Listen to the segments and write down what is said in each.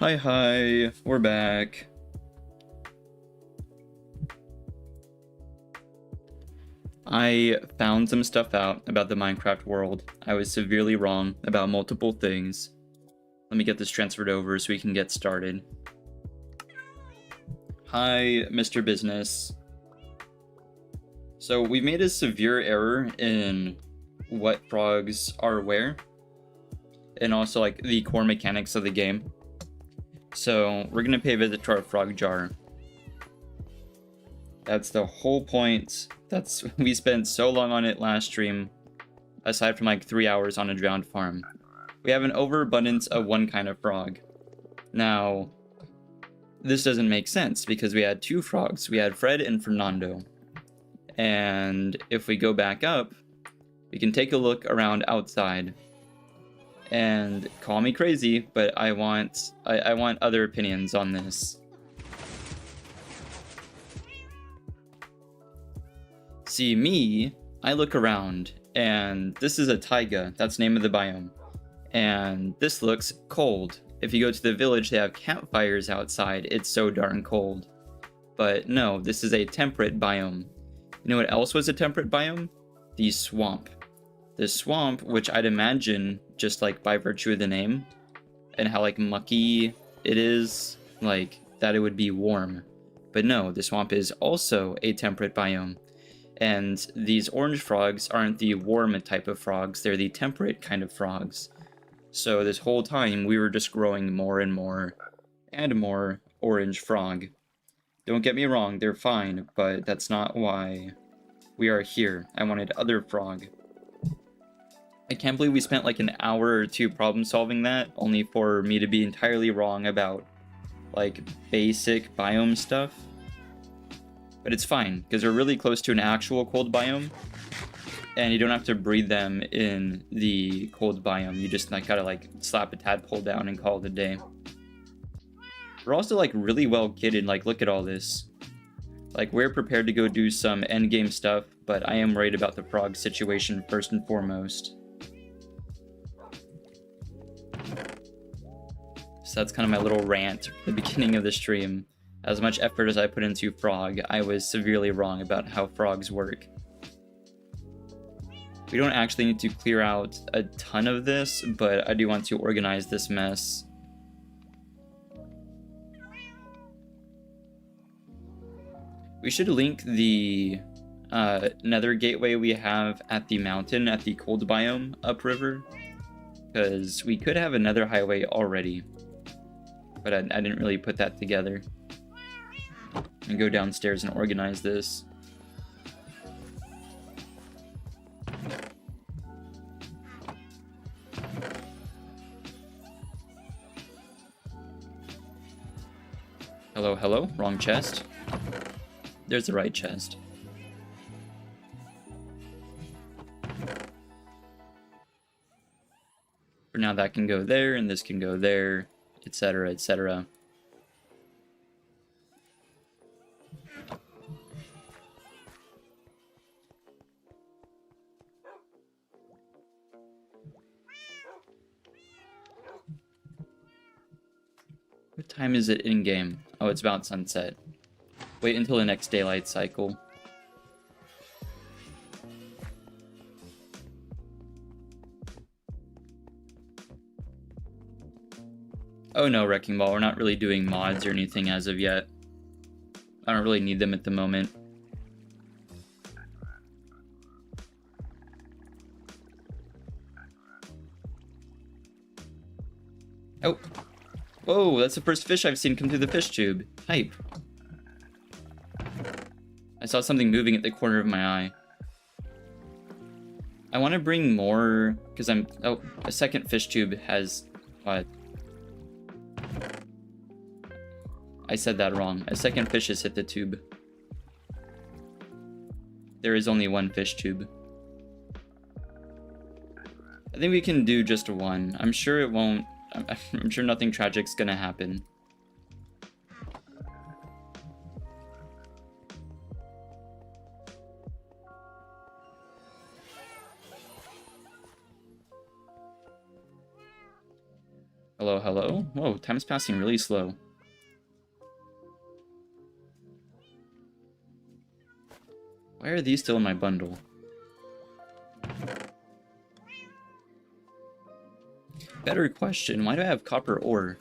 Hi, we're back. I found some stuff out about the Minecraft world. I was severely wrong about multiple things. Let me get this transferred over so we can get started. Hi, Mr. Business. So we made a severe error in what frogs are where, and also like the core mechanics of the game. So we're gonna pay a visit to our frog jar. That's the whole point. We spent so long on it last stream, aside from like 3 hours on a drowned farm. We have an overabundance of one kind of frog. Now, this doesn't make sense because we had two frogs. We had Fred and Fernando. And if we go back up, we can take a look around outside. And call me crazy, but I want other opinions on this. See, me, I look around, and this is a taiga. That's the name of the biome. And this looks cold. If you go to the village, they have campfires outside. It's so darn cold. But no, this is a temperate biome. You know what else was a temperate biome? The swamp. The swamp, which I'd imagine, just like by virtue of the name, and how like mucky it is, like that it would be warm. But no, the swamp is also a temperate biome. And these orange frogs aren't the warm type of frogs, they're the temperate kind of frogs. So this whole time we were just growing more and more orange frog. Don't get me wrong, they're fine, but that's not why we are here. I wanted other frog. I can't believe we spent like an hour or two problem solving that, only for me to be entirely wrong about like basic biome stuff. But it's fine, because we're really close to an actual cold biome, and you don't have to breed them in the cold biome. You just like gotta like slap a tadpole down and call it a day. We're also like really well kitted. Like, look at all this. Like, we're prepared to go do some endgame stuff, but I am worried about the frog situation first and foremost. So that's kind of my little rant at the beginning of the stream. As much effort as I put into frog, I was severely wrong about how frogs work. We don't actually need to clear out a ton of this, but I do want to organize this mess. We should link the nether gateway we have at the mountain at the cold biome upriver, because we could have another highway already, but I didn't really put that together. And go downstairs and organize this. Hello, hello, wrong chest. There's the right chest. For now, that can go there, and this can go there, etc., etc. What time is it in-game? Oh, it's about sunset. Wait until the next daylight cycle. Oh no, Wrecking Ball, we're not really doing mods or anything as of yet. I don't really need them at the moment. Oh! Whoa, that's the first fish I've seen come through the fish tube. Hype. I saw something moving at the corner of my eye. I want to bring more, because oh, a second fish tube has, what? I said that wrong. A second fish has hit the tube. There is only one fish tube. I think we can do just one. I'm sure it won't. I'm sure nothing tragic's gonna happen. Hello, hello? Whoa, time's passing really slow. Why are these still in my bundle? Better question, why do I have copper ore?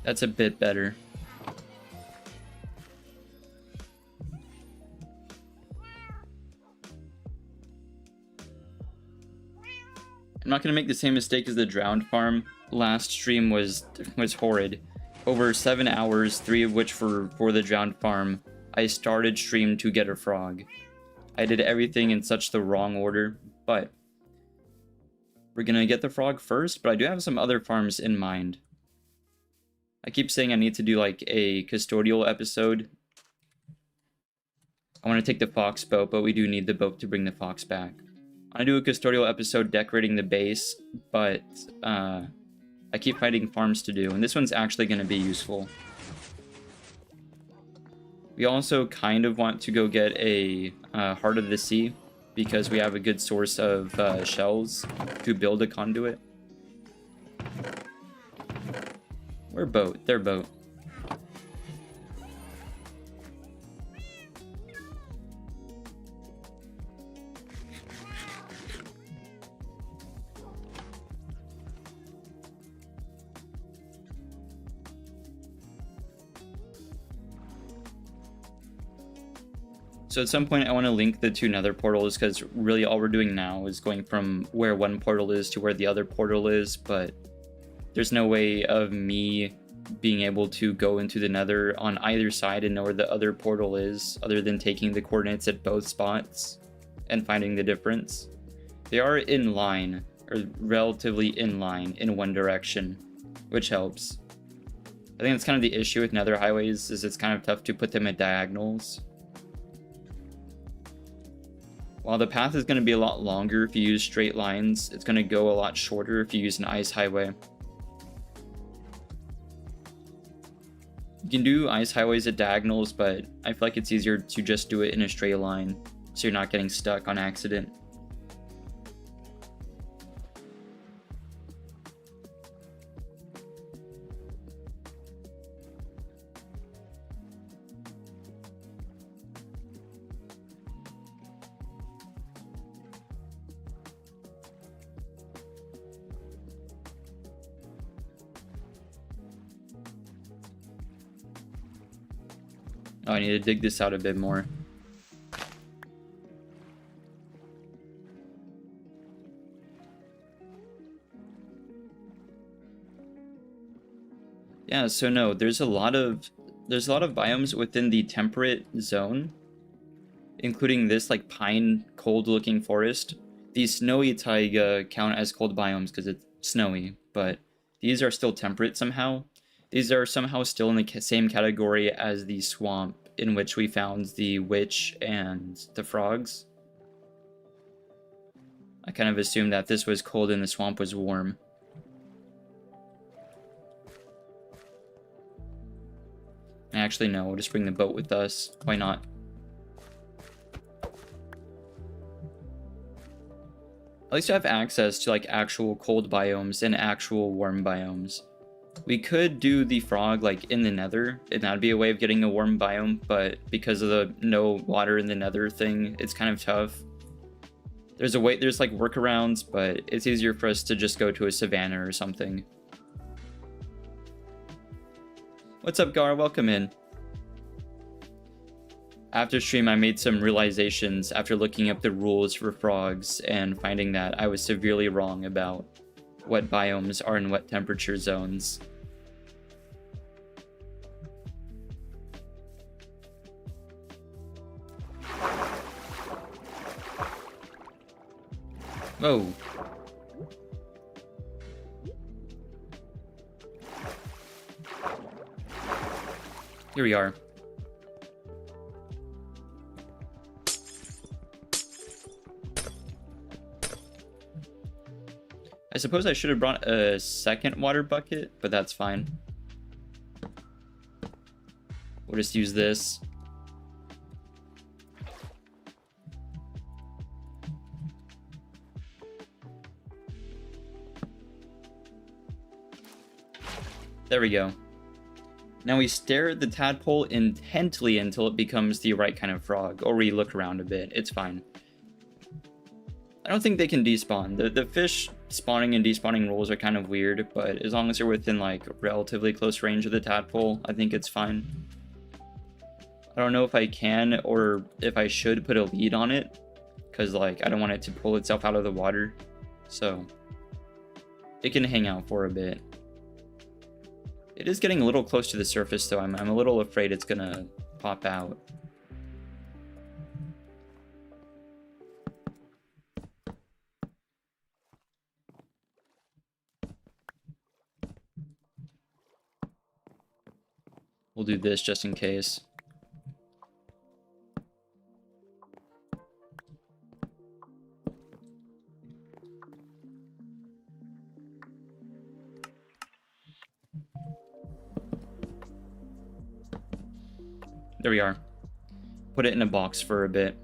That's a bit better. I'm not gonna make the same mistake as the drowned farm. Last stream was horrid. Over 7 hours, 3 of which for the drowned farm, I started stream to get a frog. I did everything in such the wrong order, but we're gonna get the frog first, but I do have some other farms in mind. I keep saying I need to do like a custodial episode. I want to take the fox boat, but we do need the boat to bring the fox back. I do a custodial episode decorating the base, but I keep finding farms to do, and this one's actually going to be useful. We also kind of want to go get a Heart of the Sea, because we have a good source of shells to build a conduit. We're boat, they're boat. So at some point I want to link the two nether portals, because really all we're doing now is going from where one portal is to where the other portal is, but there's no way of me being able to go into the nether on either side and know where the other portal is, other than taking the coordinates at both spots and finding the difference. They are in line, or relatively in line, in one direction, which helps. I think that's kind of the issue with nether highways, is it's kind of tough to put them at diagonals. While the path is going to be a lot longer if you use straight lines, it's going to go a lot shorter if you use an ice highway. You can do ice highways at diagonals, but I feel like it's easier to just do it in a straight line, so you're not getting stuck on accident. Oh, I need to dig this out a bit more. Yeah, so no, there's a lot of biomes within the temperate zone, including this like pine cold looking forest. These snowy taiga count as cold biomes because it's snowy, but these are still temperate somehow. These are somehow still in the same category as the swamp in which we found the witch and the frogs. I kind of assumed that this was cold and the swamp was warm. Actually, no, we'll just bring the boat with us. Why not? At least I have access to like actual cold biomes and actual warm biomes. We could do the frog like in the nether, and that'd be a way of getting a warm biome, but because of the no water in the nether thing, it's kind of tough. There's like workarounds, but it's easier for us to just go to a savanna or something. What's up, Gar? Welcome in. After stream, I made some realizations after looking up the rules for frogs and finding that I was severely wrong about what biomes are in what temperature zones. Oh. Here we are. I suppose I should have brought a second water bucket, but that's fine. We'll just use this. There we go. Now we stare at the tadpole intently until it becomes the right kind of frog, or we look around a bit. It's fine. I don't think they can despawn. The fish spawning and despawning rules are kind of weird, but as long as you're within like relatively close range of the tadpole, I think it's fine. I don't know if I can or if I should put a lead on it, because like I don't want it to pull itself out of the water, so it can hang out for a bit. It is getting a little close to the surface though. I'm a little afraid it's gonna pop out. We'll do this just in case. There we are. Put it in a box for a bit.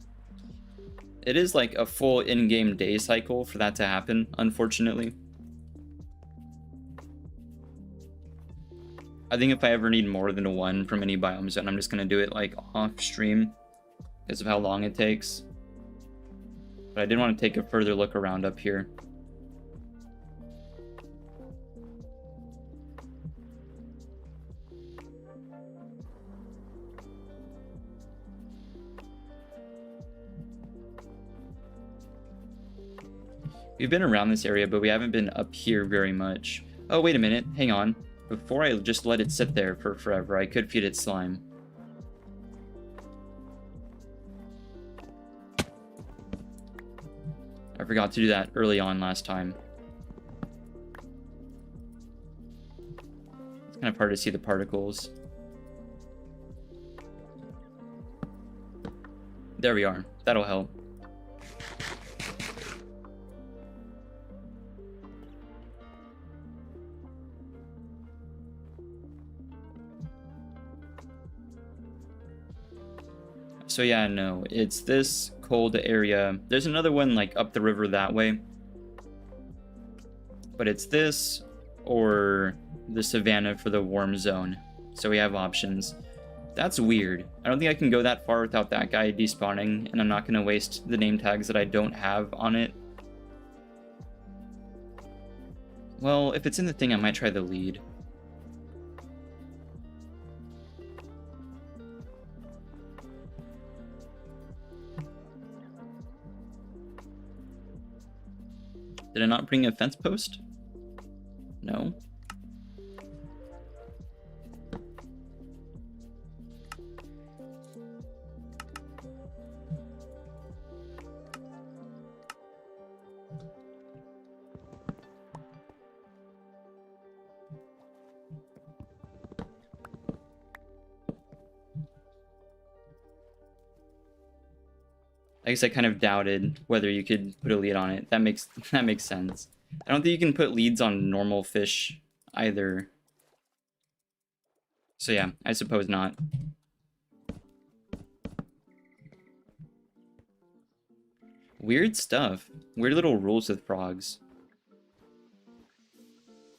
It is like a full in-game day cycle for that to happen, unfortunately. I think if I ever need more than one from any biome zone, I'm just going to do it like off stream because of how long it takes. But I did want to take a further look around up here. We've been around this area, but we haven't been up here very much. Oh, wait a minute. Hang on. Before I just let it sit there for forever, I could feed it slime. I forgot to do that early on last time. It's kind of hard to see the particles. There we are. That'll help. So yeah, no, it's this cold area. There's another one like up the river that way. But it's this or the savanna for the warm zone. So we have options. That's weird. I don't think I can go that far without that guy despawning, and I'm not going to waste the name tags that I don't have on it. Well, if it's in the thing, I might try the lead. Did I not bring a fence post? No. I guess I kind of doubted whether you could put a lead on it. That makes sense. I don't think you can put leads on normal fish either. So yeah, I suppose not. Weird stuff. Weird little rules with frogs.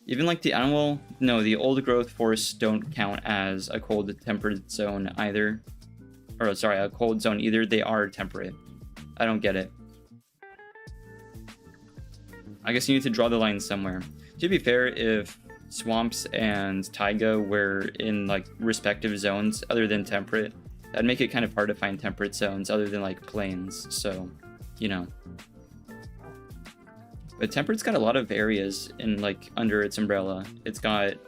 Even like the animal, no, the old growth forests don't count as a cold temperate zone either. Or sorry, a cold zone either. They are temperate. I don't get it. I guess you need to draw the line somewhere. To be fair, if swamps and taiga were in like respective zones other than temperate, that'd make it kind of hard to find temperate zones other than like plains. So, you know. But temperate's got a lot of areas in like under its umbrella. It's got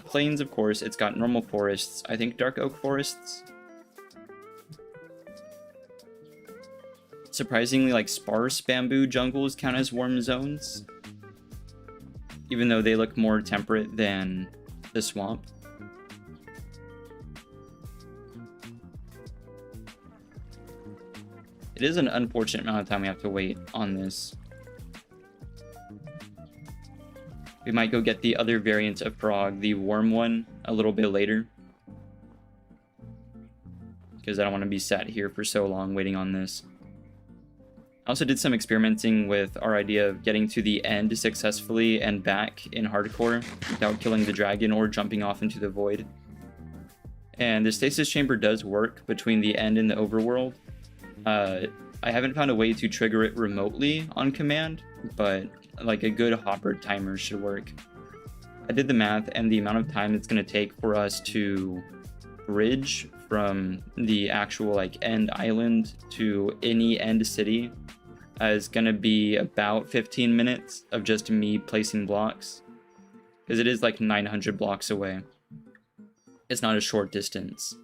plains, of course. It's got normal forests. I think dark oak forests. Surprisingly, like sparse bamboo jungles count as warm zones, even though they look more temperate than the swamp. It is an unfortunate amount of time we have to wait on this. We might go get the other variant of frog, the warm one, a little bit later. Because I don't want to be sat here for so long waiting on this. I also did some experimenting with our idea of getting to the end successfully and back in hardcore without killing the dragon or jumping off into the void. And the stasis chamber does work between the end and the overworld. I haven't found a way to trigger it remotely on command, but like a good hopper timer should work. I did the math, and the amount of time it's going to take for us to bridge from the actual like end island to any end city is going to be about 15 minutes of just me placing blocks, because it is like 900 blocks away. It's not a short distance.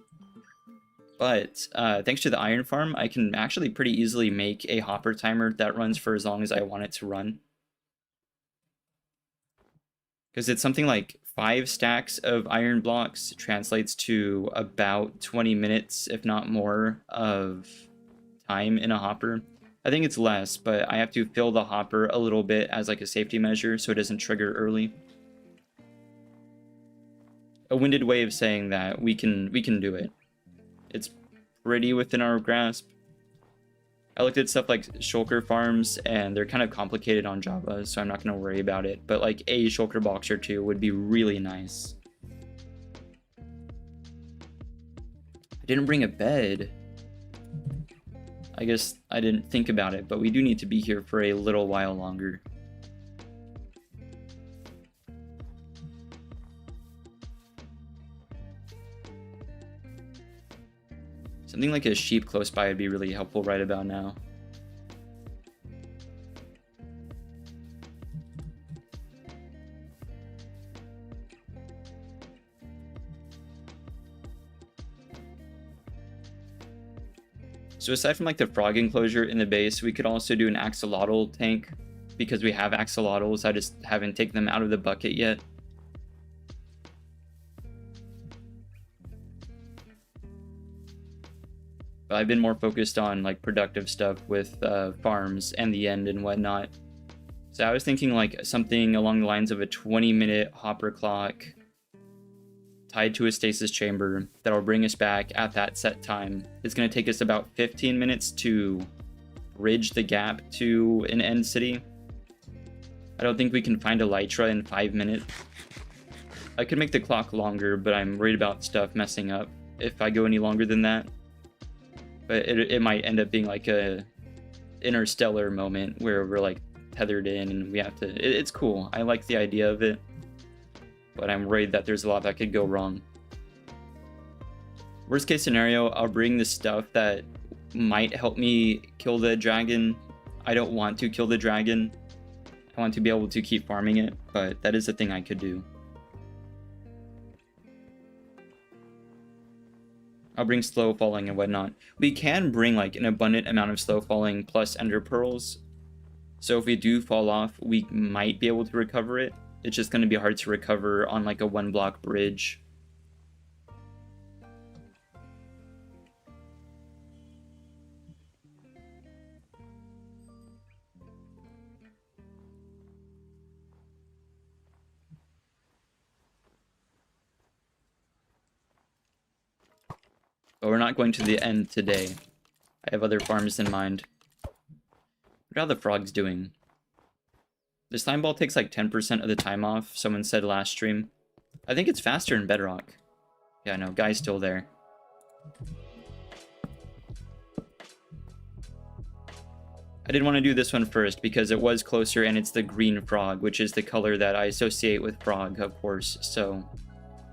But thanks to the iron farm, I can actually pretty easily make a hopper timer that runs for as long as I want it to run. Because it's something like 5 stacks of iron blocks translates to about 20 minutes, if not more, of time in a hopper. I think it's less, but I have to fill the hopper a little bit as like a safety measure so it doesn't trigger early. A winded way of saying that we can do it. It's pretty within our grasp. I looked at stuff like shulker farms, and they're kind of complicated on Java, so I'm not going to worry about it. But like a shulker box or two would be really nice. I didn't bring a bed. I guess I didn't think about it, but we do need to be here for a little while longer. Something like a sheep close by would be really helpful right about now. So aside from like the frog enclosure in the base, we could also do an axolotl tank, because we have axolotls. I just haven't taken them out of the bucket yet. But I've been more focused on like productive stuff with farms and the end and whatnot. So I was thinking like something along the lines of a 20-minute hopper clock tied to a stasis chamber that'll bring us back at that set time. It's going to take us about 15 minutes to bridge the gap to an end city. I don't think we can find elytra in 5 minutes. I could make the clock longer, but I'm worried about stuff messing up if I go any longer than that. But it might end up being like a interstellar moment where we're like tethered in and we have to... It's cool. I like the idea of it. But I'm worried that there's a lot that could go wrong. Worst case scenario, I'll bring the stuff that might help me kill the dragon. I don't want to kill the dragon. I want to be able to keep farming it, but that is a thing I could do. I'll bring slow falling and whatnot. We can bring like an abundant amount of slow falling plus ender pearls. So if we do fall off, we might be able to recover it. It's just going to be hard to recover on like a 1-block bridge. But we're not going to the end today. I have other farms in mind. What are the frogs doing? The slime ball takes like 10% of the time off, someone said last stream. I think it's faster in Bedrock. Yeah, no, guy's still there. I did want to do this one first because it was closer and it's the green frog, which is the color that I associate with frog, of course. So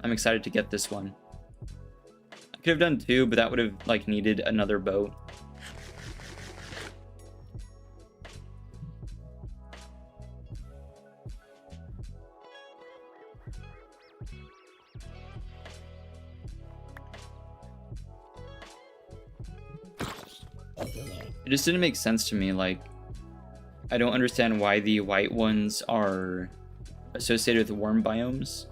I'm excited to get this one. I could have done 2, but that would have like needed another boat. It just didn't make sense to me. Like, I don't understand why the white ones are associated with warm biomes.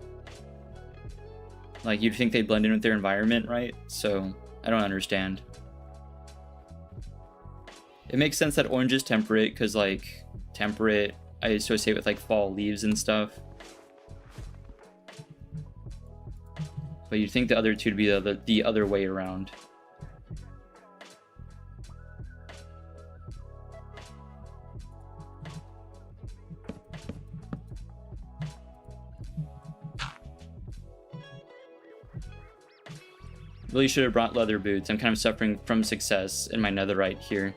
Like, you'd think they'd blend in with their environment, right? So, I don't understand. It makes sense that orange is temperate, because, like, temperate I associate with, like, fall leaves and stuff. But you'd think the other two to be the other way around. Really should have brought leather boots. I'm kind of suffering from success in my netherite here.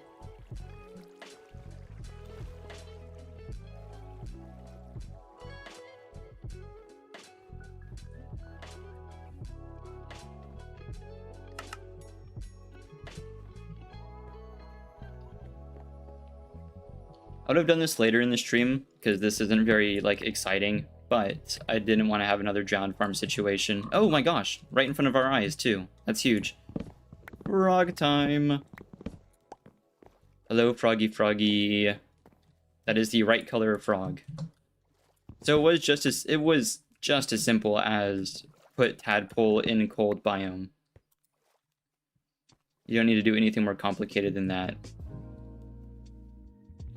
I would have done this later in the stream because this isn't very like exciting, but I didn't want to have another drowned farm situation. Oh my gosh, right in front of our eyes too. That's huge. Frog time. Hello, Froggy Froggy. That is the right color of frog. So it was just as simple as put tadpole in cold biome. You don't need to do anything more complicated than that.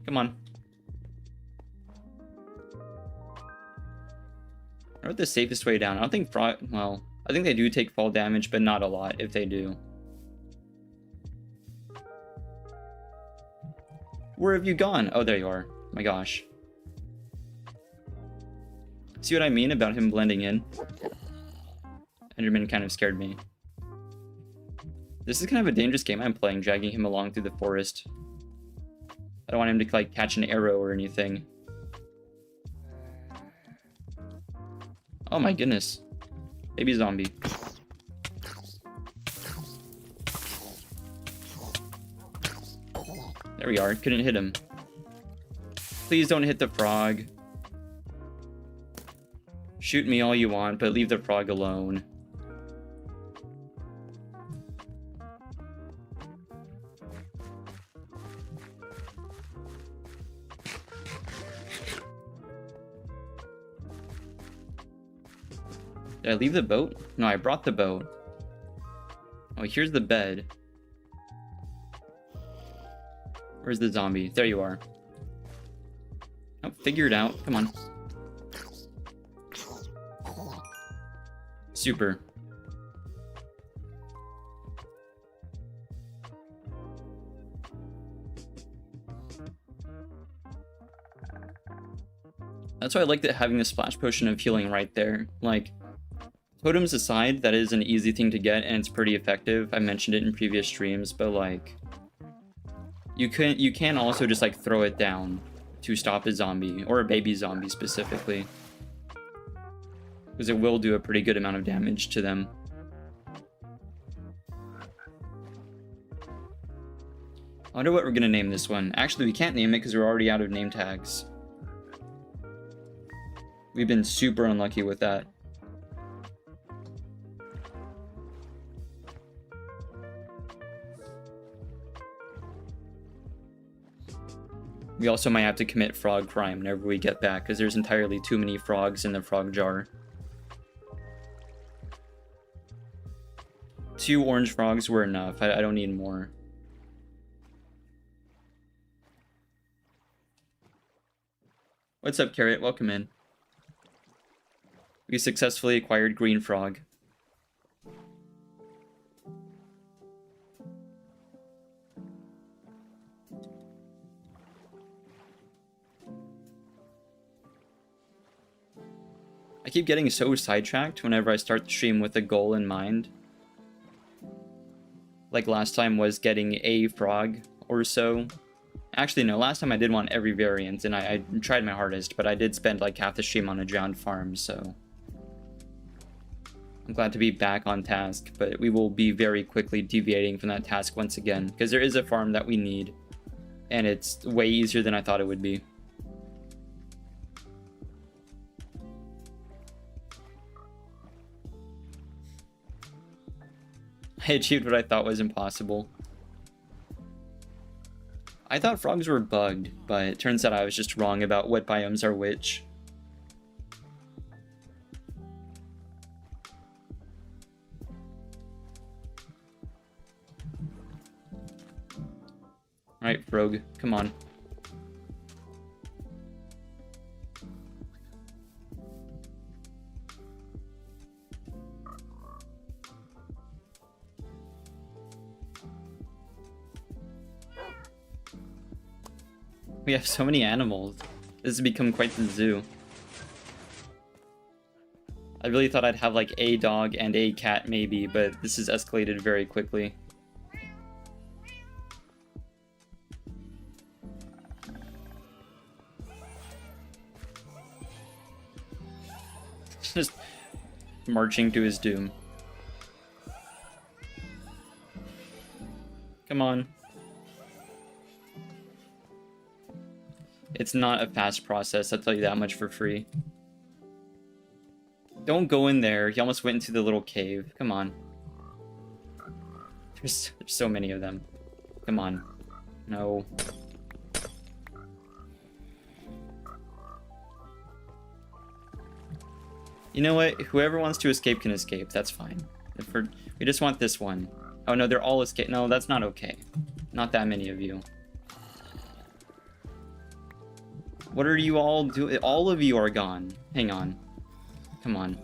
Come on. I wrote the safest way down. I don't think frog... Well, I think they do take fall damage, but not a lot if they do. Where have you gone? Oh, there you are. My gosh. See what I mean about him blending in? Enderman kind of scared me. This is kind of a dangerous game I'm playing, dragging him along through the forest. I don't want him to, like, catch an arrow or anything. Oh my goodness. Baby zombie. There we are. Couldn't hit him. Please don't hit the frog. Shoot me all you want, but leave the frog alone. Did I leave the boat? No, I brought the boat. Oh, here's the bed. Where's the zombie? There you are. Oh, figure it out. Come on. Super. That's why I like that having the splash potion of healing right there. Like, totems aside, that is an easy thing to get and it's pretty effective. I mentioned it in previous streams, but like, you can also just like throw it down to stop a zombie, or a baby zombie specifically, because it will do a pretty good amount of damage to them. I wonder what we're gonna name this one. Actually, we can't name it because we're already out of name tags. We've been super unlucky with that. We also might have to commit frog crime whenever we get back, because there's entirely too many frogs in the frog jar. 2 orange frogs were enough. I don't need more. What's up, Carrot? Welcome in. We successfully acquired green frog. I keep getting so sidetracked whenever I start the stream with a goal in mind. Like last time was getting a frog or so. Actually, no, last time I did want every variant, and I tried my hardest, but I did spend like half the stream on a drowned farm, so... I'm glad to be back on task, but we will be very quickly deviating from that task once again, because there is a farm that we need, and it's way easier than I thought it would be. I achieved what I thought was impossible. I thought frogs were bugged, but it turns out I was just wrong about what biomes are which. Alright, Frog, come on. We have so many animals. This has become quite the zoo. I really thought I'd have like a dog and a cat maybe, but this has escalated very quickly. Just marching to his doom. Come on. It's not a fast process, I'll tell you that much for free. Don't go in there. He almost went into the little cave. Come on. There's so many of them. Come on. No. You know what? Whoever wants to escape can escape. That's fine. We just want this one. Oh no, they're all escape. No, that's not okay. Not that many of you. What are you all doing? All of you are gone. Hang on. Come on.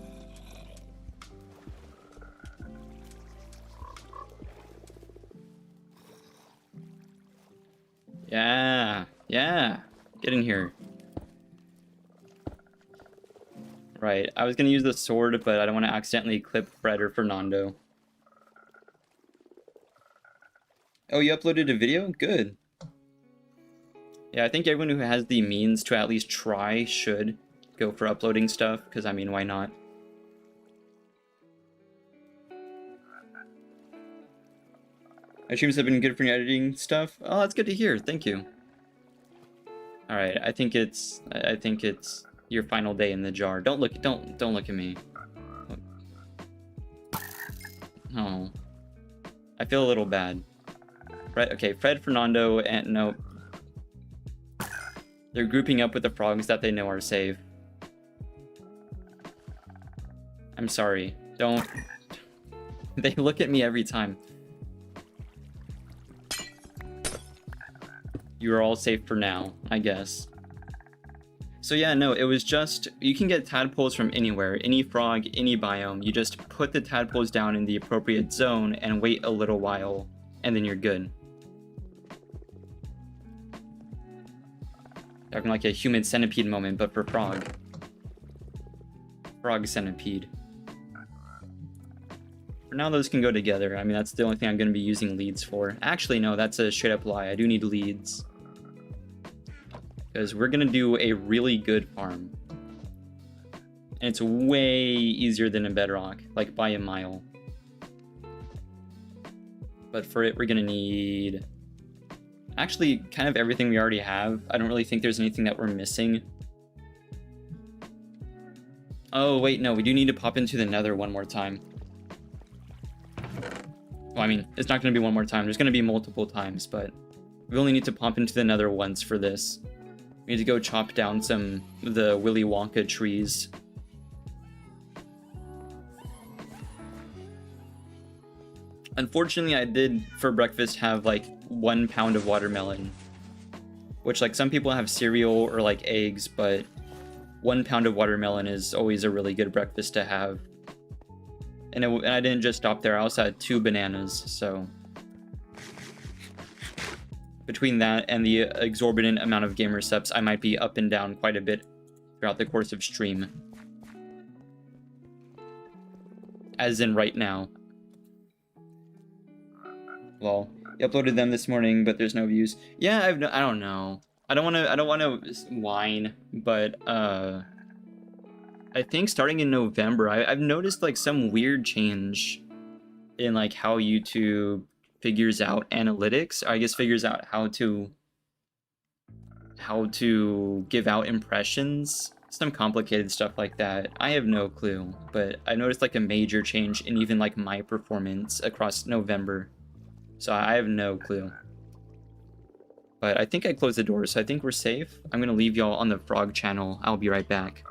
Yeah. Yeah. Get in here. Right. I was going to use the sword, but I don't want to accidentally clip Fred or Fernando. Oh, you uploaded a video? Good. Yeah, I think everyone who has the means to at least try should go for uploading stuff, because, I mean, why not? My streams have been good for your editing stuff. Oh, that's good to hear. Thank you. All right, I think it's your final day in the jar. Don't look at me. Oh, I feel a little bad. Right? Okay, Fred, Fernando, and no. They're grouping up with the frogs that they know are safe. I'm sorry. Don't. They look at me every time. You are all safe for now, I guess. So yeah, no, it was just, you can get tadpoles from anywhere, any frog, any biome. You just put the tadpoles down in the appropriate zone and wait a little while, and then you're good. Talking like a human centipede moment, but for frog. Frog centipede. For now, those can go together. I mean, that's the only thing I'm going to be using leads for. Actually, no, that's a straight up lie. I do need leads. Because we're going to do a really good farm. And it's way easier than in Bedrock, like by a mile. But for it, we're going to need... actually, kind of everything we already have. I don't really think there's anything that we're missing. Oh, wait, no, we do need to pop into the Nether one more time. Well, I mean, it's not going to be one more time. There's going to be multiple times, but we only need to pop into the Nether once for this. We need to go chop down some of the Willy Wonka trees. Unfortunately, I did, for breakfast, have, like, 1 pound of watermelon. Which, like, some people have cereal or, like, eggs, but 1 pound of watermelon is always a really good breakfast to have. And I didn't just stop there, I also had 2 bananas, so... between that and the exorbitant amount of gamer subs, I might be up and down quite a bit throughout the course of stream. As in right now. Well, you uploaded them this morning, but there's no views. Yeah, I don't know. I don't want to whine, but I think starting in November, I've noticed like some weird change in like how YouTube figures out analytics. I guess figures out how to give out impressions. Some complicated stuff like that. I have no clue, but I noticed like a major change in even like my performance across November. So I have no clue. But I think I closed the door, so I think we're safe. I'm gonna leave y'all on the frog channel. I'll be right back.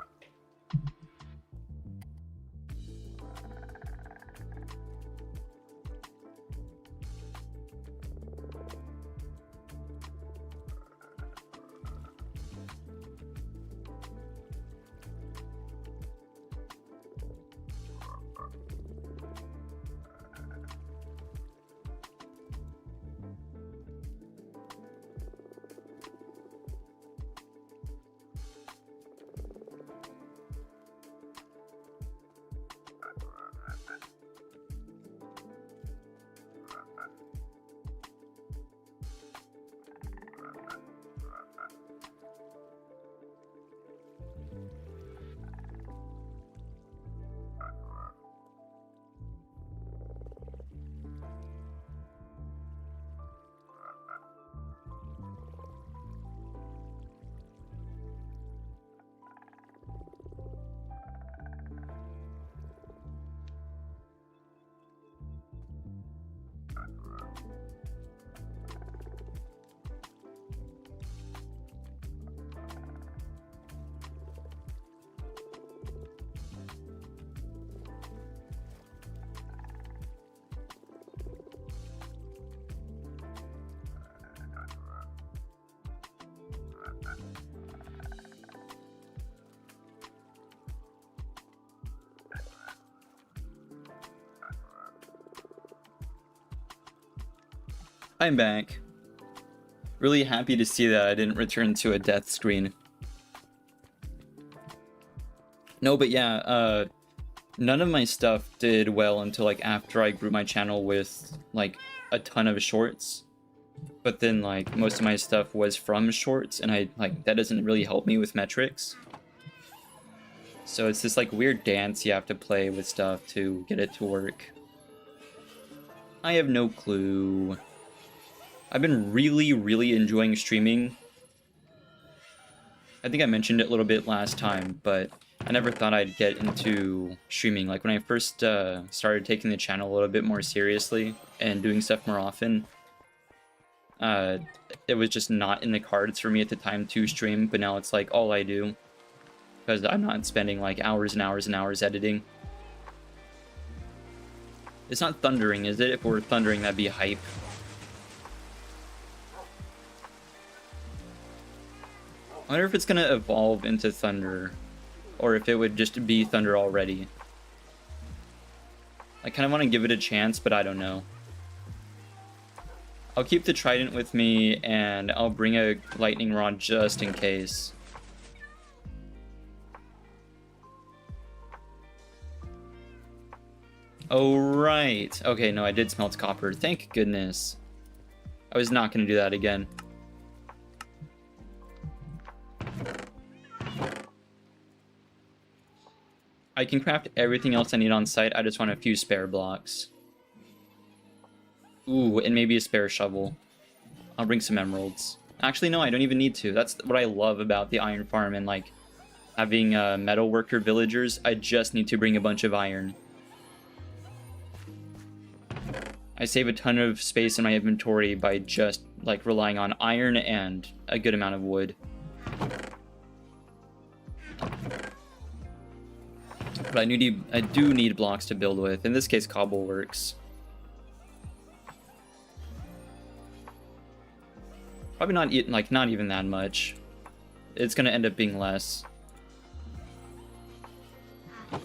I'm back. Really happy to see that I didn't return to a death screen. No, but yeah, none of my stuff did well until like after I grew my channel with like a ton of shorts. But then like most of my stuff was from shorts, and I like that doesn't really help me with metrics. So it's this like weird dance you have to play with stuff to get it to work. I have no clue. I've been really enjoying streaming. I think I mentioned it a little bit last time, but I never thought I'd get into streaming. Like when I first started taking the channel a little bit more seriously and doing stuff more often, it was just not in the cards for me at the time to stream, but now it's like all I do because I'm not spending like hours and hours and hours editing. It's not thundering, is it? If it were thundering, that'd be hype. I wonder if it's gonna evolve into thunder, or if it would just be thunder already. I kind of want to give it a chance, but I don't know. I'll keep the trident with me, and I'll bring a lightning rod just in case. Oh, right. Okay, no, I did smelt copper. Thank goodness. I was not going to do that again. I can craft everything else I need on site. I just want a few spare blocks. Ooh, and maybe a spare shovel. I'll bring some emeralds. Actually, no, I don't even need to. That's what I love about the iron farm and, like, having metal worker villagers. I just need to bring a bunch of iron. I save a ton of space in my inventory by just, like, relying on iron and a good amount of wood. But I do need blocks to build with. In this case, cobble works. Probably not even that much. It's gonna end up being less. I've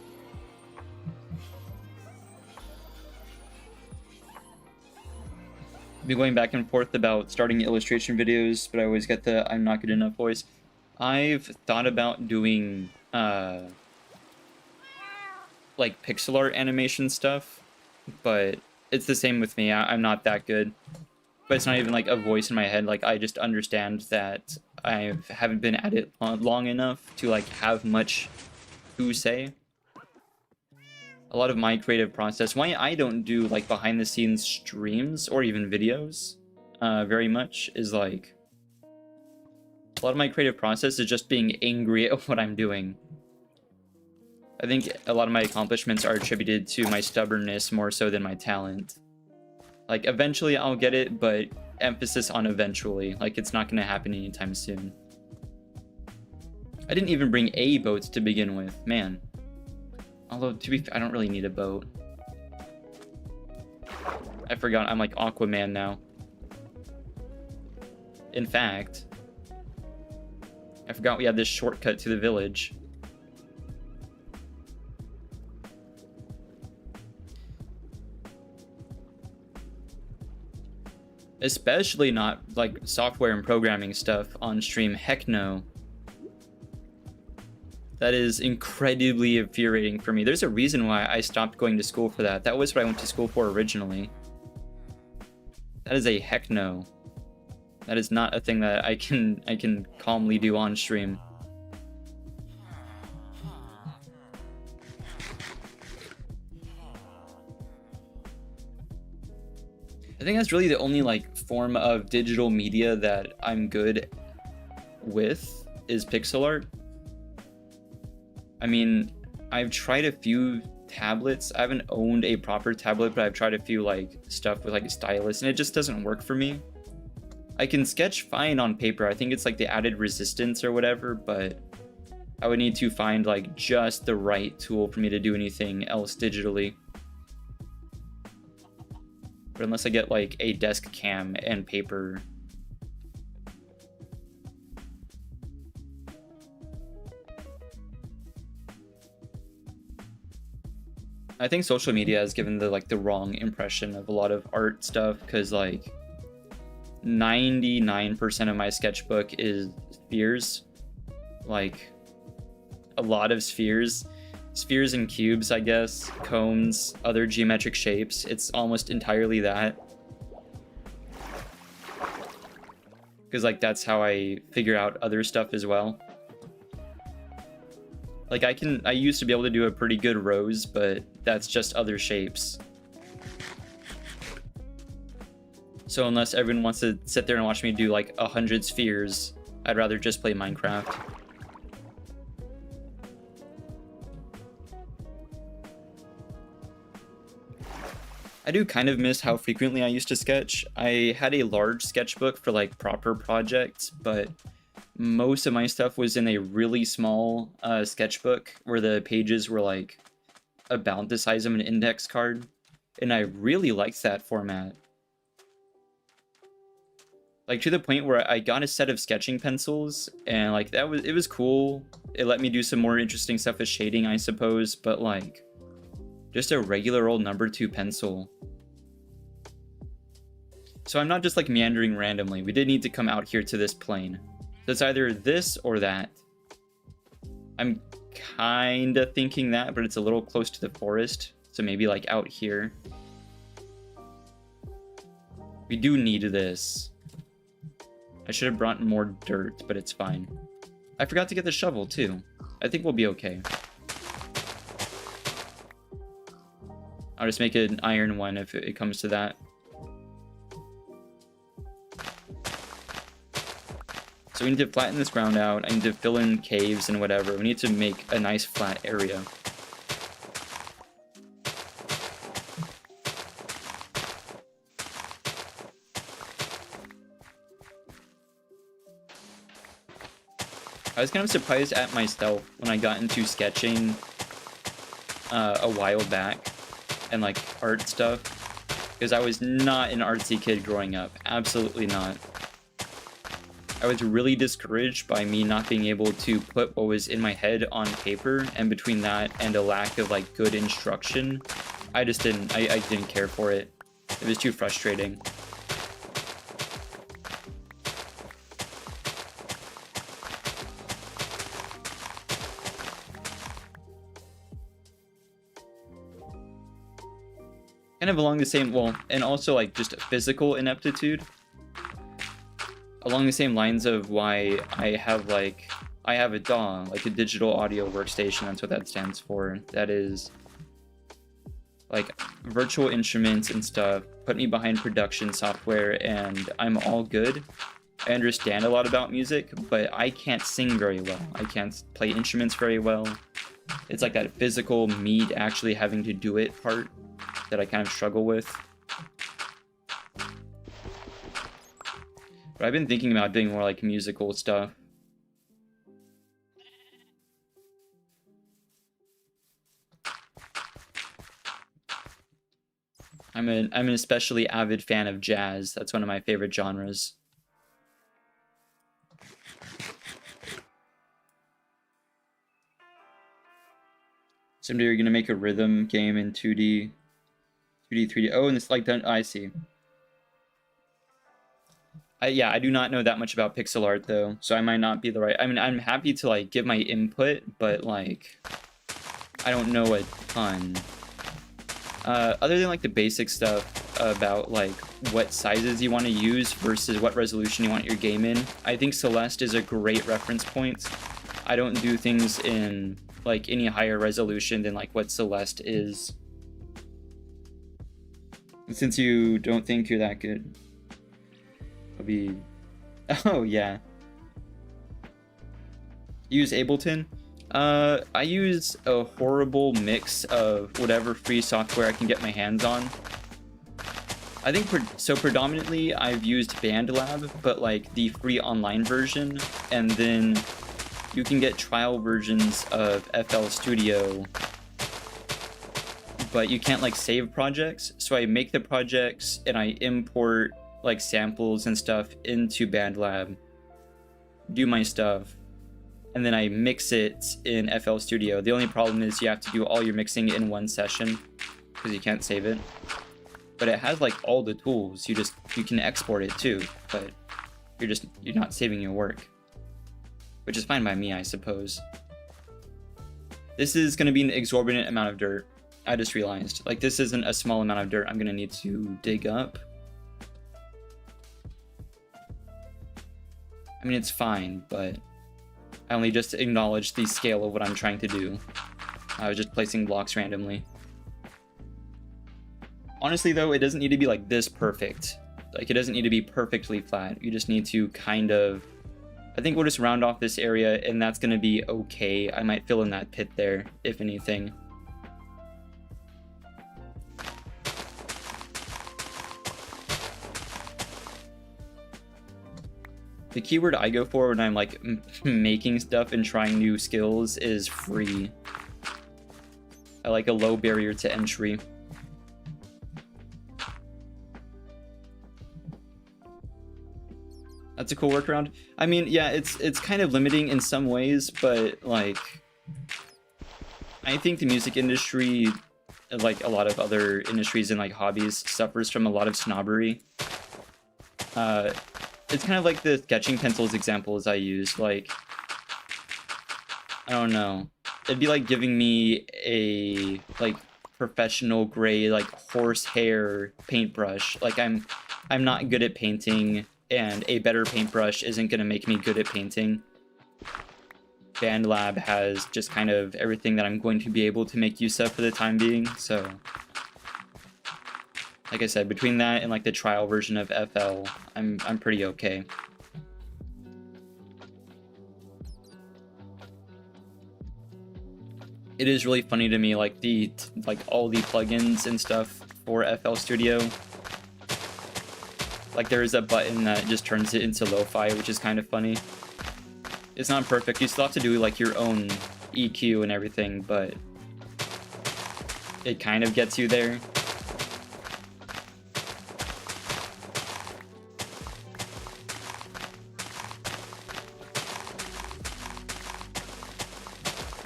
been going back and forth about starting illustration videos, but I always get the I'm not good enough voice. I've thought about doing like pixel art animation stuff, but it's the same with me. I'm not that good. But it's not even like a voice in my head. Like I just understand that I haven't been at it long enough to like have much to say. A lot of my creative process, why I don't do like behind the scenes streams or even videos very much, is like a lot of my creative process is just being angry at what I'm doing. I think a lot of my accomplishments are attributed to my stubbornness more so than my talent. Like, eventually I'll get it, but emphasis on eventually. Like, it's not gonna happen anytime soon. I didn't even bring a boat to begin with, man. Although, to be fair, I don't really need a boat. I forgot, I'm like Aquaman now. In fact, I forgot we had this shortcut to the village. Especially not, like, software and programming stuff on stream. Heck no. That is incredibly infuriating for me. There's a reason why I stopped going to school for that. That was what I went to school for originally. That is a heck no. That is not a thing that I can calmly do on stream. I think that's really the only like form of digital media that I'm good with is pixel art. I mean, I've tried a few tablets. I haven't owned a proper tablet, but I've tried a few like stuff with like a stylus, and it just doesn't work for me. I can sketch fine on paper. I think it's like the added resistance or whatever, but I would need to find like just the right tool for me to do anything else digitally. But unless I get like a desk cam and paper. I think social media has given the wrong impression of a lot of art stuff, because like 99% of my sketchbook is spheres, like a lot of spheres and cubes, I guess, cones, other geometric shapes. It's almost entirely that, because like that's how I figure out other stuff as well. Like I used to be able to do a pretty good rose, but that's just other shapes. So unless everyone wants to sit there and watch me do like 100 spheres, I'd rather just play Minecraft. I do kind of miss how frequently I used to sketch. I had a large sketchbook for like proper projects, but most of my stuff was in a really small sketchbook where the pages were like about the size of an index card, and I really liked that format. Like to the point where I got a set of sketching pencils, and like it was cool. It let me do some more interesting stuff with shading, I suppose, but like just a regular old number 2 pencil. So I'm not just like meandering randomly. We did need to come out here to this plane. So it's either this or that. I'm kind of thinking that, but it's a little close to the forest. So maybe like out here. We do need this. I should have brought more dirt, but it's fine. I forgot to get the shovel too. I think we'll be okay. I'll just make an iron one if it comes to that. So we need to flatten this ground out. I need to fill in caves and whatever. We need to make a nice flat area. I was kind of surprised at myself when I got into sketching a while back and like art stuff, because I was not an artsy kid growing up. Absolutely not. I was really discouraged by me not being able to put what was in my head on paper, and between that and a lack of like good instruction, I didn't care for it. It was too frustrating. Kind of along the same, well, and also like just physical ineptitude. Along the same lines of why I have a DAW, like a digital audio workstation. That's what that stands for. That is like virtual instruments and stuff put me behind production software, and I'm all good. I understand a lot about music, but I can't sing very well. I can't play instruments very well. It's like that physical me actually having to do it part that I kind of struggle with. But I've been thinking about doing more like musical stuff. I'm an especially avid fan of jazz. That's one of my favorite genres. Someday you're gonna make a rhythm game in 2D, 3D. Oh, and it's like done. I see. Yeah, I do not know that much about pixel art though, so I might not be the right. I mean, I'm happy to like give my input, but like, I don't know a ton. Other than like the basic stuff about like what sizes you want to use versus what resolution you want your game in, I think Celeste is a great reference point. I don't do things in like any higher resolution than like what Celeste is. And since you don't think you're that good, I'll be... Oh, yeah. Use Ableton? I use a horrible mix of whatever free software I can get my hands on. I think so predominantly I've used BandLab, but like the free online version, and then you can get trial versions of FL Studio, but you can't like save projects. So I make the projects and I import like samples and stuff into BandLab, do my stuff, and then I mix it in FL Studio. The only problem is you have to do all your mixing in one session because you can't save it. But it has like all the tools. You can export it too, but you're not saving your work, which is fine by me, I suppose. This is going to be an exorbitant amount of dirt. I just realized, like, this isn't a small amount of dirt I'm going to need to dig up. I mean, it's fine, but I only just acknowledged the scale of what I'm trying to do. I was just placing blocks randomly. Honestly, though, it doesn't need to be like this perfect. Like, it doesn't need to be perfectly flat. You just need to kind of... I think we'll just round off this area, and that's going to be okay. I might fill in that pit there, if anything. The keyword I go for when I'm, like, making stuff and trying new skills is free. I like a low barrier to entry. That's a cool workaround. I mean, yeah, it's kind of limiting in some ways, but like, I think the music industry, like a lot of other industries and like hobbies, suffers from a lot of snobbery. It's kind of like the sketching pencils examples I use. Like, I don't know. It'd be like giving me a like professional gray like horsehair paintbrush. Like I'm not good at painting, and a better paintbrush isn't going to make me good at painting. BandLab has just kind of everything that I'm going to be able to make use of for the time being, so... Like I said, between that and like the trial version of FL, I'm pretty okay. It is really funny to me, like all the plugins and stuff for FL Studio. Like there is a button that just turns it into lo-fi, which is kind of funny. It's not perfect. You still have to do like your own EQ and everything, but it kind of gets you there.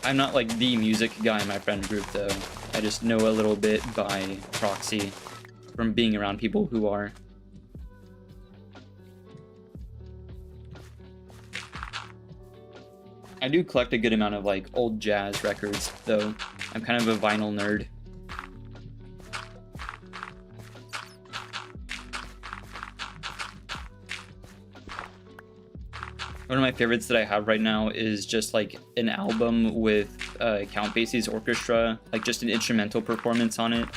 I'm not like the music guy in my friend group though. I just know a little bit by proxy from being around people who are. I do collect a good amount of like old jazz records though. I'm kind of a vinyl nerd. One of my favorites that I have right now is just like an album with Count Basie's orchestra, like just an instrumental performance on it.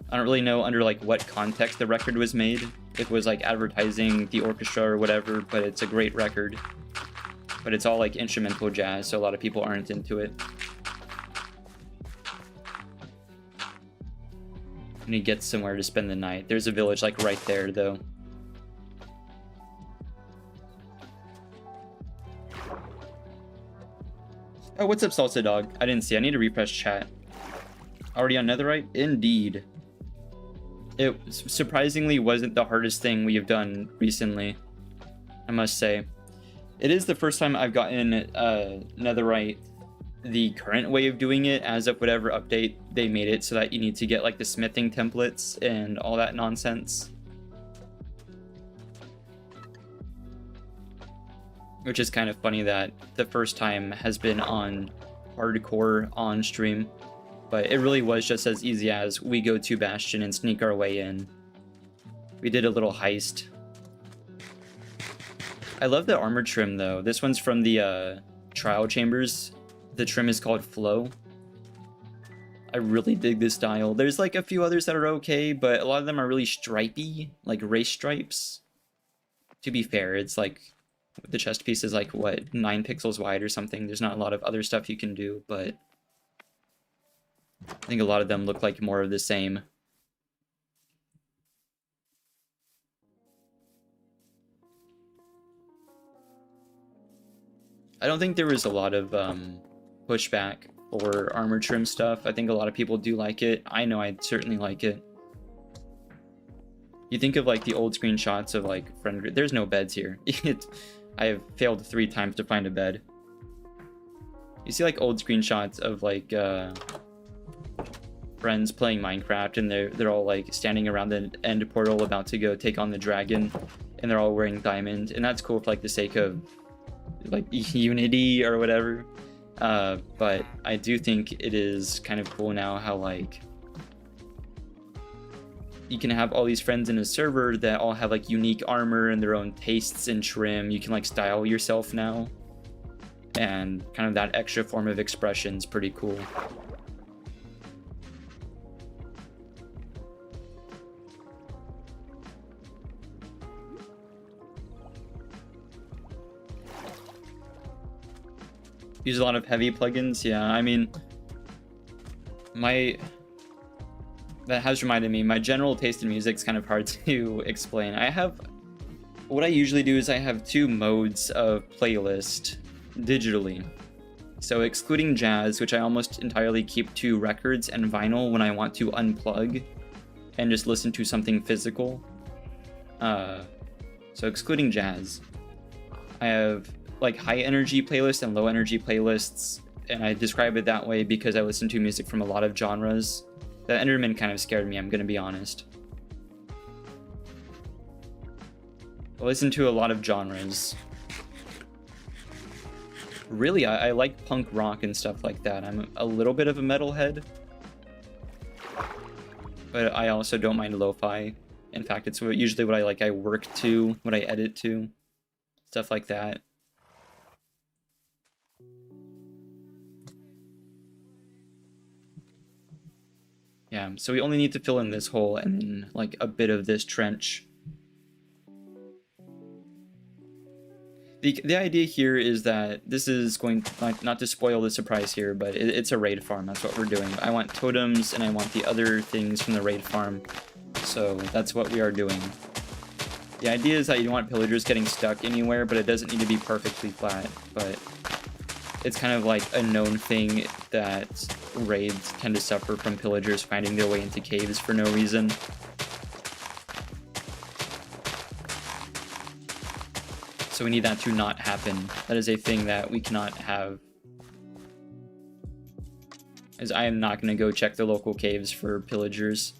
I don't really know under like what context the record was made. If it was like advertising the orchestra or whatever, but it's a great record. But it's all like instrumental jazz, so a lot of people aren't into it. And he gets somewhere to spend the night. There's a village like right there though. Oh, what's up, Salsa Dog? I didn't see. I need to refresh chat. Already on Netherite? Indeed. It surprisingly wasn't the hardest thing we have done recently, I must say. It is the first time I've gotten Netherite the current way of doing it as of whatever update they made it so that you need to get like the smithing templates and all that nonsense. Which is kind of funny that the first time has been on hardcore on stream, but it really was just as easy as we go to Bastion and sneak our way in. We did a little heist. I love the armor trim though. This one's from the trial chambers. The trim is called Flow. I really dig this style. There's like a few others that are okay, but a lot of them are really stripy, like race stripes. To be fair, it's like The chest piece is like, what, 9 pixels wide or something. There's not a lot of other stuff you can do, but I think a lot of them look like more of the same. I don't think there was a lot of pushback for armor trim stuff. I think a lot of people do like it. I know I certainly like it. You think of like the old screenshots of like friend group. There's no beds here. I have failed 3 times to find a bed. You see like old screenshots of like friends playing Minecraft, and they're all like standing around the end portal about to go take on the dragon, and they're all wearing diamond, and that's cool for like the sake of like unity or whatever. But I do think it is kind of cool now how like you can have all these friends in a server that all have like unique armor and their own tastes and trim. You can like style yourself now, and kind of that extra form of expression is pretty cool. Use a lot of heavy plugins. Yeah, I mean, that has reminded me, my general taste in music is kind of hard to explain. What I usually do is I have 2 modes of playlist digitally. So excluding jazz, which I almost entirely keep to records and vinyl when I want to unplug and just listen to something physical. So excluding jazz, I have like high energy playlists and low energy playlists, and I describe it that way because I listen to music from a lot of genres. The Enderman kind of scared me, I'm gonna be honest. I listen to a lot of genres. Really, I like punk rock and stuff like that. I'm a little bit of a metalhead, but I also don't mind lo-fi. In fact, it's usually what I work to, what I edit to, stuff like that. Yeah, so we only need to fill in this hole and then like a bit of this trench. The idea here is that this is going, like, not to spoil the surprise here, but it's a raid farm. That's what we're doing. I want totems and I want the other things from the raid farm. So that's what we are doing. The idea is that you don't want pillagers getting stuck anywhere, but it doesn't need to be perfectly flat. But it's kind of like a known thing that raids tend to suffer from pillagers finding their way into caves for no reason. So we need that to not happen. That is a thing that we cannot have. As I am not going to go check the local caves for pillagers.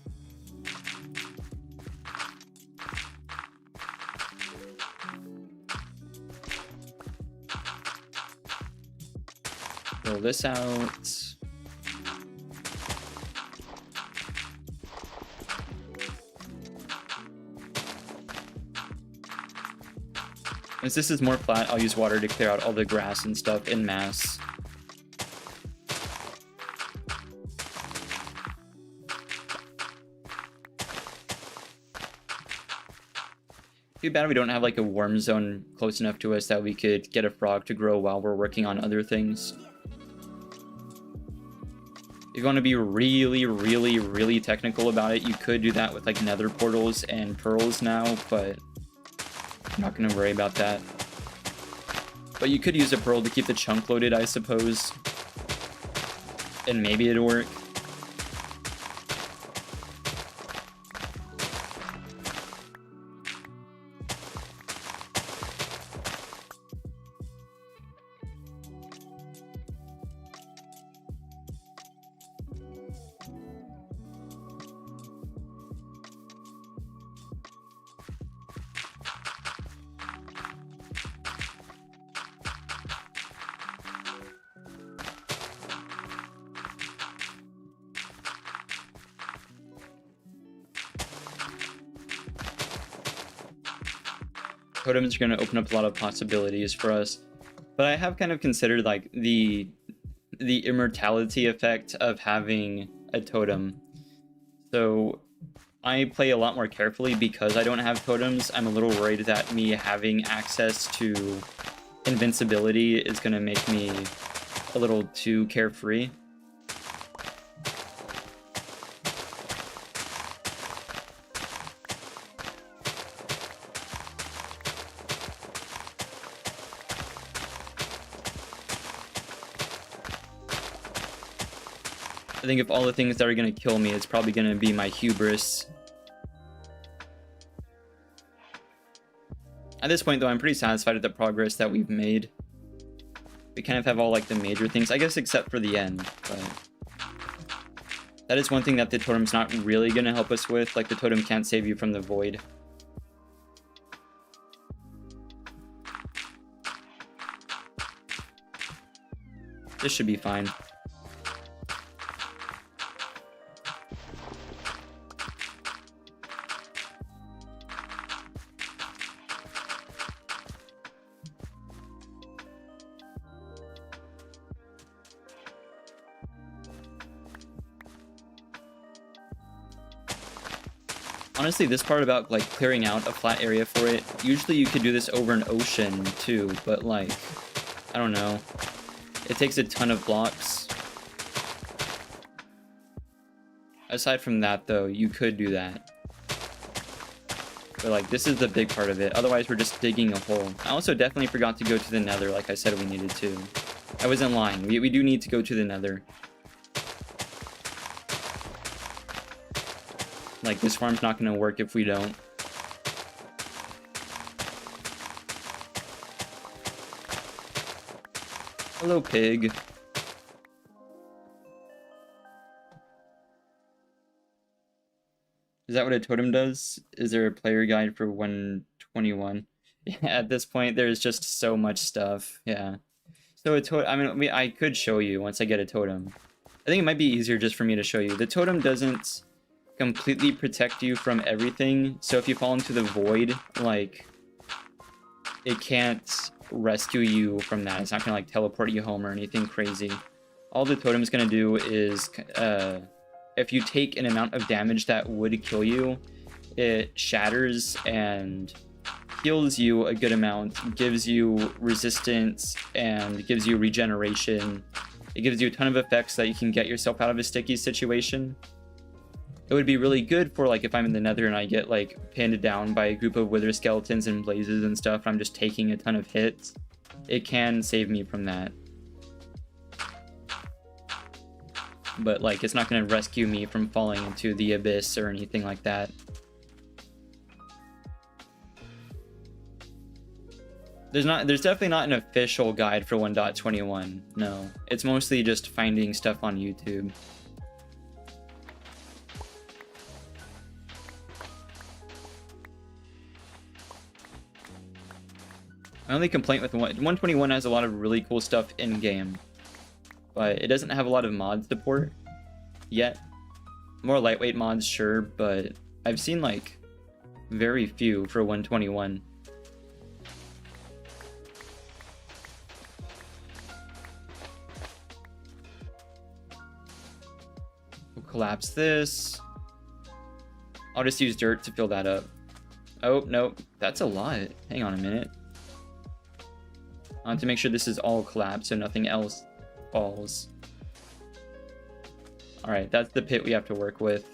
Roll this out. As this is more flat, I'll use water to clear out all the grass and stuff en masse. Too bad we don't have like a worm zone close enough to us that we could get a frog to grow while we're working on other things. If you want to be really, really, really technical about it, you could do that with like nether portals and pearls now, but I'm not going to worry about that. But you could use a pearl to keep the chunk loaded, I suppose. And maybe it'll work. Totems are going to open up a lot of possibilities for us, but I have kind of considered like the immortality effect of having a totem. So I play a lot more carefully because I don't have totems. I'm a little worried that me having access to invincibility is going to make me a little too carefree. I think if all the things that are going to kill me, it's probably going to be my hubris. At this point, though, I'm pretty satisfied with the progress that we've made. We kind of have all, like, the major things, I guess, except for the end, but that is one thing that the totem's not really going to help us with. Like, the totem can't save you from the void. This should be fine. Honestly, this part about, like, clearing out a flat area for it, usually you could do this over an ocean, too, but, like, I don't know. It takes a ton of blocks. Aside from that, though, you could do that. But, like, this is the big part of it. Otherwise, we're just digging a hole. I also definitely forgot to go to the nether, like I said we needed to. I wasn't lying. We do need to go to the nether. Like, this farm's not going to work if we don't. Hello, pig. Is that what a totem does? Is there a player guide for 121? Yeah, at this point, there's just so much stuff. Yeah. So a totem, I mean, I could show you once I get a totem. I think it might be easier just for me to show you. The totem doesn't completely protect you from everything. So if you fall into the void, like, it can't rescue you from that. It's not gonna, like, teleport you home or anything crazy. All the totem's gonna do is, if you take an amount of damage that would kill you, it shatters and heals you a good amount, gives you resistance, and gives you regeneration. It gives you a ton of effects that you can get yourself out of a sticky situation. It would be really good for, like, if I'm in the nether and I get, like, pinned down by a group of wither skeletons and blazes and stuff, and I'm just taking a ton of hits. It can save me from that. But, like, it's not going to rescue me from falling into the abyss or anything like that. There's definitely not an official guide for 1.21. No. It's mostly just finding stuff on YouTube. My only complaint with 121 has a lot of really cool stuff in-game, but it doesn't have a lot of mod support yet. More lightweight mods, sure, but I've seen, like, very few for 121. We'll collapse this. I'll just use dirt to fill that up. Oh, no, that's a lot. Hang on a minute. I want to make sure this is all collapsed so nothing else falls. Alright, that's the pit we have to work with.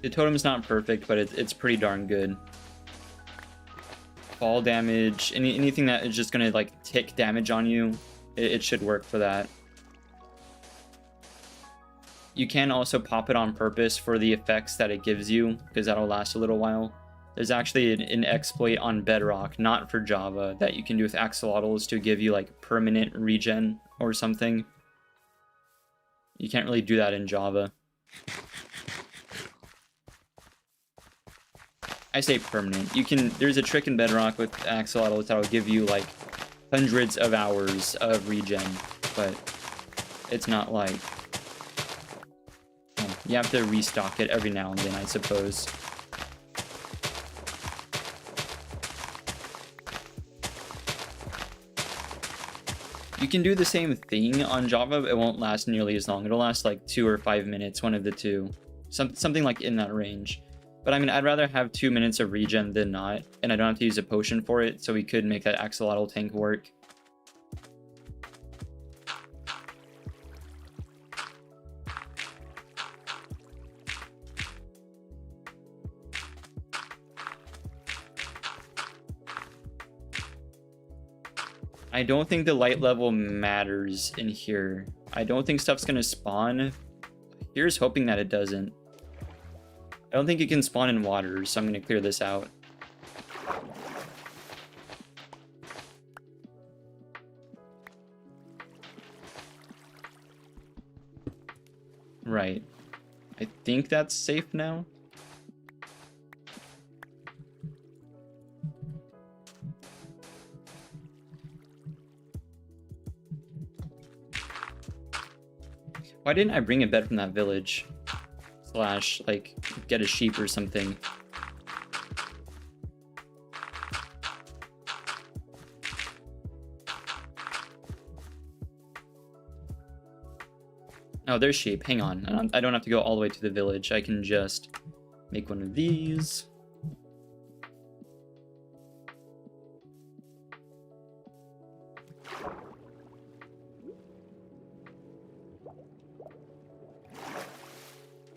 The totem's not perfect, but it's pretty darn good. Fall damage, anything that is just gonna, like, tick damage on you, it should work for that. You can also pop it on purpose for the effects that it gives you, because that'll last a little while. There's actually an exploit on Bedrock, not for Java, that you can do with axolotls to give you, like, permanent regen or something. You can't really do that in Java. I say permanent. You can. There's a trick in Bedrock with axolotls that'll give you, like, hundreds of hours of regen. but it's not like... Oh, you have to restock it every now and then, I suppose. You can do the same thing on Java, but it won't last nearly as long. It'll last like 2 or 5 minutes, one of the two. Something like in that range. But I mean, I'd rather have 2 minutes of regen than not, and I don't have to use a potion for it, so we could make that axolotl tank work. I don't think the light level matters in here. I don't think stuff's gonna spawn. Here's hoping that it doesn't. I don't think it can spawn in water, so I'm gonna clear this out. Right. I think that's safe now. Why didn't I bring a bed from that village? Slash, like, get a sheep or something. Oh, there's sheep. Hang on. I don't have to go all the way to the village. I can just make one of these.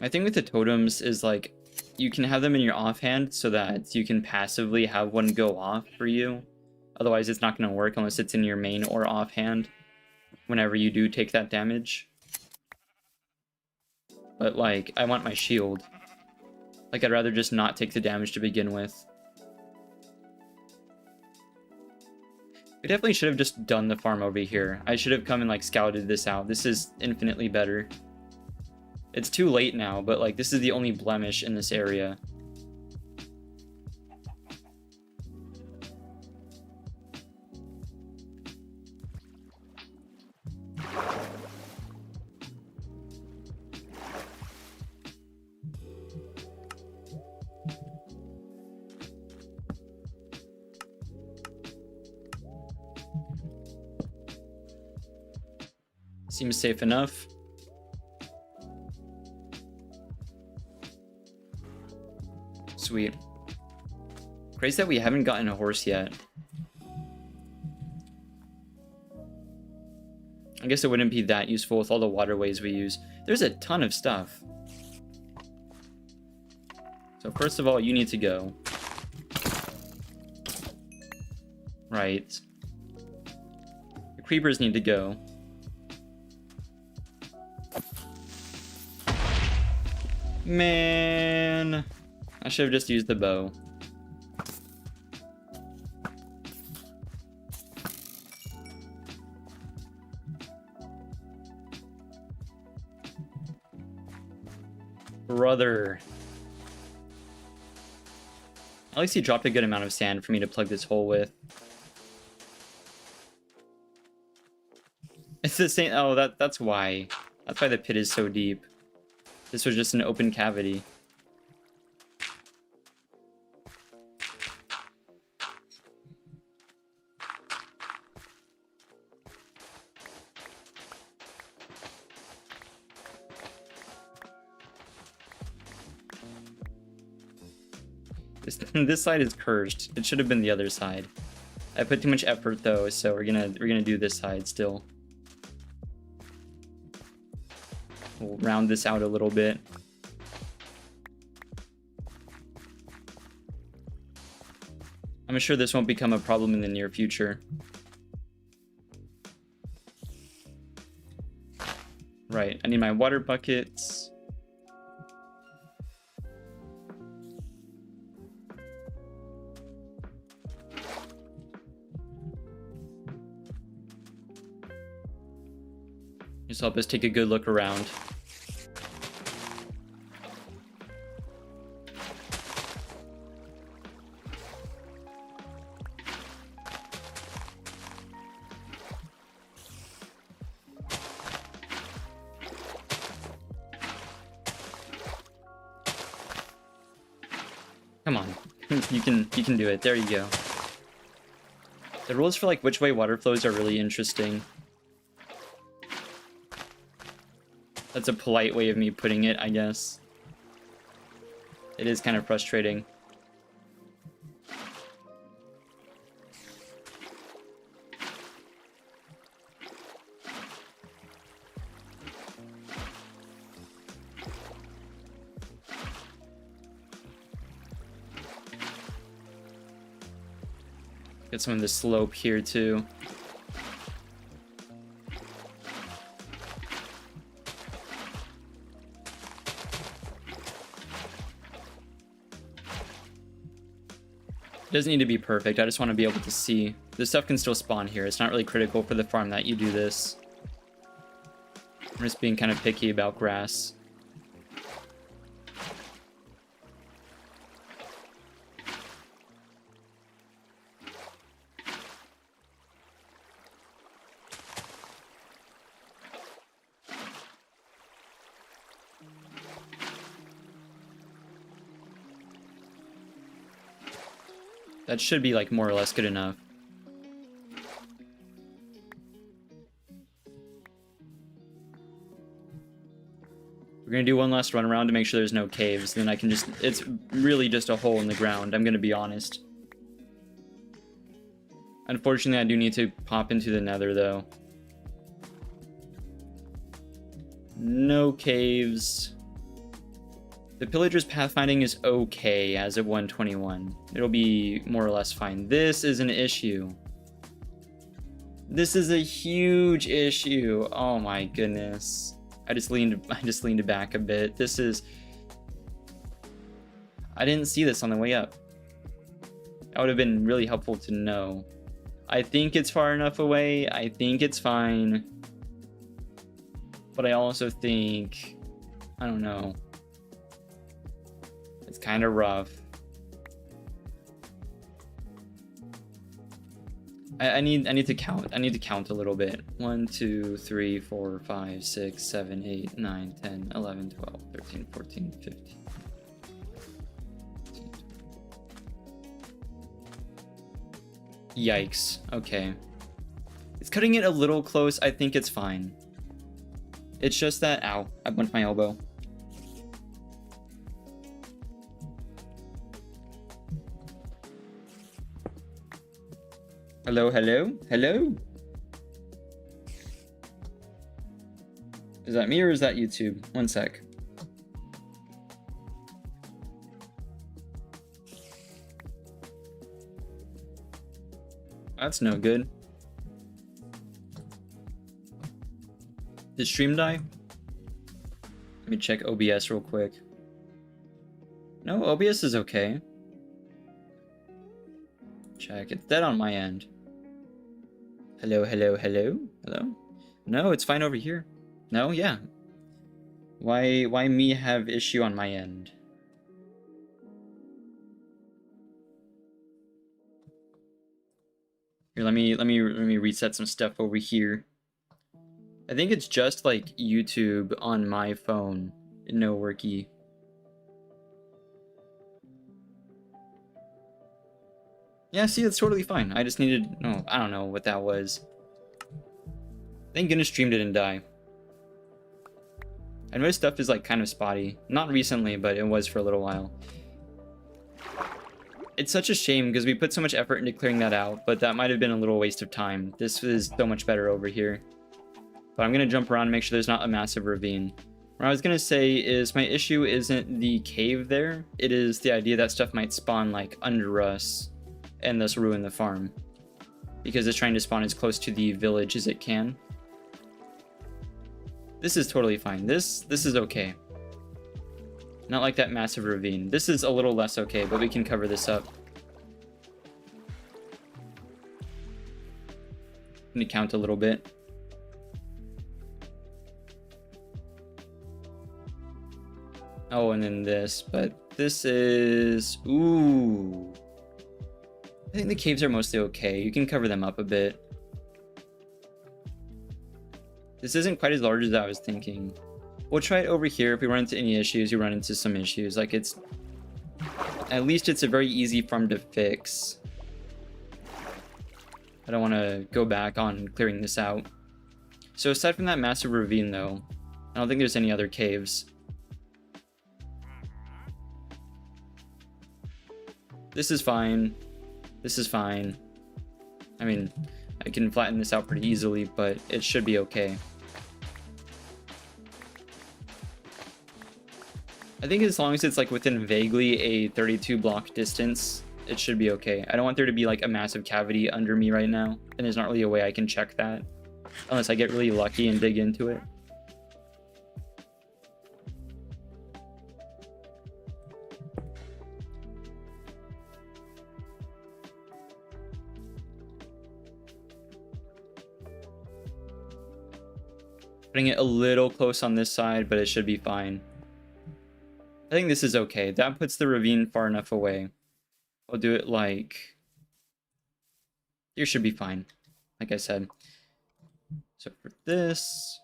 My thing with the totems is, like, you can have them in your offhand so that you can passively have one go off for you. Otherwise, it's not going to work unless it's in your main or offhand whenever you do take that damage. But, like, I want my shield. Like, I'd rather just not take the damage to begin with. We definitely should have just done the farm over here. I should have come and, like, scouted this out. This is infinitely better. It's too late now, but, like, this is the only blemish in this area. Seems safe enough. Sweet. Crazy that we haven't gotten a horse yet. I guess it wouldn't be that useful with all the waterways we use. There's a ton of stuff. So first of all, you need to go. Right. The creepers need to go. Man, I should have just used the bow. Brother. At least he dropped a good amount of sand for me to plug this hole with. It's the same. Oh, that's why. That's why the pit is so deep. This was just an open cavity. This side is cursed. It should have been the other side. I put too much effort though, so we're gonna do this side still. We'll round this out a little bit. I'm sure this won't become a problem in the near future. Right, I need my water buckets. Just help us take a good look around. You can do it. There you go. The rules for like which way water flows are really interesting. That's a polite way of me putting it, I guess. It is kind of frustrating. Get some of the slope here too. It doesn't need to be perfect, I just want to be able to see. This stuff can still spawn here, it's not really critical for the farm that you do this. I'm just being kind of picky about grass. That should be like more or less good enough. We're gonna do one last run around to make sure there's no caves, then I can just, it's really just a hole in the ground, I'm gonna be honest. Unfortunately, I do need to pop into the nether though. No caves. The pillager's pathfinding is okay as of 121. It'll be more or less fine. This is an issue. This is a huge issue. Oh my goodness. I just leaned back a bit. This is, I didn't see this on the way up. That would have been really helpful to know. I think it's far enough away. I think it's fine. But I also think, I don't know. It's kind of rough. I need to count. I need to count a little bit. 1, 2, 3, 4, 5, 6, 7, 8, 9, 10, 11, 12, 13, 14, 15. Yikes. Okay. It's cutting it a little close. I think it's fine. It's just that, ow, I bumped my elbow. Hello, hello, hello? Is that me or is that YouTube? One sec. That's no good. Did stream die? Let me check OBS real quick. No, OBS is okay. Check, it's dead on my end. Hello, hello, hello, hello? No, it's fine over here. No, yeah. Why me have issue on my end? Here, let me reset some stuff over here. I think it's just like YouTube on my phone. No worky. Yeah, see, it's totally fine. I just needed, oh, I don't know what that was. Thank goodness stream didn't die. I know stuff is like kind of spotty. Not recently, but it was for a little while. It's such a shame because we put so much effort into clearing that out, but that might have been a little waste of time. This is so much better over here. But I'm going to jump around and make sure there's not a massive ravine. What I was going to say is my issue isn't the cave there. It is the idea that stuff might spawn like under us and thus ruin the farm. Because it's trying to spawn as close to the village as it can. This is totally fine. This is okay. Not like that massive ravine. This is a little less okay, but we can cover this up. I'm gonna count a little bit. Oh, and then this, but this is, ooh. I think the caves are mostly okay. You can cover them up a bit. This isn't quite as large as I was thinking. We'll try it over here. If we run into any issues, you run into some issues. Like it's At least it's a very easy farm to fix. I don't want to go back on clearing this out. So aside from that massive ravine though, I don't think there's any other caves. This is fine. This is fine. I mean, I can flatten this out pretty easily, but it should be okay. I think as long as it's like within vaguely a 32 block distance, it should be okay. I don't want there to be like a massive cavity under me right now, and there's not really a way I can check that unless I get really lucky and dig into it. Putting it a little close on this side, but it should be fine. I think this is okay. That puts the ravine far enough away. I'll do it like... Here should be fine, like I said. So for this...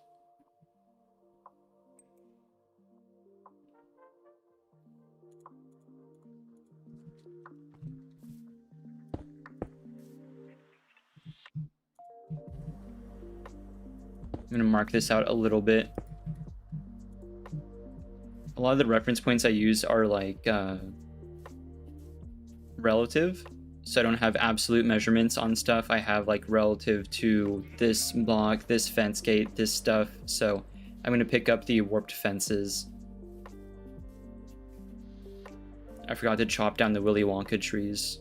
I'm going to mark this out a little bit. A lot of the reference points I use are like relative, so I don't have absolute measurements on stuff. I have like relative to this block, this fence gate, this stuff. So I'm going to pick up the warped fences. I forgot to chop down the Willy Wonka trees.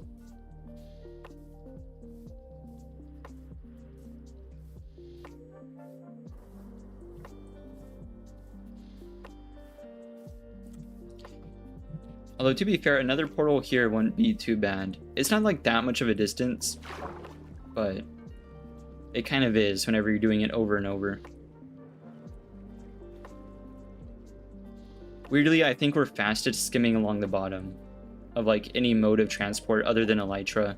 Although, to be fair, another portal here wouldn't be too bad. It's not like that much of a distance, but it kind of is whenever you're doing it over and over. Weirdly, I think we're fastest skimming along the bottom of like any mode of transport other than Elytra.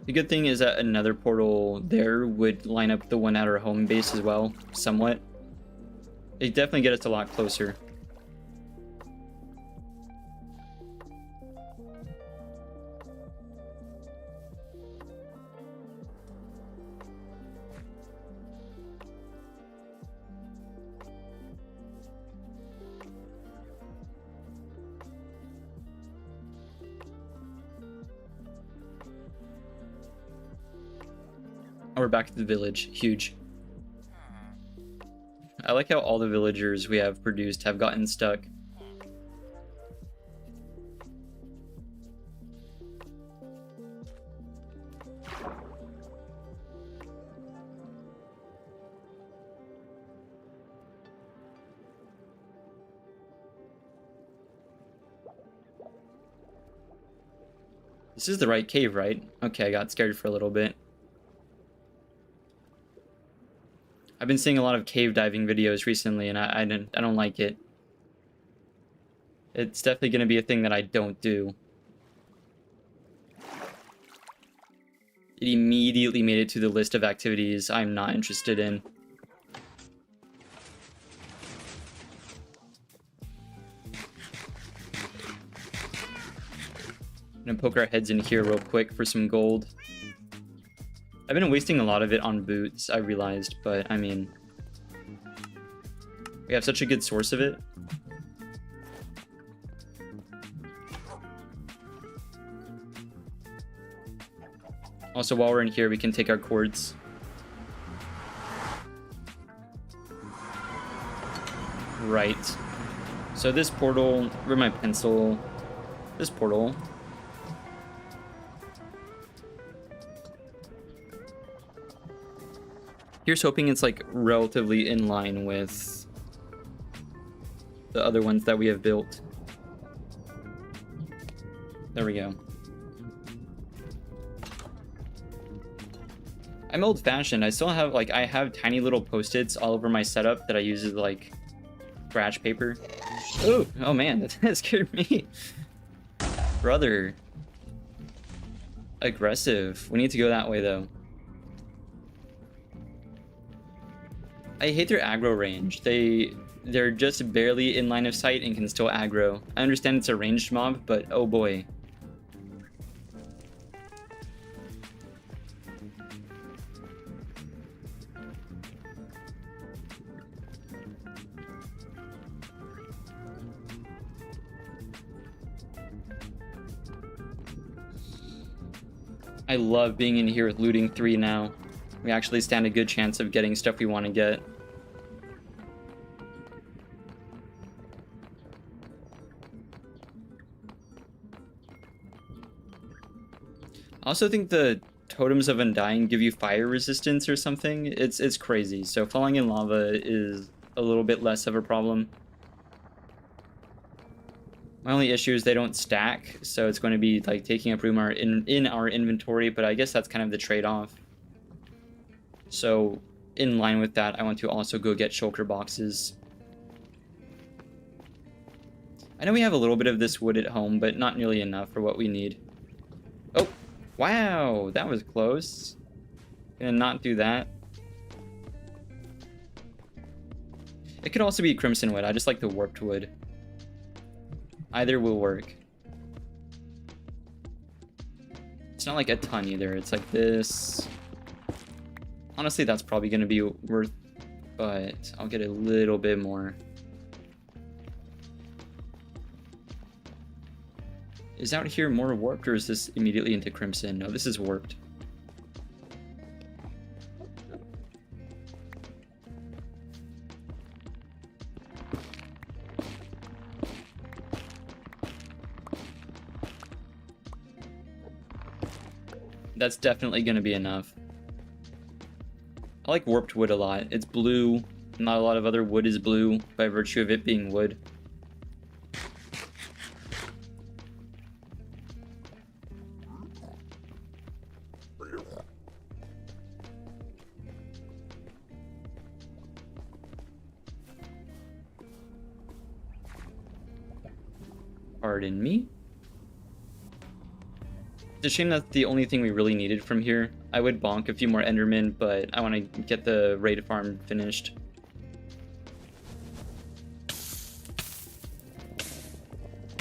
The good thing is that another portal there would line up the one at our home base as well, somewhat. It'd definitely get us a lot closer. We're back at the village. Huge. I like how all the villagers we have produced have gotten stuck. This is the right cave, right? Okay, I got scared for a little bit. I've been seeing a lot of cave diving videos recently, and I don't like it. It's definitely going to be a thing that I don't do. It immediately made it to the list of activities I'm not interested in. I'm going to poke our heads in here real quick for some gold. I've been wasting a lot of it on boots, I realized, but I mean, we have such a good source of it. Also, while we're in here, we can take our cords. Right. So this portal, where's my pencil? This portal. Here's hoping it's like relatively in line with the other ones that we have built. There we go. I'm old-fashioned. I still have, like, I have tiny little post-its all over my setup that I use as, like, scratch paper. Ooh, oh man, that scared me. Brother. Aggressive. We need to go that way, though. I hate their aggro range. They're just barely in line of sight and can still aggro. I understand it's a ranged mob, but oh boy. I love being in here with looting 3 now. We actually stand a good chance of getting stuff we want to get. I also think the totems of undying give you fire resistance or something. It's crazy. So falling in lava is a little bit less of a problem. My only issue is they don't stack, so it's going to be like taking up room in our inventory, but I guess that's kind of the trade-off. So in line with that, I want to also go get shulker boxes. I know we have a little bit of this wood at home, but not nearly enough for what we need. Oh, wow, that was close. Gonna not do that. It could also be crimson wood. I just like the warped wood. Either will work. It's not like a ton either. It's like this. Honestly, that's probably going to be worth, but I'll get a little bit more. Is out here more warped, or is this immediately into crimson? No, this is warped. That's definitely going to be enough. I like warped wood a lot. It's blue. Not a lot of other wood is blue by virtue of it being wood. Pardon me. It's a shame that's the only thing we really needed from here. I would bonk a few more endermen, but I want to get the raid farm finished.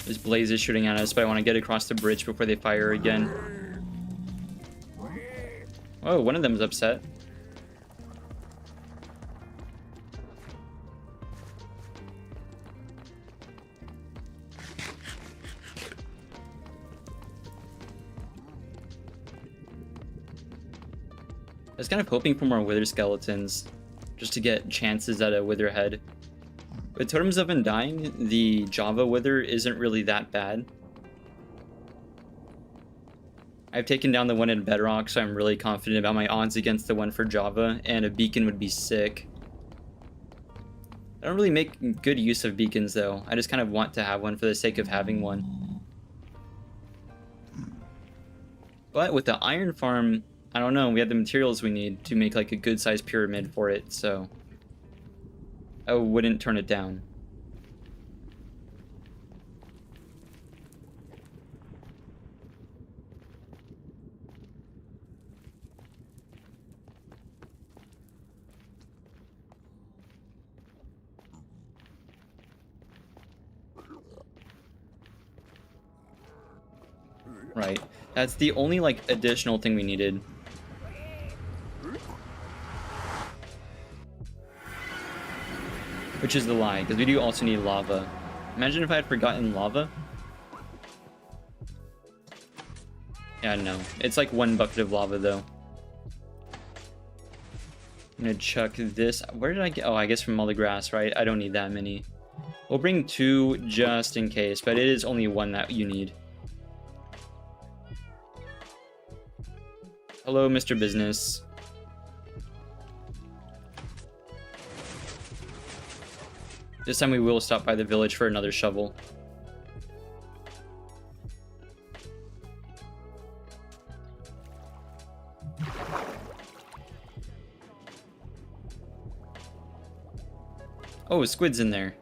This blaze is shooting at us, but I want to get across the bridge before they fire again. Oh, one of them is upset. I was kind of hoping for more wither skeletons, just to get chances at a wither head. With Totems of Undying, the Java wither isn't really that bad. I've taken down the one in Bedrock, so I'm really confident about my odds against the one for Java, and a beacon would be sick. I don't really make good use of beacons though, I just kind of want to have one for the sake of having one. But with the iron farm, I don't know, we have the materials we need to make like a good sized pyramid for it, so I wouldn't turn it down. Right, that's the only like additional thing we needed. Which is the lie, because we do also need lava. Imagine if I had forgotten lava. Yeah, no. It's like 1 bucket of lava, though. I'm gonna chuck this. Where did I get? Oh, I guess from all the grass, right? I don't need that many. We'll bring 2 just in case, but it is only 1 that you need. Hello, Mr. Business. This time we will stop by the village for another shovel. Oh, a squid's in there.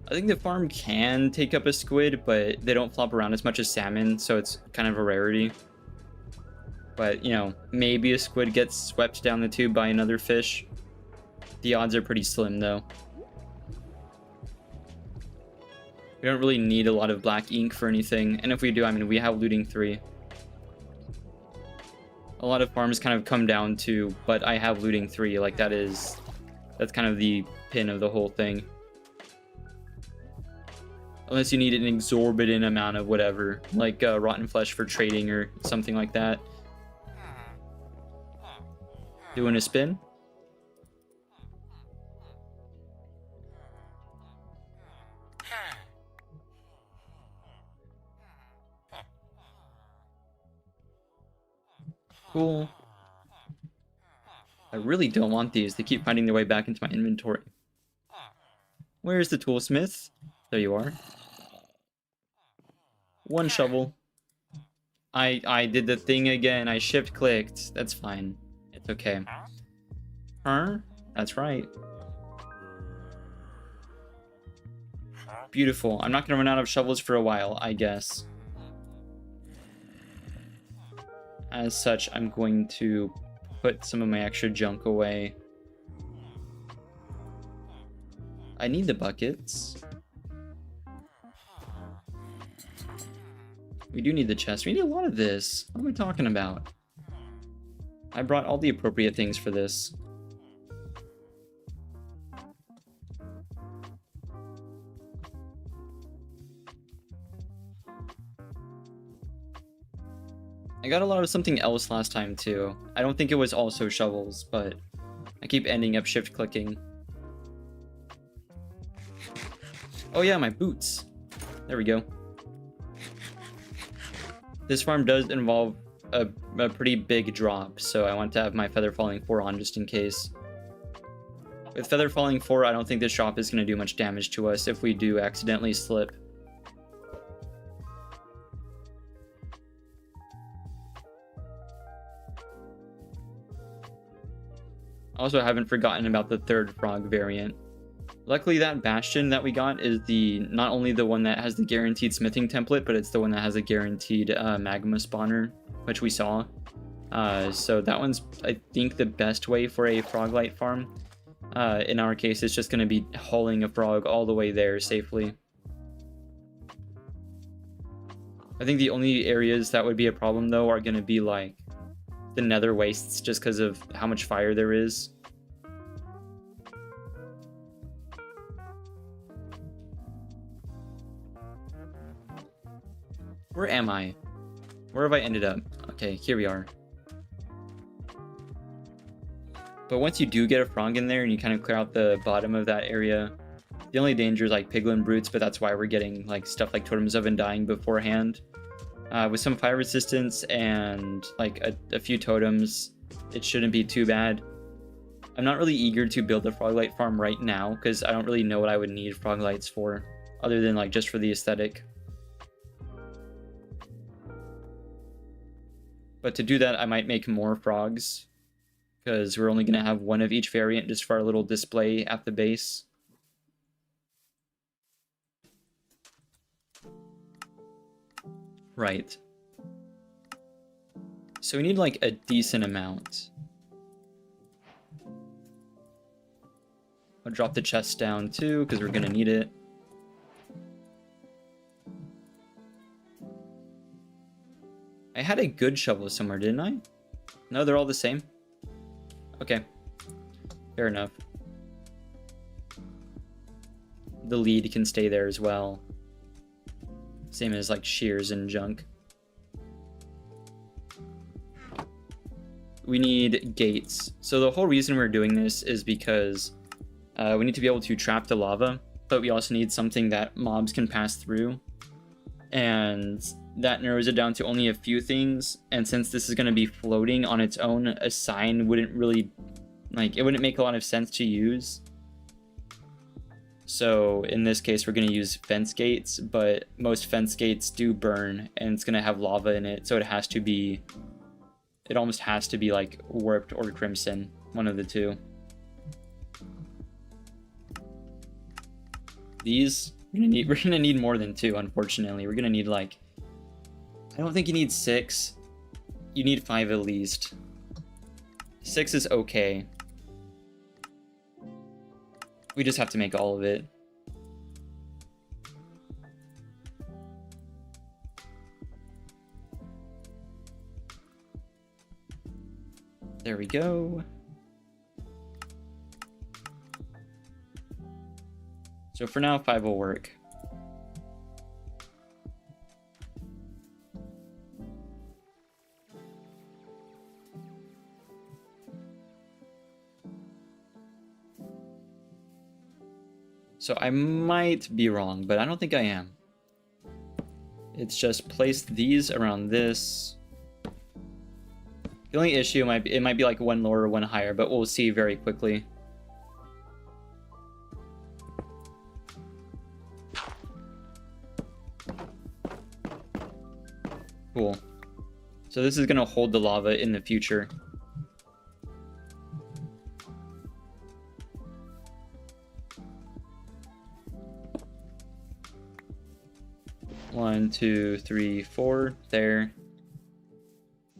I think the farm can take up a squid, but they don't flop around as much as salmon, so it's kind of a rarity. But, you know, maybe a squid gets swept down the tube by another fish. The odds are pretty slim, though. We don't really need a lot of black ink for anything, and if we do, I mean, we have looting 3. A lot of farms kind of come down to, but I have looting 3, like that's kind of the pin of the whole thing. Unless you need an exorbitant amount of whatever, like rotten flesh for trading or something like that. Doing a spin. Cool. I really don't want these. They keep finding their way back into my inventory. Where's the toolsmith? There you are. 1 shovel. I did the thing again. I shift clicked. That's fine. It's okay. Huh? That's right. Beautiful. I'm not gonna run out of shovels for a while, I guess. As such, I'm going to put some of my extra junk away. I need the buckets. We do need the chest. We need a lot of this. What am I talking about? I brought all the appropriate things for this. I got a lot of something else last time too. I don't think it was also shovels, but I keep ending up shift clicking. Oh yeah, my boots. There we go. This farm does involve a pretty big drop, so I want to have my Feather Falling 4 on just in case. With Feather Falling 4, I don't think this drop is going to do much damage to us if we do accidentally slip. Also, I haven't forgotten about the 3rd frog variant. Luckily, that bastion that we got is not only the one that has the guaranteed smithing template, but it's the one that has a guaranteed magma spawner, which we saw. So that one's, I think, the best way for a frog-light farm. In our case, it's just going to be hauling a frog all the way there safely. I think the only areas that would be a problem, though, are going to be like the nether wastes, just because of how much fire there is. Where am I? Where have I ended up? Okay, here we are. But once you do get a frog in there and you kind of clear out the bottom of that area, the only danger is like piglin brutes, but that's why we're getting like stuff like totems of undying beforehand. With some fire resistance and like a few totems, it shouldn't be too bad. I'm not really eager to build a froglight farm right now because I don't really know what I would need froglights for, other than like just for the aesthetic. But to do that, I might make more frogs, because we're only going to have one of each variant just for our little display at the base. Right. So we need like a decent amount. I'll drop the chest down too, because we're going to need it. I had a good shovel somewhere, didn't I? No, they're all the same. Okay. Fair enough. The lead can stay there as well. Same as like shears and junk. We need gates. So the whole reason we're doing this is because we need to be able to trap the lava, but we also need something that mobs can pass through. And that narrows it down to only a few things, and since this is going to be floating on its own, a sign wouldn't really, like, it wouldn't make a lot of sense to use. So in this case, we're going to use fence gates, but most fence gates do burn, and it's going to have lava in it, so it has to be, it almost has to be like warped or crimson, one of the two. these, we're gonna need more than 2, unfortunately. We're gonna need like, I don't think you need 6. You need 5 at least. 6 is okay. We just have to make all of it. There we go. So for now, 5 will work. So I might be wrong, but I don't think I am. It's just place these around this. The only issue might be, it might be like 1 lower or 1 higher, but we'll see very quickly. Cool. So this is gonna hold the lava in the future. One, 2, 3, 4, there.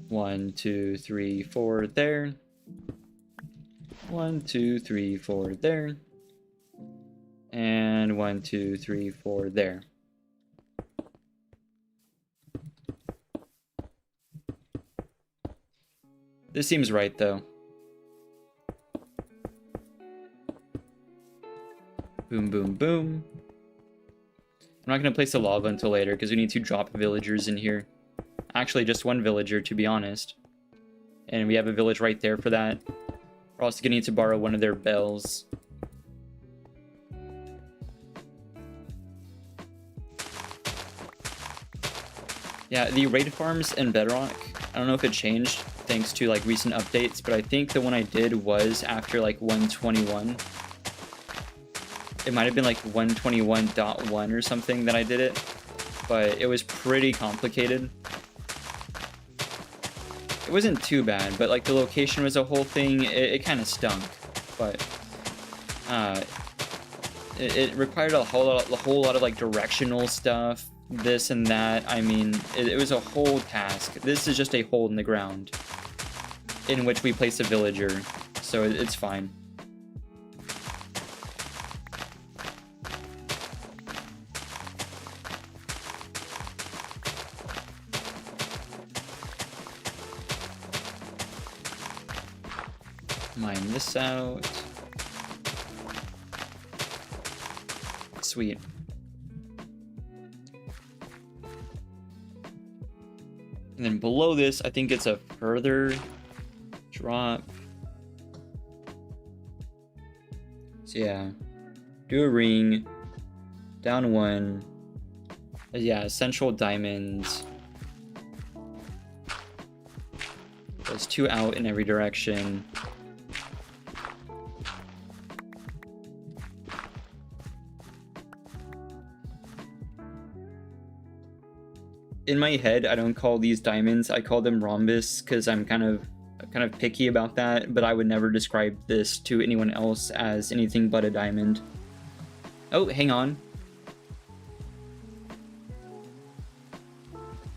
1, 2, 3, 4, there. 1, 2, 3, 4, there. And 1, 2, 3, 4, there. This seems right, though. Boom, boom, boom. I'm not going to place the lava until later, because we need to drop villagers in here. Actually, just 1 villager, to be honest. And we have a village right there for that. We're also going to need to borrow one of their bells. Yeah, the raid farms in Bedrock, I don't know if it changed thanks to like recent updates, but I think the one I did was after like 121. It might have been like 121.1 or something that I did it, but it was pretty complicated. It wasn't too bad, but like the location was a whole thing. It kind of stunk, but it required a whole lot of like directional stuff, this and that. I mean, it was a whole task. This is just a hole in the ground in which we place a villager, so it's fine. Mine this out. Sweet. And then below this, I think it's a further drop. So yeah, do a ring, down 1. Yeah, essential diamonds. There's 2 out in every direction. In my head, I don't call these diamonds, I call them rhombus, because I'm kind of picky about that, but I would never describe this to anyone else as anything but a diamond. Oh, hang on.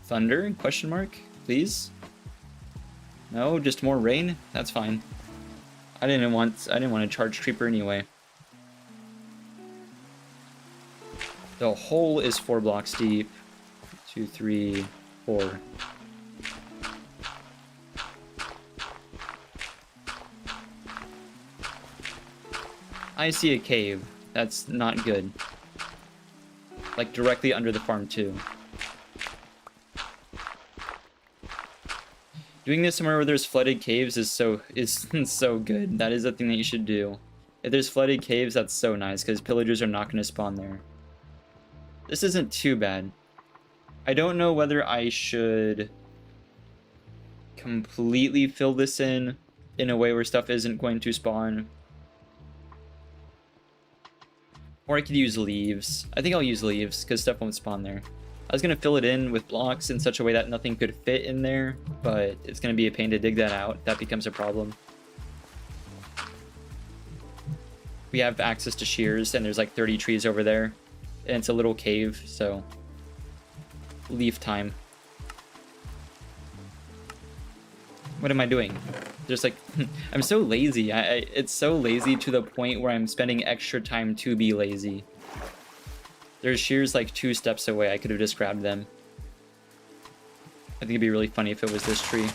Thunder? Question mark? Please? No, just more rain? That's fine. I didn't want to charge creeper anyway. The hole is 4 blocks deep. 2, 3, 4. I see a cave. That's not good. Like directly under the farm too. Doing this somewhere where there's flooded caves is so good. That is a thing that you should do. If there's flooded caves, that's so nice because pillagers are not going to spawn there. This isn't too bad. I don't know whether I should completely fill this in a way where stuff isn't going to spawn. Or I could use leaves. I think I'll use leaves because stuff won't spawn there. I was going to fill it in with blocks in such a way that nothing could fit in there, but it's going to be a pain to dig that out. That becomes a problem. We have access to shears and there's like 30 trees over there. and it's a little cave, so leaf time. What am I doing? There's like, I'm so lazy. It's so lazy to the point where I'm spending extra time to be lazy. There's shears like 2 steps away. I could have just grabbed them. I think it'd be really funny if it was this tree.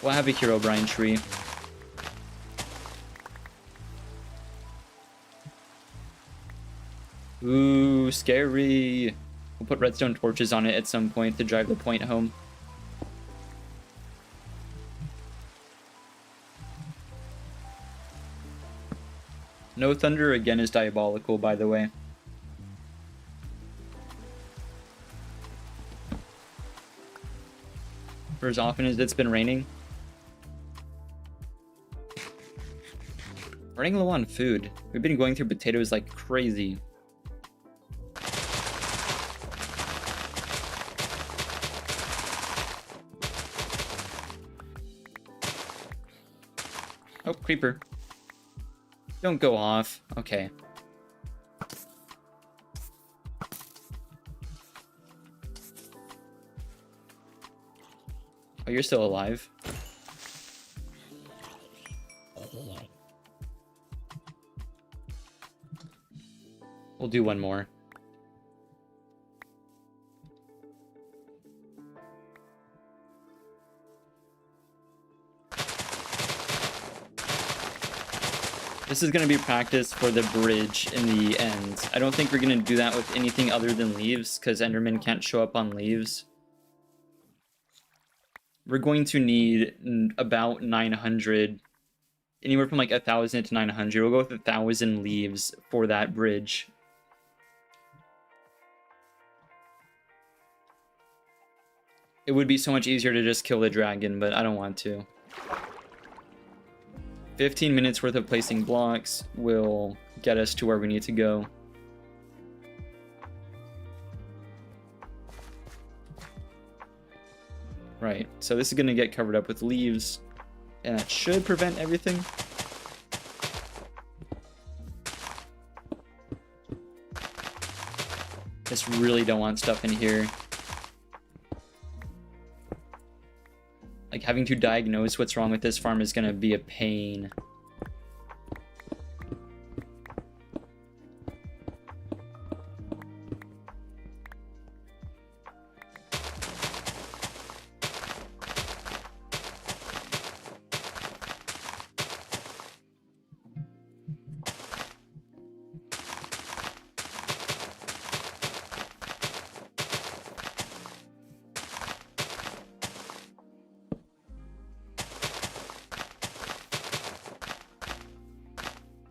We'll have a Herobrine tree. Ooh, scary. We'll put redstone torches on it at some point to drive the point home. No thunder again is diabolical, by the way. For as often as it's been raining. Running low on food. We've been going through potatoes like crazy. Oh, creeper. Don't go off. Okay. Oh, you're still alive. We'll do one more. This is going to be practice for the bridge in the end. I don't think we're going to do that with anything other than leaves, because Enderman can't show up on leaves. We're going to need about 900, anywhere from like 1,000 to 900. We'll go with 1,000 leaves for that bridge. It would be so much easier to just kill the dragon, but I don't want to. 15 minutes worth of placing blocks will get us to where we need to go. Right, so this is going to get covered up with leaves, and that should prevent everything. Just really don't want stuff in here. Like, having to diagnose what's wrong with this farm is going to be a pain.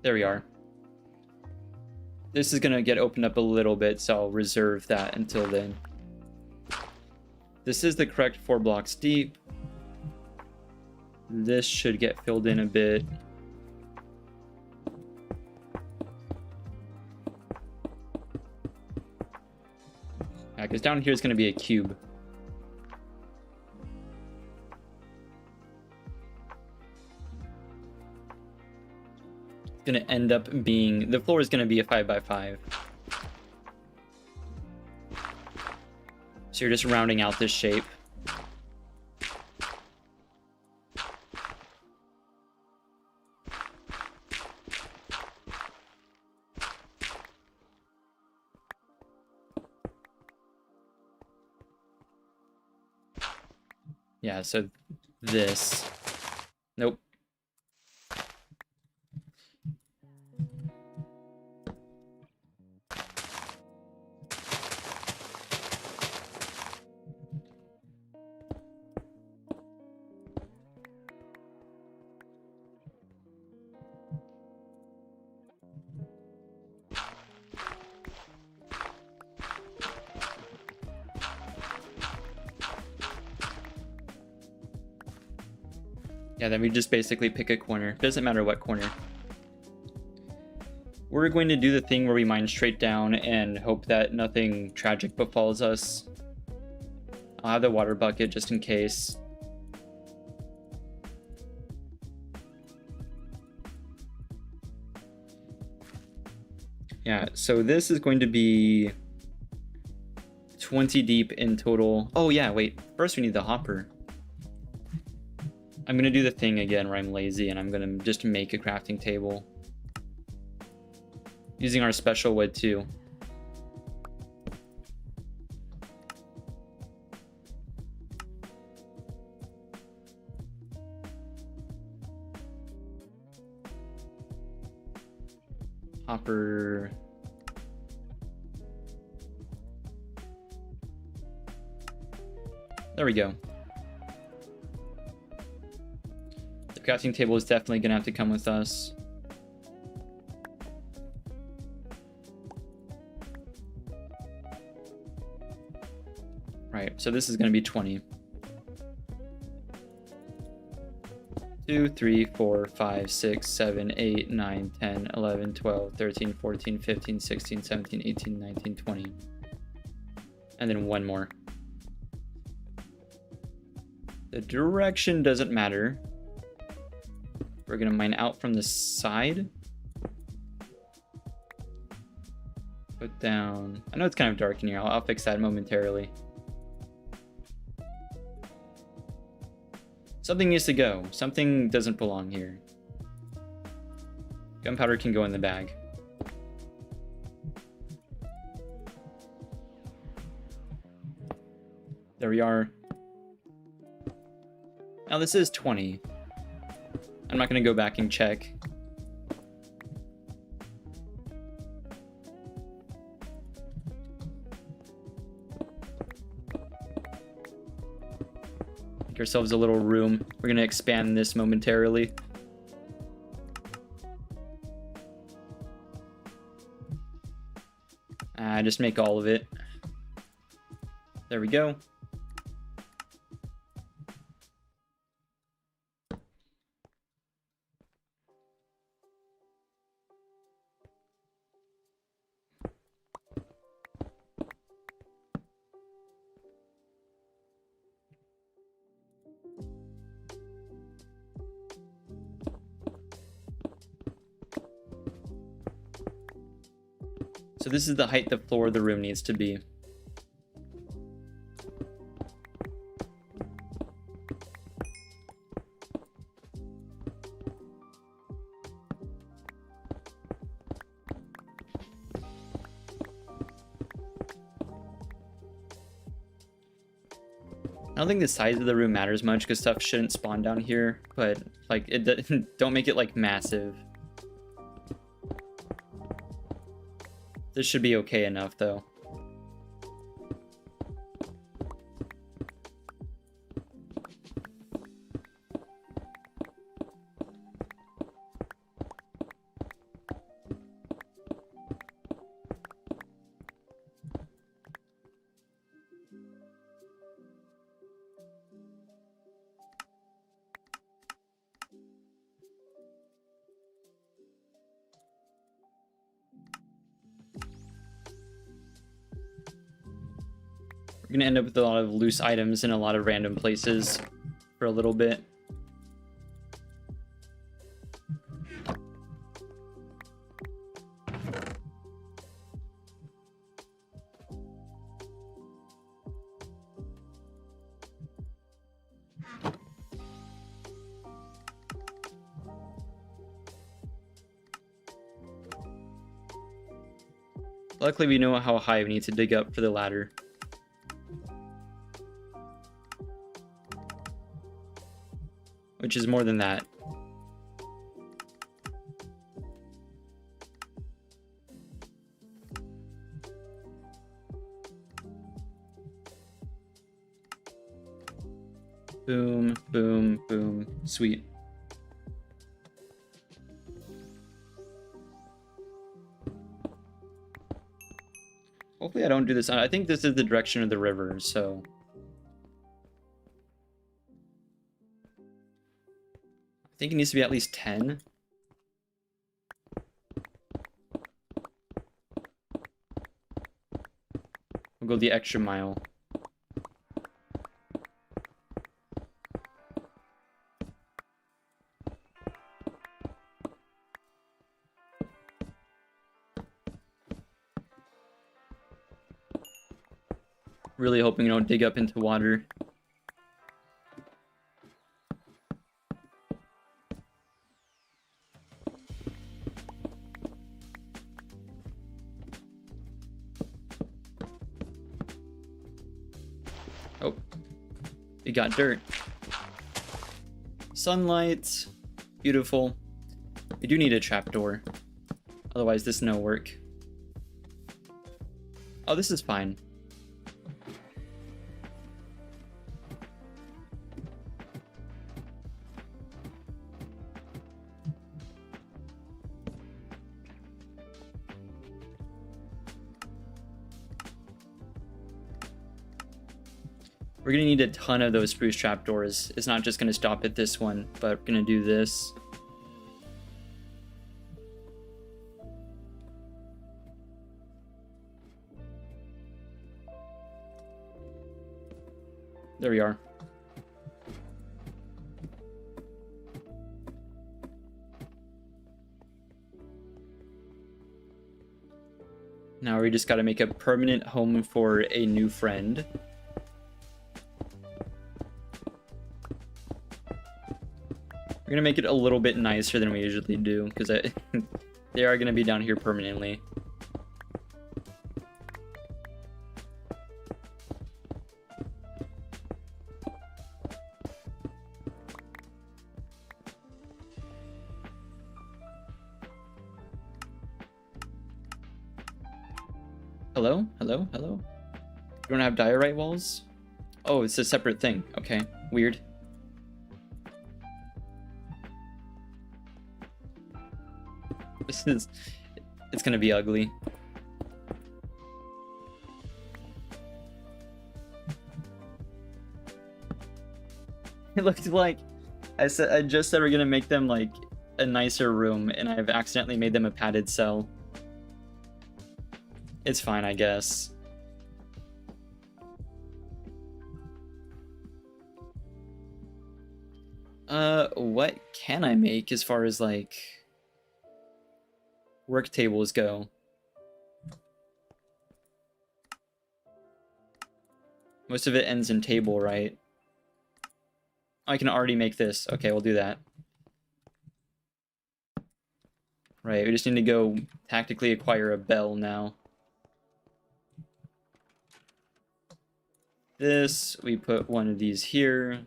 There we are. This is going to get opened up a little bit, so I'll reserve that until then. This is the correct 4 blocks deep. This should get filled in a bit. Yeah, because down here is going to be a cube. Going to end up being, the floor is going to be a 5x5. So you're just rounding out this shape. Yeah, so this. Nope. Yeah, then we just basically pick a corner. Doesn't matter what corner. We're going to do the thing where we mine straight down and hope that nothing tragic befalls us. I'll have the water bucket just in case. Yeah, so this is going to be 20 deep in total. Oh yeah, wait. First we need the hopper. I'm gonna do the thing again where I'm lazy and I'm gonna just make a crafting table. Using our special wood too. Hopper. There we go. The crafting table is definitely gonna have to come with us. Right, so this is gonna be 20. 2, 3, 4, 5, 6, 7, 8, 9, 10, 11, 12, 13, 14, 15, 16, 17, 18, 19, 20. And then one more. The direction doesn't matter. We're gonna mine out from the side. Put down... I know it's kind of dark in here. I'll fix that momentarily. Something needs to go. Something doesn't belong here. Gunpowder can go in the bag. There we are. Now this is 20. I'm not going to go back and check. Make ourselves a little room. We're going to expand this momentarily. Just make all of it. There we go. So this is the height the floor of the room needs to be. I don't think the size of the room matters much because stuff shouldn't spawn down here, but like it don't make it like massive. This should be okay enough though. We're gonna end up with a lot of loose items in a lot of random places for a little bit. Luckily, we know how high we need to dig up for the ladder. Which is more than that. Boom, boom, boom. Sweet. Hopefully I don't do this. I think this is the direction of the river, so... I think it needs to be at least 10. We'll go the extra mile. Really hoping you don't dig up into water. Oh, we got dirt. Sunlight, beautiful. We do need a trapdoor, otherwise this no work. Oh, this is fine. We're gonna need a ton of those spruce trapdoors. It's not just gonna stop at this one, but we're gonna do this. There we are. Now we just gotta make a permanent home for a new friend. We're gonna make it a little bit nicer than we usually do, because they are gonna be down here permanently. Hello? Hello? Hello? You don't have diorite walls? Oh, it's a separate thing. Okay, weird. It's gonna be ugly. It looked like I just said we're gonna make them like a nicer room, and I've accidentally made them a padded cell. It's fine, I guess. What can I make as far as like work tables go? Most of it ends in table, right? I can already make this. Okay, we'll do that. Right, we just need to go tactically acquire a bell now. This, we put one of these here,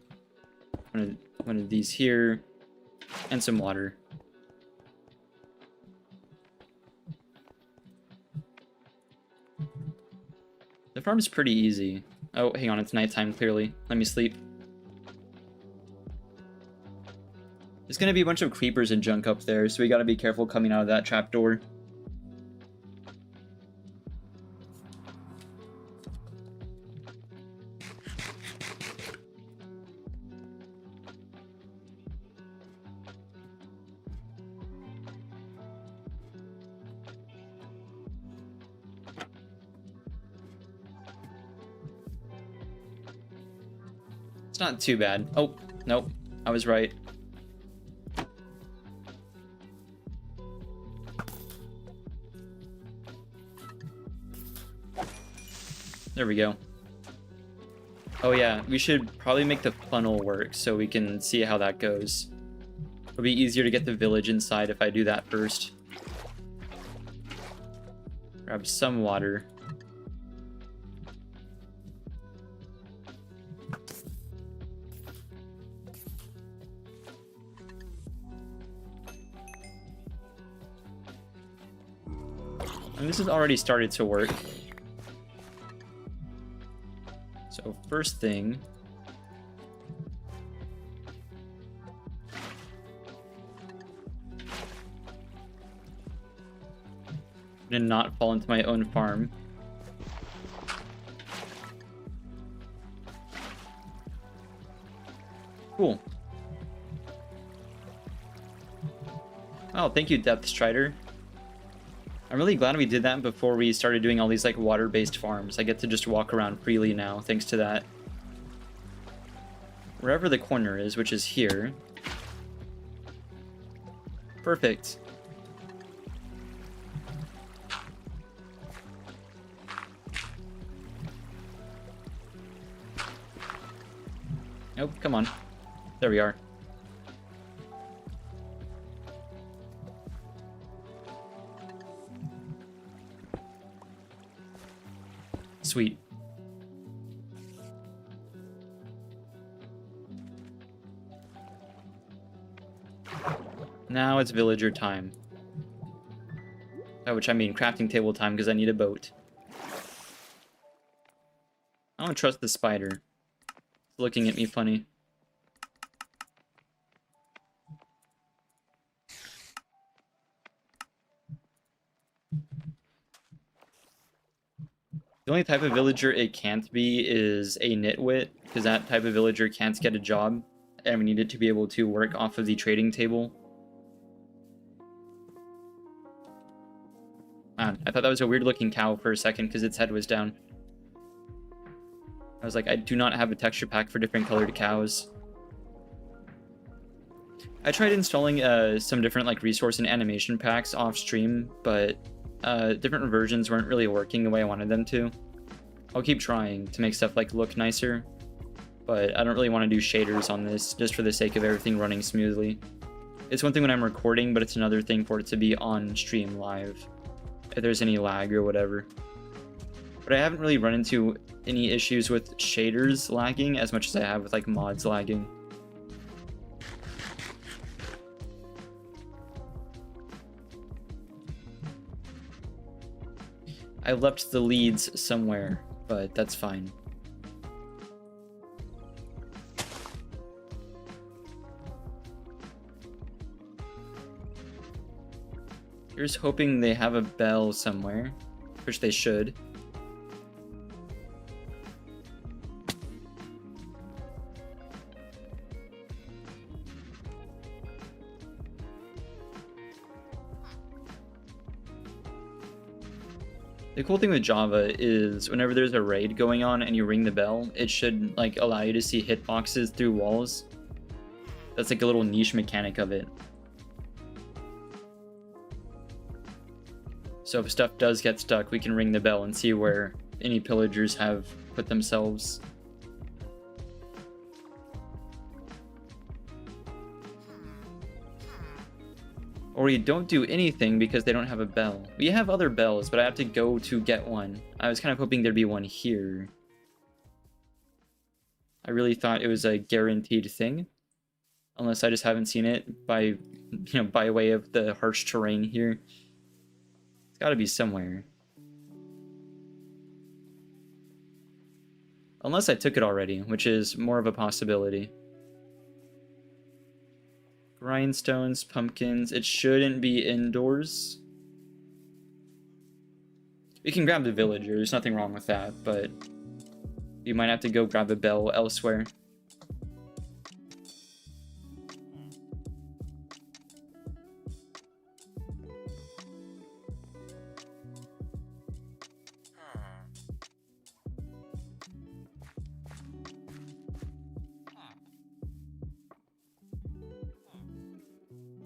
one of these here, and some water. The farm is pretty easy. Oh, hang on, it's nighttime, clearly. Let me sleep. There's gonna be a bunch of creepers and junk up there, so we gotta be careful coming out of that trapdoor. It's not too bad. Oh, nope. I was right. There we go. Oh yeah, we should probably make the funnel work so we can see how that goes. It'll be easier to get the village inside if I do that first. Grab some water. And this has already started to work. So first thing, I'm gonna not fall into my own farm. Cool. Oh, thank you, Depth Strider. I'm really glad we did that before we started doing all these like water-based farms. I get to just walk around freely now, thanks to that. Wherever the corner is, which is here. Perfect. Nope, come on. There we are. Sweet. Now it's villager time. By which I mean crafting table time, because I need a boat. I don't trust the spider. It's looking at me funny. The only type of villager it can't be is a nitwit, because that type of villager can't get a job, and we need it to be able to work off of the trading table. Man, I thought that was a weird looking cow for a second because its head was down. I was like, I do not have a texture pack for different colored cows. I tried installing some different like resource and animation packs off stream, but different versions weren't really working the way I wanted them to. I'll keep trying to make stuff like look nicer, but I don't really want to do shaders on this just for the sake of everything running smoothly. It's one thing when I'm recording, but it's another thing for it to be on stream live, if there's any lag or whatever. But I haven't really run into any issues with shaders lagging as much as I have with like mods lagging. I left the leads somewhere, but that's fine. Here's hoping they have a bell somewhere, which they should. The cool thing with Java is whenever there's a raid going on and you ring the bell, it should like allow you to see hitboxes through walls. That's like a little niche mechanic of it. So if stuff does get stuck, we can ring the bell and see where any pillagers have put themselves. Or you don't do anything because they don't have a bell. We have other bells, but I have to go to get one. I was kind of hoping there'd be one here. I really thought it was a guaranteed thing. Unless I just haven't seen it by, by way of the harsh terrain here. It's gotta be somewhere. Unless I took it already, which is more of a possibility. Grindstones, pumpkins. It shouldn't be indoors. We can grab the villager. There's nothing wrong with that, but you might have to go grab a bell elsewhere.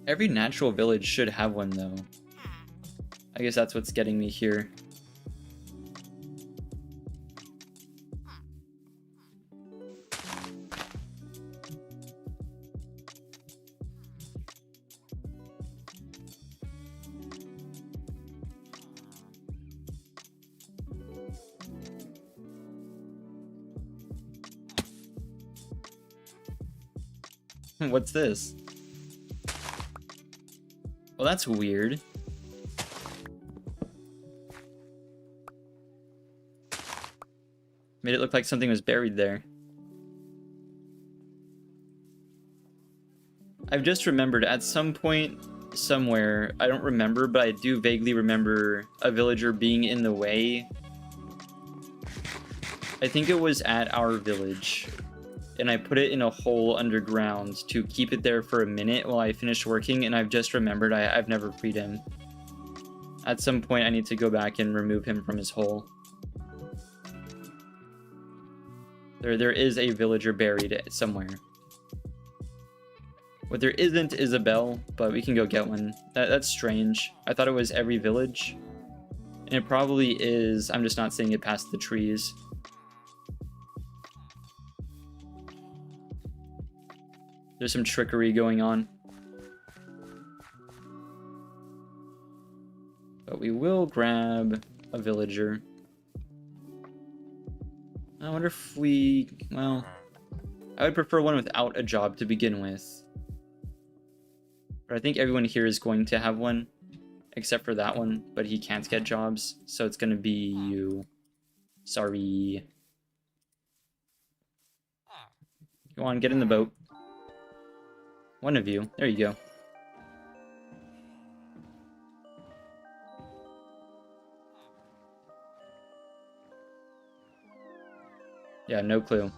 Every natural village should have one, though. I guess that's what's getting me here. What's this? Well, that's weird. Made it look like something was buried there. I've just remembered at some point, somewhere, I don't remember, but I do vaguely remember a villager being in the way. I think it was at our village. And I put it in a hole underground to keep it there for a minute while I finished working, and I've just remembered I've never freed him. At some point I need to go back and remove him from his hole. There is a villager buried somewhere. What there isn't is a bell, but we can go get one. That's strange. I thought it was every village. And it probably is, I'm just not seeing it past the trees. There's some trickery going on. But we will grab a villager. I wonder if we... Well, I would prefer one without a job to begin with. But I think everyone here is going to have one. Except for that one. But he can't get jobs. So it's going to be you. Sorry. Go on, get in the boat. One of you. There you go. Yeah, no clue.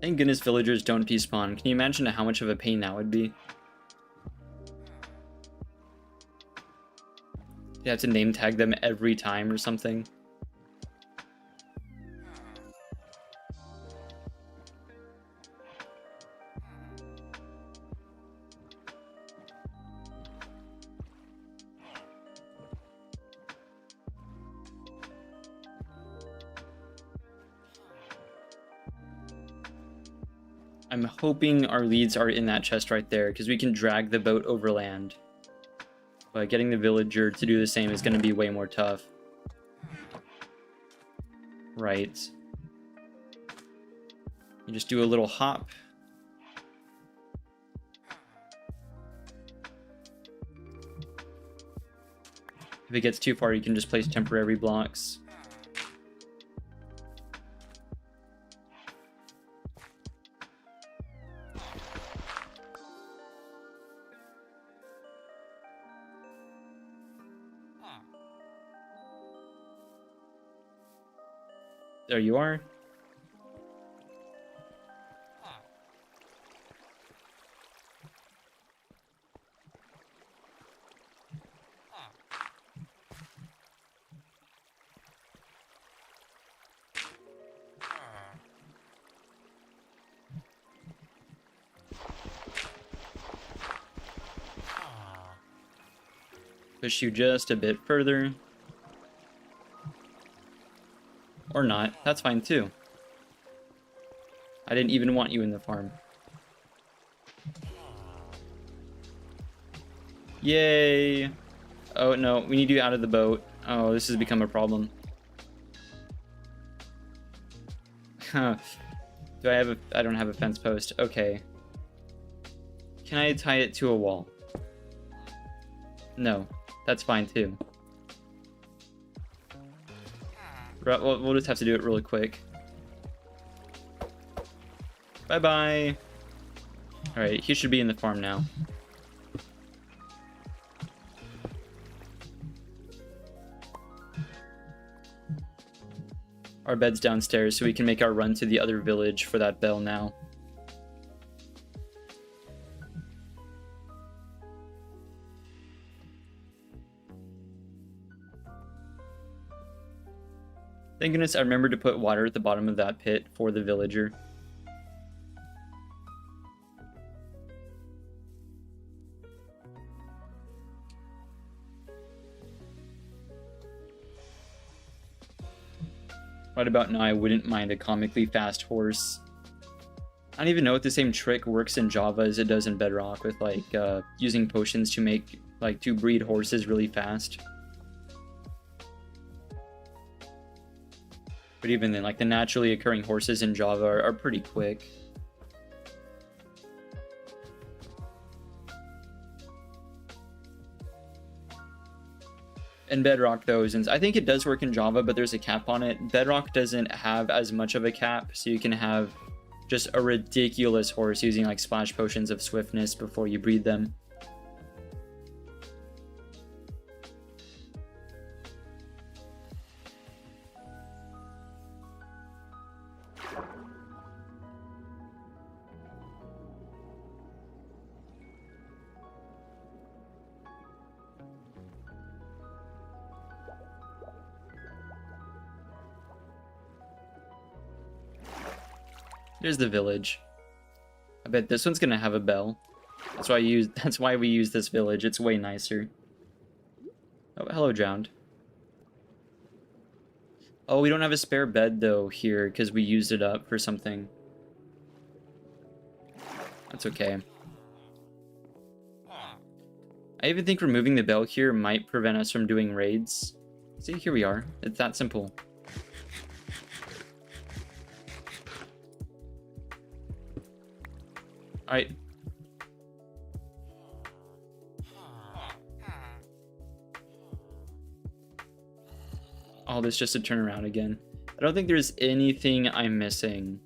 Thank goodness villagers don't despawn. Can you imagine how much of a pain that would be? You have to name tag them every time or something. I'm hoping our leads are in that chest right there, because we can drag the boat overland. But getting the villager to do the same is going to be way more tough. Right. You just do a little hop. If it gets too far, you can just place temporary blocks. There you are. Push you just a bit further. Or not. That's fine too. I didn't even want you in the farm. Yay! Oh no, we need you out of the boat. Oh, this has become a problem. Huh. Do I have a... I don't have a fence post. Okay. Can I tie it to a wall? No. That's fine too. We'll just have to do it really quick. Bye-bye. Alright, he should be in the farm now. Our bed's downstairs, so we can make our run to the other village for that bell now. Thank goodness I remembered to put water at the bottom of that pit for the villager. Right about now, I wouldn't mind a comically fast horse. I don't even know if the same trick works in Java as it does in Bedrock with like using potions to make to breed horses really fast. But even then, like the naturally occurring horses in Java are pretty quick. In Bedrock though, since I think it does work in Java, but there's a cap on it. Bedrock doesn't have as much of a cap, so you can have just a ridiculous horse using like splash potions of swiftness before you breed them. There's the village. I bet this one's gonna have a bell. That's why we use this village. It's way nicer. Oh, hello, drowned. Oh, we don't have a spare bed though here because we used it up for something. That's okay. I even think removing the bell here might prevent us from doing raids. See, here we are. It's that simple. Alright. All this just to turn around again. I don't think there's anything I'm missing.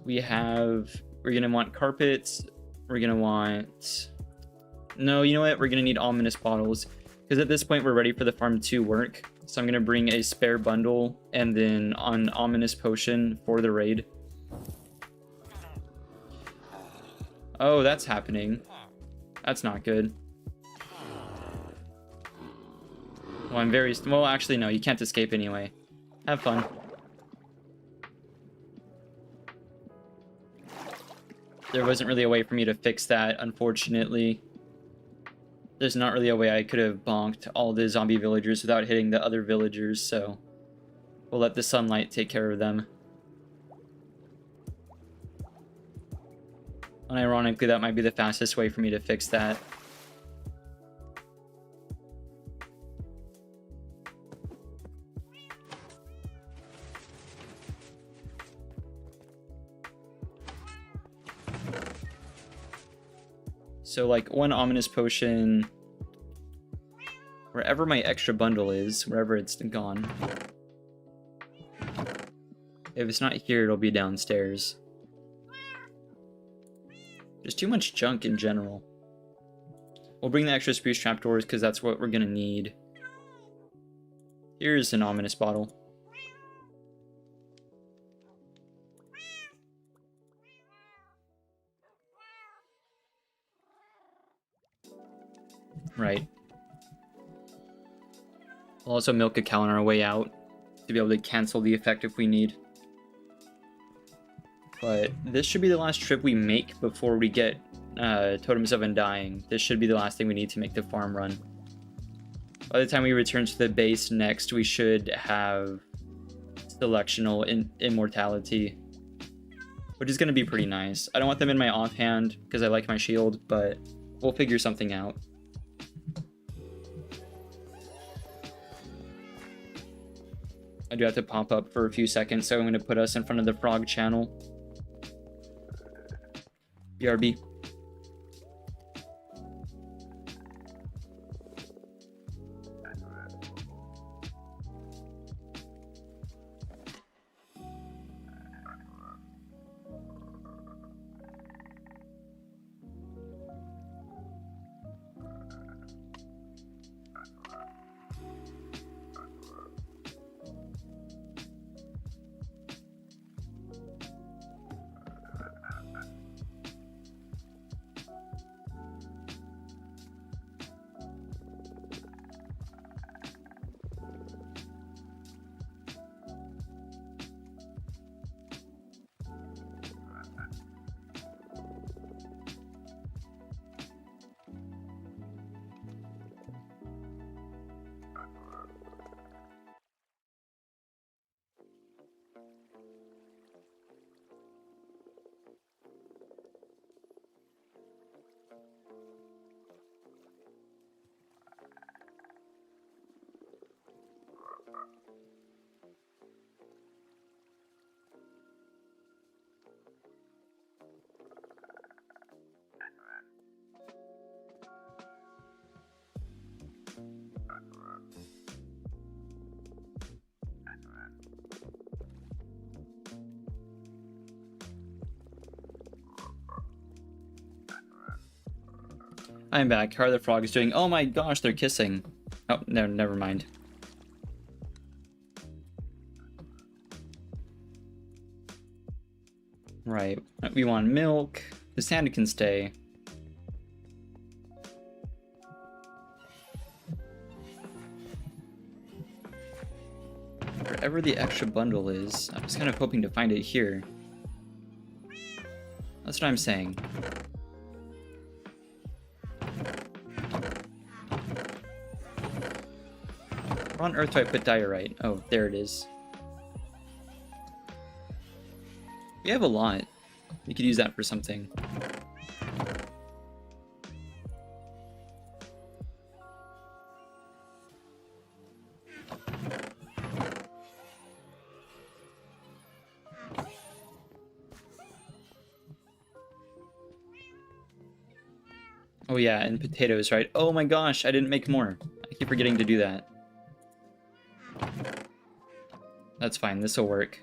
We're gonna want carpets. We're gonna want... No, you know what? We're gonna need ominous bottles. Because at this point, we're ready for the farm to work. So I'm gonna bring a spare bundle and then an ominous potion for the raid. Oh, that's happening. That's not good. Well, actually, no, you can't escape anyway. Have fun. There wasn't really a way for me to fix that, unfortunately. There's not really a way I could have bonked all the zombie villagers without hitting the other villagers, so we'll let the sunlight take care of them. And ironically, that might be the fastest way for me to fix that. So, like, one ominous potion wherever my extra bundle is, wherever it's gone. If it's not here, it'll be downstairs. There's too much junk in general. We'll bring the extra spruce trapdoors because that's what we're gonna need. Here's an ominous bottle. Right. We'll also milk a cow on our way out to be able to cancel the effect if we need. But this should be the last trip we make before we get Totems of Undying. This should be the last thing we need to make the farm run. By the time we return to the base next, we should have Selectional Immortality, which is going to be pretty nice. I don't want them in my offhand because I like my shield, but we'll figure something out. I do have to pop up for a few seconds, so I'm going to put us in front of the frog channel. BRB. I'm back. How are the frogs doing? Oh my gosh, they're kissing. Oh, no, never mind. Right. We want milk. The sand can stay. wherever the extra bundle is. I was kind of hoping to find it here. That's what I'm saying. Where on earth do I put diorite? Oh, there it is. We have a lot. We could use that for something. Oh yeah, and potatoes, right? Oh my gosh, I didn't make more. I keep forgetting to do that. That's fine, this will work.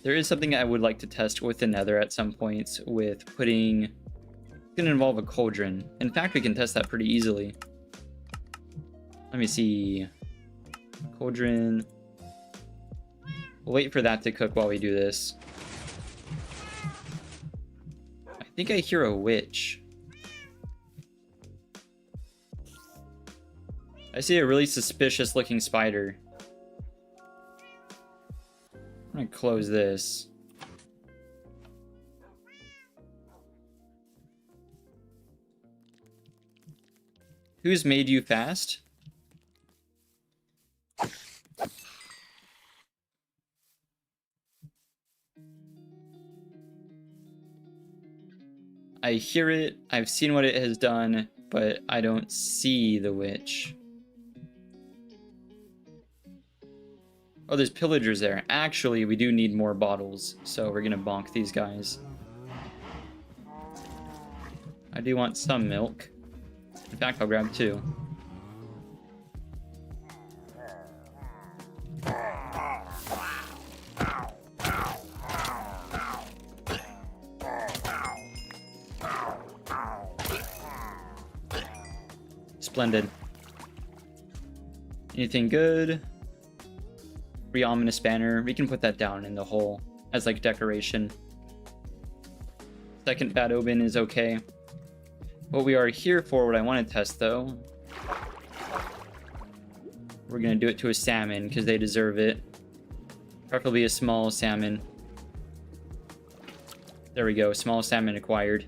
There is something I would like to test with the nether at some point with putting... It's going to involve a cauldron. In fact, we can test that pretty easily. Let me see. Cauldron. We'll wait for that to cook while we do this. I think I hear a witch. I see a really suspicious looking spider. I'm gonna close this. Who's made you fast? I hear it, I've seen what it has done, but I don't see the witch. Oh, there's pillagers there. Actually, we do need more bottles, so we're gonna bonk these guys. I do want some milk. In fact, I'll grab 2. Splendid. Anything good? Free ominous banner. We can put that down in the hole as like decoration. Second bad omen is okay. What we are here for, what I want to test though, we're gonna do it to a salmon because they deserve it. Preferably a small salmon. There we go, small salmon acquired.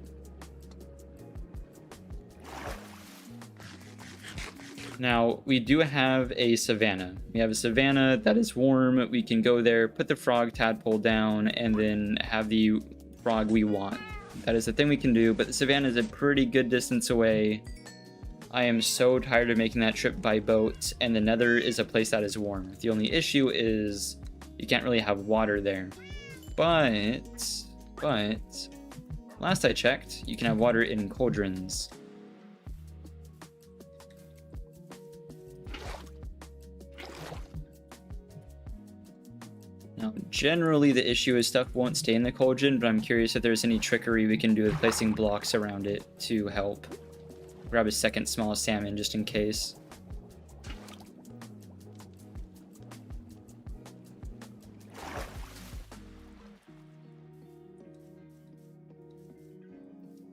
Now, we do have a savanna. We have a savanna that is warm. We can go there, put the frog tadpole down, and then have the frog we want. That is the thing we can do, but the savanna is a pretty good distance away. I am so tired of making that trip by boat, and the nether is a place that is warm. The only issue is you can't really have water there. But, last I checked, you can have water in cauldrons. Now, generally the issue is stuff won't stay in the cauldron, but I'm curious if there's any trickery we can do with placing blocks around it to help. Grab a second small salmon just in case.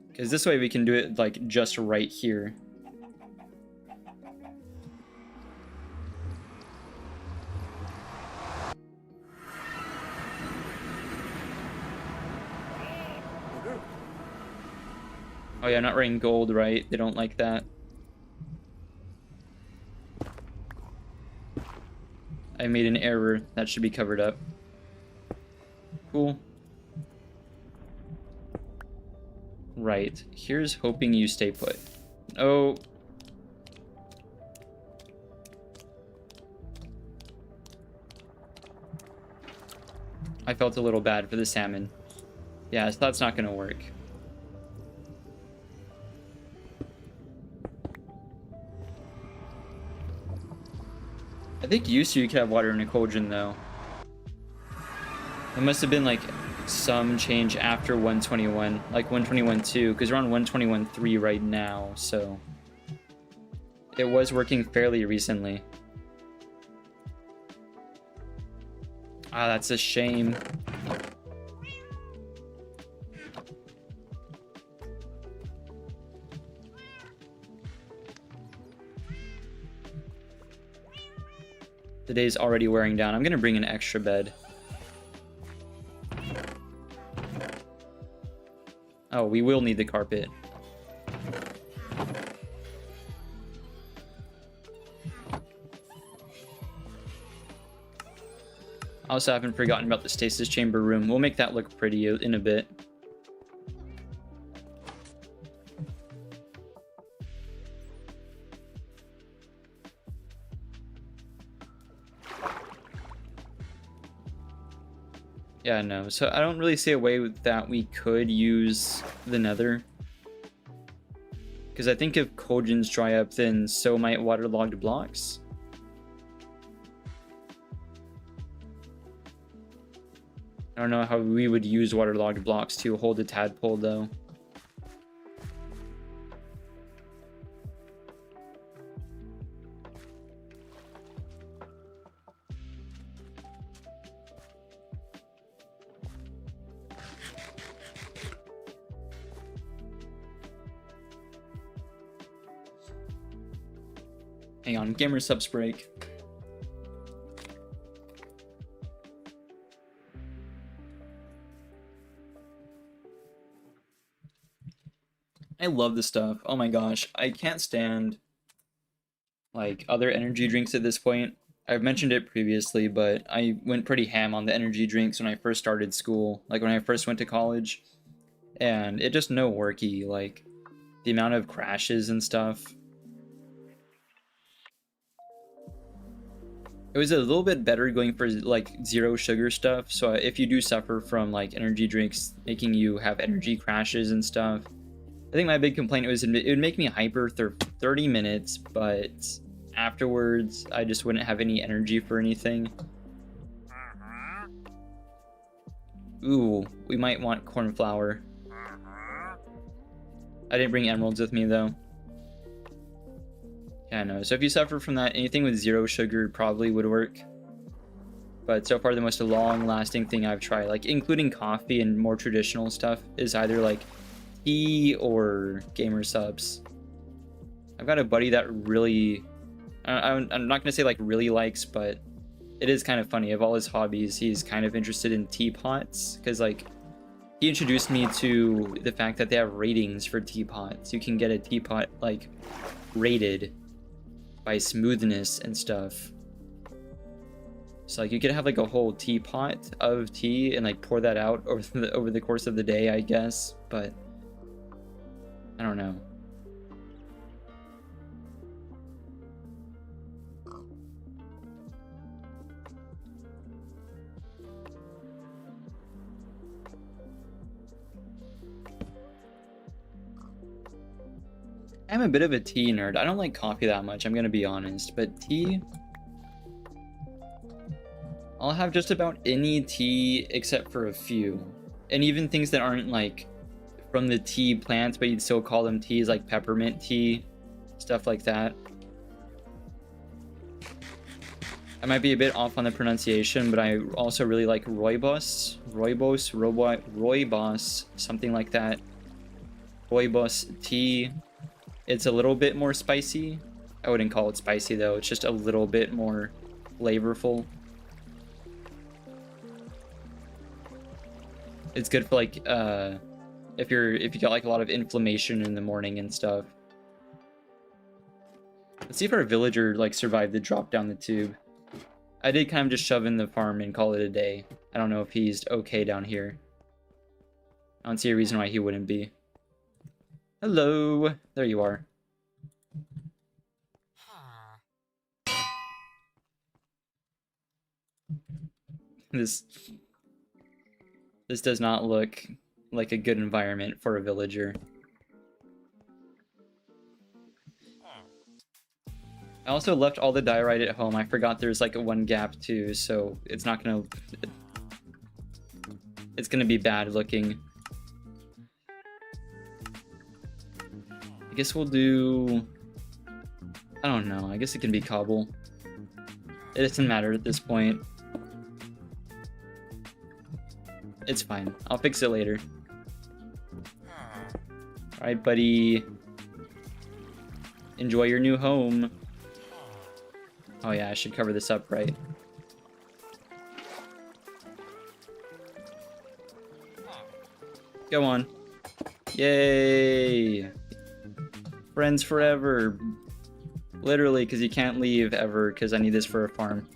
Because this way we can do it like just right here. Oh yeah, I'm not wearing gold, right? They don't like that. I made an error. That should be covered up. Cool. Right. Here's hoping you stay put. Oh. I felt a little bad for the salmon. Yeah, so that's not gonna work. I think used to you could have water in a cauldron though. It must have been like some change after 121, like 121.2, because we're on 121.3 right now, so it was working fairly recently. Ah, that's a shame. The day's already wearing down. I'm gonna bring an extra bed. Oh, we will need the carpet. I also haven't forgotten about the stasis chamber room. We'll make that look pretty in a bit. Yeah, no. So I don't really see a way that we could use the nether. Because I think if coal gens dry up, then so might waterlogged blocks. I don't know how we would use waterlogged blocks to hold a tadpole, though. Hang on, gamer subs break. I love this stuff. Oh my gosh, I can't stand like other energy drinks at this point. I've mentioned it previously, but I went pretty ham on the energy drinks when I first started school, like when I first went to college, and it just no worky, like the amount of crashes and stuff. It was a little bit better going for like zero sugar stuff, so if you do suffer from like energy drinks making you have energy crashes and stuff, I think my big complaint was it would make me hyper for 30 minutes, but afterwards I just wouldn't have any energy for anything. Ooh, we might want cornflower. I didn't bring emeralds with me though. Yeah, no. So if you suffer from that, anything with zero sugar probably would work. But so far the most long-lasting thing I've tried, like including coffee and more traditional stuff, is either like tea or gamer subs. I've got a buddy that really, I'm not gonna say like really likes, but it is kind of funny. Of all his hobbies, he's kind of interested in teapots, because like he introduced me to the fact that they have ratings for teapots. You can get a teapot like rated by smoothness and stuff. So like you could have like a whole teapot of tea and like pour that out over the course of the day, I guess, but I don't know. I'm a bit of a tea nerd. I don't like coffee that much, I'm gonna be honest, but tea, I'll have just about any tea except for a few. And even things that aren't like from the tea plants, but you'd still call them teas, like peppermint tea, stuff like that. I might be a bit off on the pronunciation, but I also really like rooibos, something like that. Rooibos tea. It's a little bit more spicy. I wouldn't call it spicy though, it's just a little bit more flavorful. It's good for like if you got like a lot of inflammation in the morning and stuff. Let's see if our villager like survived the drop down the tube. I did kind of just shove in the farm and call it a day. I don't know if he's okay down here. I don't see a reason why he wouldn't be. Hello, there you are. This does not look like a good environment for a villager. I also left all the diorite at home. I forgot there's like a one gap too, so it's not gonna... It's gonna be bad looking. I guess we'll do... I don't know, I guess it can be cobble. It doesn't matter at this point. It's fine, I'll fix it later. Alright, buddy. Enjoy your new home. Oh yeah, I should cover this up, right? Go on. Yay! Friends forever. Literally, because you can't leave ever, because I need this for a farm.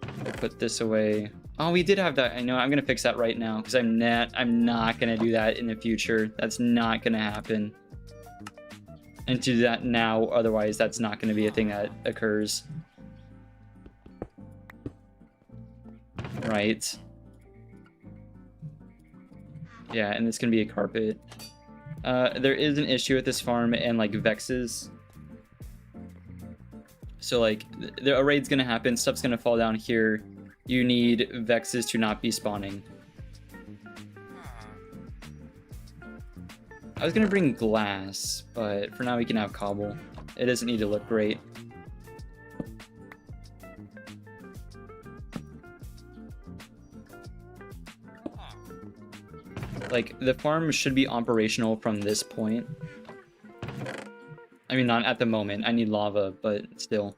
I'll put this away. Oh, we did have that. I know. I'm gonna fix that right now, because I'm not gonna do that in the future. That's not gonna happen. And to do that now, otherwise that's not gonna be a thing that occurs. Right. Yeah, and it's gonna be a carpet. There is an issue with this farm and like vexes. So like a raid's gonna happen, stuff's gonna fall down here. You need vexes to not be spawning. I was gonna bring glass, but for now we can have cobble. It doesn't need to look great. Like, the farm should be operational from this point. I mean, not at the moment. I need lava, but still.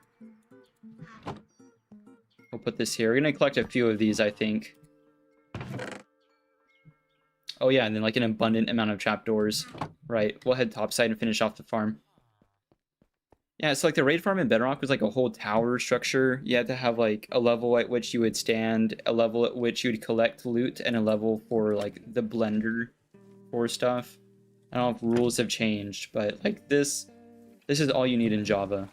We'll put this here. We're gonna collect a few of these, I think. Oh yeah, and then like an abundant amount of trapdoors. Right, we'll head topside and finish off the farm. Yeah, so like the raid farm in Bedrock was like a whole tower structure. You had to have like a level at which you would stand, a level at which you would collect loot, and a level for like the blender for stuff. I don't know if rules have changed, but like this is all you need in Java.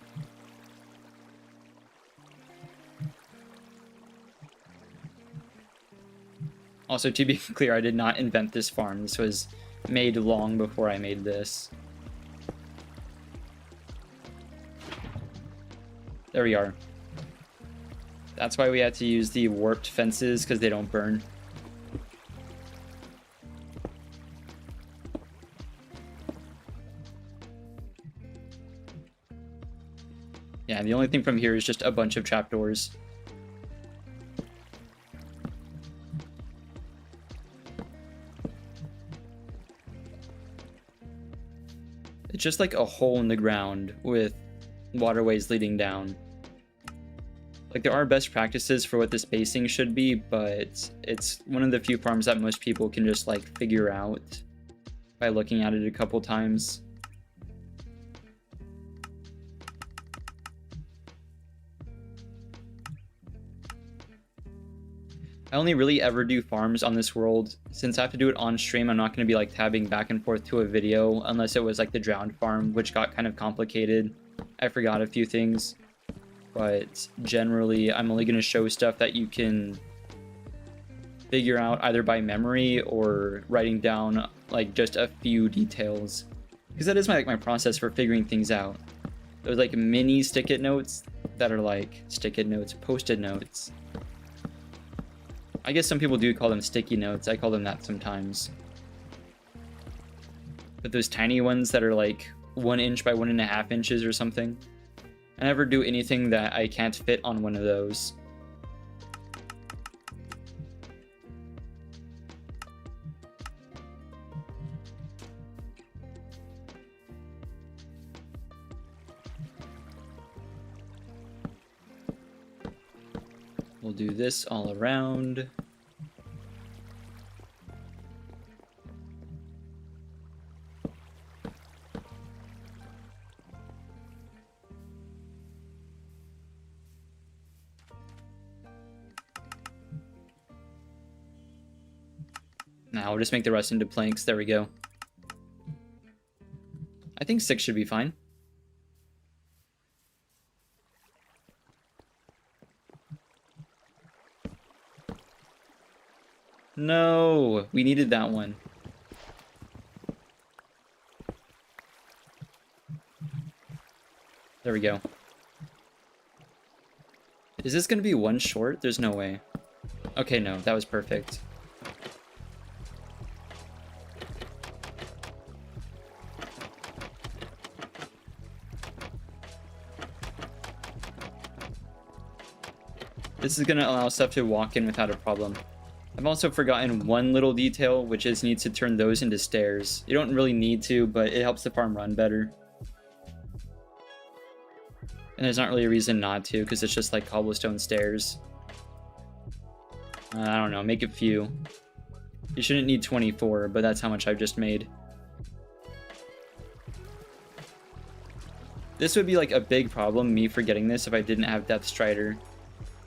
Also, to be clear, I did not invent this farm. This was made long before I made this. There we are. That's why we had to use the warped fences, because they don't burn. Yeah, the only thing from here is just a bunch of trapdoors. It's just like a hole in the ground with waterways leading down. Like, there are best practices for what the spacing should be, but it's one of the few farms that most people can just like figure out by looking at it a couple times. I only really ever do farms on this world. Since I have to do it on stream, I'm not going to be like tabbing back and forth to a video unless it was like the drowned farm, which got kind of complicated. I forgot a few things, but generally I'm only going to show stuff that you can figure out either by memory or writing down like just a few details, because that is my process for figuring things out. Those like mini stick-it notes that are like stick-it notes, post-it notes. I guess some people do call them sticky notes. I call them that sometimes. But those tiny ones that are like 1 inch by 1.5 inches or something. I never do anything that I can't fit on one of those. We'll do this all around. Now we'll just make the rest into planks. There we go. I think 6 should be fine. No, we needed that one. There we go. Is this gonna be 1 short? There's no way. Okay, no, that was perfect. This is gonna allow stuff to walk in without a problem. I've also forgotten one little detail, which is needs to turn those into stairs. You don't really need to, but it helps the farm run better. And there's not really a reason not to, because it's just like cobblestone stairs. I don't know, make a few. You shouldn't need 24, but that's how much I've just made. This would be like a big problem, me forgetting this, if I didn't have Depth Strider.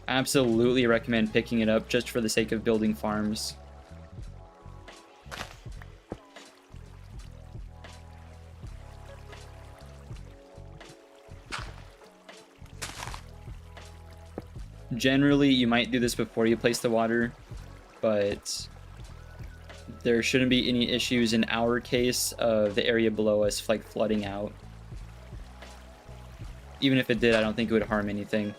I absolutely recommend picking it up just for the sake of building farms. Generally, you might do this before you place the water, but there shouldn't be any issues in our case of the area below us like flooding out. Even if it did, I don't think it would harm anything.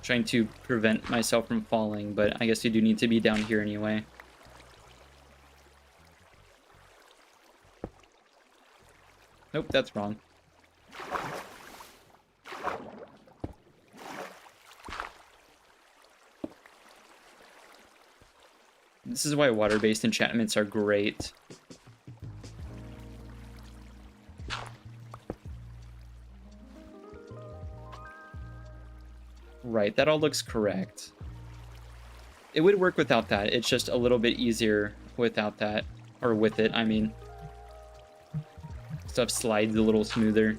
Trying to prevent myself from falling, but I guess you do need to be down here anyway. Nope, that's wrong. This is why water-based enchantments are great. Right, that all looks correct. It would work without that. It's just a little bit easier without that. Or with it, I mean. Stuff slides a little smoother.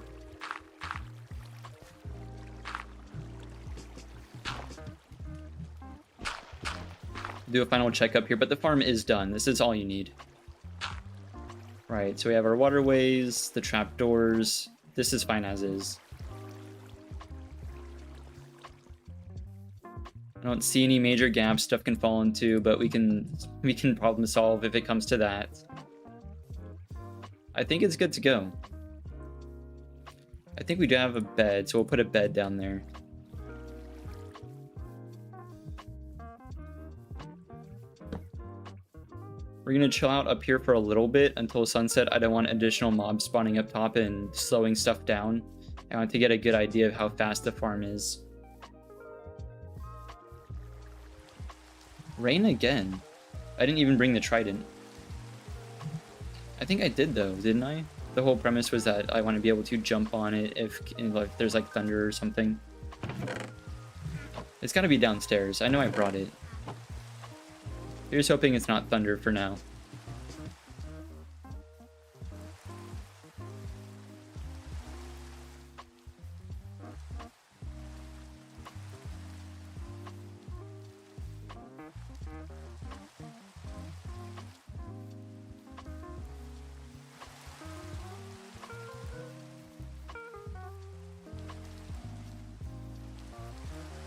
Do a final checkup here, but the farm is done. This is all you need. Right, so we have our waterways, the trapdoors. This is fine as is. I don't see any major gaps stuff can fall into, but we can problem solve if it comes to that. I think it's good to go. I think we do have a bed, so we'll put a bed down there. We're gonna chill out up here for a little bit until sunset. I don't want additional mobs spawning up top and slowing stuff down. I want to get a good idea of how fast the farm is. Rain again. I didn't even bring the trident. I think I did though, didn't I? The whole premise was that I want to be able to jump on it if there's like thunder or something. It's got to be downstairs. I know I brought it. Here's hoping it's not thunder for now.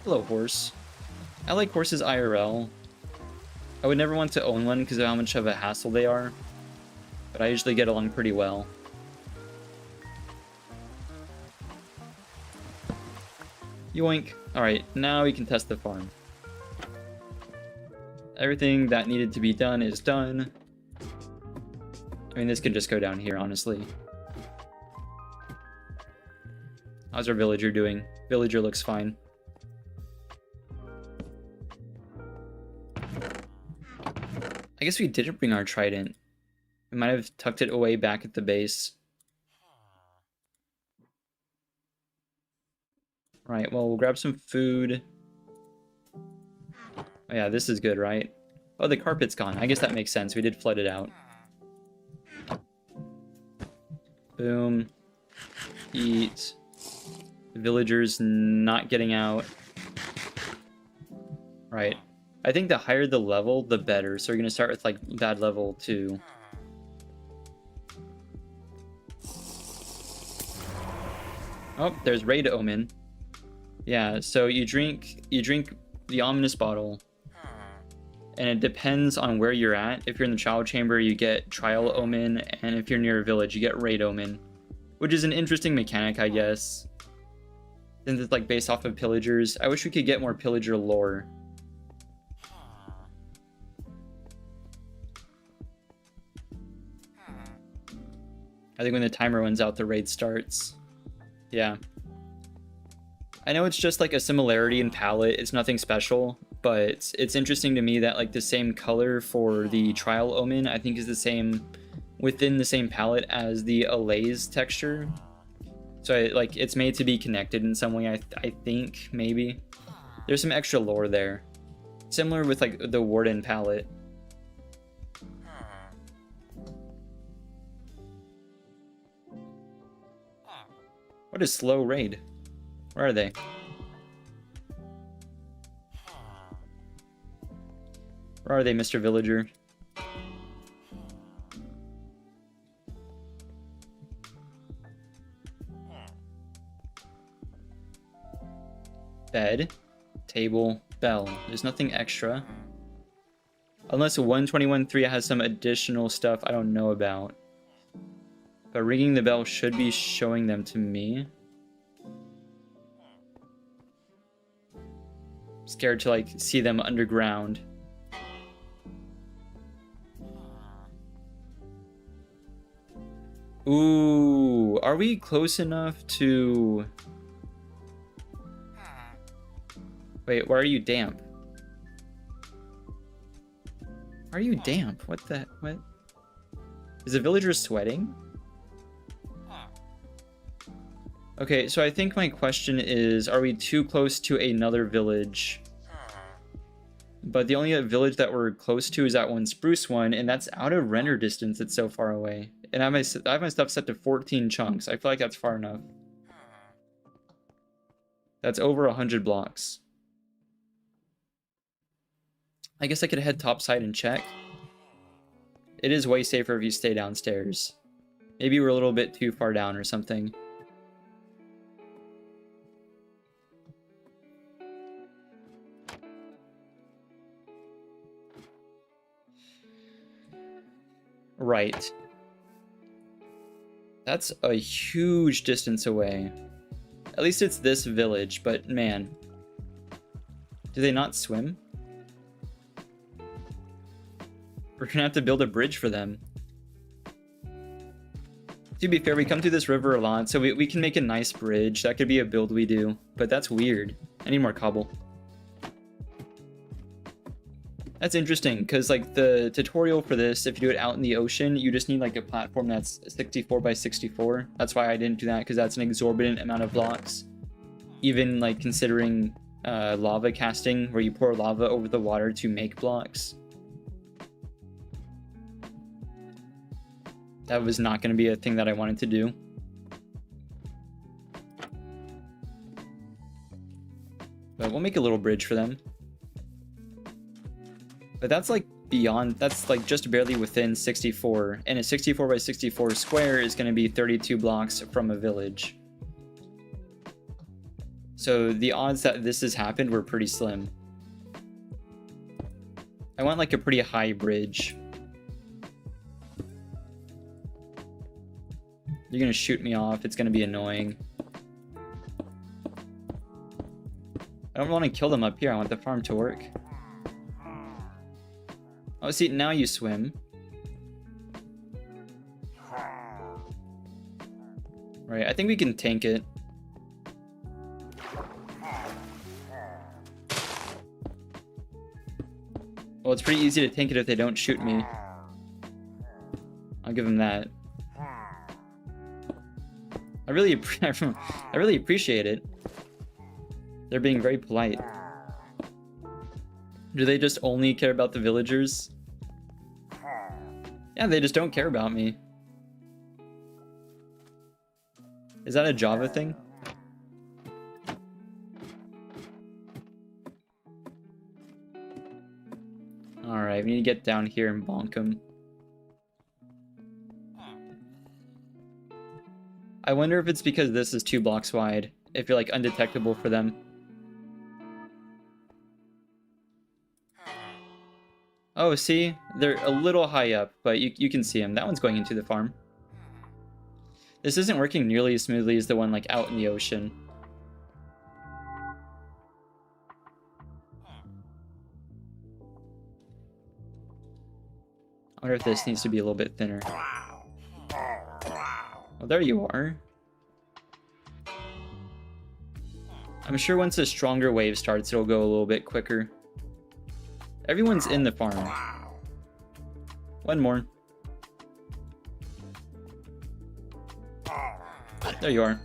Hello, horse. I like horses IRL. I would never want to own one because of how much of a hassle they are, but I usually get along pretty well. Yoink. Alright, now we can test the farm. Everything that needed to be done is done. I mean, this can just go down here, honestly. How's our villager doing? Villager looks fine. I guess we didn't bring our trident. We might have tucked it away back at the base. Right, well, we'll grab some food. Oh yeah, this is good, right? Oh, the carpet's gone. I guess that makes sense. We did flood it out. Boom. Eat. The villager's not getting out. Right. I think the higher the level, the better. So we're going to start with, like, bad level 2. Oh, there's Raid Omen. Yeah, so you drink the Ominous Bottle. And it depends on where you're at. If you're in the Child Chamber, you get Trial Omen. And if you're near a village, you get Raid Omen. Which is an interesting mechanic, I guess. Since it's like based off of pillagers. I wish we could get more pillager lore. I think when the timer runs out, the raid starts. Yeah. I know it's just like a similarity in palette. It's nothing special, but it's interesting to me that like the same color for the Trial Omen, I think is the same within the same palette as the Allays texture. So it's made to be connected in some way, I think, maybe. There's some extra lore there. Similar with like the Warden palette. What a slow raid. Where are they? Where are they, Mr. Villager? Bed, table, bell. There's nothing extra. Unless 121.3 has some additional stuff I don't know about. But ringing the bell should be showing them to me. Scared to like see them underground. Ooh, are we close enough to... Wait, why are you damp? Why are you damp? What the... What? Is the villager sweating? Okay, so I think my question is, are we too close to another village? But the only village that we're close to is that one spruce one, and that's out of render distance. It's so far away. And I have my stuff set to 14 chunks. I feel like that's far enough. That's over 100 blocks. I guess I could head topside and check. It is way safer if you stay downstairs. Maybe we're a little bit too far down or something. Right. That's a huge distance away. At least it's this village, but man. Do they not swim? We're gonna have to build a bridge for them. To be fair, we come through this river a lot, so we can make a nice bridge. That could be a build we do, but that's weird. I need more cobble. That's interesting, because like the tutorial for this, if you do it out in the ocean, you just need like a platform that's 64 by 64. That's why I didn't do that, because that's an exorbitant amount of blocks. Even like considering lava casting, where you pour lava over the water to make blocks. That was not going to be a thing that I wanted to do. But we'll make a little bridge for them. But that's like beyond, that's like just barely within 64. And a 64 by 64 square is going to be 32 blocks from a village. So the odds that this has happened were pretty slim. I want like a pretty high bridge. You're going to shoot me off. It's going to be annoying. I don't want to kill them up here. I want the farm to work. Oh, see, now you swim. Right, I think we can tank it. Well, it's pretty easy to tank it if they don't shoot me. I'll give them that. I really appreciate it. They're being very polite. Do they just only care about the villagers? Yeah, they just don't care about me. Is that a Java thing? Alright, we need to get down here and bonk them. I wonder if it's because this is 2 blocks wide, if you're like undetectable for them. Oh, see? They're a little high up, but you can see them. That one's going into the farm. This isn't working nearly as smoothly as the one like out in the ocean. I wonder if this needs to be a little bit thinner. Oh, there you are. I'm sure once a stronger wave starts, it'll go a little bit quicker. Everyone's in the farm. One more. There you are.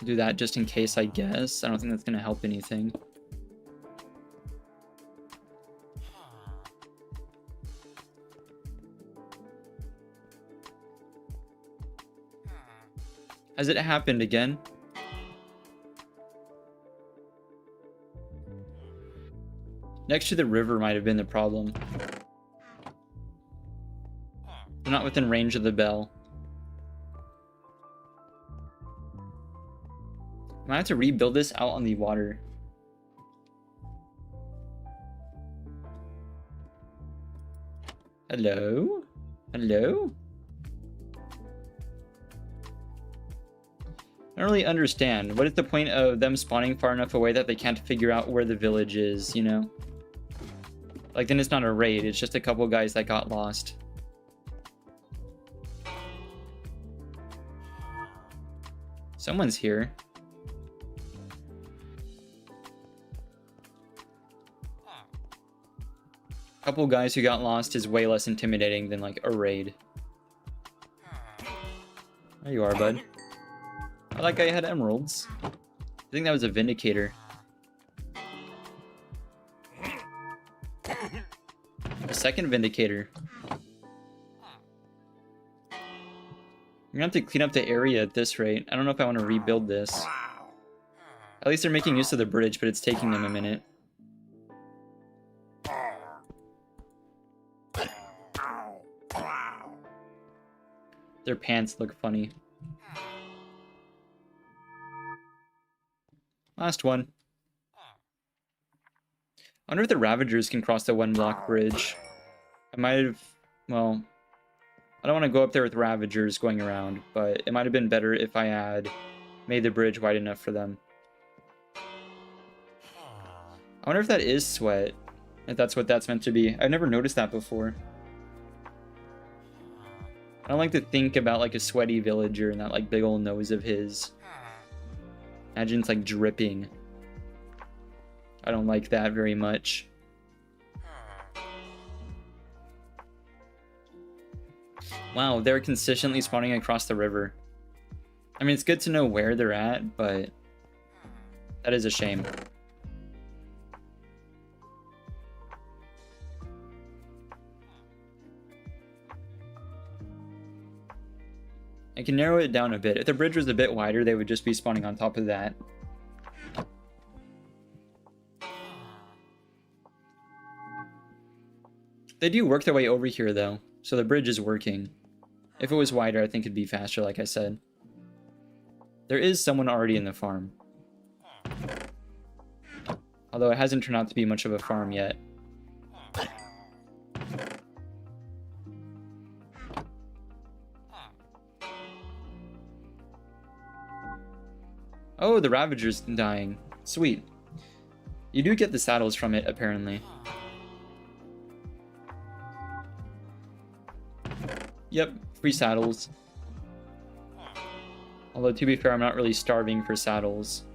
Do that just in case, I guess. I don't think that's going to help anything. Has it happened again? Next to the river might have been the problem. They're not within range of the bell. I might have to rebuild this out on the water. Hello? Hello? I don't really understand. What is the point of them spawning far enough away that they can't figure out where the village is, you know? Like, then it's not a raid, it's just a couple guys that got lost. Someone's here. Couple guys who got lost is way less intimidating than, like, a raid. There you are, bud. Oh, that guy had emeralds. I think that was a Vindicator. A second Vindicator. You're gonna have to clean up the area at this rate. I don't know if I want to rebuild this. At least they're making use of the bridge, but it's taking them a minute. Their pants look funny. Last one. I wonder if the Ravagers can cross the one-block bridge. I might have... Well... I don't want to go up there with Ravagers going around, but it might have been better if I had made the bridge wide enough for them. I wonder if that is sweat. If that's what that's meant to be. I've never noticed that before. I don't like to think about, like, a sweaty villager and that, like, big old nose of his. Imagine it's, like, dripping. I don't like that very much. Wow, they're consistently spawning across the river. I mean, it's good to know where they're at, but that is a shame. I can narrow it down a bit. If the bridge was a bit wider, they would just be spawning on top of that. They do work their way over here, though, so the bridge is working. If it was wider, I think it'd be faster, like I said. There is someone already in the farm. Although it hasn't turned out to be much of a farm yet. Oh, the Ravager's dying. Sweet. You do get the saddles from it, apparently. Yep, free saddles. Although, to be fair, I'm not really starving for saddles.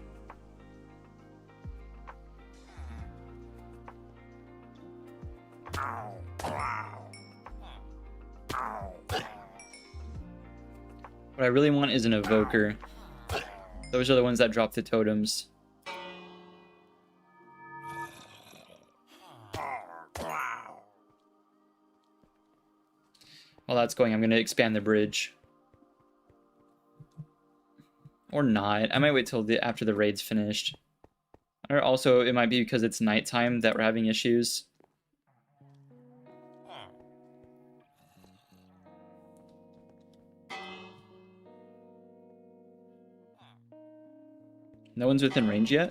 What I really want is an evoker. Those are the ones that drop the totems. While that's going, I'm going to expand the bridge. Or not. I might wait till after the raid's finished. Or also, it might be because it's nighttime that we're having issues. No one's within range yet?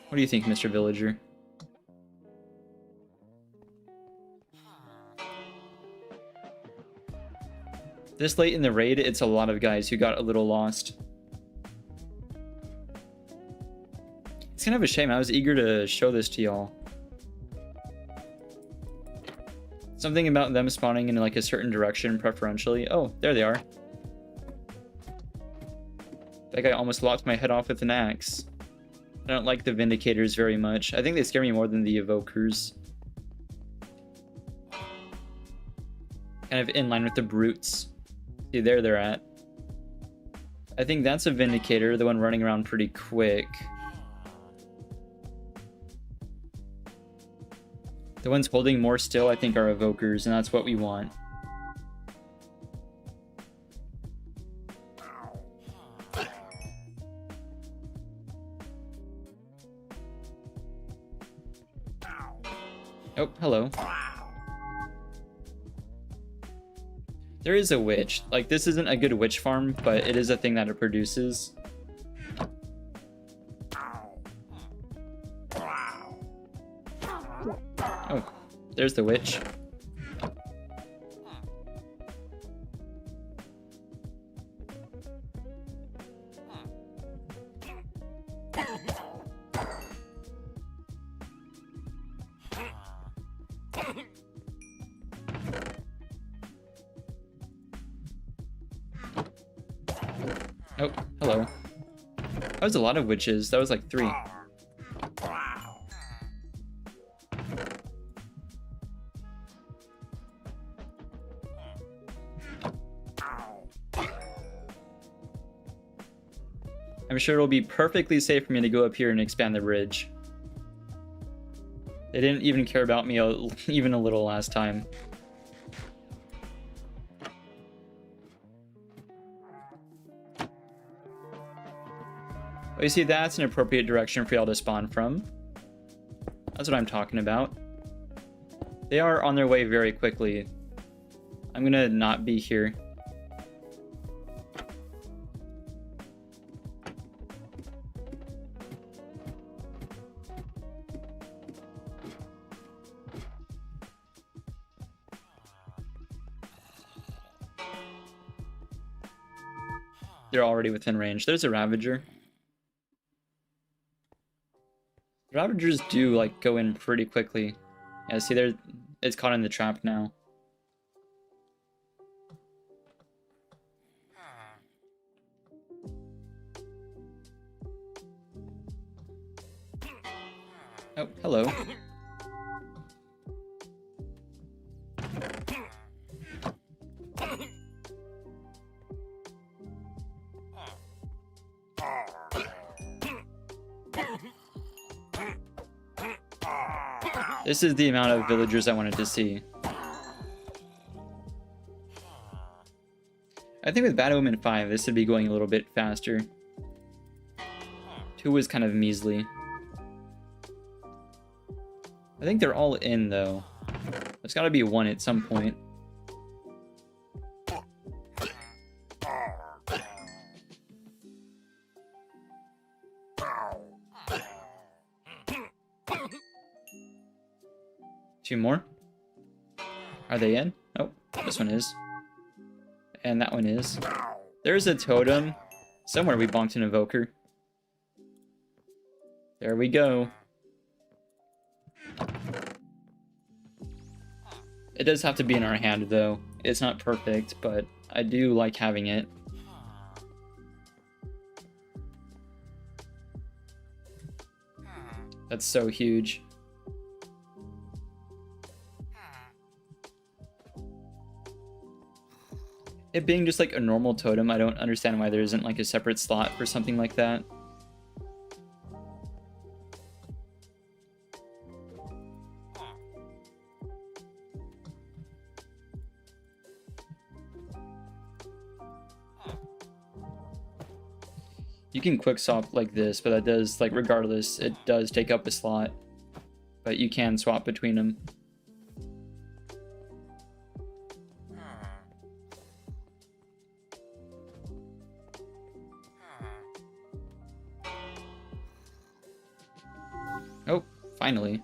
What do you think, Mr. Villager? This late in the raid, it's a lot of guys who got a little lost. It's kind of a shame. I was eager to show this to y'all. Something about them spawning in like a certain direction preferentially. Oh, there they are. That guy almost lopped my head off with an axe. I don't like the Vindicators very much. I think they scare me more than the Evokers. Kind of in line with the Brutes. See, there they're at. I think that's a Vindicator, the one running around pretty quick. The ones holding more still, I think, are Evokers, and that's what we want. Oh, hello. There is a witch. Like, this isn't a good witch farm, but it is a thing that it produces. Oh, there's the witch. Oh, hello. That was a lot of witches. That was like 3. I'm sure it'll be perfectly safe for me to go up here and expand the bridge. They didn't even care about me even a little last time. Well, you see, that's an appropriate direction for y'all to spawn from. That's what I'm talking about. They are on their way very quickly. I'm gonna not be here. They're already within range. There's a Ravager. Ravagers do, like, go in pretty quickly. Yeah, see, it's caught in the trap now. Oh, hello. This is the amount of villagers I wanted to see. I think with Bad Omen 5, this would be going a little bit faster. 2 was kind of measly. I think they're all in, though. There's gotta be 1 at some point. Two more. Are they in? Oh, this one is. And that one is. There's a totem. Somewhere we bonked an evoker. There we go. It does have to be in our hand, though. It's not perfect, but I do like having it. That's so huge. It being just like a normal totem, I don't understand why there isn't like a separate slot for something like that. You can quick swap like this, but that does, like, regardless, it does take up a slot. But you can swap between them. Oh, finally.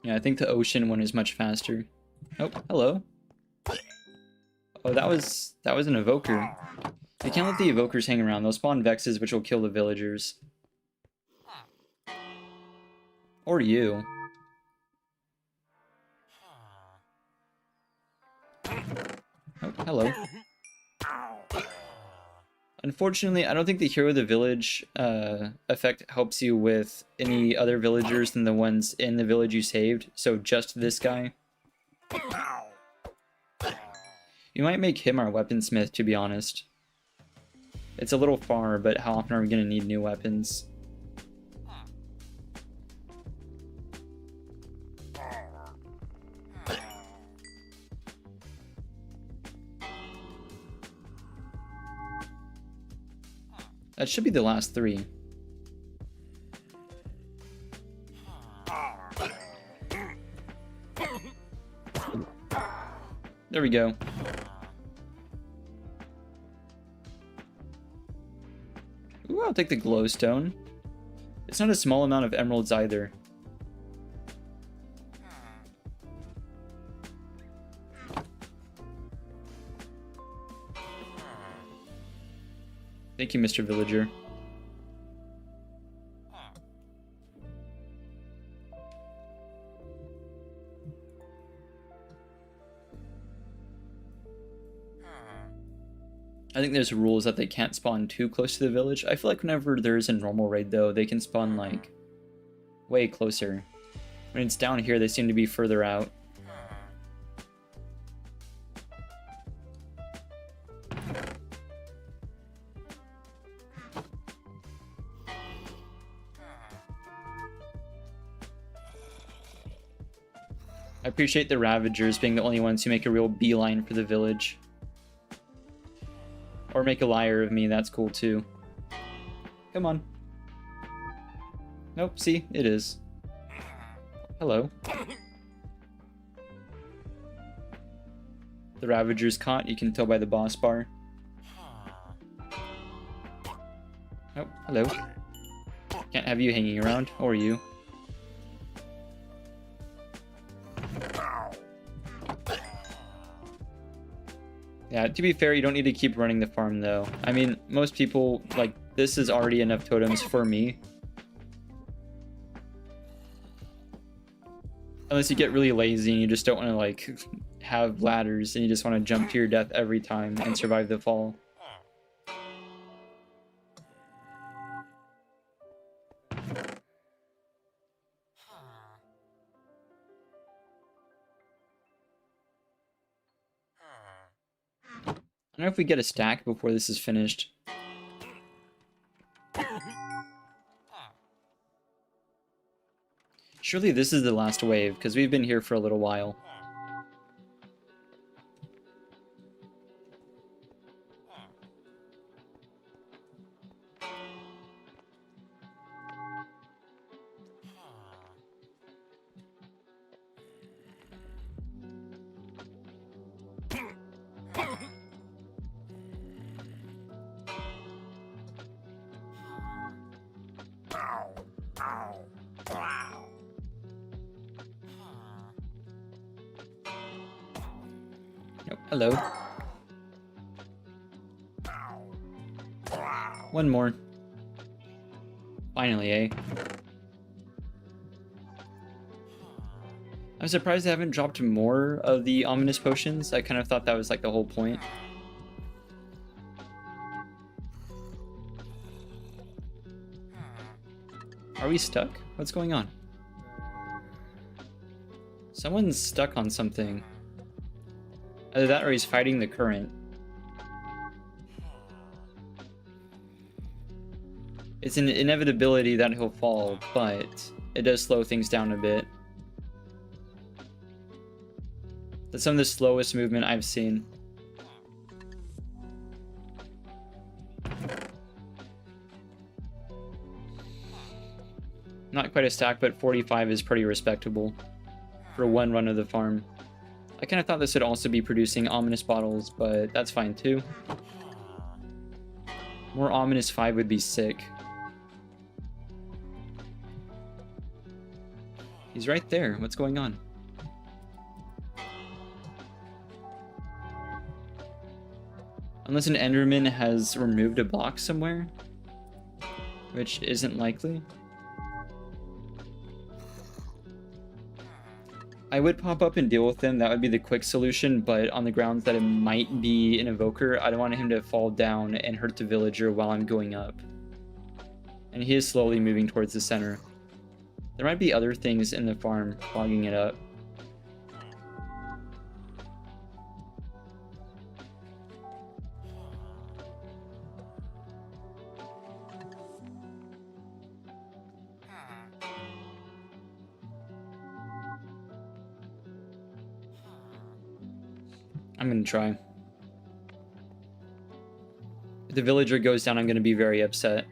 Yeah, I think the ocean one is much faster. Oh, hello. Oh, that was an evoker. You can't let the evokers hang around. They'll spawn Vexes, which will kill the villagers. Or you. Oh, hello. Unfortunately, I don't think the Hero of the Village effect helps you with any other villagers than the ones in the village you saved, so just this guy. You might make him our weaponsmith, to be honest. It's a little far, but how often are we going to need new weapons? That should be the last 3. There we go. Ooh, I'll take the glowstone. It's not a small amount of emeralds either. Thank you, Mr. Villager. I think there's rules that they can't spawn too close to the village. I feel like whenever there's a normal raid though, they can spawn like way closer. When it's down here, they seem to be further out. I appreciate the Ravagers being the only ones who make a real beeline for the village. Or make a liar of me, that's cool too. Come on. Nope, see, it is. Hello. The Ravager's caught, you can tell by the boss bar. Oh, hello. Can't have you hanging around, or you. Yeah, to be fair, you don't need to keep running the farm, though. I mean, most people, like, this is already enough totems for me. Unless you get really lazy and you just don't want to, like, have ladders and you just want to jump to your death every time and survive the fall. I don't know if we get a stack before this is finished. Surely this is the last wave, because we've been here for a little while. Oh, hello. One more. Finally, eh? I'm surprised they haven't dropped more of the ominous potions. I kind of thought that was like the whole point. Are we stuck? What's going on? Someone's stuck on something. Either that or he's fighting the current. It's an inevitability that he'll fall, but it does slow things down a bit. That's some of the slowest movement I've seen. Not quite a stack, but 45 is pretty respectable for one run of the farm. I kind of thought this would also be producing ominous bottles, but that's fine too. More ominous 5 would be sick. He's right there. What's going on? Unless an Enderman has removed a block somewhere, which isn't likely. I would pop up and deal with him. That would be the quick solution, but on the grounds that it might be an evoker, I don't want him to fall down and hurt the villager while I'm going up. And he is slowly moving towards the center. There might be other things in the farm clogging it up. I'm gonna try. If the villager goes down, I'm gonna be very upset.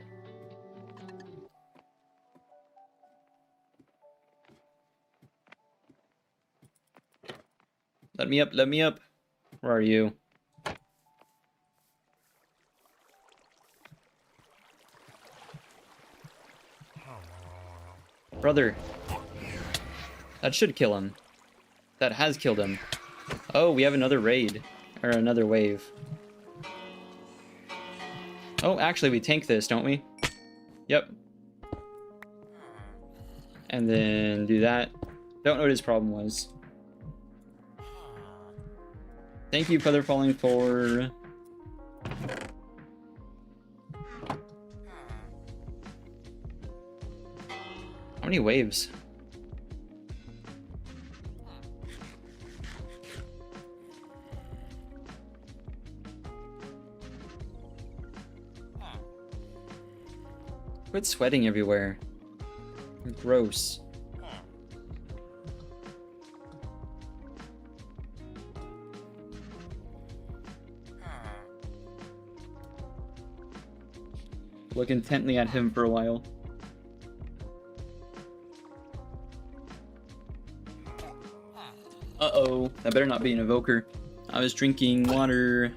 Let me up, let me up. Where are you? Brother. That should kill him. That has killed him. Oh, we have another raid. Or another wave. Oh, actually, we tank this, don't we? Yep. And then do that. Don't know what his problem was. Thank you, Feather Falling, for... How many waves? Quit sweating everywhere. Gross. Look intently at him for a while. Uh-oh. That better not be an evoker. I was drinking water.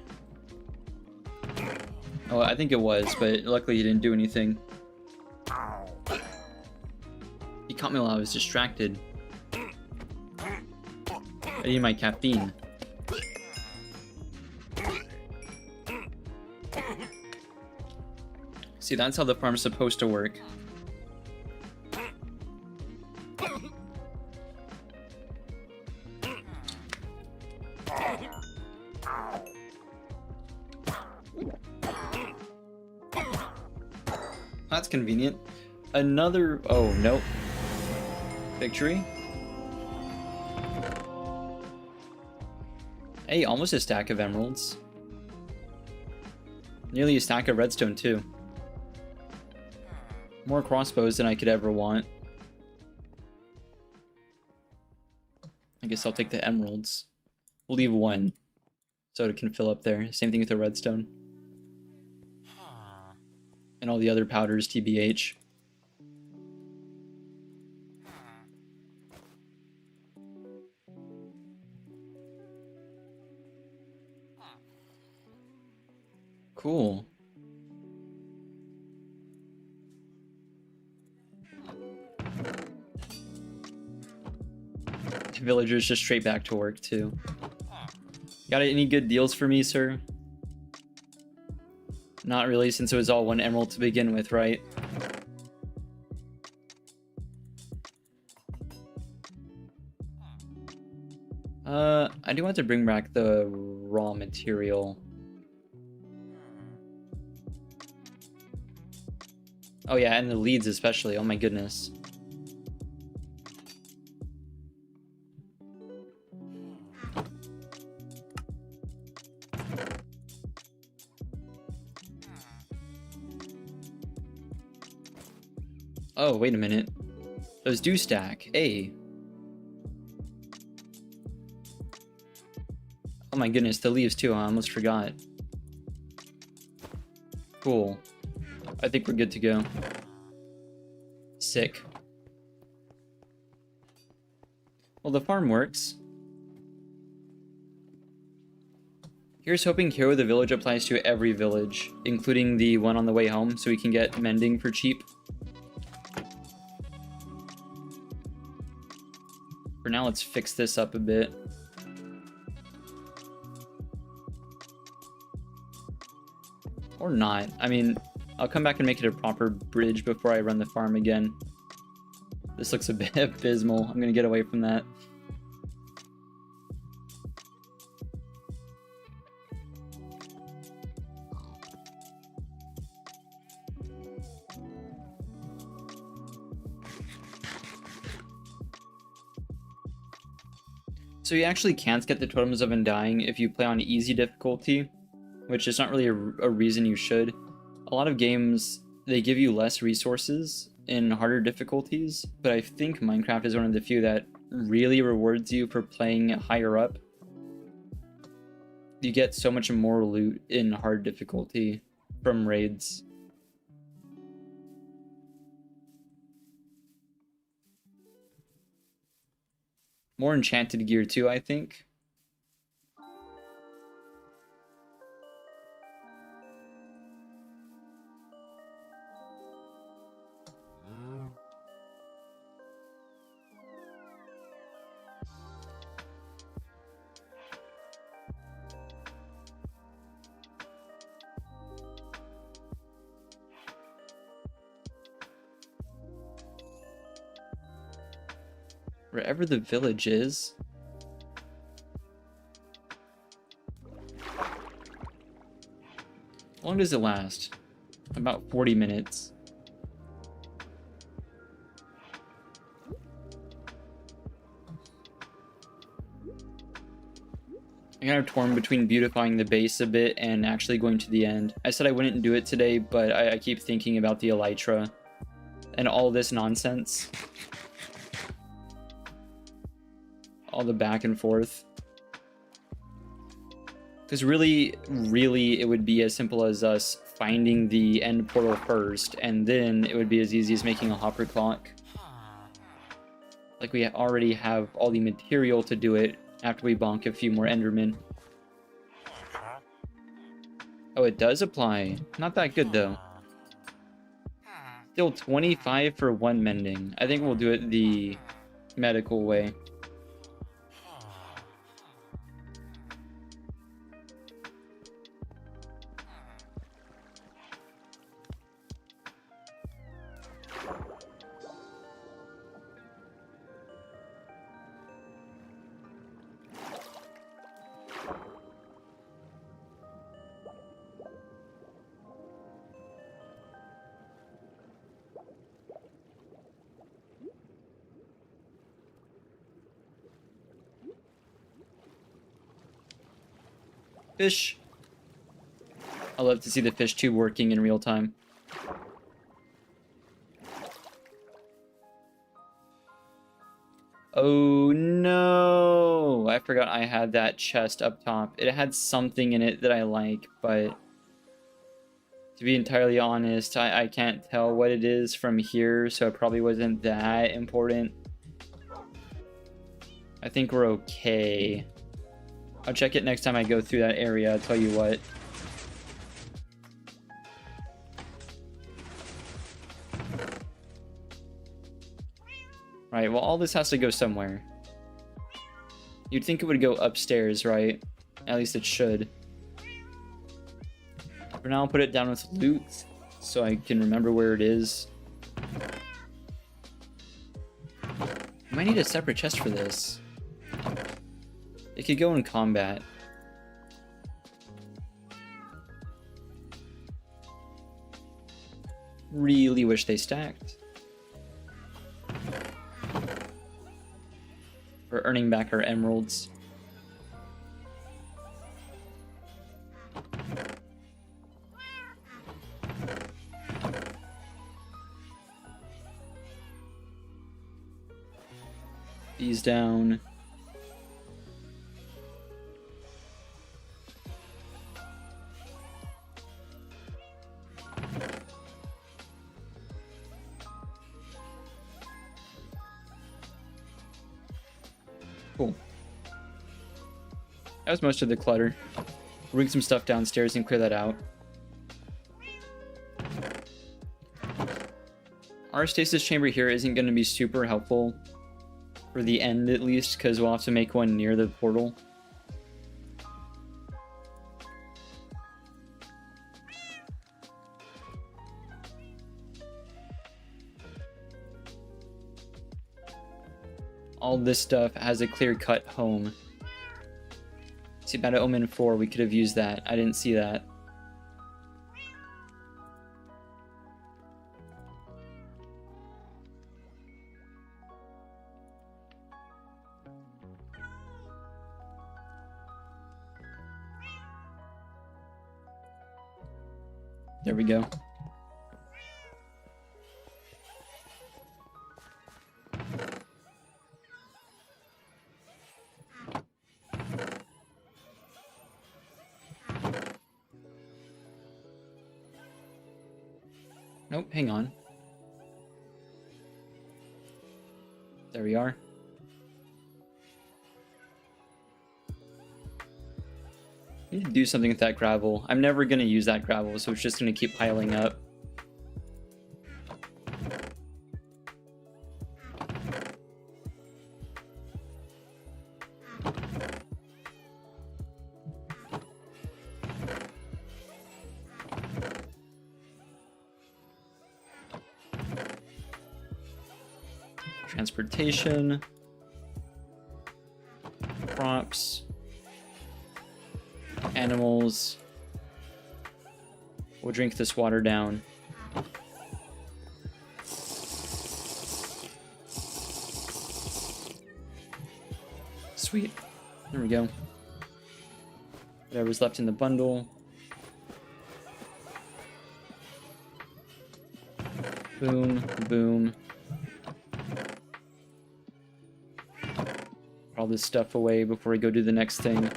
Oh, I think it was, but luckily he didn't do anything. He caught me while I was distracted. I need my caffeine. See, that's how the farm's supposed to work. That's convenient. Another... Oh, nope. Victory. Hey, almost a stack of emeralds. Nearly a stack of redstone, too. More crossbows than I could ever want. I guess I'll take the emeralds. We'll leave one, so it can fill up there. Same thing with the redstone. And all the other powders, TBH. Cool. Villagers just straight back to work too. Got any good deals for me, sir? Not really, since it was all one emerald to begin with, right? I do want to bring back the raw material. Oh yeah, and the leads especially, oh my goodness. Oh, wait a minute. Those do stack. Hey. Oh my goodness, the leaves too, I almost forgot. Cool. I think we're good to go. Sick. Well, the farm works. Here's hoping Hero the Village applies to every village, including the one on the way home, so we can get mending for cheap. For now, let's fix this up a bit. Or not. I mean, I'll come back and make it a proper bridge before I run the farm again. This looks a bit abysmal. I'm gonna get away from that. So you actually can't get the Totems of Undying if you play on easy difficulty, which is not really a reason you should. A lot of games, they give you less resources in harder difficulties, but I think Minecraft is one of the few that really rewards you for playing higher up. You get so much more loot in hard difficulty from raids. More enchanted gear too, I think. Wherever the village is. How long does it last? About 40 minutes. I'm kind of torn between beautifying the base a bit and actually going to the end. I said I wouldn't do it today, but I keep thinking about the elytra and all this nonsense. All the back and forth. Because really, it would be as simple as us finding the end portal first, and then it would be as easy as making a hopper clock. Like we already have all the material to do it after we bonk a few more endermen. Oh, it does apply. Not that good though. Still 25 for 1 mending. I think we'll do it the medical way. Fish. I love to see the fish tube working in real time. Oh no! I forgot I had that chest up top. It had something in it that I like, but to be entirely honest, I can't tell what it is from here, so it probably wasn't that important. I think we're okay. I'll check it next time I go through that area, I'll tell you what. Right, well, all this has to go somewhere. You'd think it would go upstairs, right? At least it should. For now, I'll put it down with loot, so I can remember where it is. I might need a separate chest for this. It could go in combat. Really wish they stacked. We're earning back our emeralds. These down. Cool. That was most of the clutter. Bring some stuff downstairs and clear that out. Our stasis chamber here isn't going to be super helpful. For the end, at least, because we'll have to make one near the portal. All this stuff has a clear-cut home. See, Bad Omen 4, we could have used that. I didn't see that. There we go. Nope, hang on. There we are. I need to do something with that gravel. I'm never going to use that gravel, so it's just going to keep piling up. Transportation. Crops. Animals. We'll drink this water down. Sweet. There we go. Whatever's left in the bundle. Boom, boom. Put all this stuff away before we go do the next thing.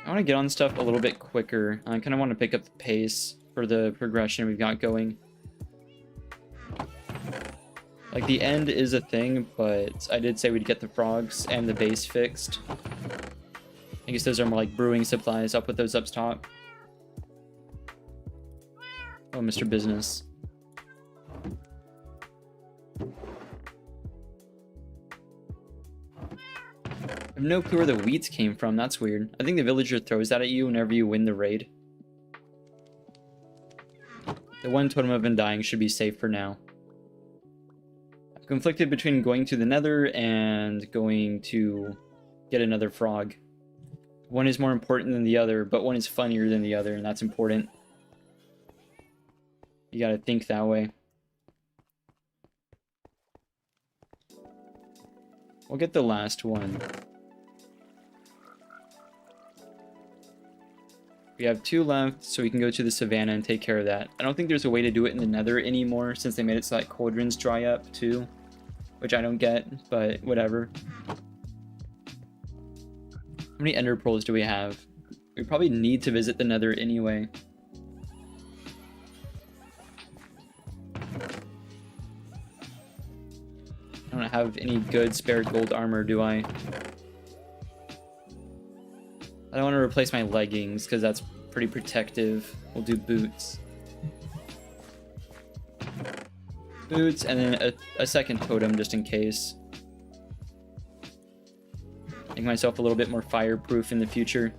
I want to get on stuff a little bit quicker. I kind of want to pick up the pace for the progression we've got going. Like, the end is a thing, but I did say we'd get the frogs and the base fixed. I guess those are more like brewing supplies. I'll put those up top. Oh, Mr. Business. I have no clue where the wheats came from. That's weird. I think the villager throws that at you whenever you win the raid. The one totem of undying should be safe for now. I'm conflicted between going to the nether and going to get another frog. One is more important than the other, but one is funnier than the other, and that's important. You gotta think that way. We'll get the last one. We have 2 left, so we can go to the savannah and take care of that. I don't think there's a way to do it in the nether anymore, since they made it so that cauldrons dry up, too. Which I don't get, but whatever. How many ender pearls do we have? We probably need to visit the nether anyway. I don't have any good spare gold armor, do I? I don't want to replace my leggings, because that's pretty protective. We'll do boots. Boots, and then a second totem, just in case. Make myself a little bit more fireproof in the future.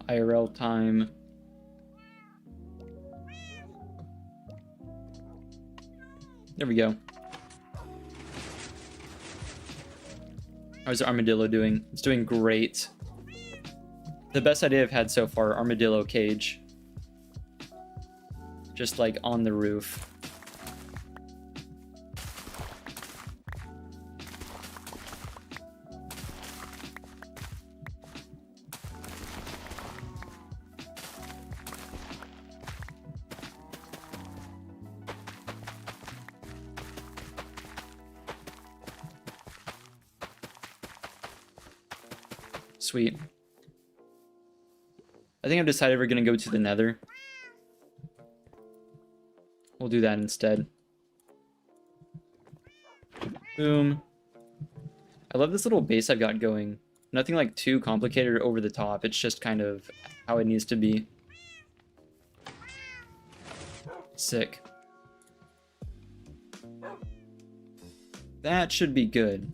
IRL time. There we go. How's the armadillo doing? It's doing great. The best idea I've had so far, armadillo cage. Just like on the roof. Sweet. I think I've decided we're going to go to the nether. We'll do that instead. Boom. I love this little base I've got going. Nothing like too complicated or over the top. It's just kind of how it needs to be. Sick. That should be good.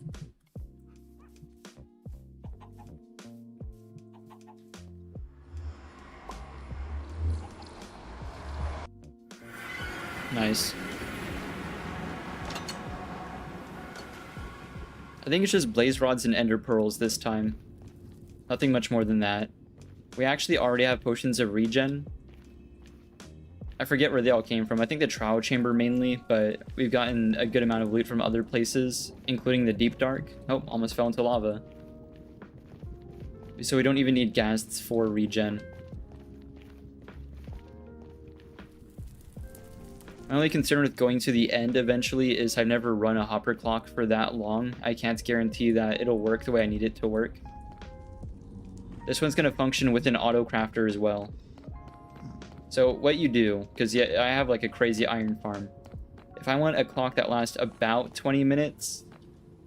Nice. I think it's just blaze rods and ender pearls this time. Nothing much more than that. We actually already have potions of regen. I forget where they all came from. I think the trial chamber mainly, but we've gotten a good amount of loot from other places, including the deep dark. Oh, almost fell into lava. So we don't even need ghasts for regen. My only concern with going to the end eventually is I've never run a hopper clock for that long. I can't guarantee that it'll work the way I need it to work. This one's going to function with an auto crafter as well. So what you do, because yeah, I have like a crazy iron farm. If I want a clock that lasts about 20 minutes,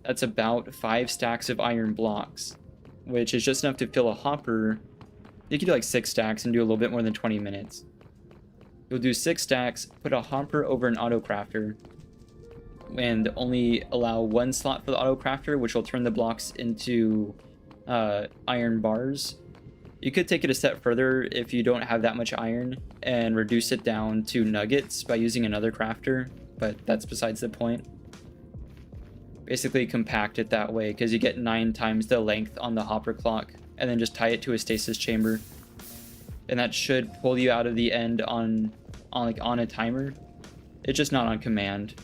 that's about 5 stacks of iron blocks, which is just enough to fill a hopper. You can do like 6 stacks and do a little bit more than 20 minutes. You'll do 6 stacks, put a hopper over an auto crafter, and only allow 1 slot for the auto crafter, which will turn the blocks into iron bars. You could take it a step further if you don't have that much iron and reduce it down to nuggets by using another crafter, but that's besides the point. Basically compact it that way because you get 9 times the length on the hopper clock, and then just tie it to a stasis chamber. And that should pull you out of the end on a timer. It's just not on command.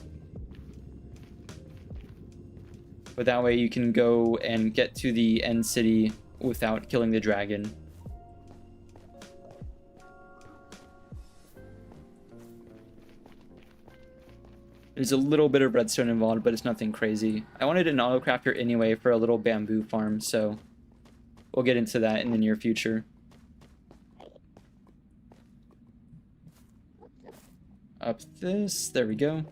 But that way you can go and get to the end city without killing the dragon. There's a little bit of redstone involved, but it's nothing crazy. I wanted an auto crafter anyway for a little bamboo farm, so we'll get into that in the near future. Up this, there we go.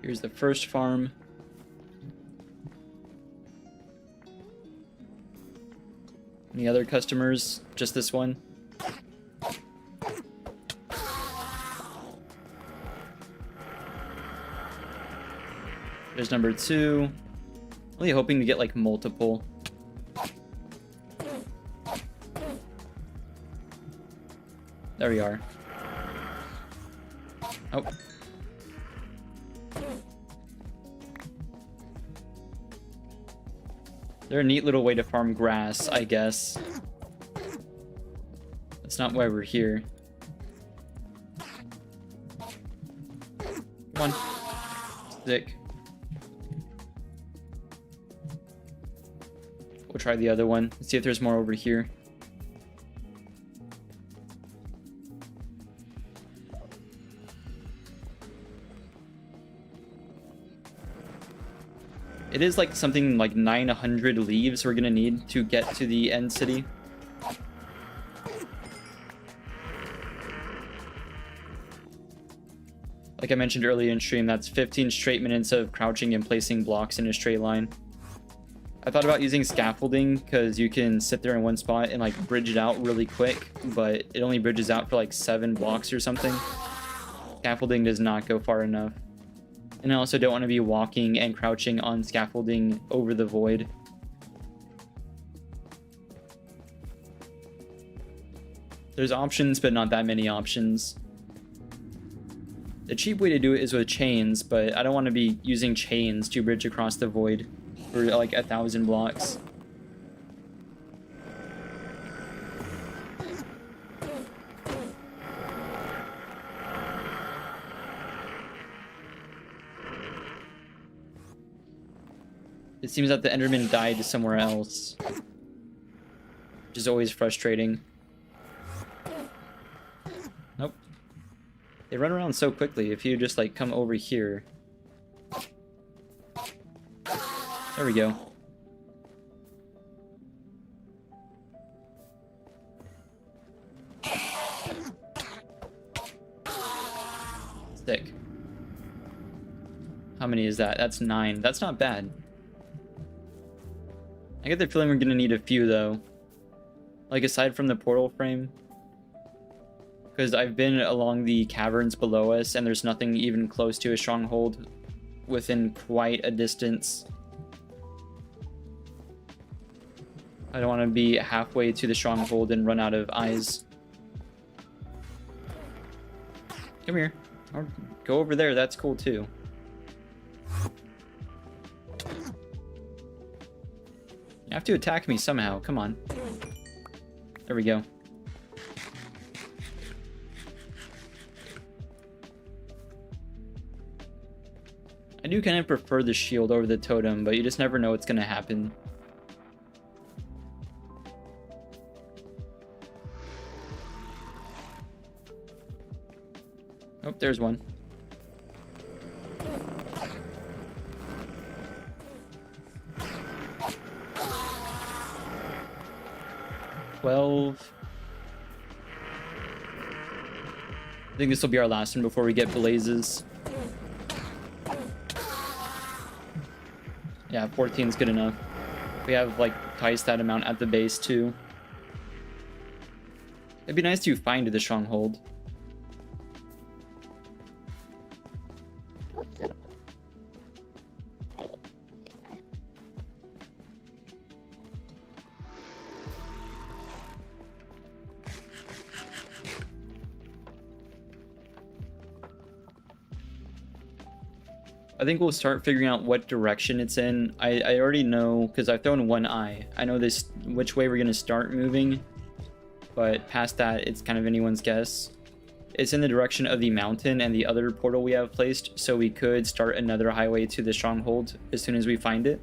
Here's the first farm. Any other customers? Just this one? There's number 2. Really hoping to get like multiple. There we are. Oh. They're a neat little way to farm grass, I guess. That's not why we're here. Come on. Sick. We'll try the other one. Let's see if there's more over here. It is like something like 900 leaves we're gonna need to get to the end city. Like I mentioned earlier in stream, that's 15 straight minutes of crouching and placing blocks in a straight line. I thought about using scaffolding because you can sit there in one spot and like bridge it out really quick, but it only bridges out for like 7 blocks or something. Scaffolding does not go far enough. And I also don't want to be walking and crouching on scaffolding over the void. There's options, but not that many options. The cheap way to do it is with chains, but I don't want to be using chains to bridge across the void for like 1,000 blocks. It seems that the Enderman died somewhere else, which is always frustrating. Nope. They run around so quickly. If you just like come over here. There we go. Sick. How many is that? That's 9. That's not bad. I get the feeling we're gonna need a few though. Like aside from the portal frame. Because I've been along the caverns below us and there's nothing even close to a stronghold within quite a distance. I don't want to be halfway to the stronghold and run out of eyes. Come here. Or go over there, that's cool too. You have to attack me somehow, come on. There we go. I do kind of prefer the shield over the totem, but you just never know what's going to happen. Oh, there's one. I think this will be our last one before we get blazes. Yeah, 14 is good enough. We have like twice that amount at the base too. It'd be nice to find the stronghold. I think we'll start figuring out what direction it's in. I already know, because I've thrown one eye. I know this which way we're going to start moving, but past that, it's kind of anyone's guess. It's in the direction of the mountain and the other portal we have placed, so we could start another highway to the stronghold as soon as we find it.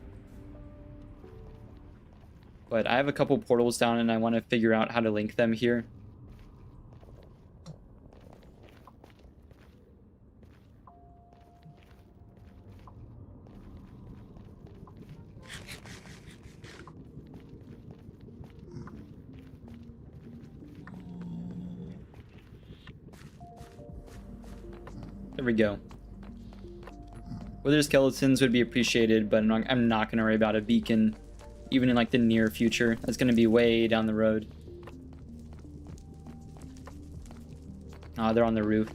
But I have a couple portals down and I want to figure out how to link them here. There we go. Wither skeletons would be appreciated, but I'm not going to worry about a beacon, even in like the near future. That's going to be way down the road. Ah, they're on the roof.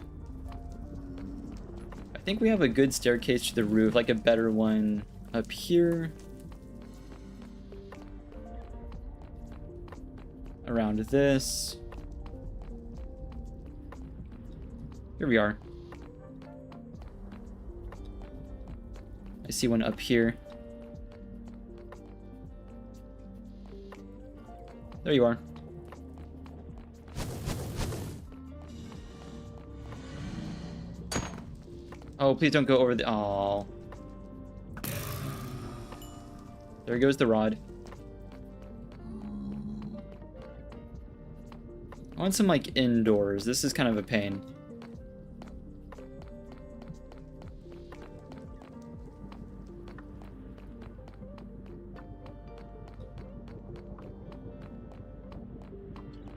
I think we have a good staircase to the roof, like a better one up here. Around this. Here we are. I see one up here. There you are. Oh, please don't go over the... Aww. There goes the rod. I want some, like, indoors. This is kind of a pain.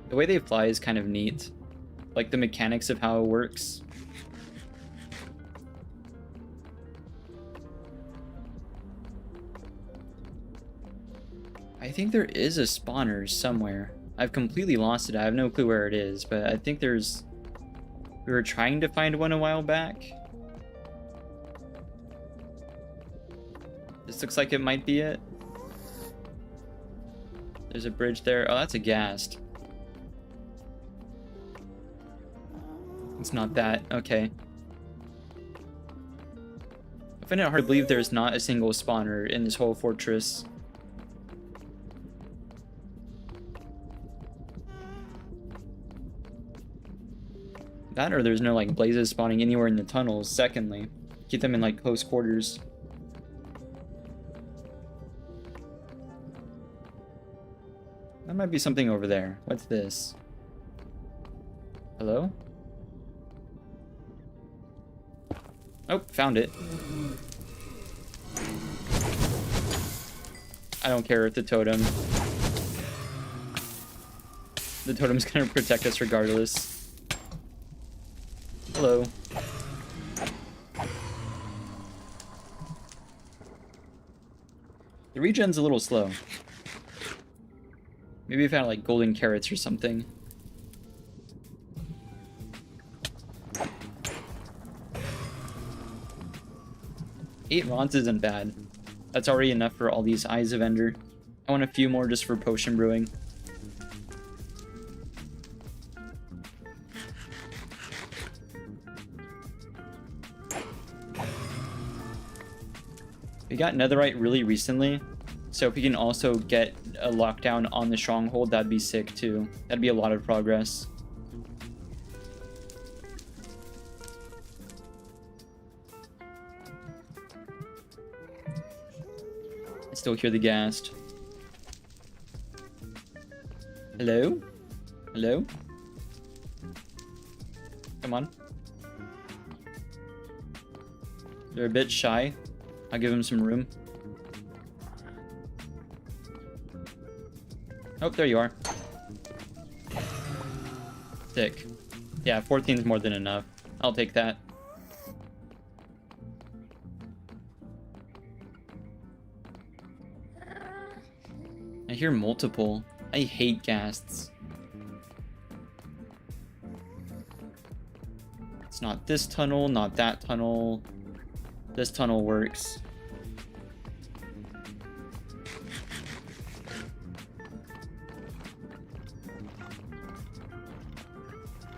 The way they fly is kind of neat. Like the mechanics of how it works. I think there is a spawner somewhere. I've completely lost it. I have no clue where it is, but I think there's... We were trying to find one a while back. This looks like it might be it. There's a bridge there. Oh, that's a ghast. It's not that. Okay. I find it hard to believe there's not a single spawner in this whole fortress. That or there's no like blazes spawning anywhere in the tunnels. Secondly, keep them in like close quarters. That might be something over there. What's this? Hello? Oh, found it. I don't care if the totem. The totem's gonna protect us regardless. The regen's a little slow. Maybe if I had like golden carrots or something. Eight rods isn't bad. That's already enough for all these Eyes of Ender. I want a few more just for potion brewing. We got netherite really recently, so if we can also get a lockdown on the stronghold, that'd be sick too. That'd be a lot of progress. I still hear the ghast. Hello? Hello? Come on. They're a bit shy. I'll give him some room. Oh, there you are. Sick. Yeah, 14 is more than enough. I'll take that. I hear multiple. I hate ghasts. It's not this tunnel, not that tunnel. This tunnel works.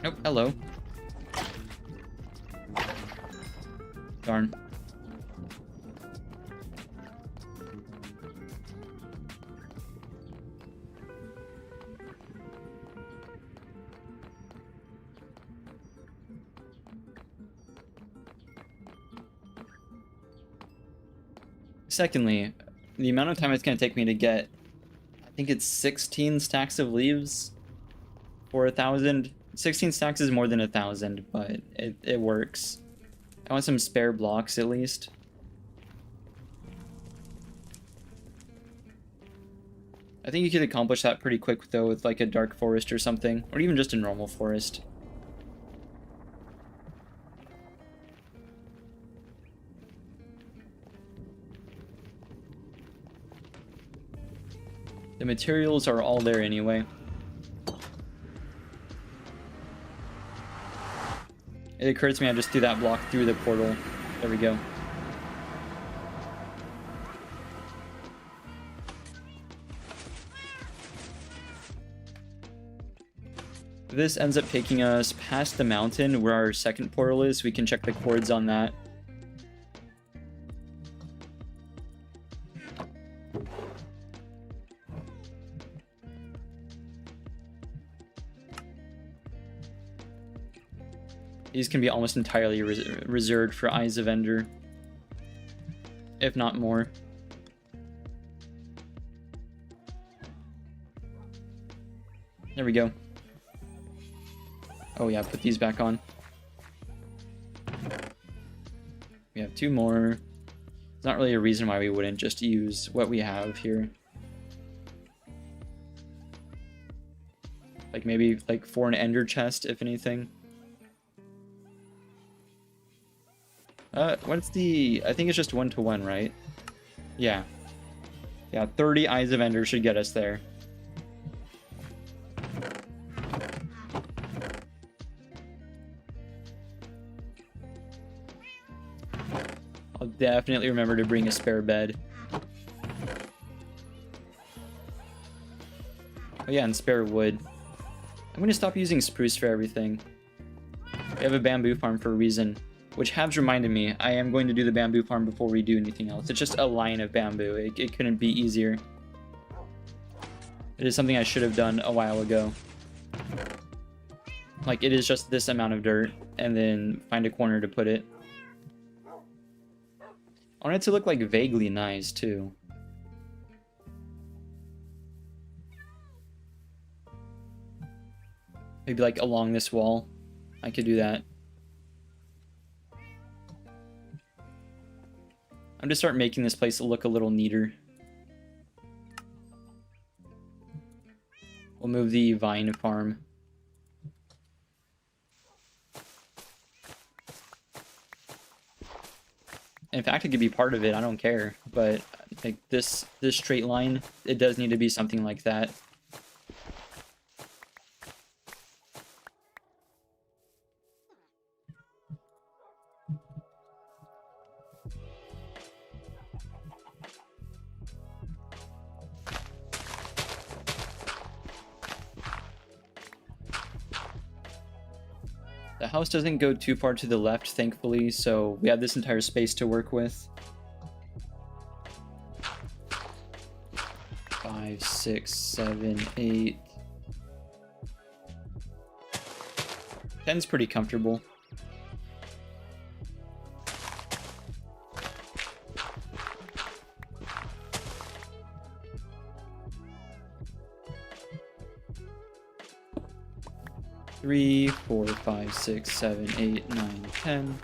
Oh, hello. Darn. Secondly, the amount of time it's going to take me to get, I think it's 16 stacks of leaves for 1,000. 16 stacks is more than 1,000, but it works. I want some spare blocks at least. I think you could accomplish that pretty quick though with like a dark forest or something, or even just a normal forest. The materials are all there anyway. It occurs to me I just threw that block through the portal. There we go. If this ends up taking us past the mountain where our second portal is, we can check the coords on that. These can be almost entirely reserved for Eyes of Ender, if not more. There we go. Oh yeah, put these back on. We have two more. There's not really a reason why we wouldn't just use what we have here. Like maybe like for an ender chest, if anything. What's the... I think it's just 1-to-1, right? Yeah. Yeah, 30 Eyes of Ender should get us there. I'll definitely remember to bring a spare bed. Oh yeah, and spare wood. I'm gonna stop using spruce for everything. We have a bamboo farm for a reason. Which has reminded me, I am going to do the bamboo farm before we do anything else. It's just a line of bamboo. It couldn't be easier. It is something I should have done a while ago. Like, it is just this amount of dirt, and then find a corner to put it. I want it to look, like, vaguely nice, too. Maybe, like, along this wall. I could do that. I'm just start making this place look a little neater. We'll move the vine farm. In fact, it could be part of it. I don't care, but Like this straight line, it does need to be something like that. The house doesn't go too far to the left, thankfully, so we have this entire space to work with. 5, 6, 7, 8. 10's pretty comfortable. Three, 4, 5, 6, 7, 8, 9, 10.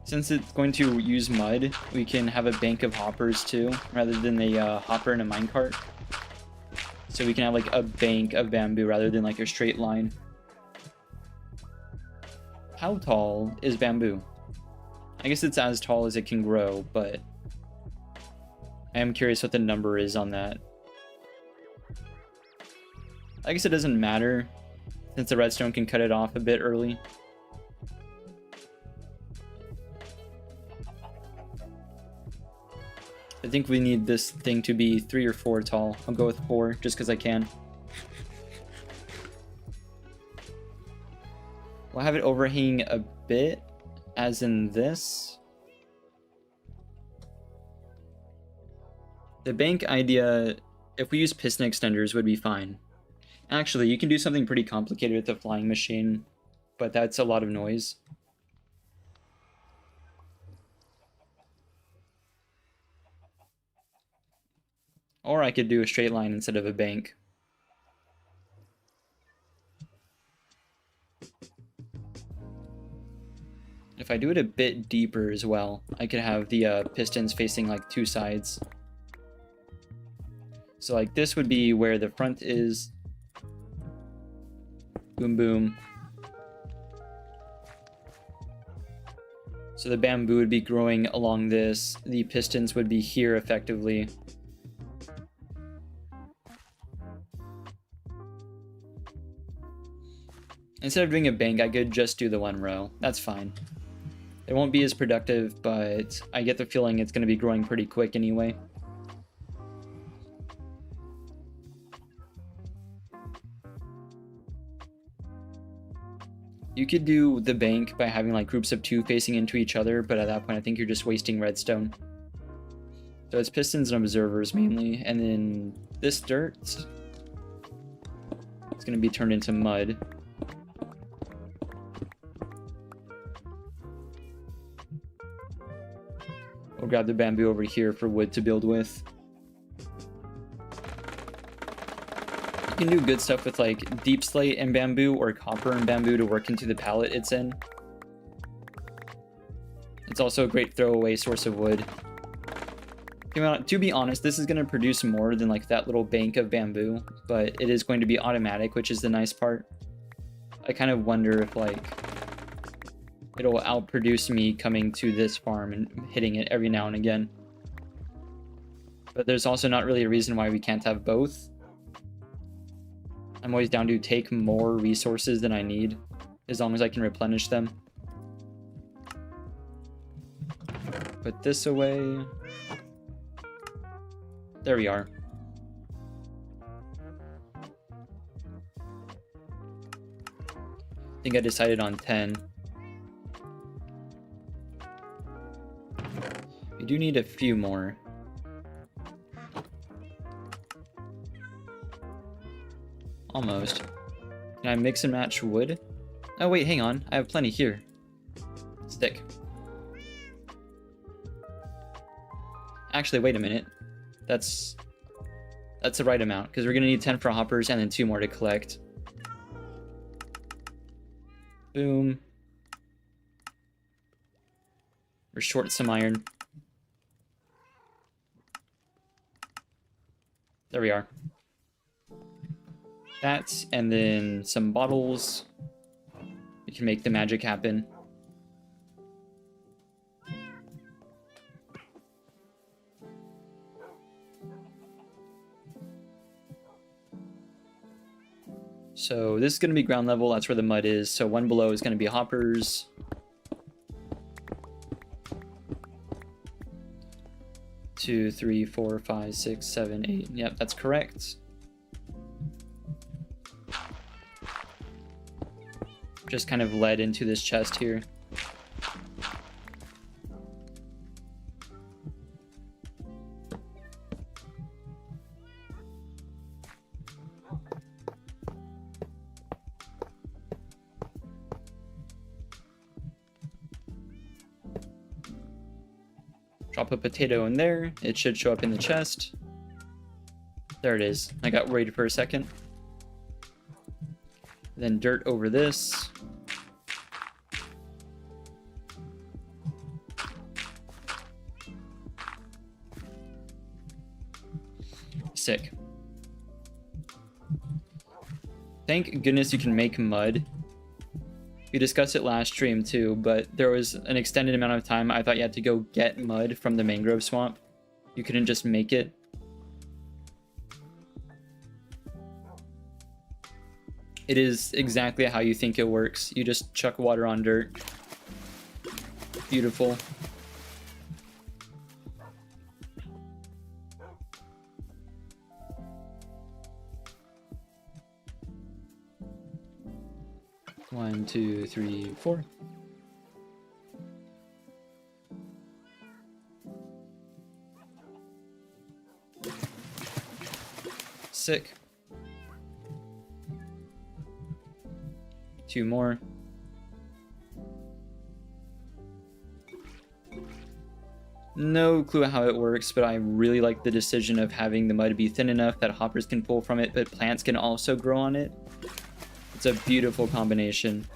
Since it's going to use mud, we can have a bank of hoppers too, rather than a hopper and a minecart. So we can have like a bank of bamboo rather than like a straight line. How tall is bamboo? I guess it's as tall as it can grow, but I am curious what the number is on that. I guess it doesn't matter, since the redstone can cut it off a bit early. I think we need this thing to be 3 or 4 tall. I'll go with 4, just because I can. We'll have it overhanging a bit, as in this. The bank idea, if we use piston extenders, would be fine. Actually, you can do something pretty complicated with the flying machine, but that's a lot of noise. Or I could do a straight line instead of a bank. If I do it a bit deeper as well, I could have the pistons facing like 2 sides. So like this would be where the front is. Boom, boom. So the bamboo would be growing along this. The pistons would be here effectively. Instead of doing a bank, I could just do the 1 row. That's fine. It won't be as productive, but I get the feeling it's going to be growing pretty quick anyway. You could do the bank by having like groups of 2 facing into each other, but at that point I think you're just wasting redstone. So it's pistons and observers mainly, and then this dirt, it's going to be turned into mud. We'll grab the bamboo over here for wood to build with. You can do good stuff with like deep slate and bamboo or copper and bamboo to work into the pallet it's in. It's also a great throwaway source of wood. To be honest, this is going to produce more than like that little bank of bamboo, but it is going to be automatic, which is the nice part. I kind of wonder if like it'll outproduce me coming to this farm and hitting it every now and again. But there's also not really a reason why we can't have both. I'm always down to take more resources than I need, as long as I can replenish them. Put this away. There we are. I think I decided on 10. We do need a few more. Almost. Can I mix and match wood? Oh wait, hang on. I have plenty here. Stick. Actually, wait a minute. That's the right amount, because we're going to need 10 for hoppers and then 2 more to collect. Boom. We're short some iron. There we are. That, and then some bottles. we can make the magic happen. So this is going to be ground level. That's where the mud is. So one below is going to be hoppers. Two, three, four, five, six, seven, eight. Yep, that's correct. Just kind of led into this chest here. Drop a potato in there. It should show up in the chest. There it is. I got worried for a second. Then dirt over this. Sick. Thank goodness you can make mud. We discussed it last stream too, but there was an extended amount of time I thought you had to go get mud from the mangrove swamp. You couldn't just make it. It is exactly how you think it works. You just chuck water on dirt. Beautiful. One, two, three, four. Sick. Two more. No clue how it works, but I really like the decision of having the mud be thin enough that hoppers can pull from it, but plants can also grow on it. It's a beautiful combination.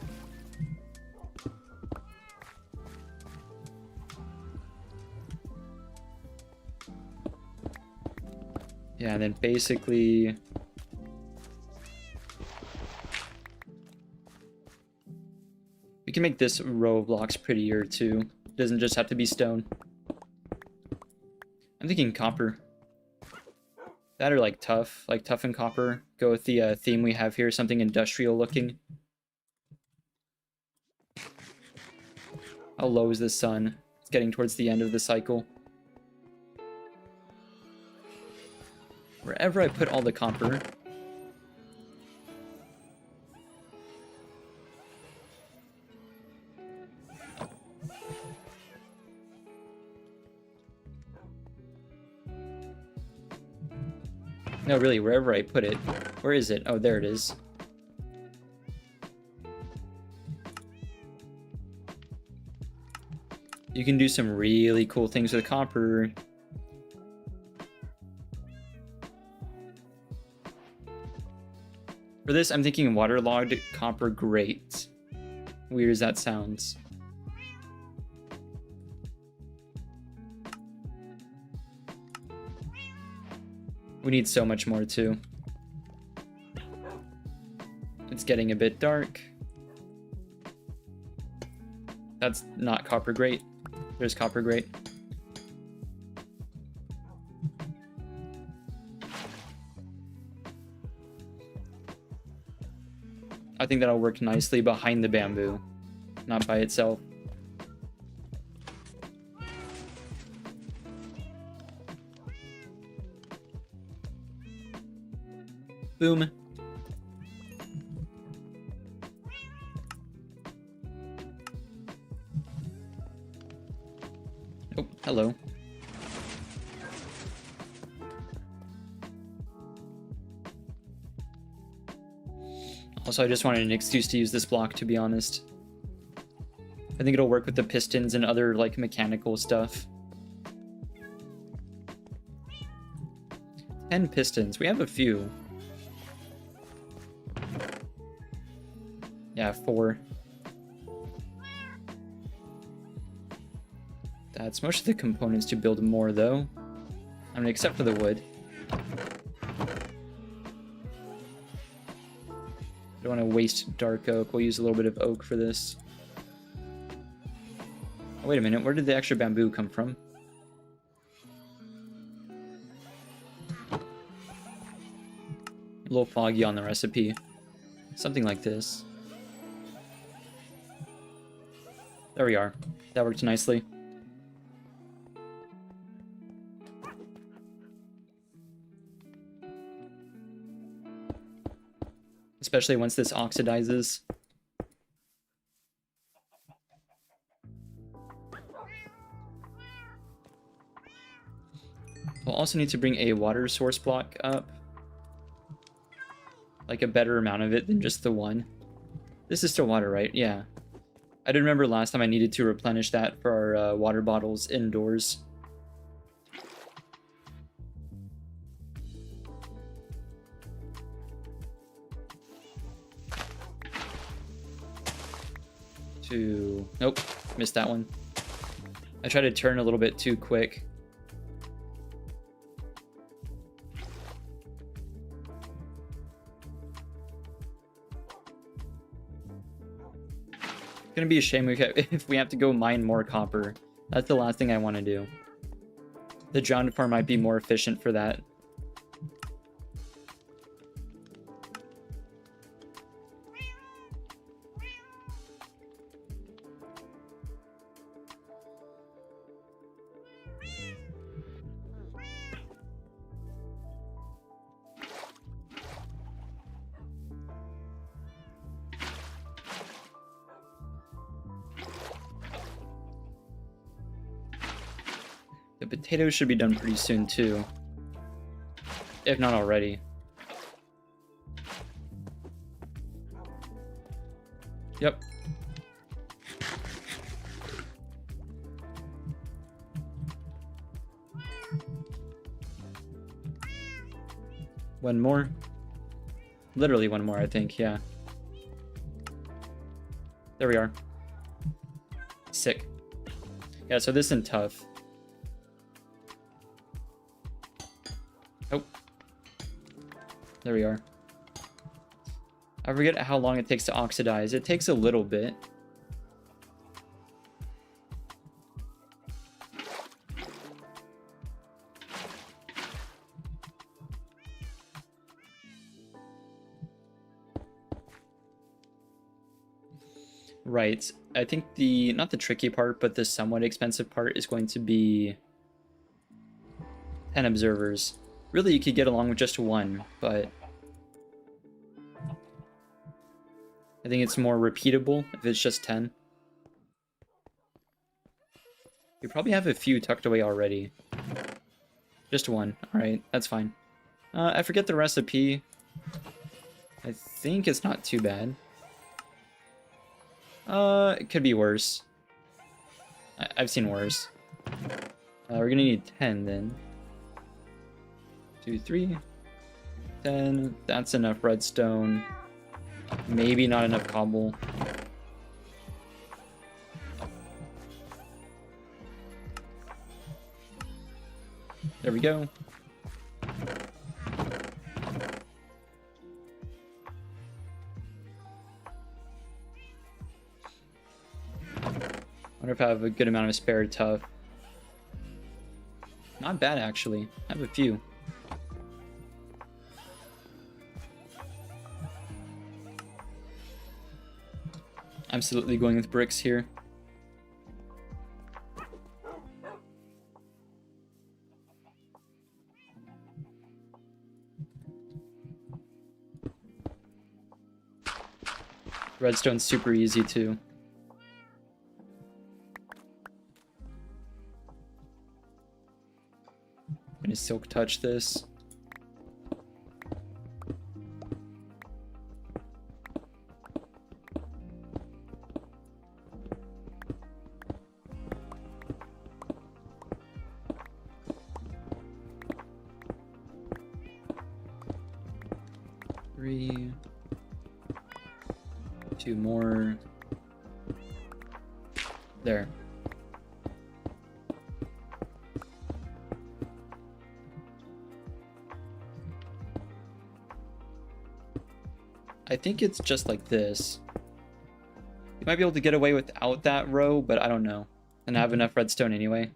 Yeah, and then basically we can make this row of blocks prettier too. It doesn't just have to be stone. I'm thinking copper. That or like tough and copper. Go with the theme we have here, something industrial looking. How low is the sun? It's getting towards the end of the cycle. Wherever I put all the copper, no, really, wherever I put it. Where is it? Oh, there it is. You can do some really cool things with copper. For this, I'm thinking waterlogged copper grate. Weird as that sounds. We need so much more too. It's getting a bit dark. That's not copper grate. There's copper grate. I think that'll work nicely behind the bamboo, not by itself. Boom. Oh, hello. Also, I just wanted an excuse to use this block, to be honest. I think it'll work with the pistons and other, like, mechanical stuff. 10 pistons. We have a few. Yeah, 4. That's most of the components to build more, though. I mean, except for the wood. Don't want to waste dark oak. We'll use a little bit of oak for this. Oh, wait a minute. Where did the extra bamboo come from? A little foggy on the recipe. Something like this. There we are. That worked nicely. Especially once this oxidizes. We'll also need to bring a water source block up. Like a better amount of it than just the one. This is still water, right? Yeah. I did remember last time I needed to replenish that for our water bottles indoors. Nope, missed that one. I tried to turn a little bit too quick. It's gonna be a shame if we have to go mine more copper. That's the last thing I want to do. The drowned farm might be more efficient for that. The potatoes should be done pretty soon too. If not already. Yep. One more. Literally one more, I think, yeah. There we are. Sick. Yeah, so this isn't tough. Oh. There we are. I forget how long it takes to oxidize. It takes a little bit. Right. I think not the tricky part, but the somewhat expensive part is going to be 10 observers. Really, you could get along with just one, but I think it's more repeatable if it's just 10. You probably have a few tucked away already. Just one. Alright, that's fine. I forget the recipe. I think it's not too bad. It could be worse. I've seen worse. We're gonna need 10 then. 2, 3, 10. That's enough redstone. Maybe not enough cobble. There we go. Wonder if I have a good amount of spare tuff. Not bad, actually. I have a few. Absolutely going with bricks here. Redstone's super easy too. I'm gonna silk touch this. Three. 2 more. There. I I think it's just like this. You might be able to get away without that row, but I don't know. And I have enough redstone anyway.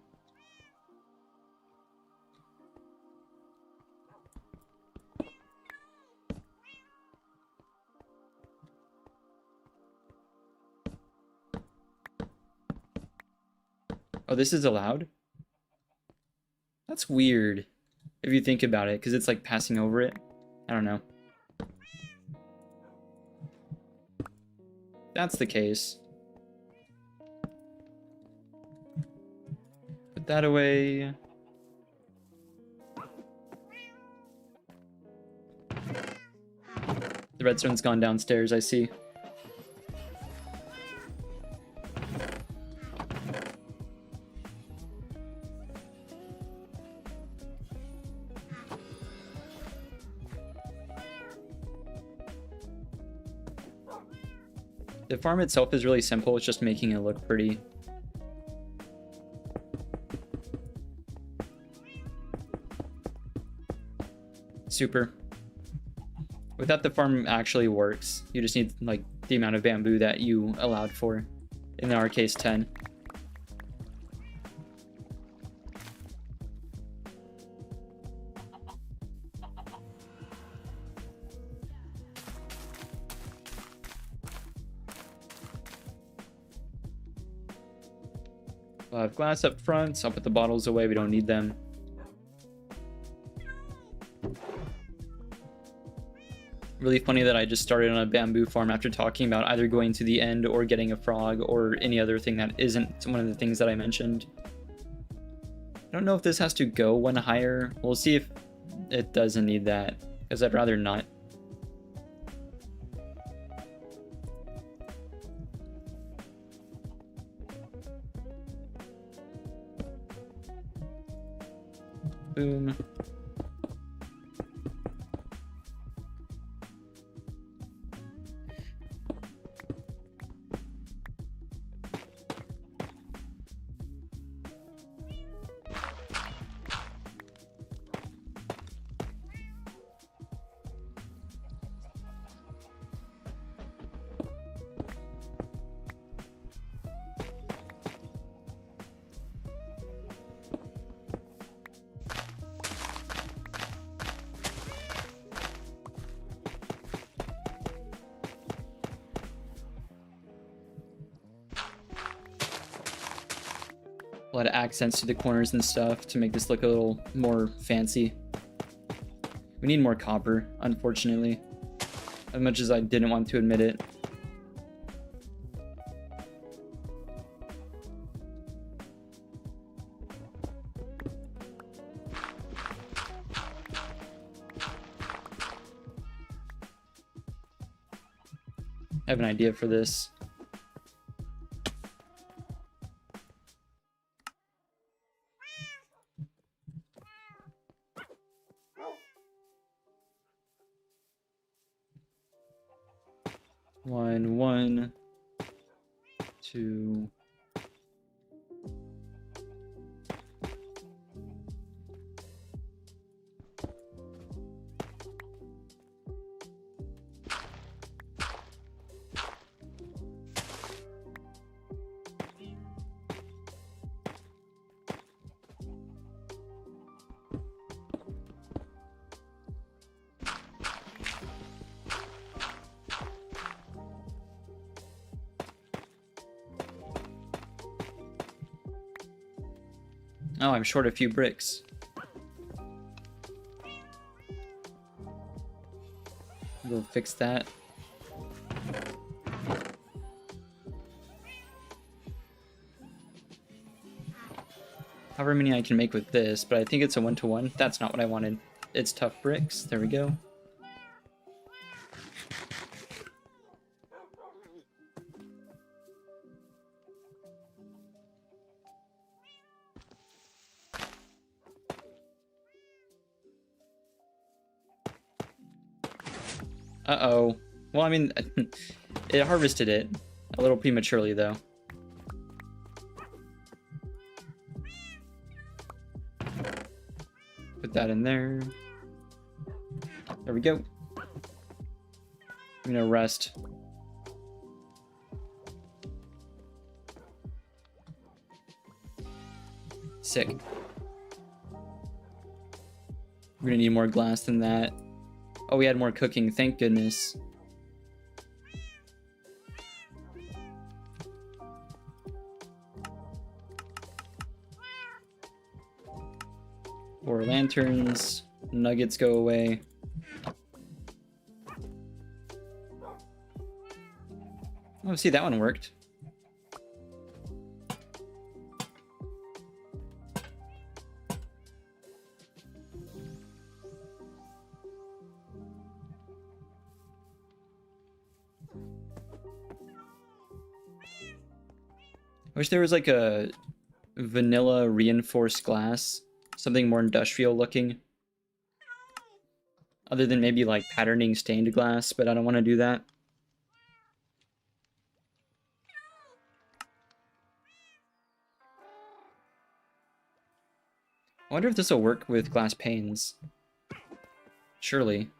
Oh, this is allowed? That's weird, if you think about it, because it's like passing over it. I don't know. That's the case. Put that away. The redstone's gone downstairs, I see. The farm itself is really simple, it's just making it look pretty. Super. With that, the farm actually works. You just need like the amount of bamboo that you allowed for. In our case, 10. We'll have glass up front, so I'll put the bottles away, we don't need them. Really funny that I just started on a bamboo farm after talking about either going to the end or getting a frog or any other thing that isn't one of the things that I mentioned. I don't know if this has to go one higher. We'll see if it doesn't need that, because I'd rather not. Boom. A lot of accents to the corners and stuff to make this look a little more fancy. We need more copper, unfortunately. As much as I didn't want to admit it. I have an idea for this. One, two. Oh, I'm short a few bricks. We'll fix that. However many I can make with this, but I think it's a 1-to-1. That's not what I wanted. It's tough bricks. There we go. Uh-oh. Well, I mean, it harvested it. A little prematurely, though. Put that in there. There we go. I'm gonna rest. Sick. We're gonna need more glass than that. Oh, we had more cooking, thank goodness. Four lanterns, nuggets go away. Oh, see, that one worked. I wish there was like a vanilla reinforced glass, something more industrial looking. Other than maybe like patterning stained glass, but I don't want to do that. I wonder if this will work with glass panes. Surely.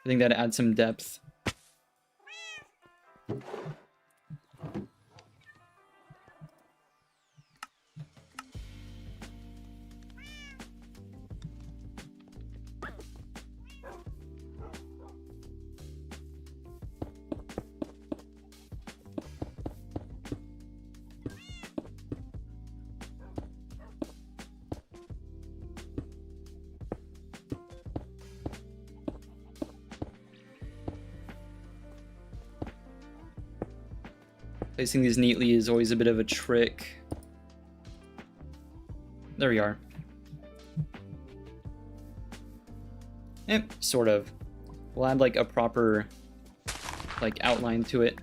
I think that'd add some depth. Placing these neatly is always a bit of a trick. There we are. Sort of. We'll add like a proper like outline to it.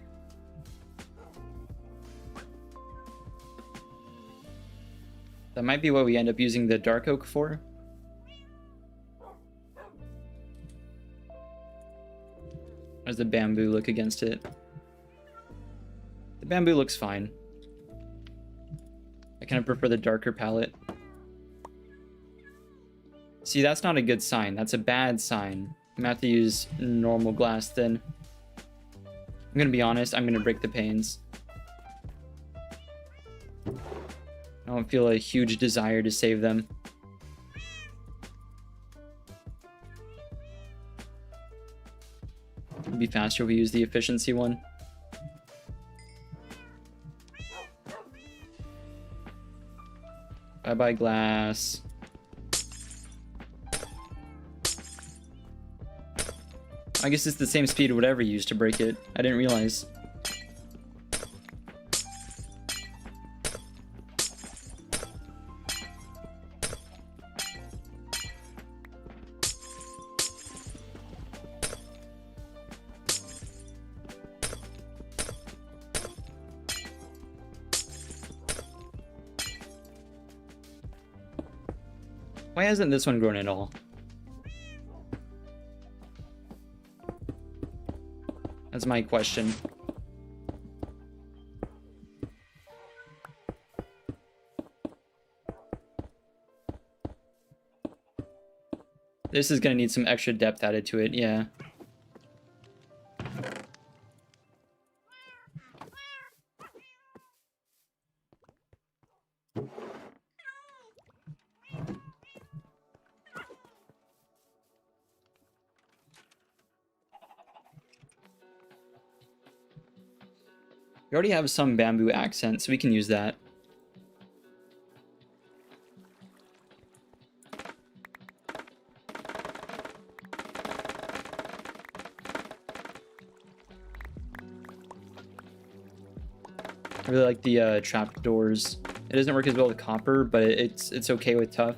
That might be what we end up using the dark oak for. How does the bamboo look against it? The bamboo looks fine. I kind of prefer the darker palette. See, that's not a good sign. That's a bad sign. I'm gonna have to use normal glass then. I'm gonna be honest, I'm gonna break the panes. I don't feel a huge desire to save them. It'd be faster if we use the efficiency one. Bye-bye glass. I guess it's the same speed whatever you use to break it. I didn't realize. Why hasn't this one grown at all? That's my question. This is gonna need some extra depth added to it, yeah. We already have some bamboo accent, so we can use that. I really like the trap doors. It doesn't work as well with copper, but it's okay with tough.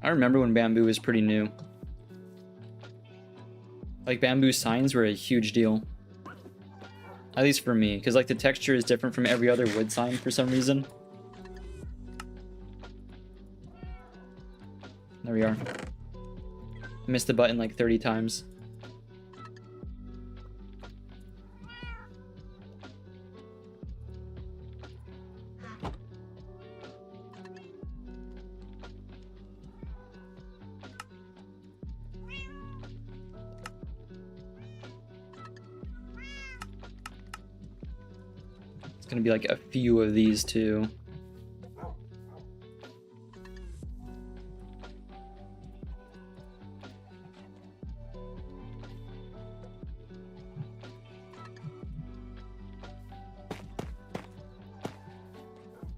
I remember when bamboo was pretty new. Like, bamboo signs were a huge deal. At least for me, because like the texture is different from every other wood sign for some reason. There we are. I missed the button like 30 times. gonna be like a few of these too.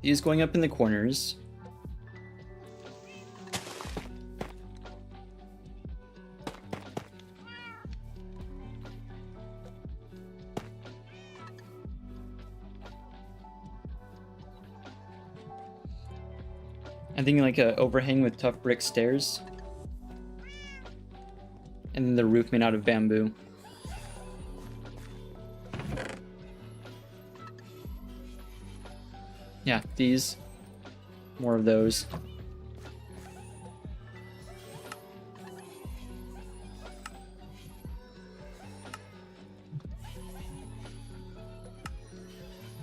These going up in the corners. I'm thinking like a overhang with tough brick stairs. And then the roof made out of bamboo. Yeah, these. More of those.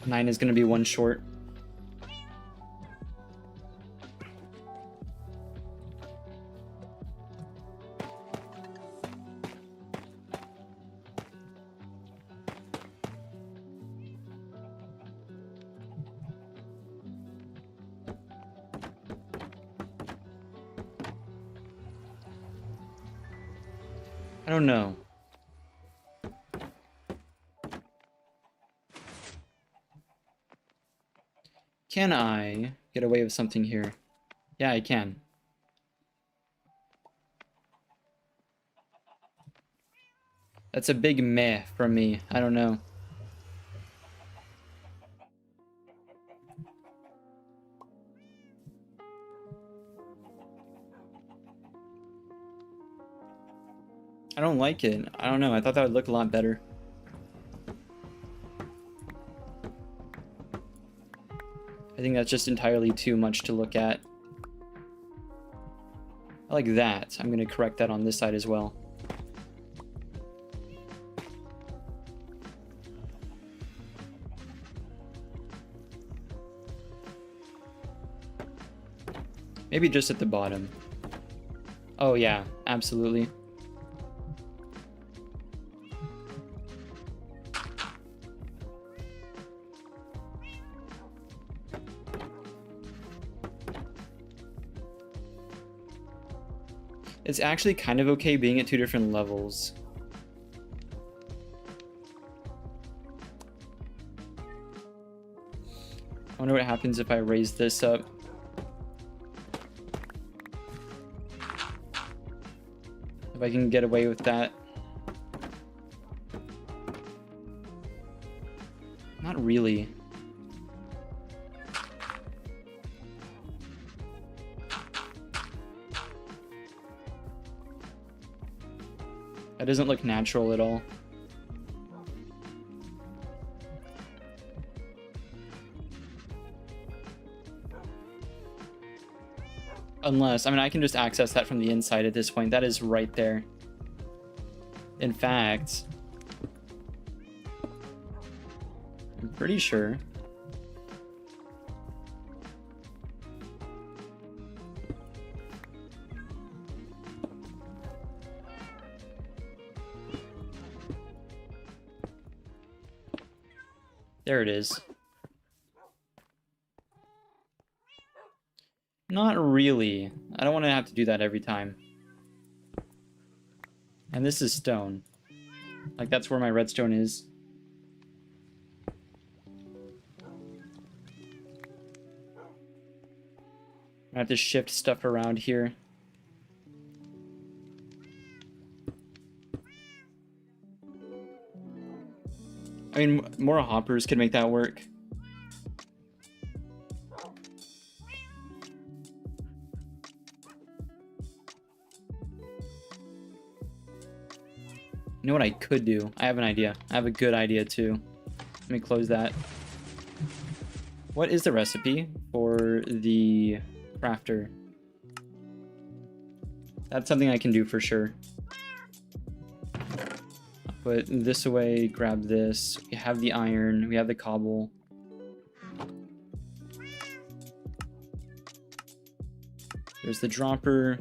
Nine is going to be one short. I don't know. Can I get away with something here? Yeah, I can. That's a big meh from me. I don't know. I don't like it. I don't know. I thought that would look a lot better. I think that's just entirely too much to look at. I like that. I'm going to correct that on this side as well. Maybe just at the bottom. Oh yeah, absolutely. It's actually kind of okay being at two different levels. I wonder what happens if I raise this up. If I can get away with that. Not really. That doesn't look natural at all. Unless, I mean, I can just access that from the inside at this point. That is right there. In fact, I'm pretty sure. There it is. Not really. I don't want to have to do that every time. And this is stone. Like, that's where my redstone is. I have to shift stuff around here. I mean, more hoppers could make that work. You know what I could do? I have an idea. I have a good idea too. Let me close that. What is the recipe for the crafter? That's something I can do for sure. Put this away, grab this. We have the iron, we have the cobble. There's the dropper.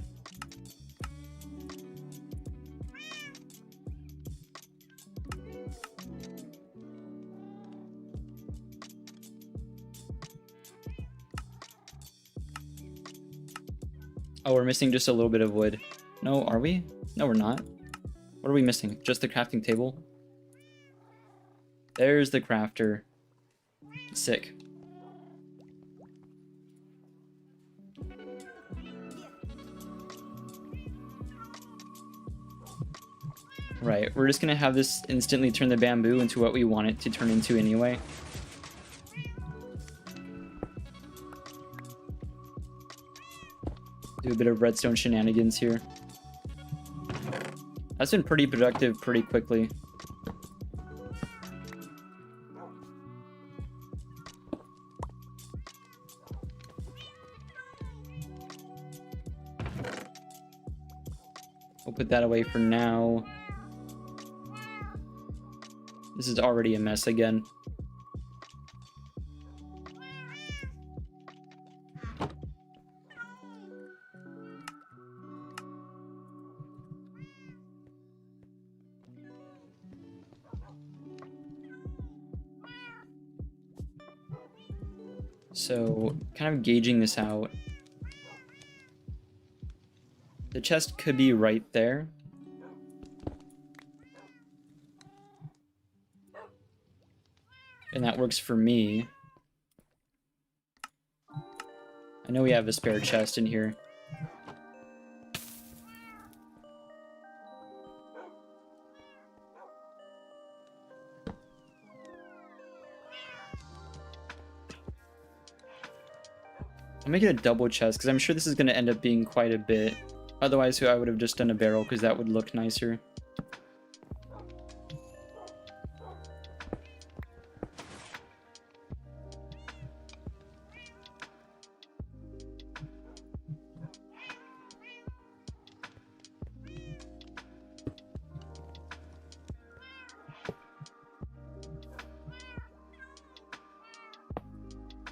Oh, we're missing just a little bit of wood. No, are we? No, we're not. What are we missing? Just the crafting table? There's the crafter. Sick. Right, we're just gonna have this instantly turn the bamboo into what we want it to turn into anyway. Do a bit of redstone shenanigans here. That's been pretty productive pretty quickly. We'll put that away for now. This is already a mess again. So, kind of gauging this out. The chest could be right there. And that works for me. I know we have a spare chest in here. I'll make it a double chest, because I'm sure this is going to end up being quite a bit. Otherwise, I would have just done a barrel, because that would look nicer.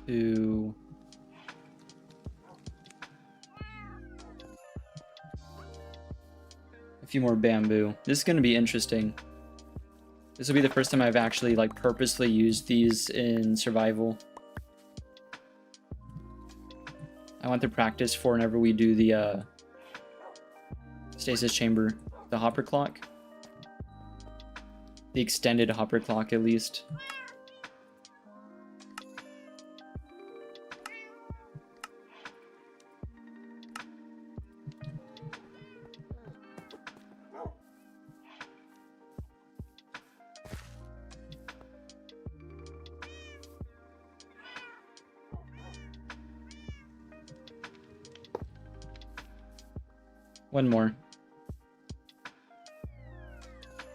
To... a few more bamboo. This is going to be interesting. This will be the first time I've actually like purposely used these in survival. I want to practice for whenever we do the stasis chamber, the hopper clock. The extended hopper clock at least. One more.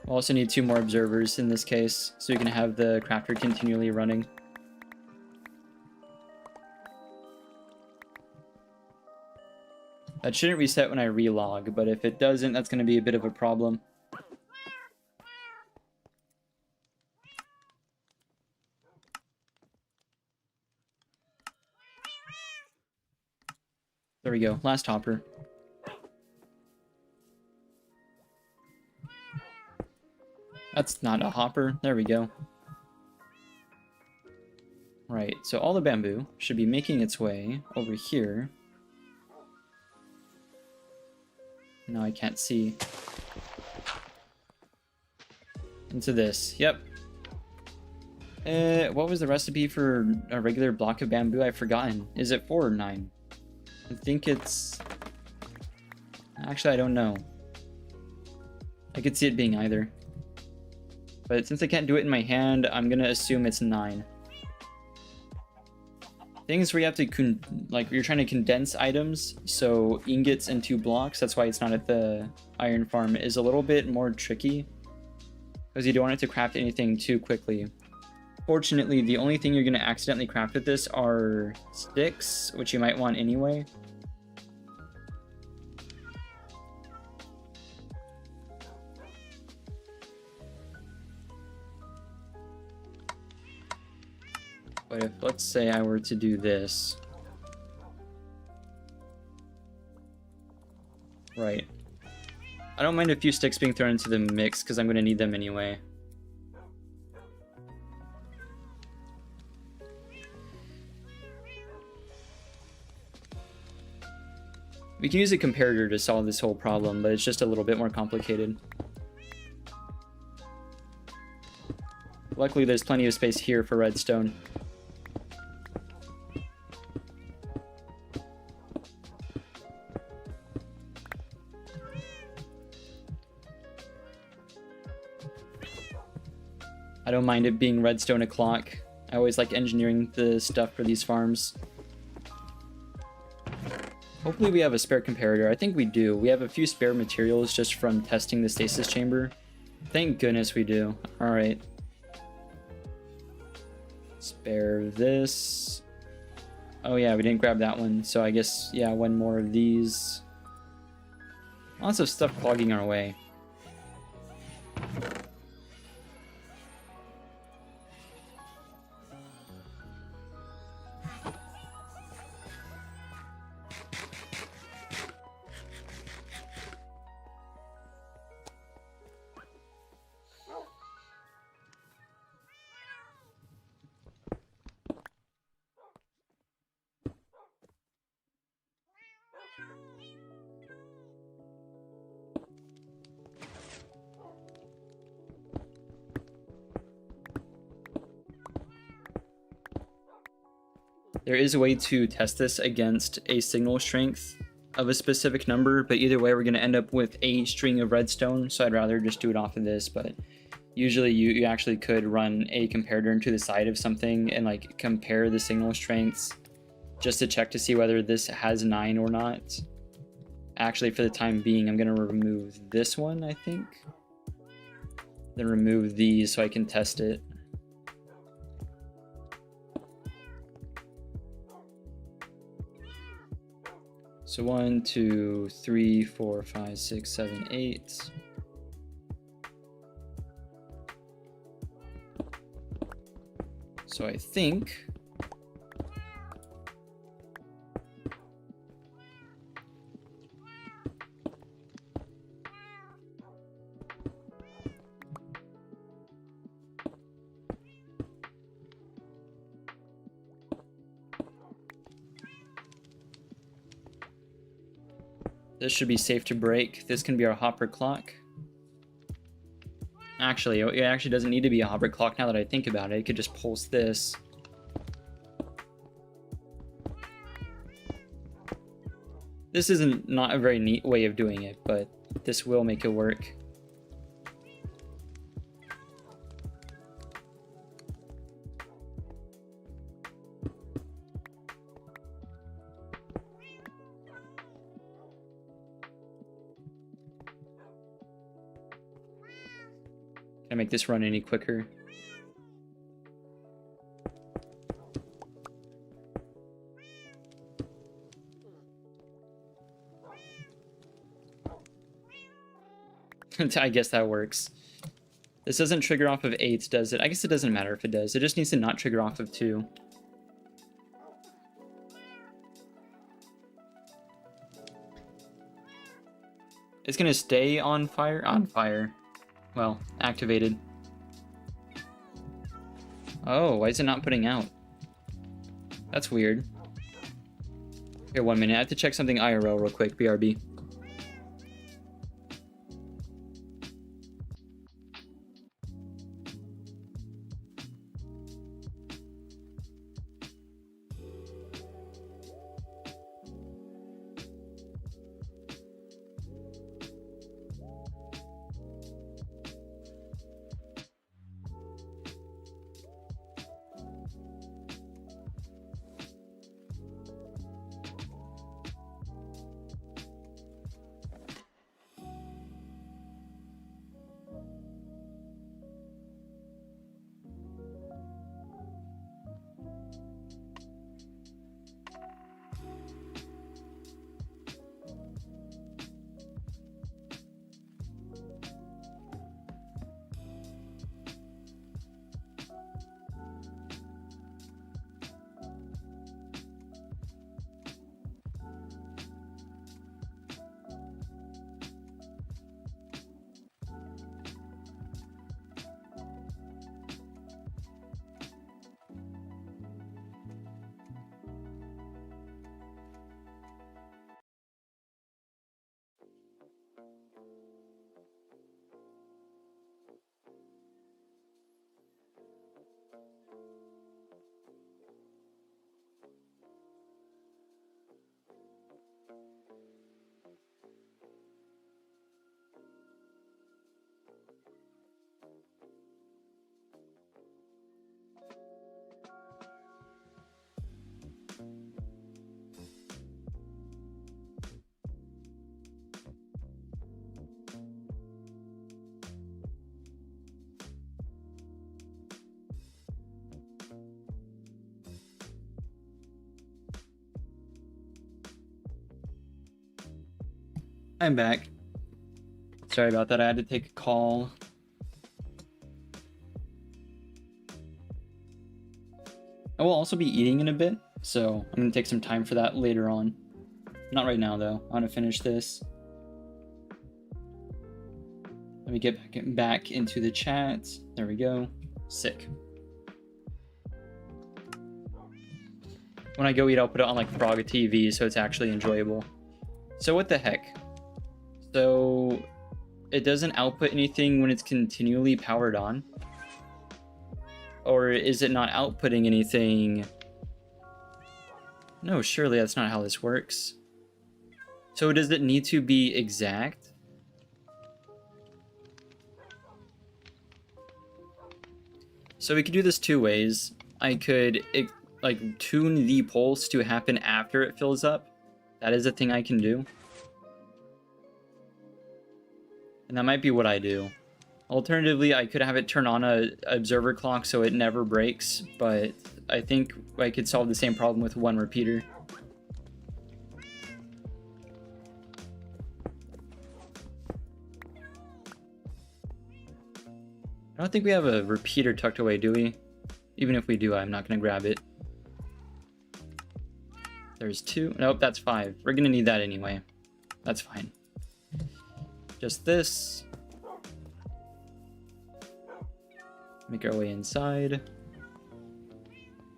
We'll also need 2 more observers in this case, so we can have the crafter continually running. That shouldn't reset when I relog, but if it doesn't, that's going to be a bit of a problem. There we go, last hopper. That's not a hopper. There we go. Right, so all the bamboo should be making its way over here. No, I can't see. Into this. Yep. What was the recipe for a regular block of bamboo? I've forgotten. Is it 4 or 9? I think it's... Actually, I don't know. I could see it being either. But since I can't do it in my hand, I'm gonna assume it's 9. Things where you have to, like, you're trying to condense items, so ingots into blocks, that's why it's not at the iron farm, is a little bit more tricky. Because you don't want it to craft anything too quickly. Fortunately, the only thing you're gonna accidentally craft with this are sticks, which you might want anyway. But if, let's say I were to do this. Right. I don't mind a few sticks being thrown into the mix, because I'm going to need them anyway. We can use a comparator to solve this whole problem, but it's just a little bit more complicated. Luckily, there's plenty of space here for redstone. I don't mind it being redstone o'clock. I always like engineering the stuff for these farms. Hopefully we have a spare comparator. I think we do. We have a few spare materials just from testing the stasis chamber. Thank goodness we do. Alright. Spare this. Oh yeah, we didn't grab that one. So I guess, yeah, one more of these. Lots of stuff clogging our way. There is a way to test this against a signal strength of a specific number, but either way we're going to end up with a string of redstone, so I'd rather just do it off of this. But usually you actually could run a comparator into the side of something and like compare the signal strengths just to check to see whether this has 9 or not. Actually, for the time being, I'm going to remove this one, I think. Then remove these so I can test it. So 1, 2, 3, 4, 5, 6, 7, 8. So I think this should be safe to break. This can be our hopper clock. Actually, it actually doesn't need to be a hopper clock now that I think about it. It could just pulse this. This isn't not a very neat way of doing it, but this will make it work. Can I make this run any quicker? I guess that works. This doesn't trigger off of 8, does it? I guess it doesn't matter if it does. It just needs to not trigger off of 2. It's gonna stay on fire? On fire. Well, activated. Oh, why is it not putting out? That's weird. Here, 1 minute. I have to check something IRL real quick. BRB. I'm back. Sorry about that, I had to take a call. I will also be eating in a bit, so I'm going to take some time for that later on. Not right now, though. I want to finish this. Let me get back into the chat. There we go. Sick. When I go eat, I'll put it on like Frog TV, so it's actually enjoyable. So what the heck? So it doesn't output anything when it's continually powered on? Or is it not outputting anything? No, surely that's not how this works. So does it need to be exact? So we could do this two ways. I could like tune the pulse to happen after it fills up. That is a thing I can do. And that might be what I do. Alternatively, I could have it turn on a observer clock so it never breaks, but I think I could solve the same problem with one repeater. I don't think we have a repeater tucked away, do we? Even if we do, I'm not going to grab it. There's 2. Nope, that's 5. We're going to need that anyway. That's fine. Just this. Make our way inside.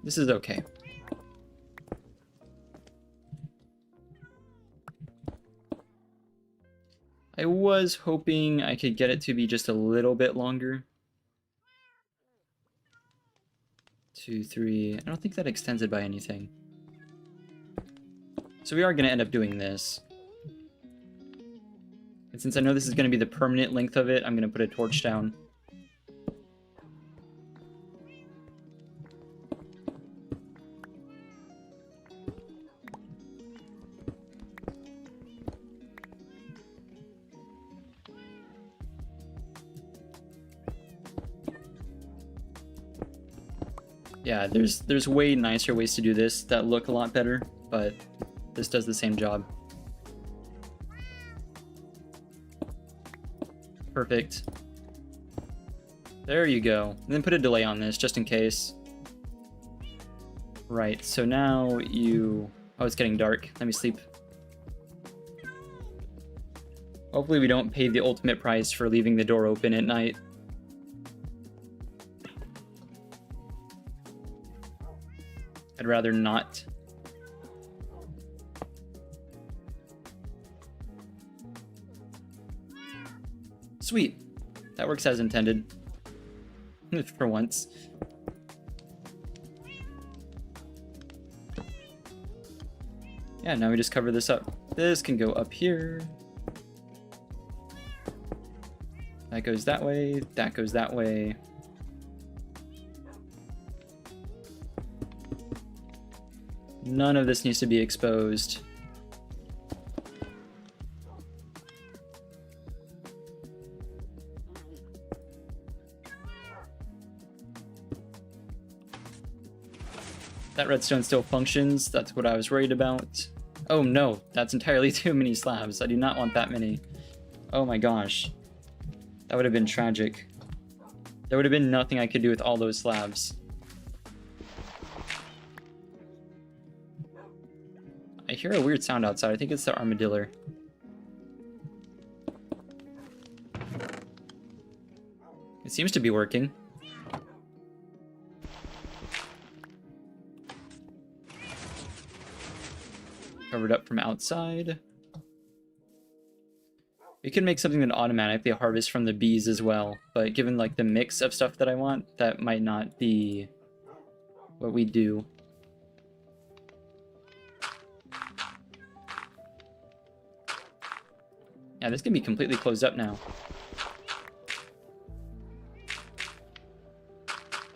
This is okay. I was hoping I could get it to be just a little bit longer. 2, 3. I don't think that extends it by anything. So we are going to end up doing this. And since I know this is going to be the permanent length of it, I'm going to put a torch down. Yeah, there's way nicer ways to do this that look a lot better, but this does the same job. Perfect. There you go. And then put a delay on this, just in case. Right, so now you... Oh, it's getting dark. Let me sleep. Hopefully we don't pay the ultimate price for leaving the door open at night. I'd rather not. Sweet. That works as intended. For once. Yeah, now we just cover this up. This can go up here. That goes that way. That goes that way. None of this needs to be exposed. That redstone still functions. That's what I was worried about. Oh no, that's entirely too many slabs. I do not want that many. Oh my gosh. That would have been tragic. There would have been nothing I could do with all those slabs. I hear a weird sound outside. I think it's the armadillo. It seems to be working. Covered up from outside. We could make something that automatically harvests from the bees as well, but given like the mix of stuff that I want, that might not be what we do. Yeah, this can be completely closed up now.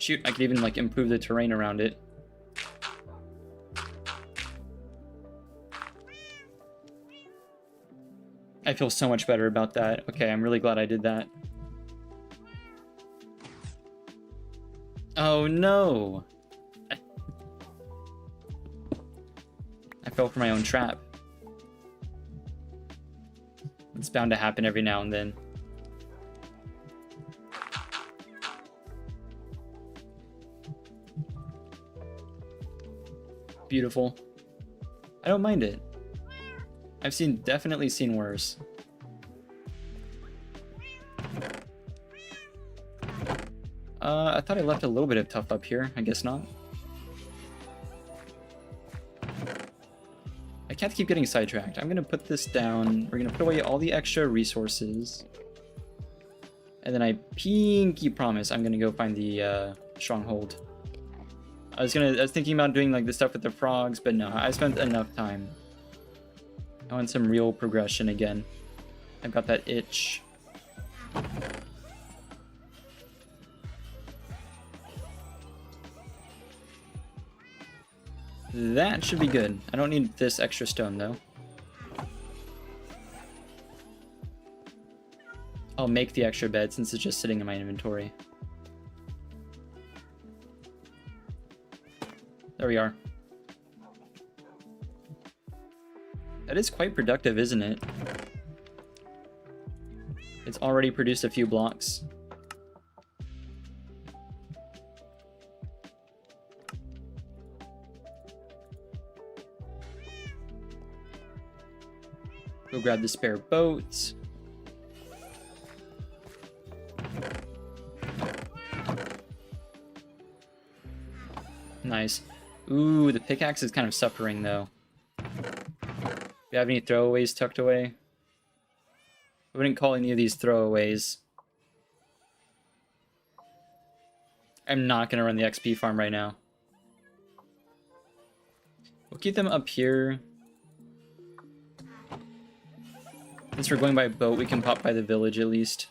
Shoot, I could even like improve the terrain around it. I feel so much better about that. Okay, I'm really glad I did that. Oh no! I fell for my own trap. It's bound to happen every now and then. Beautiful. I don't mind it. I've definitely seen worse. I thought I left a little bit of tough up here. I guess not. I can't keep getting sidetracked. I'm gonna put this down. We're gonna put away all the extra resources. And then I pinky promise I'm gonna go find the stronghold. I was thinking about doing like the stuff with the frogs, but no, I spent enough time. I want some real progression again. I've got that itch. That should be good. I don't need this extra stone though. I'll make the extra bed since it's just sitting in my inventory. There we are. That is quite productive, isn't it? It's already produced a few blocks. Go grab the spare boats. Nice. Ooh, the pickaxe is kind of suffering though. Do you have any throwaways tucked away? I wouldn't call any of these throwaways. I'm not gonna run the XP farm right now. We'll keep them up here. Since we're going by boat, we can pop by the village at least.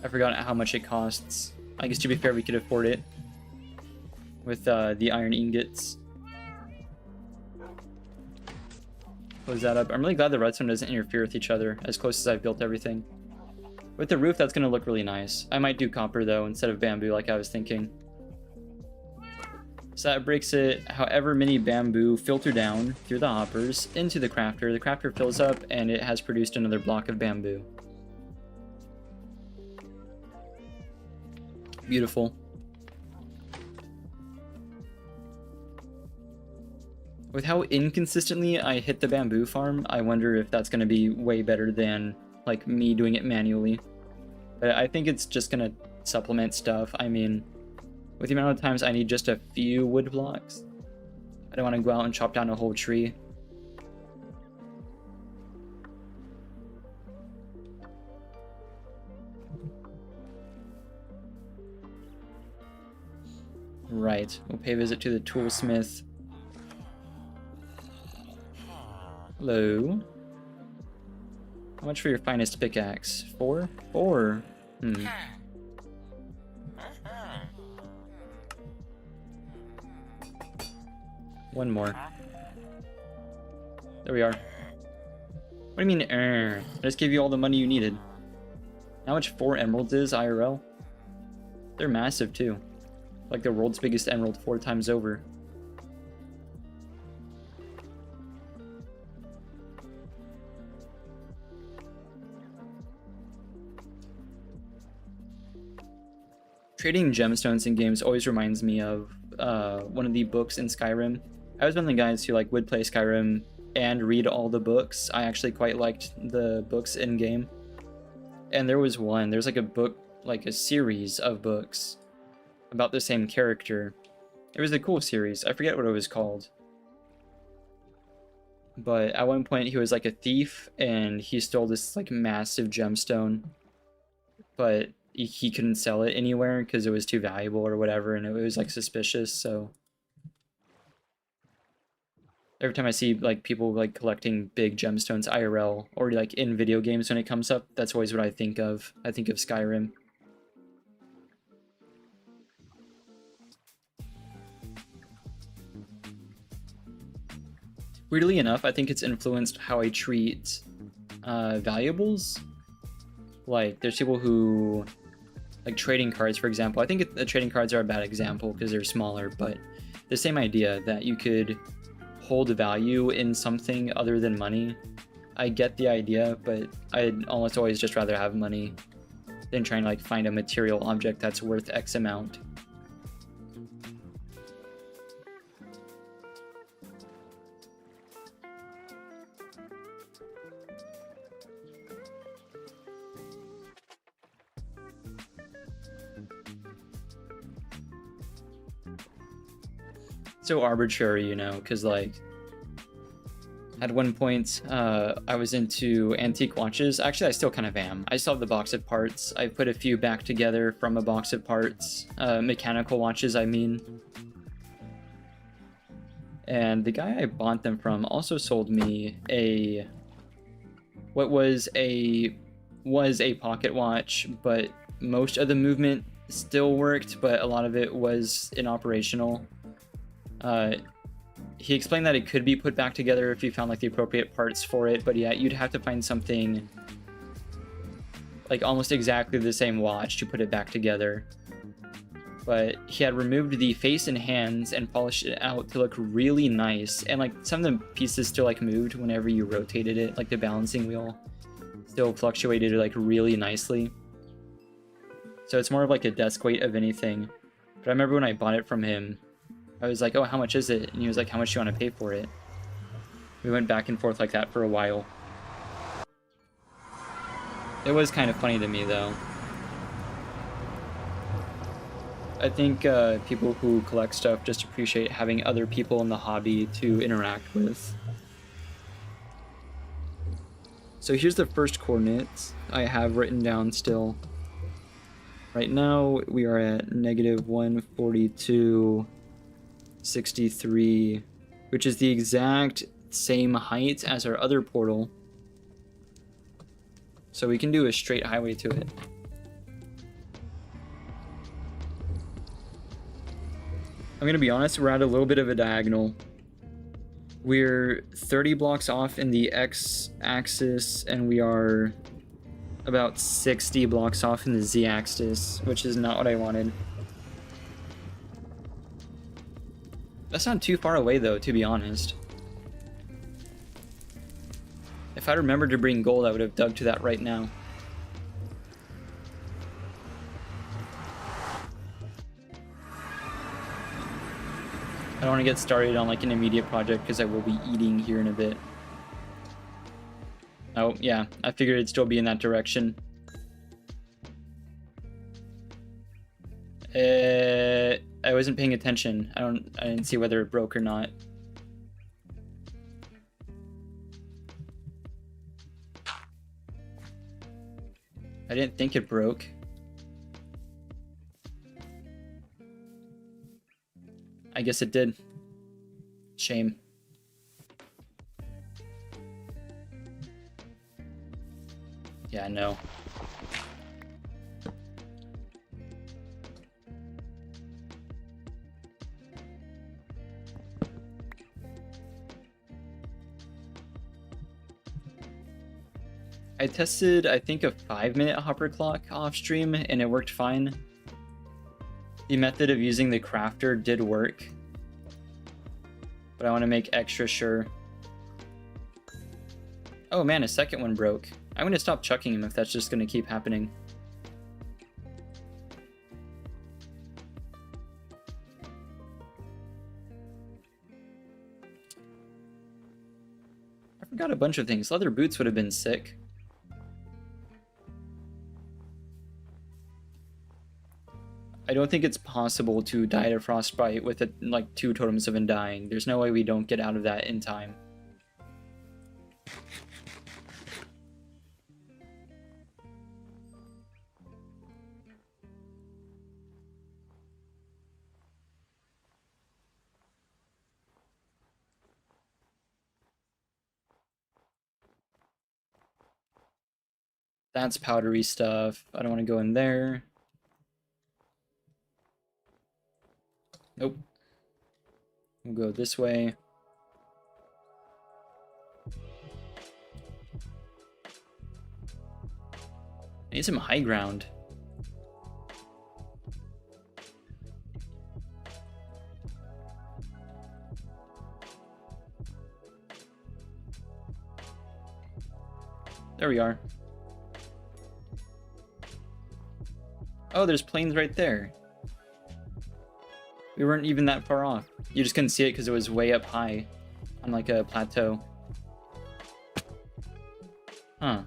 I forgot how much it costs. I guess to be fair, we could afford it with the iron ingots. Close that up. I'm really glad the redstone doesn't interfere with each other as close as I've built everything. With the roof, that's going to look really nice. I might do copper, though, instead of bamboo like I was thinking. So that breaks it. However many bamboo filter down through the hoppers into the crafter. The crafter fills up, and it has produced another block of bamboo. Beautiful. With how inconsistently I hit the bamboo farm, I wonder if that's going to be way better than like me doing it manually. But I think it's just going to supplement stuff. I mean, with the amount of times I need just a few wood blocks, I don't want to go out and chop down a whole tree. Right, we'll pay a visit to the toolsmith. Hello. How much for your finest pickaxe? 4? 4? One more. There we are. What do you mean, I just gave you all the money you needed. How much 4 emeralds is, IRL? They're massive, too. Like the world's biggest emerald 4 times over. Trading gemstones in games always reminds me of one of the books in Skyrim. I was one of the guys who would play Skyrim and read all the books. I actually quite liked the books in game. And there's like a book, like a series of books about the same character. It was a cool series. I forget what it was called. But at one point he was like a thief and he stole this like massive gemstone. But he couldn't sell it anywhere because it was too valuable or whatever, and it was like suspicious, so Every time I see like people like collecting big gemstones IRL or like in video games when it comes up, that's always what I think of. I think of Skyrim. Weirdly enough, I think it's influenced how I treat valuables. Like, there's people who, like trading cards, for example. I think the trading cards are a bad example because they're smaller, but the same idea that you could hold value in something other than money. I get the idea, but I'd almost always just rather have money than trying to like find a material object that's worth X amount. So arbitrary, you know, because like at one point I was into antique watches. Actually, I still kind of am. I still have the box of parts. I put a few back together from a box of parts, mechanical watches, I mean. And the guy I bought them from also sold me what was a pocket watch, but most of the movement still worked, but a lot of it was inoperational. He explained that it could be put back together if you found like the appropriate parts for it, but yeah, you'd have to find something like almost exactly the same watch to put it back together. But he had removed the face and hands and polished it out to look really nice, and like some of the pieces still like moved whenever you rotated it, like the balancing wheel still fluctuated like really nicely. So it's more of like a desk weight of anything. But I remember when I bought it from him, I was like, oh, how much is it? And he was like, how much do you want to pay for it? We went back and forth like that for a while. It was kind of funny to me, though. I think people who collect stuff just appreciate having other people in the hobby to interact with. So here's the first coordinates I have written down still. Right now, we are at negative 142.63, which is the exact same height as our other portal. So we can do a straight highway to it. I'm gonna be honest, we're at a little bit of a diagonal. We're 30 blocks off in the x-axis, and we are about 60 blocks off in the z-axis, which is not what I wanted. That's not too far away, though, to be honest. If I remembered to bring gold, I would have dug to that right now. I don't want to get started on like an immediate project because I will be eating here in a bit. Oh, yeah, I figured it'd still be in that direction. I wasn't paying attention. I didn't see whether it broke or not. I didn't think it broke. I guess it did. Shame. Yeah, no. I tested, I think, a 5-minute hopper clock off stream, and it worked fine. The method of using the crafter did work, but I want to make extra sure. Oh man, a second one broke. I'm going to stop chucking him if that's just going to keep happening. I forgot a bunch of things. Leather boots would have been sick. I don't think it's possible to die to frostbite with like 2 totems of undying. There's no way we don't get out of that in time. That's powdery stuff. I don't want to go in there. Nope. We'll go this way. I need some high ground. There we are. Oh, there's planes right there. We weren't even that far off. You just couldn't see it because it was way up high on like a plateau. Huh.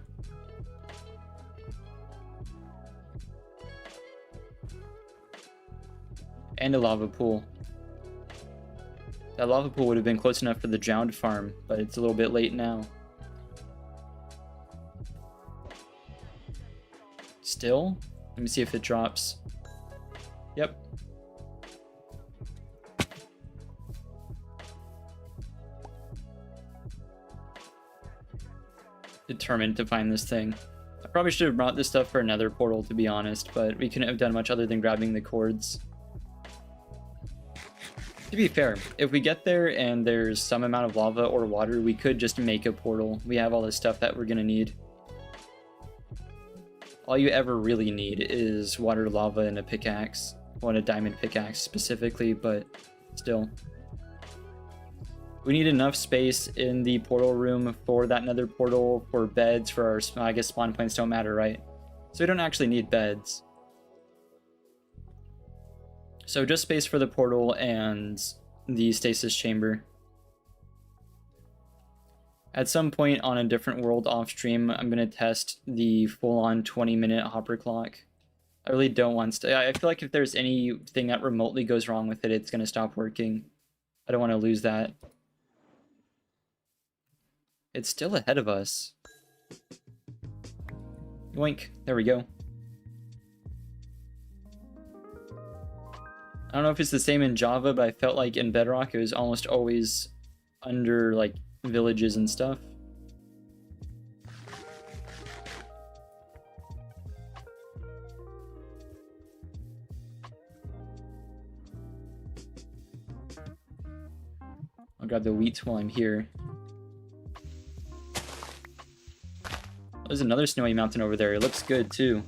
And a lava pool. That lava pool would have been close enough for the drowned farm, but it's a little bit late now. Still? Let me see if it drops. Yep. Determined to find this thing. I probably should have brought this stuff for another portal, to be honest, but we couldn't have done much other than grabbing the cords. To be fair, if we get there and there's some amount of lava or water, we could just make a portal. We have all the stuff that we're gonna need. All you ever really need is water, lava, and a pickaxe. Well, and a diamond pickaxe specifically, but still. We need enough space in the portal room for that nether portal, for beds, for our, I guess spawn points don't matter, right? So we don't actually need beds. So just space for the portal and the stasis chamber. At some point on a different world off stream, I'm going to test the full-on 20-minute hopper clock. I really don't want to. I feel like if there's anything that remotely goes wrong with it, it's going to stop working. I don't want to lose that. It's still ahead of us. Yoink. There we go. I don't know if it's the same in Java, but I felt like in Bedrock it was almost always under like villages and stuff. I'll grab the wheat while I'm here. There's another snowy mountain over there. It looks good too.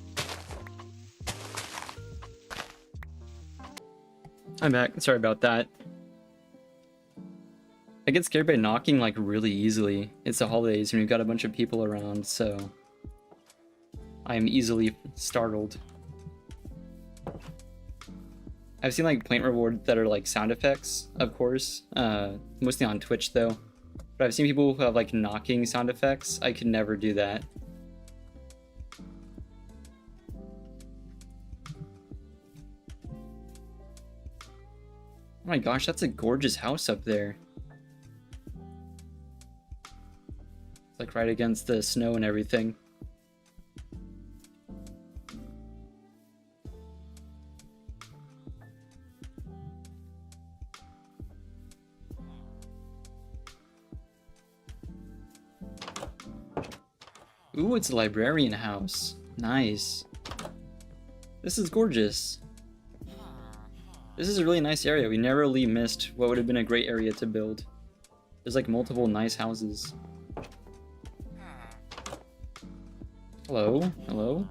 I'm back. Sorry about that. I get scared by knocking like really easily. It's the holidays and we've got a bunch of people around, so I'm easily startled. I've seen like point rewards that are like sound effects, of course, mostly on Twitch though. But I've seen people who have like knocking sound effects. I could never do that. Oh my gosh, that's a gorgeous house up there. It's like right against the snow and everything. Ooh, it's a librarian house. Nice. This is gorgeous. This is a really nice area. We narrowly missed what would have been a great area to build. There's like multiple nice houses. Hello? Hello?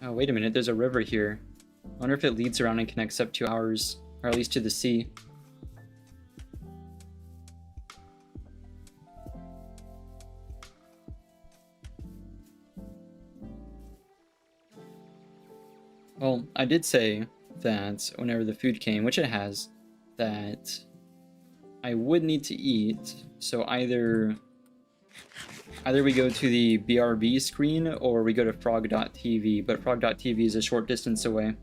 Oh, wait a minute. There's a river here. I wonder if it leads around and connects up to ours, or at least to the sea. Well, I did say that whenever the food came, which it has, that I would need to eat, so either we go to the BRB screen or we go to frog.tv, but frog.tv is a short distance away.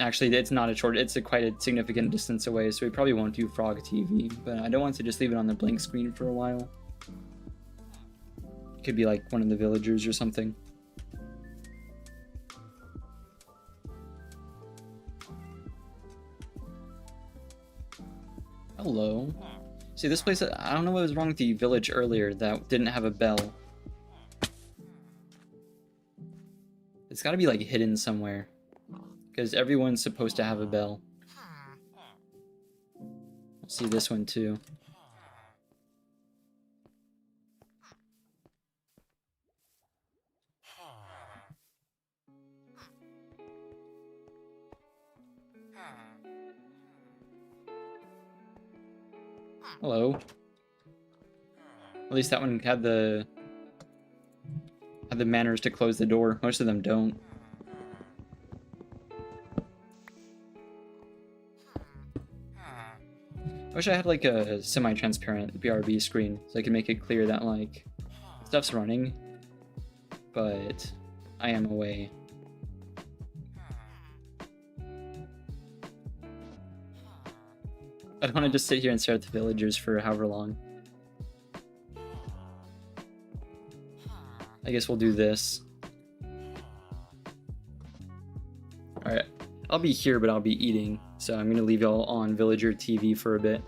Actually, it's not a short, it's quite a significant distance away, so we probably won't do frog TV, but I don't want to just leave it on the blank screen for a while. It could be like one of the villagers or something. Hello. See, this place, I don't know what was wrong with the village earlier that didn't have a bell. It's gotta be like hidden somewhere. Because everyone's supposed to have a bell. I'll see this one too. Hello. At least that one had the manners to close the door. Most of them don't. I wish I had like a semi-transparent BRB screen so I could make it clear that like stuff's running, but I am away. I don't want to just sit here and stare at the villagers for however long. I guess we'll do this. Alright, I'll be here, but I'll be eating, so I'm gonna leave y'all on Villager TV for a bit.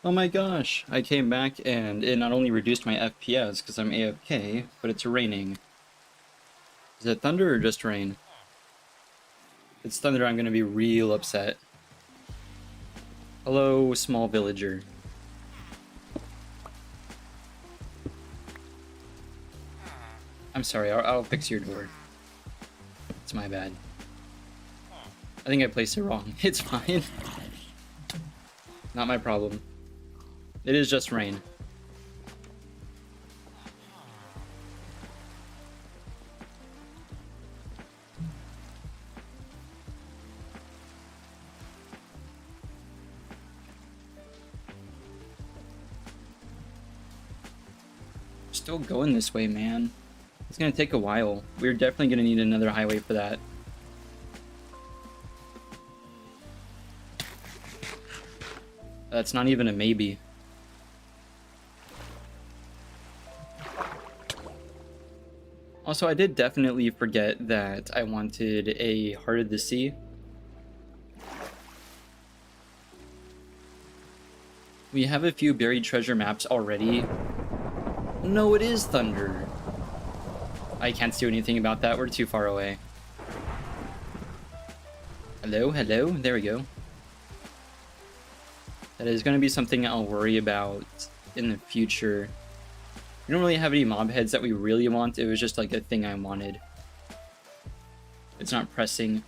Oh my gosh, I came back and it not only reduced my FPS because I'm AFK, but it's raining. Is it thunder or just rain? If it's thunder, I'm gonna be real upset. Hello, small villager. I'm sorry, I'll fix your door. It's my bad. I think I placed it wrong. It's fine. Not my problem. It is just rain. Still going this way, man. It's gonna take a while. We're definitely gonna need another highway for that. That's not even a maybe. Also, I did definitely forget that I wanted a Heart of the Sea. We have a few buried treasure maps already. No, it is thunder. I can't do anything about that. We're too far away. Hello, hello. There we go. That is going to be something I'll worry about in the future. We don't really have any mob heads that we really want. It was just like a thing I wanted. It's not pressing.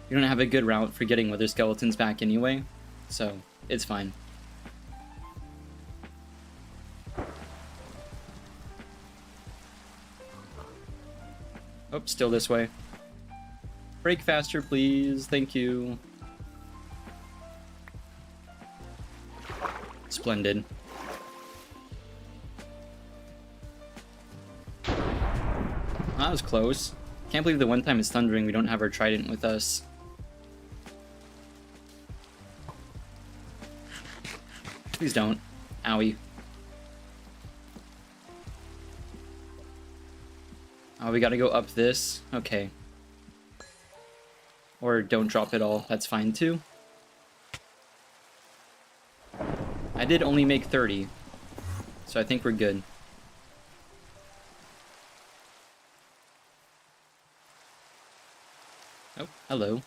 We don't have a good route for getting wither skeletons back anyway, so it's fine. Oh, still this way. Brake faster, please. Thank you. Splendid. That was close. Can't believe the one time it's thundering we don't have our trident with us. Please don't. Owie. Oh, we gotta go up this? Okay. Or don't drop it all. That's fine too. I did only make 30. So I think we're good. Oh, hello.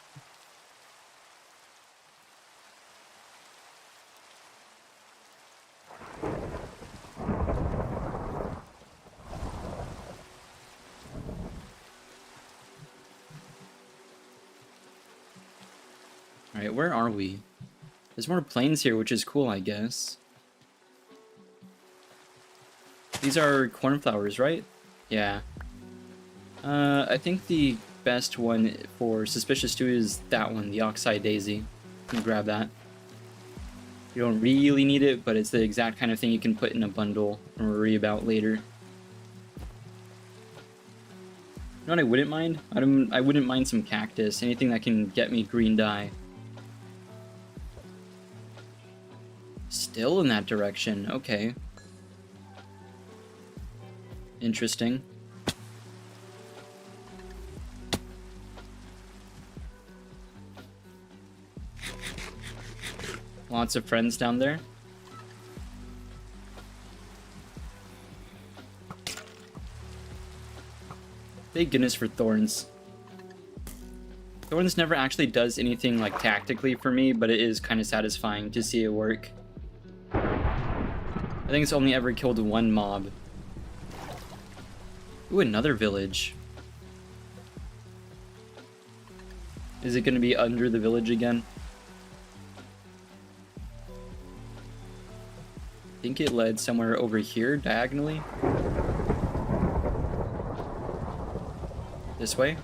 Alright, where are we? There's more plains here, which is cool, I guess. These are cornflowers, right? Yeah. I think the best one for Suspicious Stew is that one, the Oxeye Daisy. I'm gonna grab that. You don't really need it, but it's the exact kind of thing you can put in a bundle and worry about later. You know what I wouldn't mind? I wouldn't mind some cactus. Anything that can get me green dye. Still in that direction. Okay. Interesting. Lots of friends down there. Thank goodness for thorns. Thorns never actually does anything like tactically for me, but it is kind of satisfying to see it work. I think it's only ever killed one mob. Ooh, another village. Is it going to be under the village again? I think it led somewhere over here, diagonally. This way?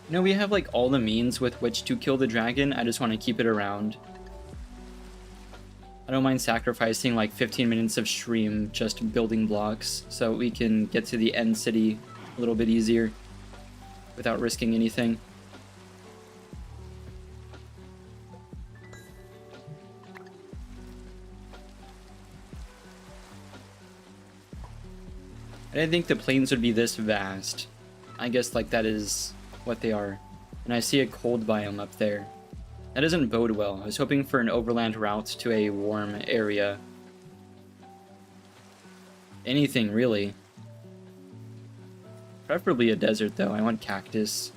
You know, we have like all the means with which to kill the dragon. I just want to keep it around. I don't mind sacrificing like 15 minutes of stream just building blocks so we can get to the end city a little bit easier without risking anything. I didn't think the plains would be this vast. I guess like that is what they are. And I see a cold biome up there. That doesn't bode well. I was hoping for an overland route to a warm area. Anything, really. Preferably a desert, though. I want cactus.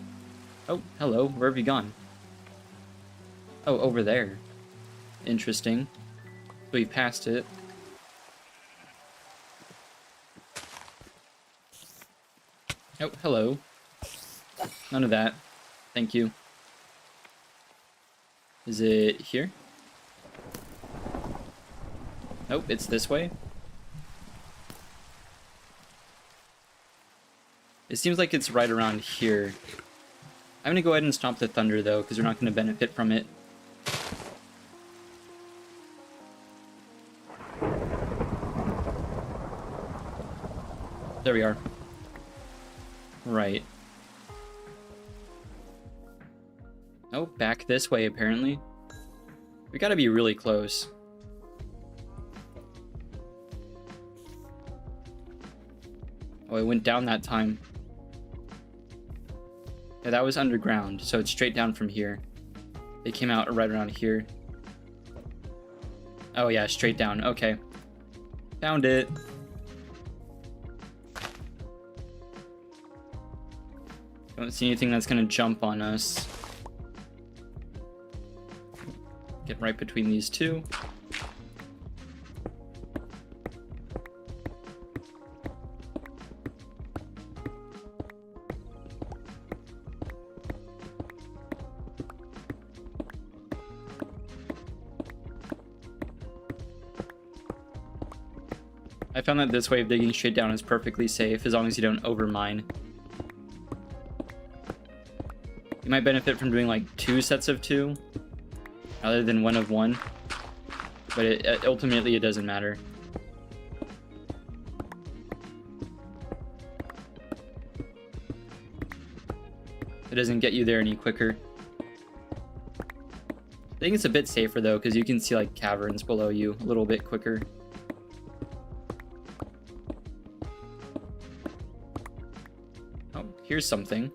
Oh, hello. Where have you gone? Oh, over there. Interesting. So we passed it. Oh, hello. None of that. Thank you. Is it here? Nope, it's this way. It seems like it's right around here. I'm gonna go ahead and stop the thunder though, because we're not gonna benefit from it. There we are. Right. Oh, back this way, apparently. We gotta be really close. Oh, it went down that time. Yeah, that was underground, so it's straight down from here. They came out right around here. Oh yeah, straight down. Okay. Found it. Don't see anything that's gonna jump on us. Get right between these two. I found that this way of digging straight down is perfectly safe as long as you don't overmine. You might benefit from doing like 2 sets of 2 rather than 1 of 1, but ultimately it doesn't matter. It doesn't get you there any quicker. I think it's a bit safer though, because you can see like caverns below you a little bit quicker. Oh, here's something.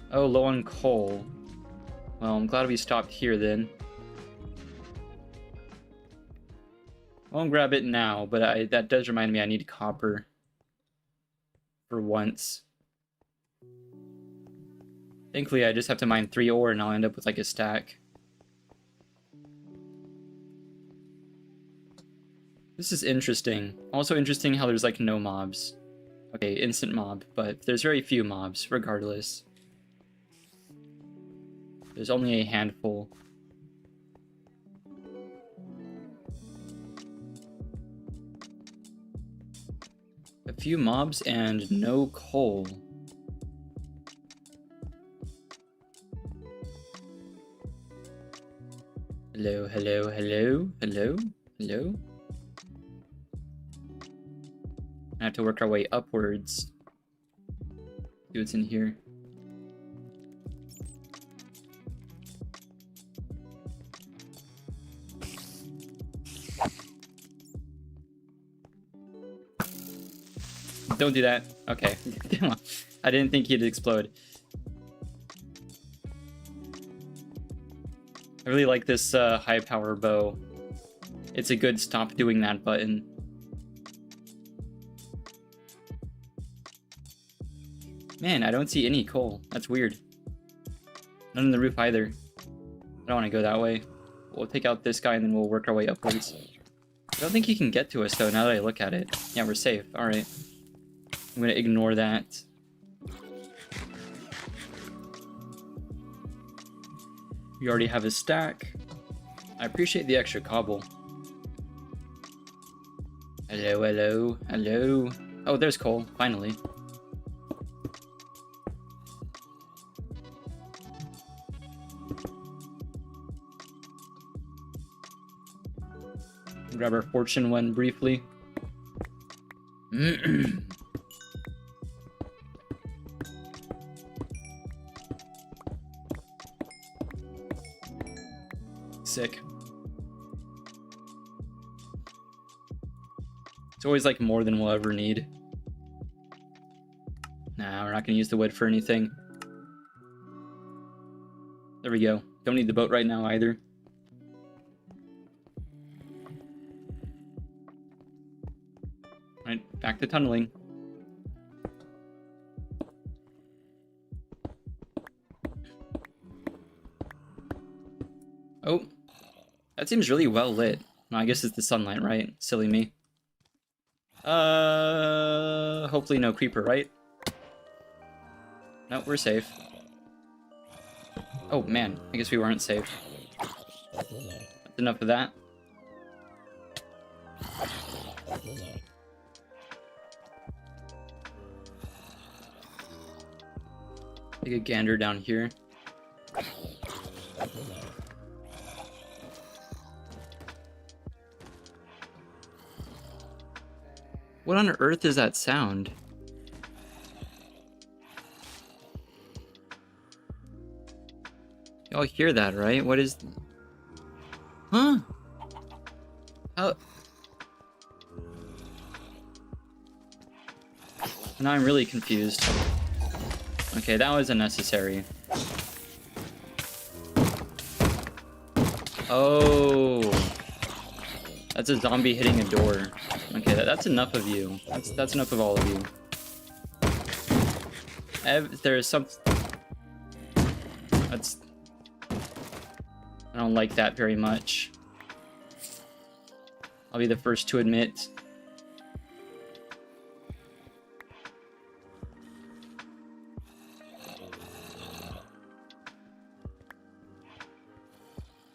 Oh, low on coal. Well, I'm glad we stopped here then. I won't grab it now, but that does remind me I need copper. For once. Thankfully, I just have to mine 3 ore and I'll end up with like a stack. This is interesting. Also interesting how there's like no mobs. Okay, instant mob, but there's very few mobs, regardless. There's only a handful. few mobs and no coal. Hello, hello, hello, hello, hello. I have to work our way upwards. See what's in here. Don't do that. Okay. I didn't think he'd explode. I really like this high power bow. It's a good stop doing that button. Man, I don't see any coal. That's weird. None in the roof either. I don't want to go that way. We'll take out this guy and then we'll work our way upwards. I don't think he can get to us though, now that I look at it. Yeah, we're safe. Alright. I'm gonna ignore that. We already have a stack. I appreciate the extra cobble. Hello, hello, hello. Oh, there's coal, finally. Grab our fortune one briefly. Sick. It's always like more than we'll ever need. Nah, we're not gonna use the wood for anything. There we go. Don't need the boat right now either. Right, back to tunneling. Oh, that seems really well lit. No, I guess it's the sunlight, right? Silly me. Hopefully no creeper, right? No, we're safe. Oh man, I guess we weren't safe. That's enough of that. Take a gander down here. What on earth is that sound? Y'all hear that, right? What is... Huh? How... Now I'm really confused. Okay, that was unnecessary. Oh... That's a zombie hitting a door. Okay, that's enough of you. That's enough of all of you. There's some... That's... I don't like that very much. I'll be the first to admit.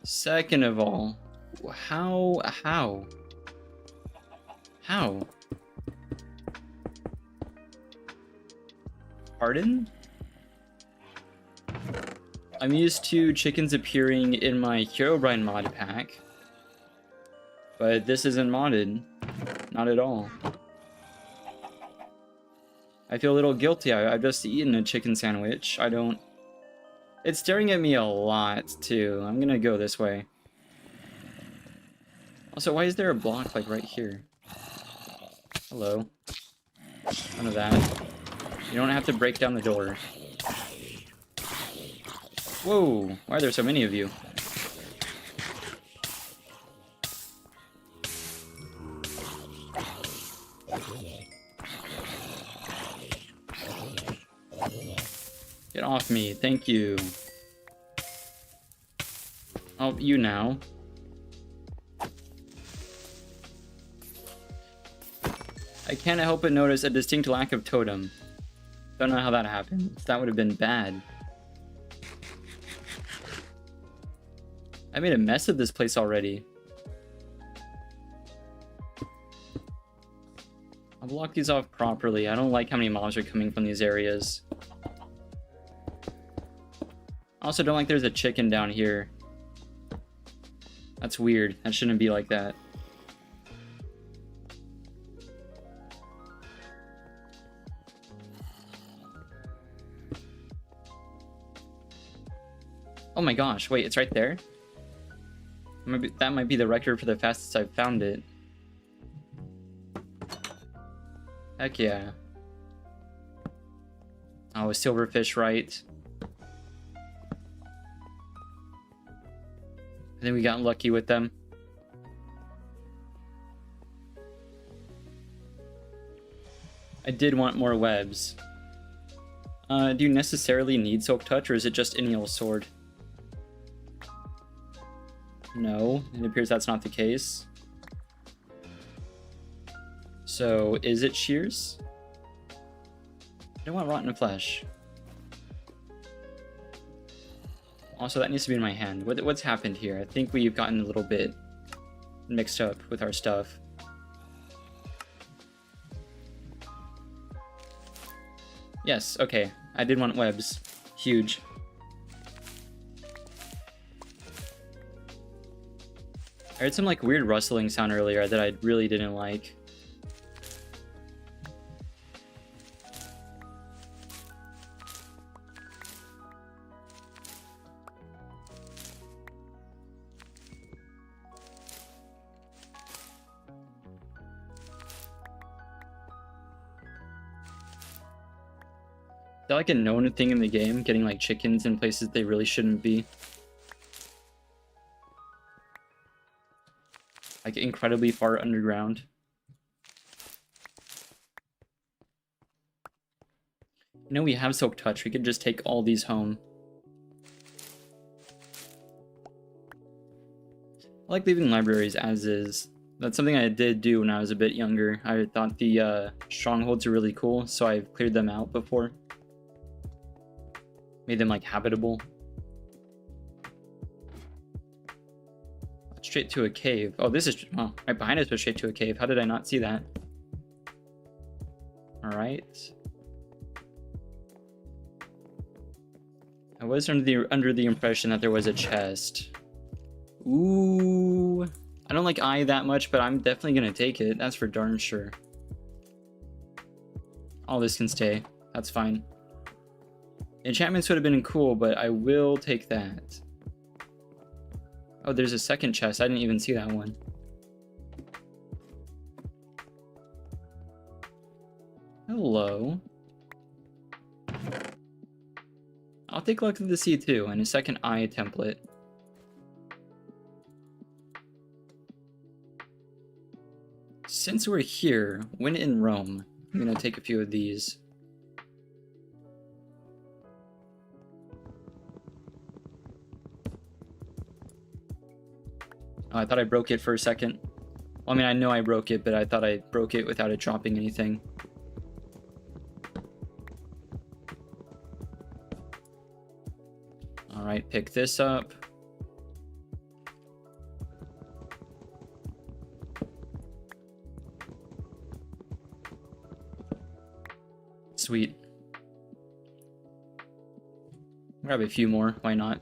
Second of all, how? Pardon? I'm used to chickens appearing in my Herobrine mod pack, but this isn't modded. Not at all. I feel a little guilty. I've just eaten a chicken sandwich. I don't... It's staring at me a lot, too. I'm gonna go this way. Also, why is there a block, like, right here? Hello. None of that. You don't have to break down the door. Whoa! Why are there so many of you? Get off me, thank you. Oh, you now. I can't help but notice a distinct lack of totem. Don't know how that happened. That would have been bad. I made a mess of this place already. block these off properly. I don't like how many mobs are coming from these areas. I also don't like there's a chicken down here. That's weird. That shouldn't be like that. Oh my gosh, wait, it's right there? That might be the record for the fastest I've found it. Heck yeah. Oh, a silverfish, right? I think we got lucky with them. I did want more webs. Do you necessarily need Silk Touch, or is it just any old sword? No, it appears that's not the case. So, is it shears? I don't want rotten flesh. Also, that needs to be in my hand. What's happened here? I think we've gotten a little bit mixed up with our stuff. Yes, okay. I did want webs. Huge. I heard some like weird rustling sound earlier that I really didn't like. Is that like a known thing in the game, getting like chickens in places they really shouldn't be? Like incredibly far underground. You know, we have Silk Touch. We could just take all these home. I like leaving libraries as is. That's something I did do when I was a bit younger. I thought the strongholds are really cool, so I've cleared them out before. Made them like habitable. Straight to a cave. Oh, this is... Oh, right behind us was straight to a cave. How did I not see that? Alright. I was under the impression that there was a chest. Ooh. I don't like eye that much, but I'm definitely gonna take it. That's for darn sure. All this can stay. That's fine. Enchantments would have been cool, but I will take that. Oh, there's a second chest. I didn't even see that one. Hello. I'll take Luck of the Sea too, and a second eye template. Since we're here, when in Rome, I'm gonna take a few of these. Oh, I thought I broke it for a second. Well, I mean, I know I broke it, but I thought I broke it without it dropping anything. Alright, pick this up. Sweet. Grab a few more, why not?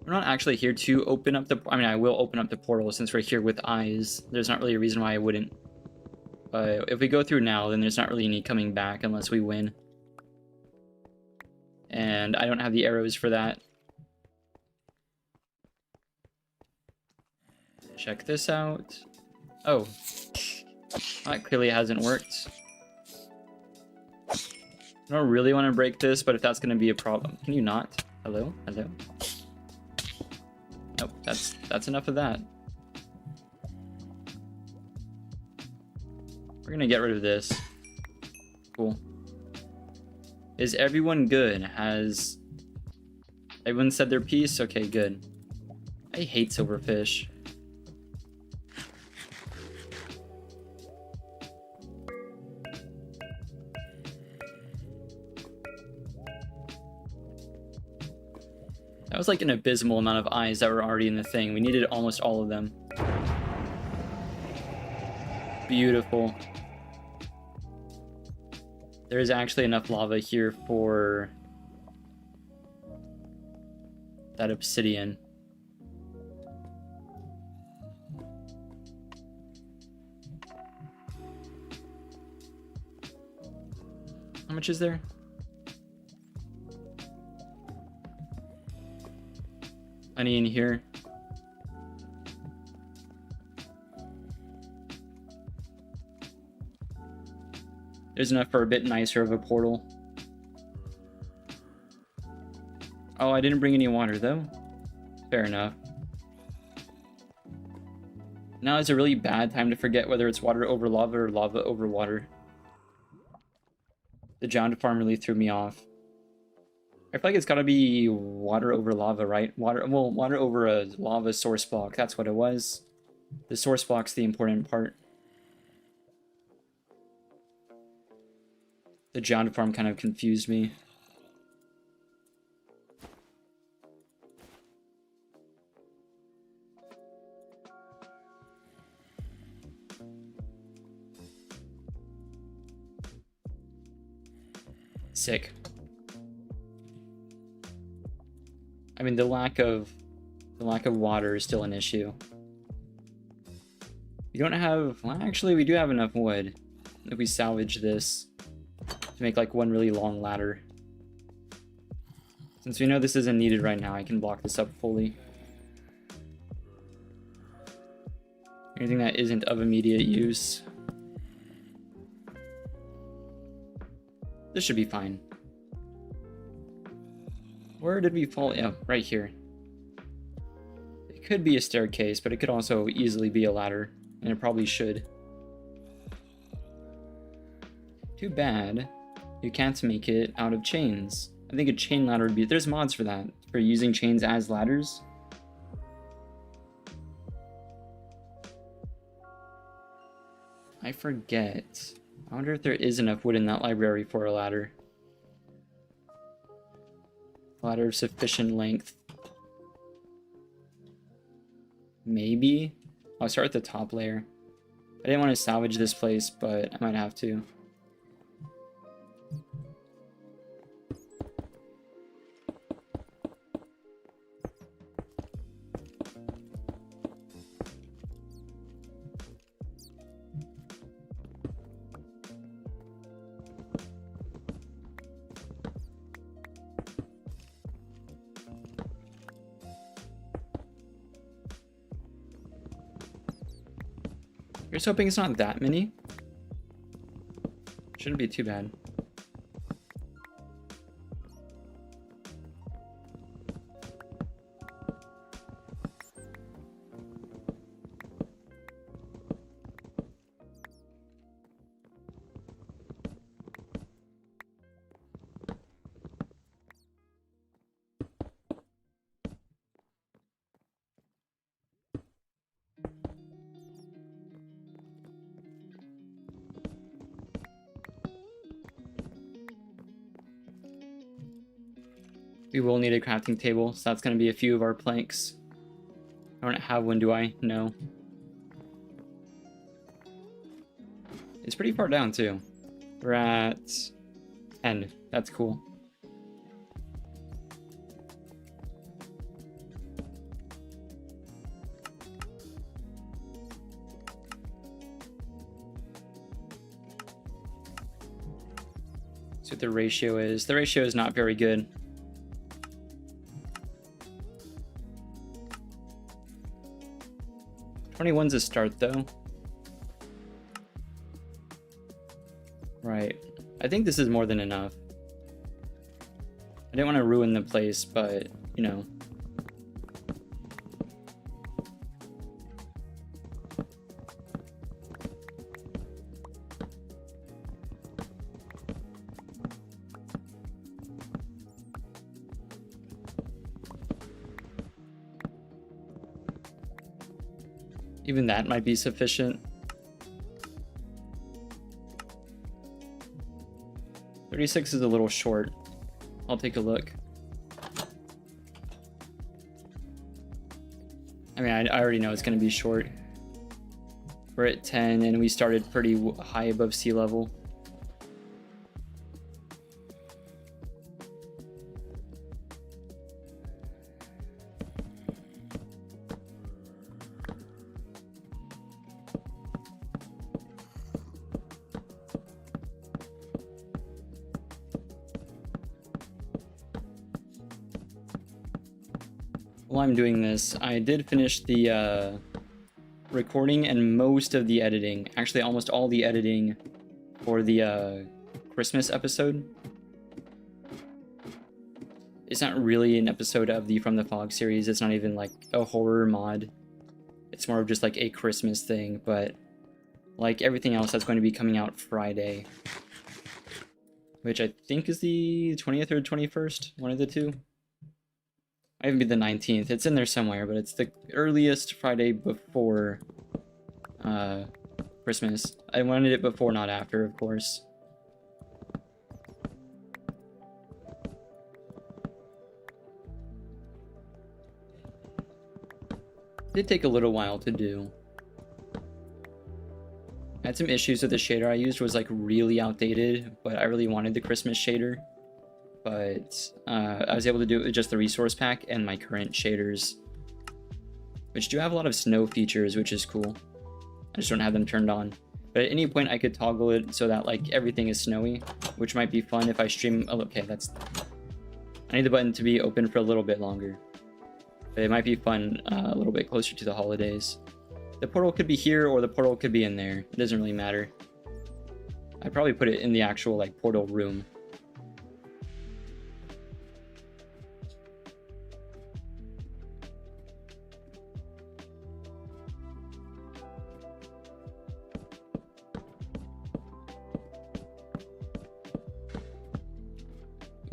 We're not actually here to open up the... I mean, I will open up the portal since we're here with eyes. There's not really a reason why I wouldn't. If we go through now, then there's not really any coming back unless we win. And I don't have the arrows for that. Check this out. Oh. That clearly hasn't worked. I don't really want to break this, but if that's going to be a problem... Can you not? Hello? Hello? Nope, that's enough of that. We're gonna get rid of this. Cool. Is everyone good? Has everyone said their piece? Okay, good. I hate silverfish. That was like an abysmal amount of eyes that were already in the thing. We needed almost all of them. Beautiful. There is actually enough lava here for that obsidian. How much is there? Honey in here. There's enough for a bit nicer of a portal. Oh, I didn't bring any water though. Fair enough. Now is a really bad time to forget whether it's water over lava or lava over water. The Giant Farm really threw me off. I feel like it's gotta be water over lava, right? Water over a lava source block. That's what it was. The source block's the important part. The Giant Farm kind of confused me. Sick. I mean, the lack of water is still an issue. We don't have, well, actually we do have enough wood if we salvage this to make like one really long ladder. Since we know this isn't needed right now, I can block this up fully. Anything that isn't of immediate use. This should be fine. Where did we fall? Yeah, right here. It could be a staircase, but it could also easily be a ladder, and it probably should. Too bad you can't make it out of chains. I think a chain ladder would be... There's mods for that, for using chains as ladders. I forget. I wonder if there is enough wood in that library for a ladder. Ladder of sufficient length. Maybe? I'll start at the top layer. I didn't want to salvage this place, but I might have to. Here's hoping it's not that many. Shouldn't be too bad. We will need a crafting table, so that's going to be a few of our planks. I don't have one, do I? No. It's pretty far down, too. We're at 10. That's cool. See what the ratio is. The ratio is not very good. 21's a start, though. Right. I think this is more than enough. I didn't want to ruin the place, but, you know. Even that might be sufficient. 36 is a little short. I'll take a look. I mean, I already know it's going to be short. We're at 10 and we started pretty high above sea level. While I'm doing this, I did finish the recording and most of the editing, actually almost all the editing for the Christmas episode. It's not really an episode of the From the Fog series, it's not even like a horror mod. It's more of just like a Christmas thing, but like everything else that's going to be coming out Friday, which I think is the 20th or 21st, one of the two. Might even be the 19th. It's in there somewhere, but it's the earliest Friday before Christmas. I wanted it before, not after, of course. It did take a little while to do. I had some issues with the shader I used, was like really outdated, but I really wanted the Christmas shader. But I was able to do it with just the resource pack and my current shaders, which do have a lot of snow features, which is cool. I just don't have them turned on. But at any point I could toggle it so that like everything is snowy, which might be fun if I stream. Oh, okay, I need the button to be open for a little bit longer. But it might be fun a little bit closer to the holidays. The portal could be here or the portal could be in there. It doesn't really matter. I'd probably put it in the actual like portal room.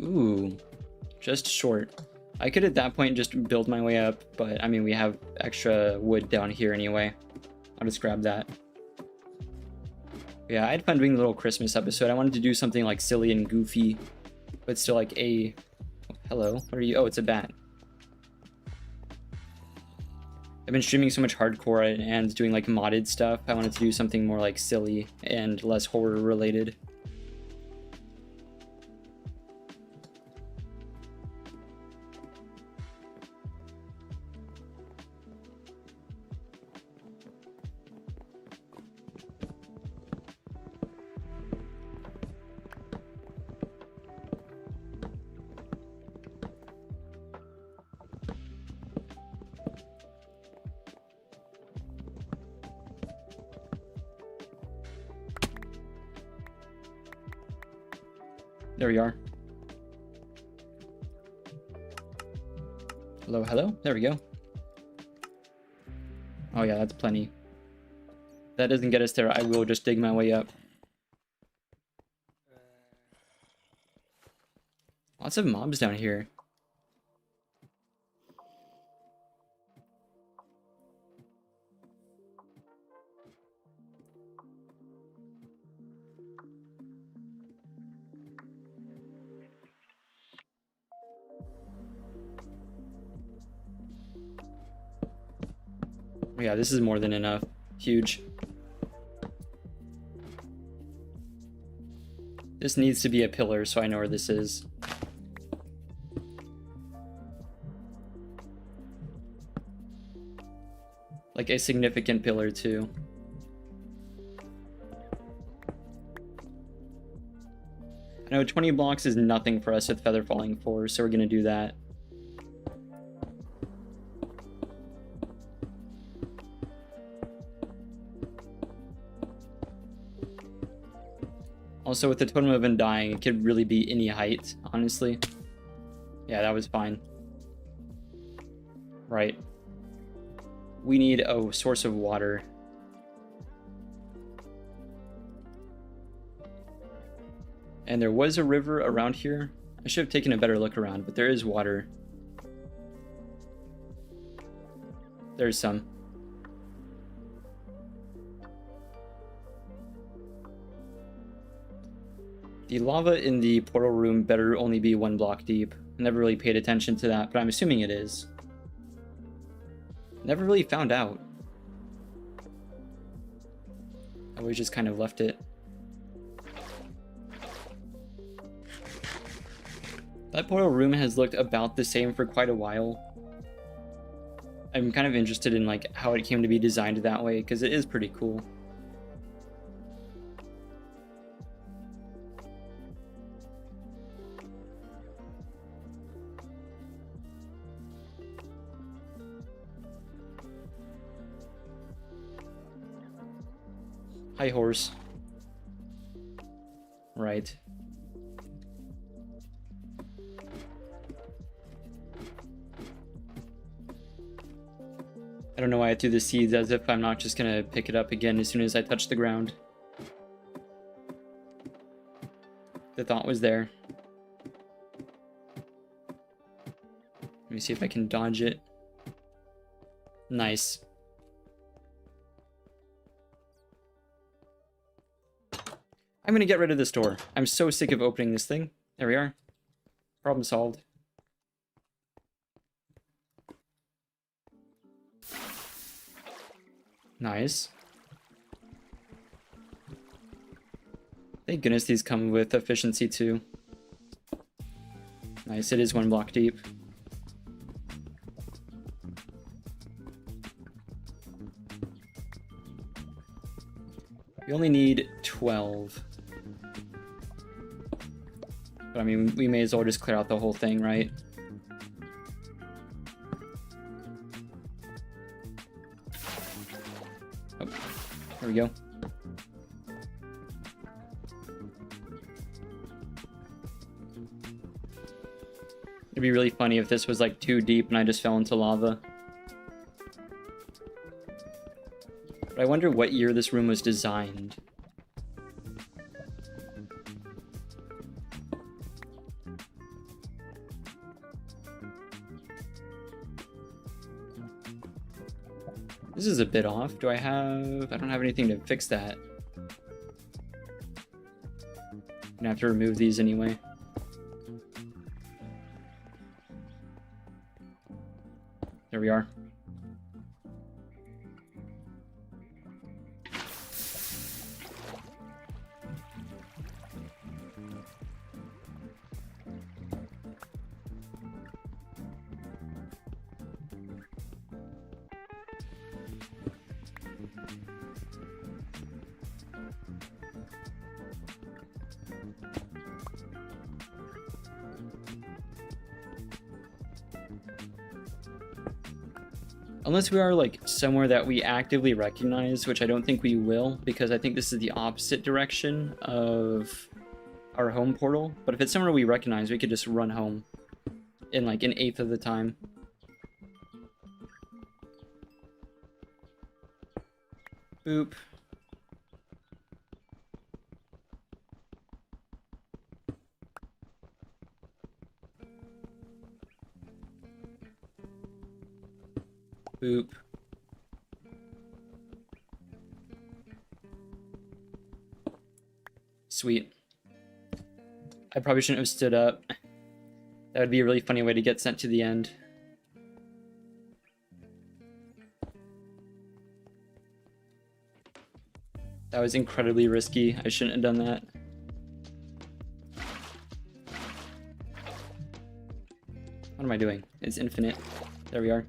Ooh, just short. I could at that point just build my way up, but I mean, we have extra wood down here anyway. I'll just grab that. Yeah, I had fun doing the little Christmas episode. I wanted to do something like silly and goofy, but still like a... Oh, hello, what are you? Oh, it's a bat. I've been streaming so much hardcore and doing like modded stuff. I wanted to do something more like silly and less horror related. There we are. Hello, hello. There we go. Oh yeah, that's plenty. If that doesn't get us there, I will just dig my way up. Lots of mobs down here. Yeah, this is more than enough. Huge. This needs to be a pillar so I know where this is. Like a significant pillar too. I know 20 blocks is nothing for us with Feather Falling 4, so we're gonna do that. Also, with the Totem of Undying, it could really be any height, honestly. Yeah, that was fine. Right. We need a source of water. And there was a river around here. I should have taken a better look around, but there is water. There's some. The lava in the portal room better only be 1 block deep. I never really paid attention to that, but I'm assuming it is. Never really found out. we just kind of left it. That portal room has looked about the same for quite a while. I'm kind of interested in like how it came to be designed that way, because it is pretty cool. Hi, horse. Right. I don't know why I threw the seeds, as if I'm not just gonna pick it up again as soon as I touch the ground. The thought was there. Let me see if I can dodge it. Nice. I'm gonna get rid of this door. I'm so sick of opening this thing. There we are. Problem solved. Nice. Thank goodness these come with efficiency too. Nice, it is 1 block deep. We only need 12. But I mean, we may as well just clear out the whole thing, right? Oh, there we go. It'd be really funny if this was like too deep and I just fell into lava. But I wonder what year this room was designed. This is a bit off. I don't have anything to fix that. I'm gonna have to remove these anyway. There we are. Unless we are like somewhere that we actively recognize, which I don't think we will, because I think this is the opposite direction of our home portal. But if it's somewhere we recognize, we could just run home in like 1/8 of the time. Boop. Boop. Sweet. I probably shouldn't have stood up. That would be a really funny way to get sent to the end. That was incredibly risky. I shouldn't have done that. What am I doing? It's infinite. There we are.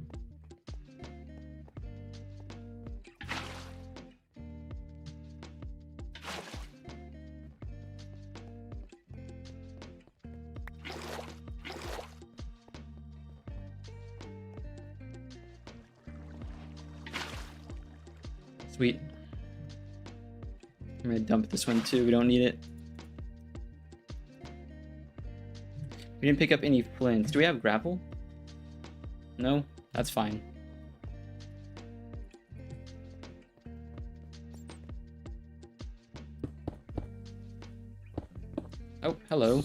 Sweet. I'm gonna dump this one too, we don't need it. We didn't pick up any flints. Do we have grapple? No? That's fine. Oh, hello.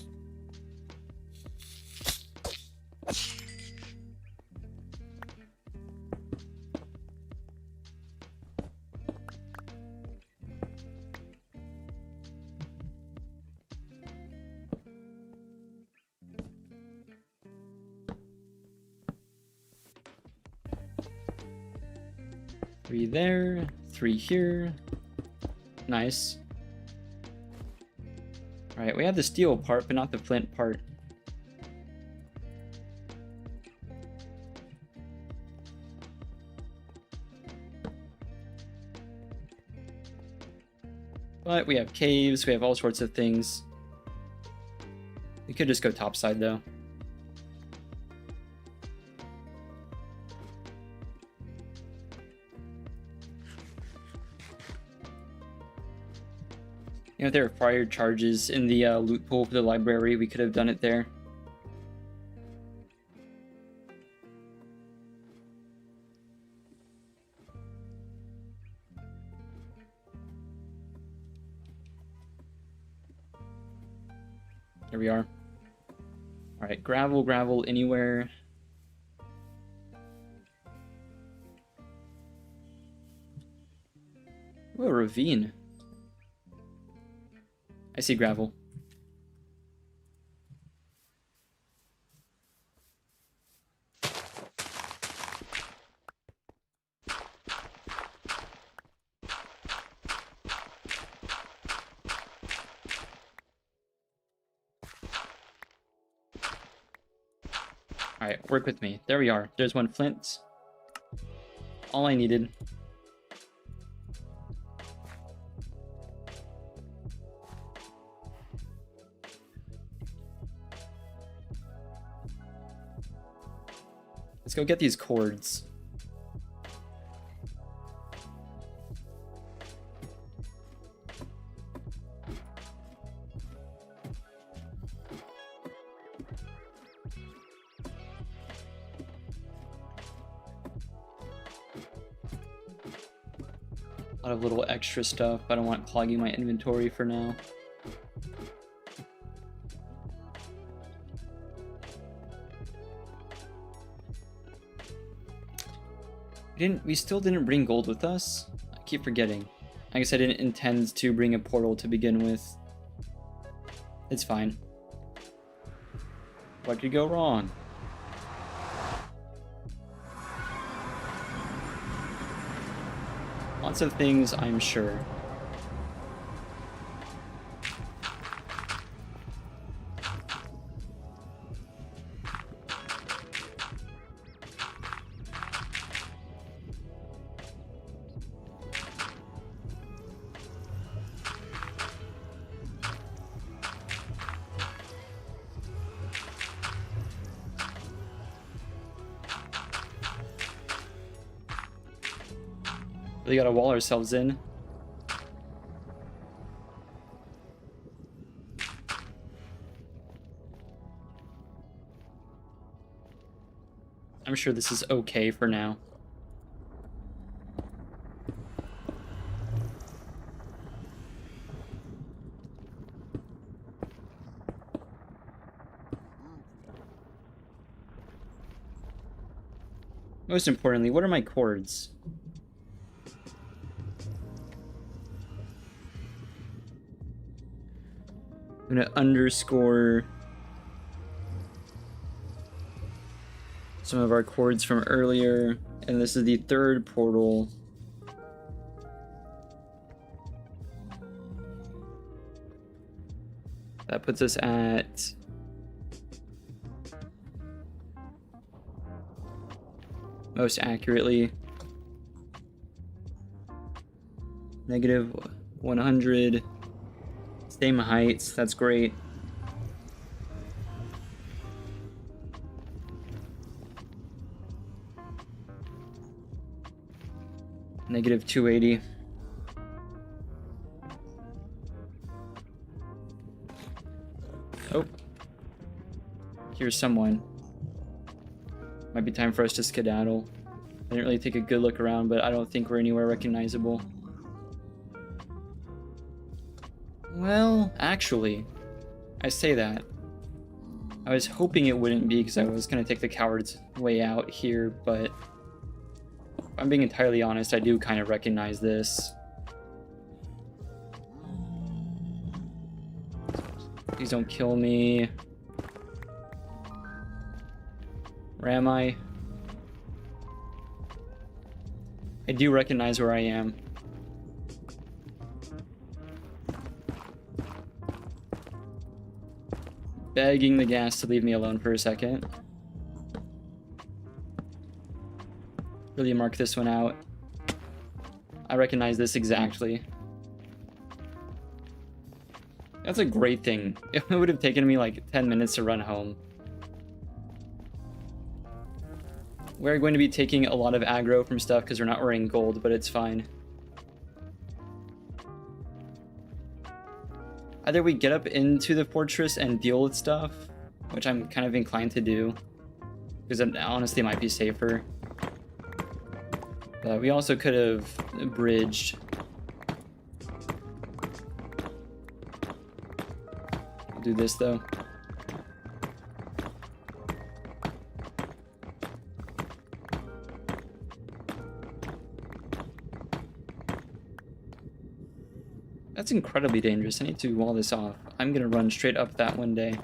Three there, 3 here, Nice. Alright, we have the steel part, but not the flint part. But we have caves, we have all sorts of things. We could just go topside though. You know, if there were fire charges in the loot pool for the library, we could have done it there. Here we are. Alright, gravel, gravel, anywhere. Ooh, a ravine. I see gravel. Alright, work with me. There we are. There's one flint. All I needed. Let's go get these cords. A lot of little extra stuff. I don't want clogging my inventory for now. We still didn't bring gold with us? I keep forgetting. I guess I didn't intend to bring a portal to begin with. It's fine. What could go wrong? Lots of things, I'm sure. We gotta wall ourselves in. I'm sure this is okay for now. Most importantly, what are my cords? I'm gonna underscore some of our cords from earlier, and this is the third portal. That puts us at most accurately negative 100. Same heights, that's great. Negative 280. Oh. Here's someone. Might be time for us to skedaddle. I didn't really take a good look around, but I don't think we're anywhere recognizable. Well, actually, I say that. I was hoping it wouldn't be because I was going to take the coward's way out here, but if I'm being entirely honest, I do kind of recognize this. Please don't kill me. Where am I? I do recognize where I am. begging the gas to leave me alone for a second. Really mark this one out. I recognize this exactly. That's a great thing. It would have taken me like 10 minutes to run home. We're going to be taking a lot of aggro from stuff because we're not wearing gold, but it's fine. Either we get up into the fortress and deal with stuff, which I'm kind of inclined to do, because it honestly might be safer. But we also could have bridged. I'll do this though. That's incredibly dangerous. I need to wall this off. I'm gonna run straight up that one day.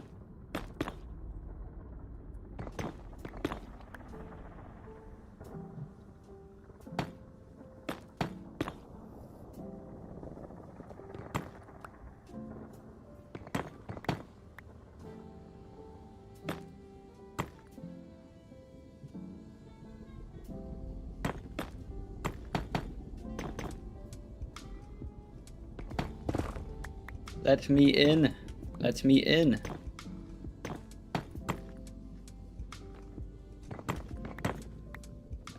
Let me in. Let me in.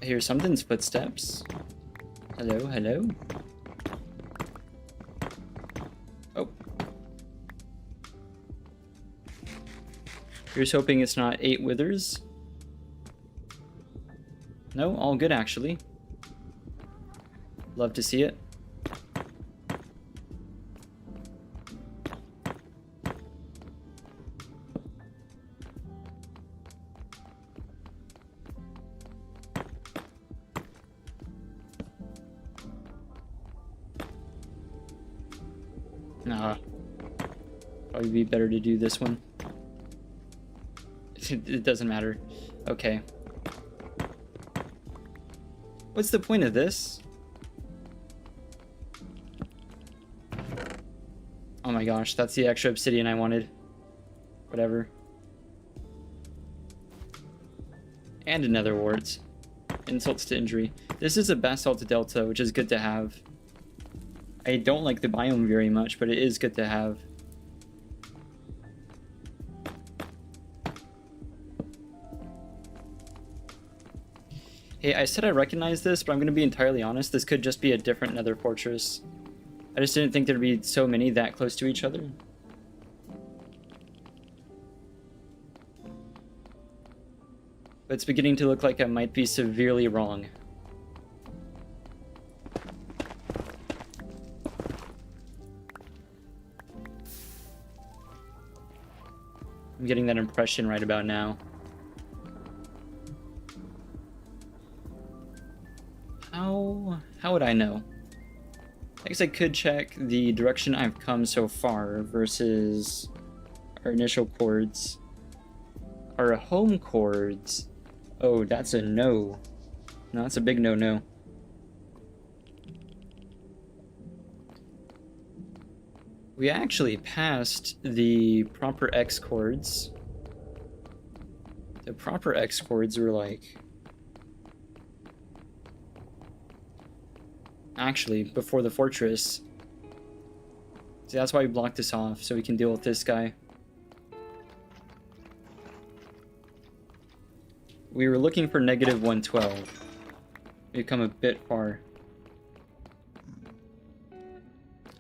I hear something's footsteps. Hello, hello. Oh. Here's hoping it's not 8 withers. No, all good actually. Love to see it. Nah, probably be better to do this one. It doesn't matter. Okay. What's the point of this? Oh my gosh, that's the extra obsidian I wanted. Whatever. And another wart. Insults to injury. This is a basalt delta, which is good to have. I don't like the biome very much, but it is good to have. Hey, I said I recognize this, but I'm going to be entirely honest. This could just be a different nether fortress. I just didn't think there'd be so many that close to each other. But it's beginning to look like I might be severely wrong. I'm getting that impression right about now. How would I know? I guess I could check the direction I've come so far versus our initial chords. Our home chords. Oh, that's a no. No, that's a big no-no. We actually passed the proper X chords. The proper X chords were like... Actually, before the fortress. See, that's why we blocked this off, so we can deal with this guy. We were looking for negative 112. We've come a bit far.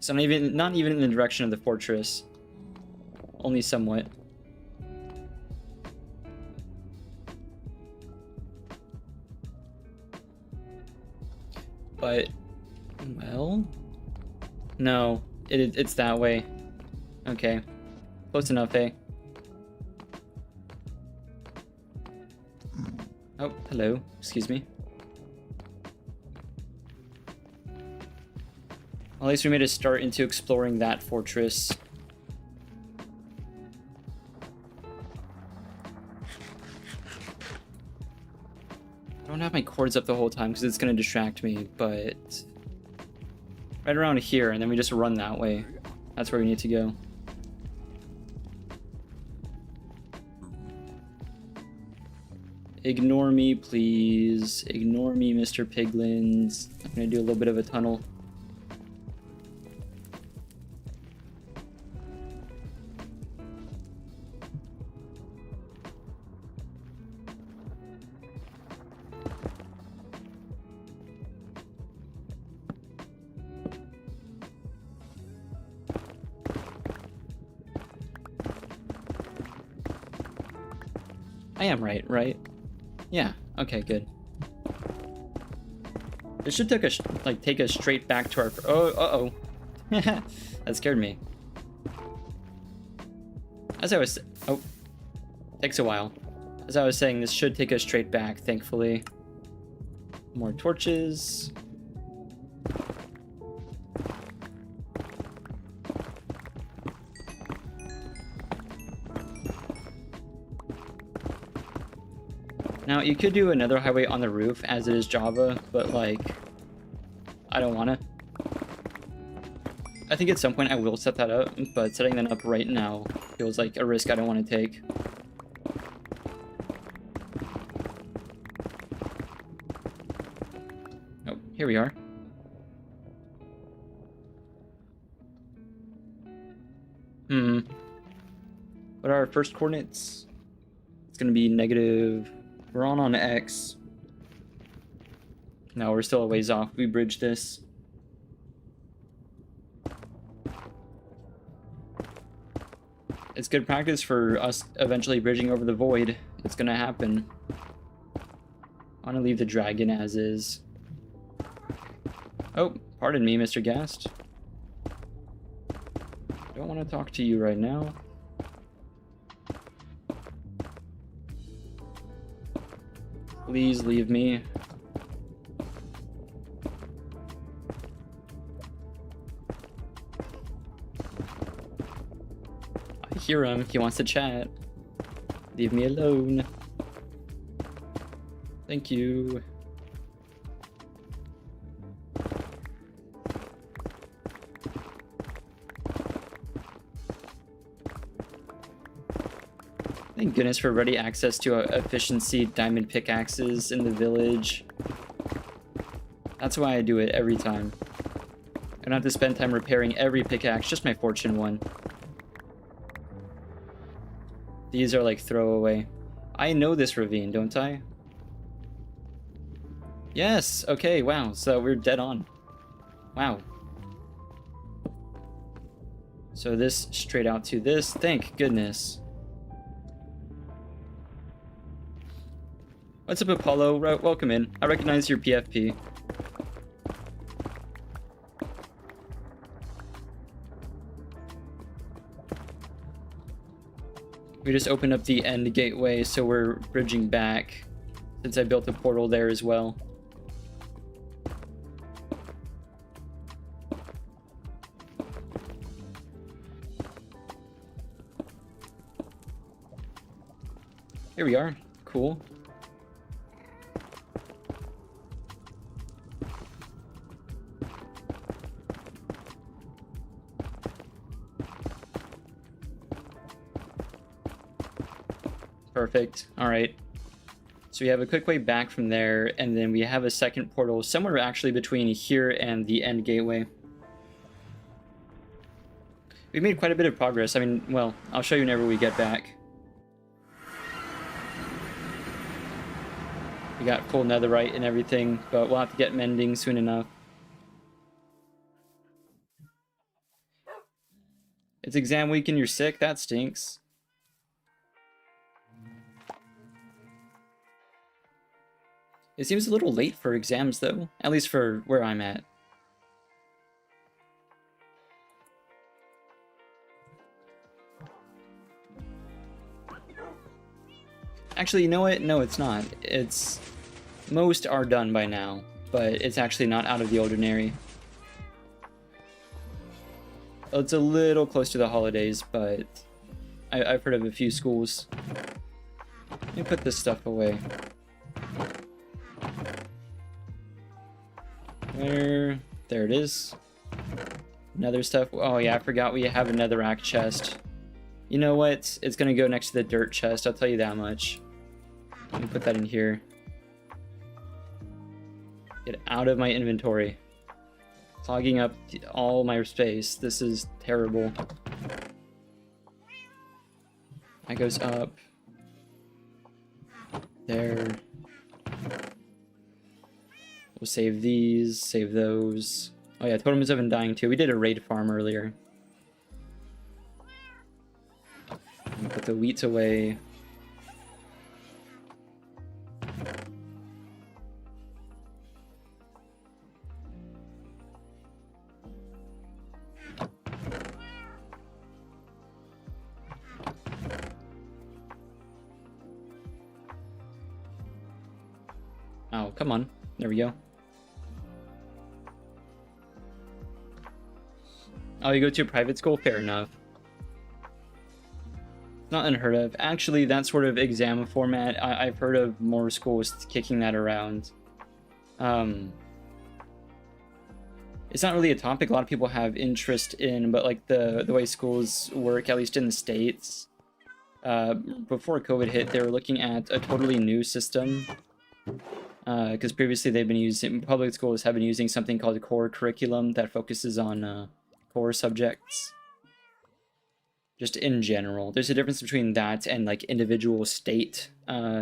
So not even in the direction of the fortress. Only somewhat. But, well... No, it's that way. Okay. Close enough, eh? Oh, hello. Excuse me. At least we made a start into exploring that fortress. I don't have my cords up the whole time because it's going to distract me, but... Right around here, and then we just run that way. That's where we need to go. Ignore me, please. Ignore me, Mr. Piglins. I'm gonna do a little bit of a tunnel. I am right? Yeah, okay, good. This should take us straight back to our... Oh, uh-oh. That scared me. As I was... Oh. Takes a while. As I was saying, this should take us straight back, thankfully. More torches. Now, you could do another highway on the roof, as it is Java, but, like, I don't want to. I think at some point I will set that up, but setting that up right now feels like a risk I don't want to take. Oh, here we are. What are our first coordinates? It's going to be negative... We're on X. No, we're still a ways off. We bridged this. It's good practice for us eventually bridging over the void. It's gonna happen. I want to leave the dragon as is. Oh, pardon me, Mr. Guest. Don't want to talk to you right now. Please leave me. I hear him. He wants to chat. Leave me alone. Thank you. Thank goodness for ready access to efficiency diamond pickaxes in the village. That's why I do it every time. I don't have to spend time repairing every pickaxe, just my fortune one. These are like throwaway. I know this ravine, don't I? Yes, okay, wow, so we're dead on. Wow. So this straight out to this, thank goodness. What's up, Apollo? Welcome in. I recognize your PFP. We just opened up the end gateway, so we're bridging back, since I built a portal there as well. Here we are. Cool. Perfect. All right. So we have a quick way back from there, and then we have a second portal somewhere actually between here and the end gateway. We've made quite a bit of progress. I mean, well, I'll show you whenever we get back. We got full netherite and everything, but we'll have to get mending soon enough. It's exam week and you're sick? That stinks. It seems a little late for exams, though. At least for where I'm at. Actually, you know what? No, it's not. It's... Most are done by now, but it's actually not out of the ordinary. It's a little close to the holidays, but I've heard of a few schools. Let me put this stuff away. Where? There it is. Another stuff. Oh yeah, I forgot we have a netherrack chest. You know what? It's gonna go next to the dirt chest, I'll tell you that much. Let me put that in here. Get out of my inventory. Clogging up all my space. This is terrible. That goes up. There. We'll save these, save those. Oh yeah, totems have been dying too. We did a raid farm earlier. Put the wheat away. Oh, come on. There we go. Oh, you go to a private school? Fair enough. Not unheard of. Actually, that sort of exam format, I've heard of more schools kicking that around. It's not really a topic a lot of people have interest in, but like the way schools work, at least in the States, before COVID hit, they were looking at a totally new system. Because previously public schools have been using something called a core curriculum that focuses on core subjects. Just in general. There's a difference between that and like individual state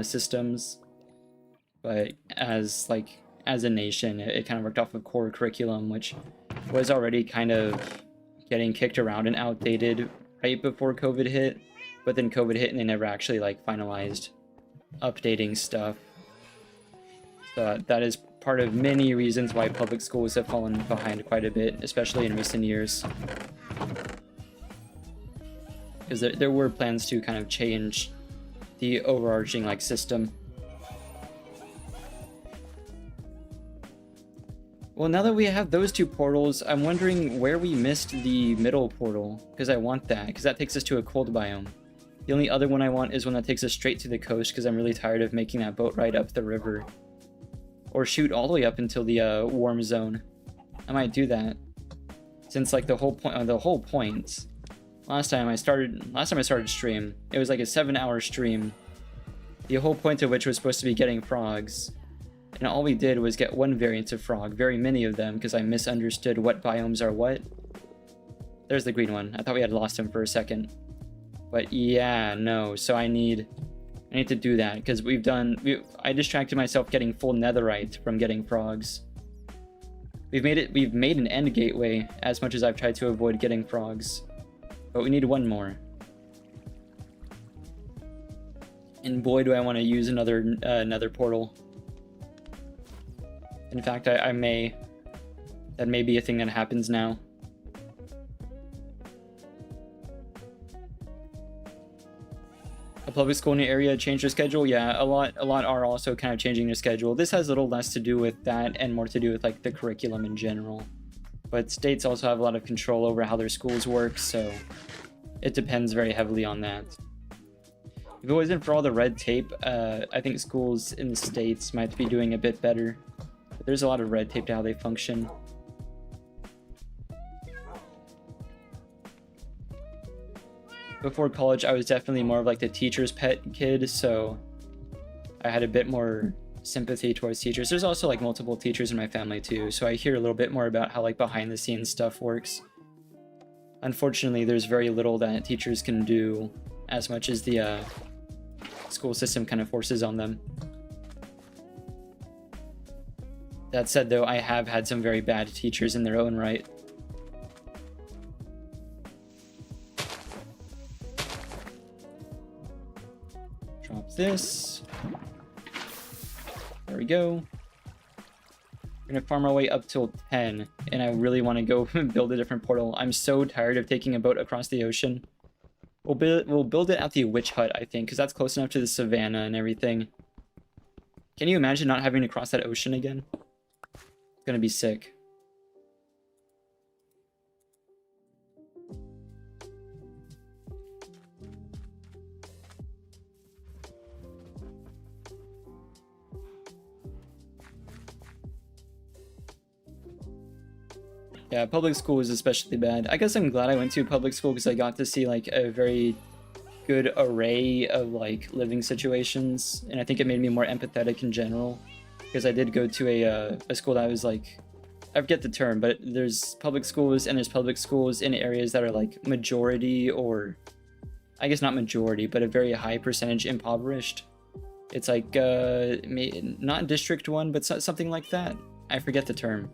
systems. But as a nation, it kind of worked off of core curriculum, which was already kind of getting kicked around and outdated right before COVID hit. But then COVID hit and they never actually like finalized updating stuff. So that is part of many reasons why public schools have fallen behind quite a bit, especially in recent years. Because there were plans to kind of change the overarching like system. Well, now that we have those two portals, I'm wondering where we missed the middle portal, because I want that, because that takes us to a cold biome. The only other one I want is one that takes us straight to the coast, because I'm really tired of making that boat ride up the river. Or shoot all the way up until the warm zone. I might do that, since like the whole point. Last time I started stream, it was like a 7-hour stream. The whole point of which was supposed to be getting frogs. And all we did was get one variant of frog, very many of them, because I misunderstood what biomes are what. There's the green one. I thought we had lost him for a second. But yeah, no, so I need to do that, because I distracted myself getting full netherite from getting frogs. We've made an end gateway as much as I've tried to avoid getting frogs. But we need one more. And boy, do I want to use another nether portal. In fact, I may. That may be a thing that happens now. A public school in the area changed their schedule? Yeah, a lot are also kind of changing their schedule. This has a little less to do with that and more to do with like the curriculum in general. But states also have a lot of control over how their schools work, so it depends very heavily on that. If it wasn't for all the red tape, I think schools in the States might be doing a bit better. But there's a lot of red tape to how they function. Before college, I was definitely more of like the teacher's pet kid, so I had a bit more sympathy towards teachers. There's also like multiple teachers in my family too, so I hear a little bit more about how like behind the scenes stuff works. Unfortunately, there's very little that teachers can do as much as the school system kind of forces on them. That said though, I have had some very bad teachers in their own right. Drop this. There we go. We're gonna farm our way up till 10, and I really want to go build a different portal. I'm so tired of taking a boat across the ocean. We'll build it at the witch hut, I think, because that's close enough to the savannah and everything. Can you imagine not having to cross that ocean again? It's gonna be sick. Yeah, public school is especially bad. I guess I'm glad I went to public school because I got to see like a very good array of like living situations, and I think it made me more empathetic in general, because I did go to a school that was like, I forget the term, but there's public schools and there's public schools in areas that are like majority, or I guess not majority, but a very high percentage impoverished. It's like not District 1, but something like that. I forget the term,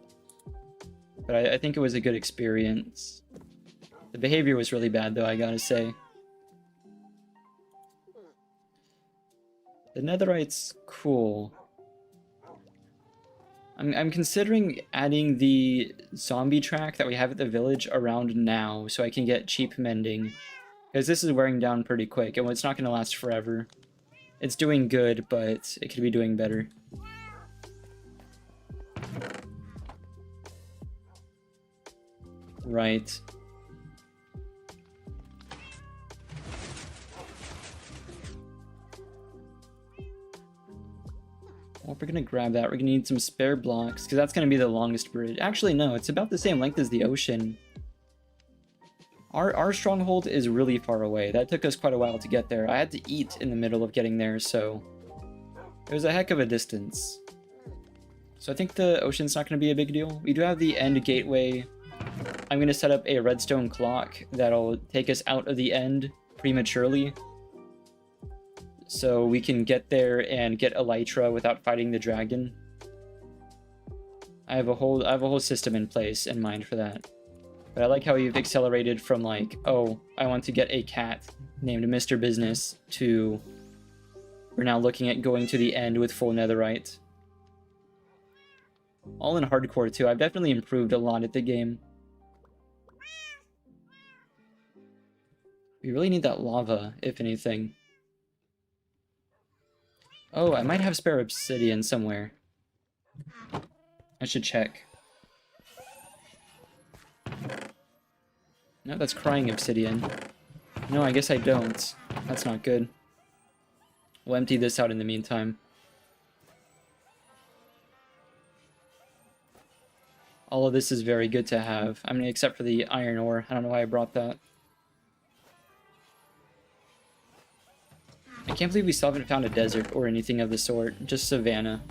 but I think it was a good experience. The behavior was really bad though, I gotta say. The netherite's cool. I'm considering adding the zombie track that we have at the village around now, so I can get cheap mending. Because this is wearing down pretty quick, and it's not going to last forever. It's doing good, but it could be doing better. Right. Well, we're gonna grab that. We're gonna need some spare blocks, because that's gonna be the longest bridge. Actually, no, it's about the same length as the ocean. Our stronghold is really far away. That took us quite a while to get there. I had to eat in the middle of getting there, so it was a heck of a distance. So I think the ocean's not gonna be a big deal. We do have the end gateway. I'm gonna set up a redstone clock that'll take us out of the end prematurely, so we can get there and get elytra without fighting the dragon. I have a whole system in place in mind for that. But I like how you've accelerated from like, oh, I want to get a cat named Mr. Business, to we're now looking at going to the end with full netherite. All in hardcore too. I've definitely improved a lot at the game. We really need that lava, if anything. Oh, I might have spare obsidian somewhere. I should check. No, that's crying obsidian. No, I guess I don't. That's not good. We'll empty this out in the meantime. All of this is very good to have. I mean, except for the iron ore. I don't know why I brought that. I can't believe we still haven't found a desert or anything of the sort. Just savanna.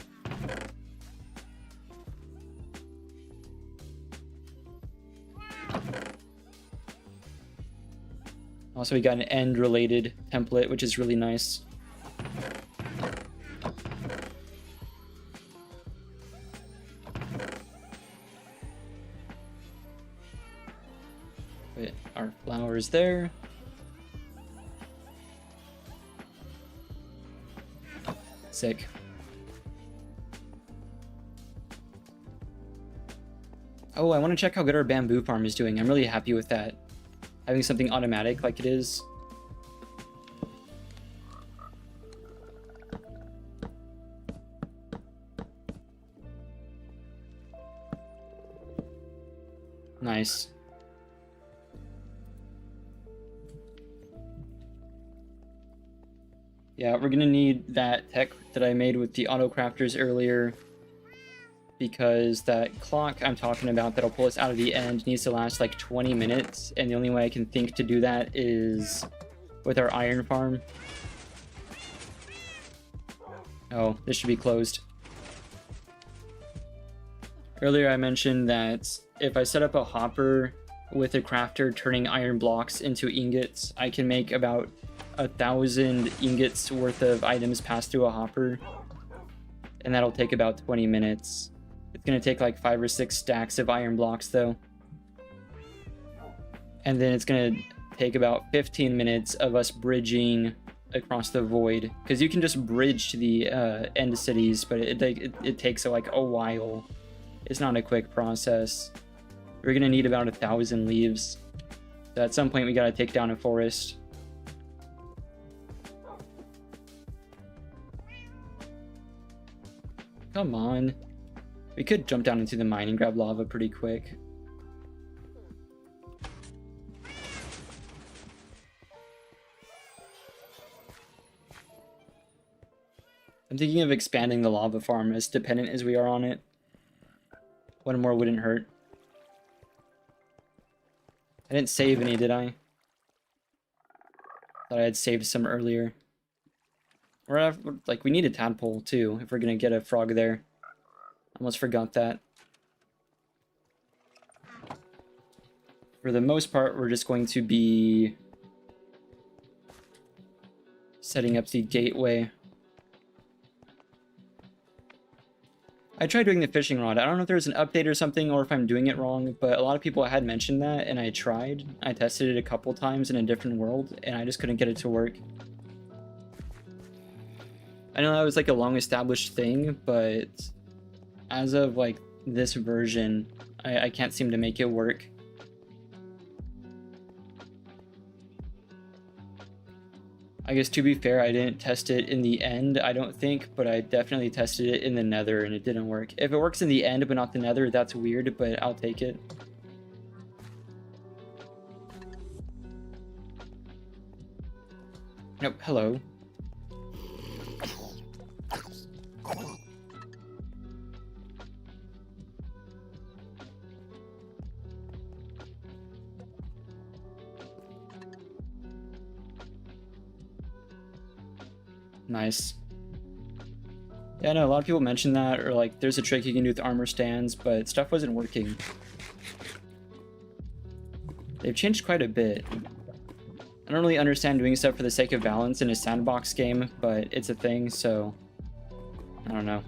Also, we got an end-related template, which is really nice. Put our flowers there. Sick. Oh, I want to check how good our bamboo farm is doing. I'm really happy with that. Having something automatic like it is. Nice. Yeah, we're gonna need that tech that I made with the auto crafters earlier, because that clock I'm talking about that'll pull us out of the end needs to last like 20 minutes, and the only way I can think to do that is with our iron farm. Oh, this should be closed. Earlier I mentioned that if I set up a hopper with a crafter turning iron blocks into ingots, I can make about 1,000 ingots worth of items pass through a hopper, and that'll take about 20 minutes. It's gonna take like 5 or 6 stacks of iron blocks though, and then it's gonna take about 15 minutes of us bridging across the void, because you can just bridge to the end cities, but it takes like a while. It's not a quick process. We're gonna need about 1,000 leaves, so at some point we gotta take down a forest. Come on. We could jump down into the mine and grab lava pretty quick. I'm thinking of expanding the lava farm, as dependent as we are on it. One more wouldn't hurt. I didn't save any, did I? Thought I had saved some earlier. Like, we need a tadpole, too, if we're gonna get a frog there. Almost forgot that. For the most part, we're just going to be setting up the gateway. I tried doing the fishing rod. I don't know if there's an update or something, or if I'm doing it wrong, but a lot of people had mentioned that, and I tried. I tested it a couple times in a different world, and I just couldn't get it to work. I know that was like a long-established thing, but as of like this version, I can't seem to make it work. I guess to be fair, I didn't test it in the end, I don't think, but I definitely tested it in the nether and it didn't work. If it works in the end but not the nether, that's weird, but I'll take it. Nope, hello. Nice. Yeah, I know a lot of people mention that, or like there's a trick you can do with armor stands, but stuff wasn't working. They've changed quite a bit. I don't really understand doing stuff for the sake of balance in a sandbox game, but it's a thing, so I don't know.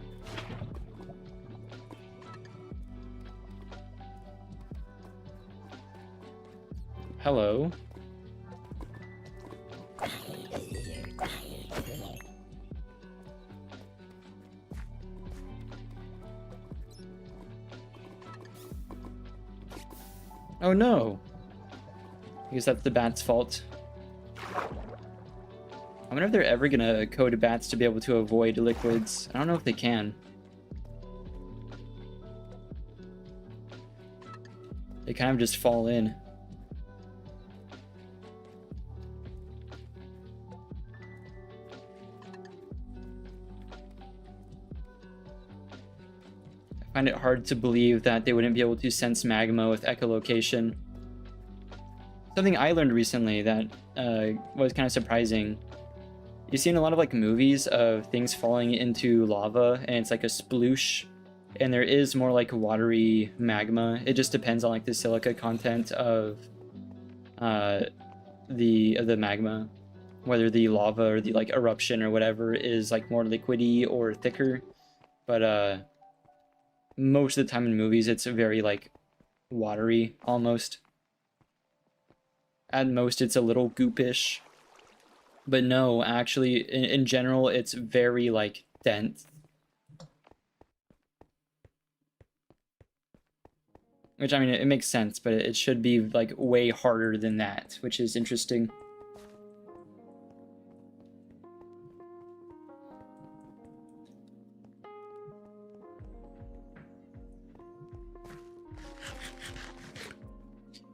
Hello. Oh no! I guess that's the bat's fault. I wonder if they're ever gonna code bats to be able to avoid liquids. I don't know if they can. They kind of just fall in. I find it hard to believe that they wouldn't be able to sense magma with echolocation. Something I learned recently that was kind of surprising. You've seen a lot of like movies of things falling into lava and it's like a sploosh, and there is more like watery magma. It just depends on like the silica content of the magma, whether the lava or the like eruption or whatever is like more liquidy or thicker. But most of the time in movies it's very like watery almost. At most it's a little goopish. But no, actually, in general, it's very, like, dense. Which, I mean, it makes sense, but it should be, like, way harder than that, which is interesting.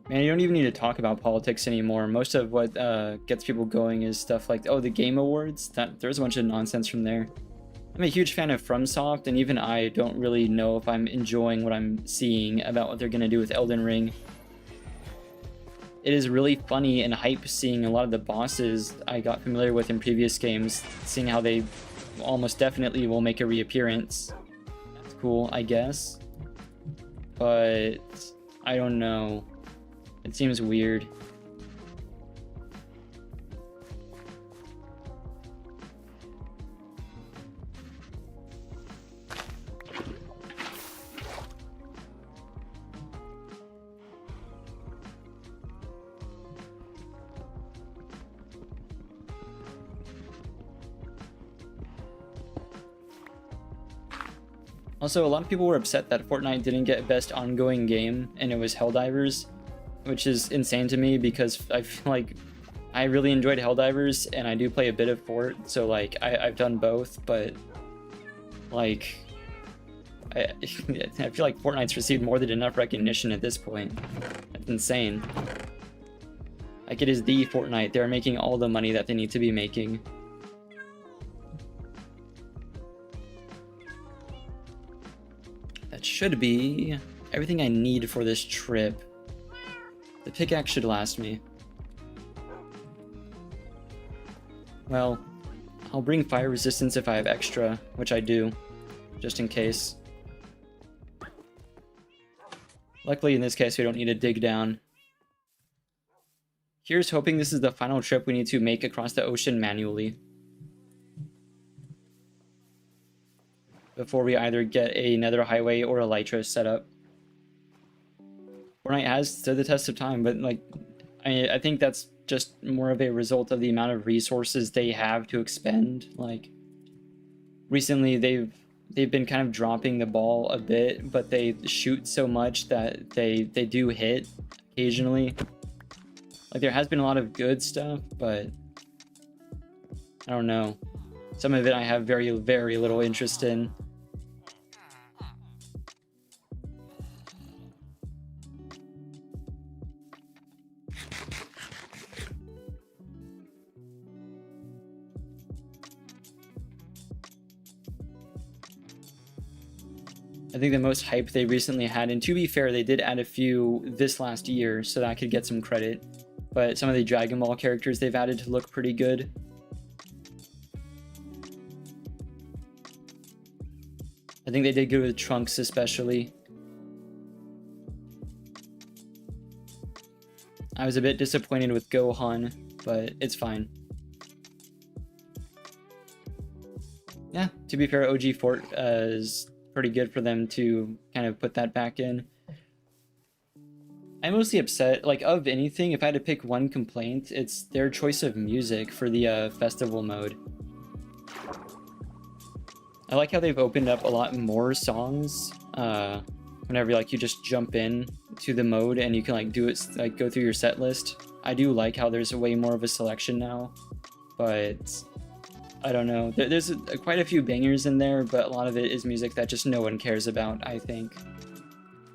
Man, you don't even need to talk about politics anymore. Most of what gets people going is stuff like, oh, the Game Awards. There's a bunch of nonsense from there. I'm a huge fan of FromSoft, and even I don't really know if I'm enjoying what I'm seeing about what they're going to do with Elden Ring. It is really funny and hype seeing a lot of the bosses I got familiar with in previous games, seeing how they almost definitely will make a reappearance. That's cool, I guess. But I don't know. It seems weird. Also, a lot of people were upset that Fortnite didn't get Best Ongoing Game and it was Helldivers, which is insane to me because I feel like I really enjoyed Helldivers and I do play a bit of Fort, so like I've done both, but like I feel like Fortnite's received more than enough recognition at this point. That's insane. Like, it is the Fortnite. They're making all the money that they need to be making. That should be everything I need for this trip. The pickaxe should last me. Well, I'll bring fire resistance if I have extra, which I do, just in case. Luckily, in this case, we don't need to dig down. Here's hoping this is the final trip we need to make across the ocean manually, before we either get another highway or elytra set up. Fortnite has stood the test of time, but like, I think that's just more of a result of the amount of resources they have to expend. Like, recently they've been kind of dropping the ball a bit, but they shoot so much that they do hit occasionally. Like, there has been a lot of good stuff, but I don't know. Some of it I have very, very little interest in. I think the most hype they recently had, and to be fair, they did add a few this last year, so that could get some credit. But some of the Dragon Ball characters they've added to look pretty good. I think they did good with Trunks especially. I was a bit disappointed with Gohan, but it's fine. Yeah, to be fair, OG Fort is pretty good for them to kind of put that back in. I'm mostly upset, like, of anything, if I had to pick one complaint, it's their choice of music for the festival mode. I like how they've opened up a lot more songs, whenever, like, you just jump in to the mode and you can, like, do it, like, go through your set list. I do like how there's way more of a selection now, but I don't know. There's quite a few bangers in there, but a lot of it is music that just no one cares about, I think.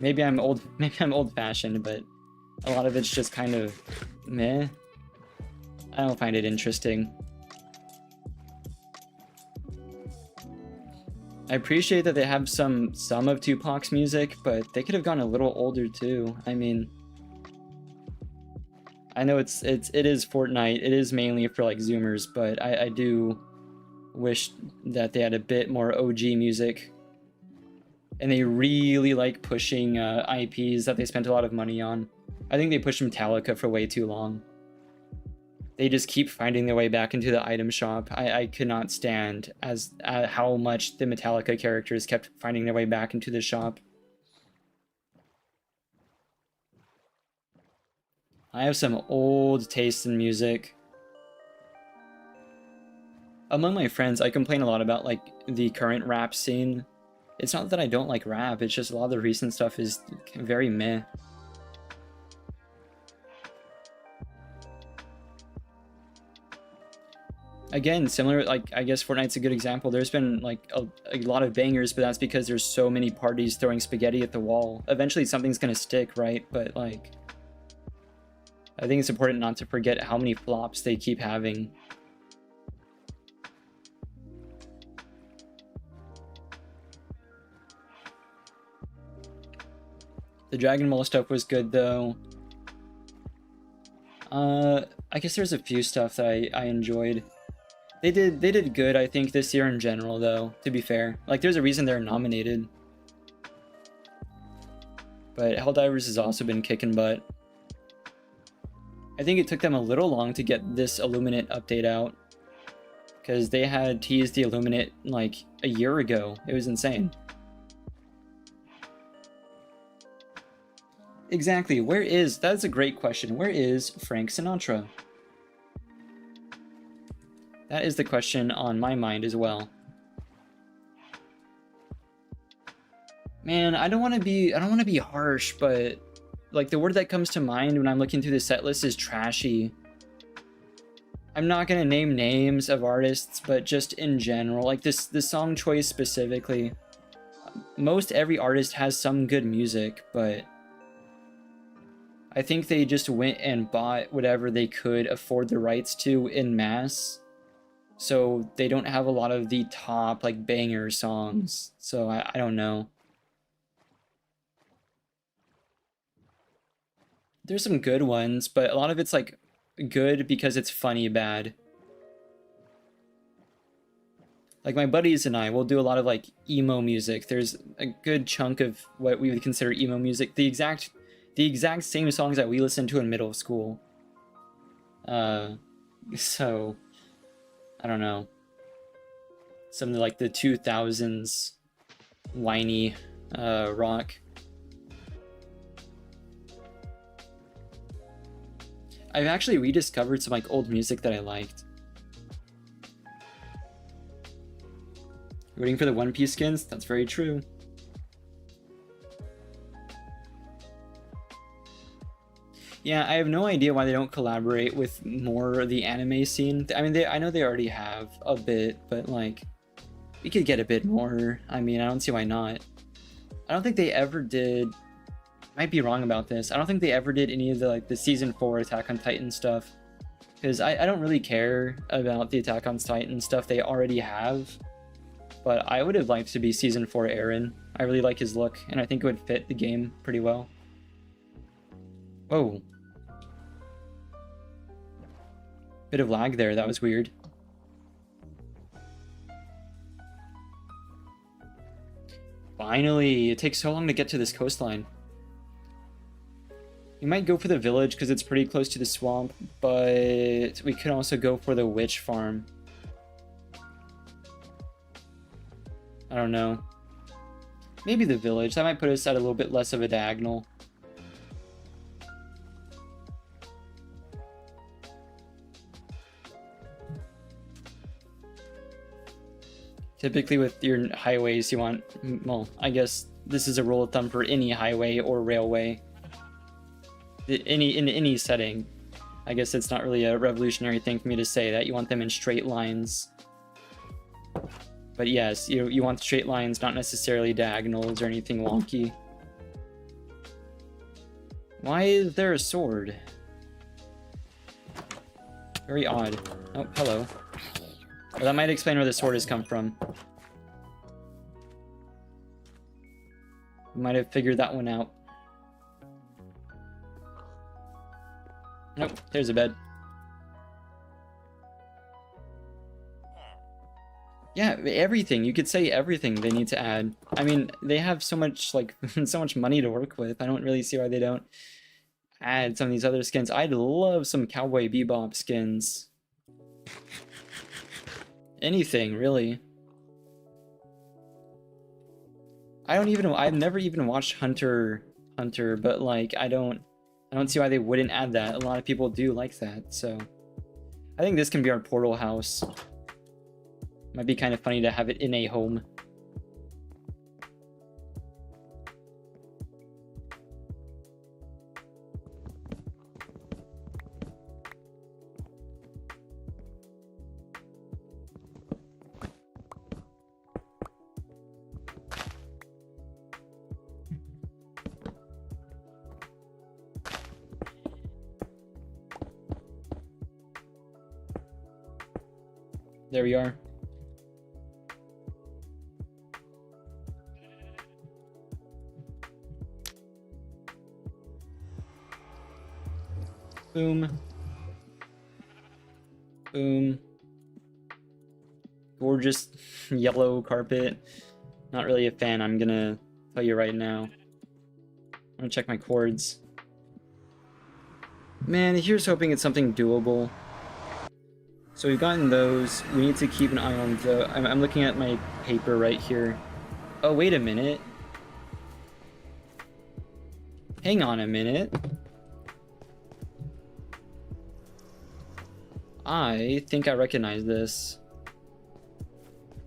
Maybe I'm old-fashioned, but a lot of it's just kind of meh. I don't find it interesting. I appreciate that they have some of Tupac's music, but they could have gone a little older too. I mean, I know it is Fortnite. It is mainly for like Zoomers, but I do wish that they had a bit more OG music. And they really like pushing IPs that they spent a lot of money on. I think they pushed Metallica for way too long. They just keep finding their way back into the item shop. I could not stand how much the Metallica characters kept finding their way back into the shop. I have some old taste in music. Among my friends, I complain a lot about like the current rap scene. It's not that I don't like rap, it's just a lot of the recent stuff is very meh. Again, similar, like, I guess Fortnite's a good example. There's been like a lot of bangers, but that's because there's so many parties throwing spaghetti at the wall. Eventually something's gonna stick, right? But like, I think it's important not to forget how many flops they keep having. The Dragon Ball stuff was good though. I guess there's a few stuff that I enjoyed. They did good, I think, this year in general though, to be fair. Like, there's a reason they're nominated. But Helldivers has also been kicking butt. I think it took them a little long to get this Illuminate update out, because they had teased the Illuminate like a year ago. It was insane. Exactly, that's a great question. Where is Frank Sinatra? That is the question on my mind as well. Man, I don't want to be harsh, but like, the word that comes to mind when I'm looking through the set list is trashy. I'm not gonna name names of artists, but just in general, like this song choice specifically. Most every artist has some good music, but I think they just went and bought whatever they could afford the rights to en masse. So they don't have a lot of the top like banger songs. So I don't know. There's some good ones, but a lot of it's like good because it's funny bad. Like my buddies and I will do a lot of like emo music. There's a good chunk of what we would consider emo music. The exact same songs that we listened to in middle school. So I don't know. Some of the 2000s whiny rock. I've actually rediscovered some like old music that I liked. Waiting for the One Piece skins? That's very true. Yeah, I have no idea why they don't collaborate with more of the anime scene. I mean, I know they already have a bit, but like, we could get a bit more. I mean, I don't see why not. I don't think they ever did. Might be wrong about this. I don't think they ever did any of the season 4 Attack on Titan stuff, because I don't really care about the Attack on Titan stuff they already have. But I would have liked to be season 4 Eren. I really like his look, and I think it would fit the game pretty well. Whoa. Bit of lag there, that was weird. Finally, it takes so long to get to this coastline. We might go for the village because it's pretty close to the swamp, but we could also go for the witch farm. I don't know. Maybe the village. That might put us at a little bit less of a diagonal. Typically with your highways, you want... Well, I guess this is a rule of thumb for any highway or railway. In any setting. I guess it's not really a revolutionary thing for me to say that you want them in straight lines. But yes, you want straight lines, not necessarily diagonals or anything wonky. Why is there a sword? Very odd. Oh, hello. Well, that might explain where the sword has come from. We might have figured that one out. Nope, there's a bed. Yeah, everything. You could say everything they need to add. I mean, they have so much, like, so much money to work with. I don't really see why they don't add some of these other skins. I'd love some Cowboy Bebop skins. Anything, really. I've never even watched Hunter, but, like, I don't see why they wouldn't add that. A lot of people do like that, so. I think this can be our portal house. Might be kind of funny to have it in a home. There we are. Boom. Boom. Gorgeous yellow carpet. Not really a fan, I'm gonna tell you right now. I'm gonna check my chords. Man, here's hoping it's something doable. So we've gotten those. We need to keep an eye on the... I'm looking at my paper right here. Oh, wait a minute. Hang on a minute. I think I recognize this.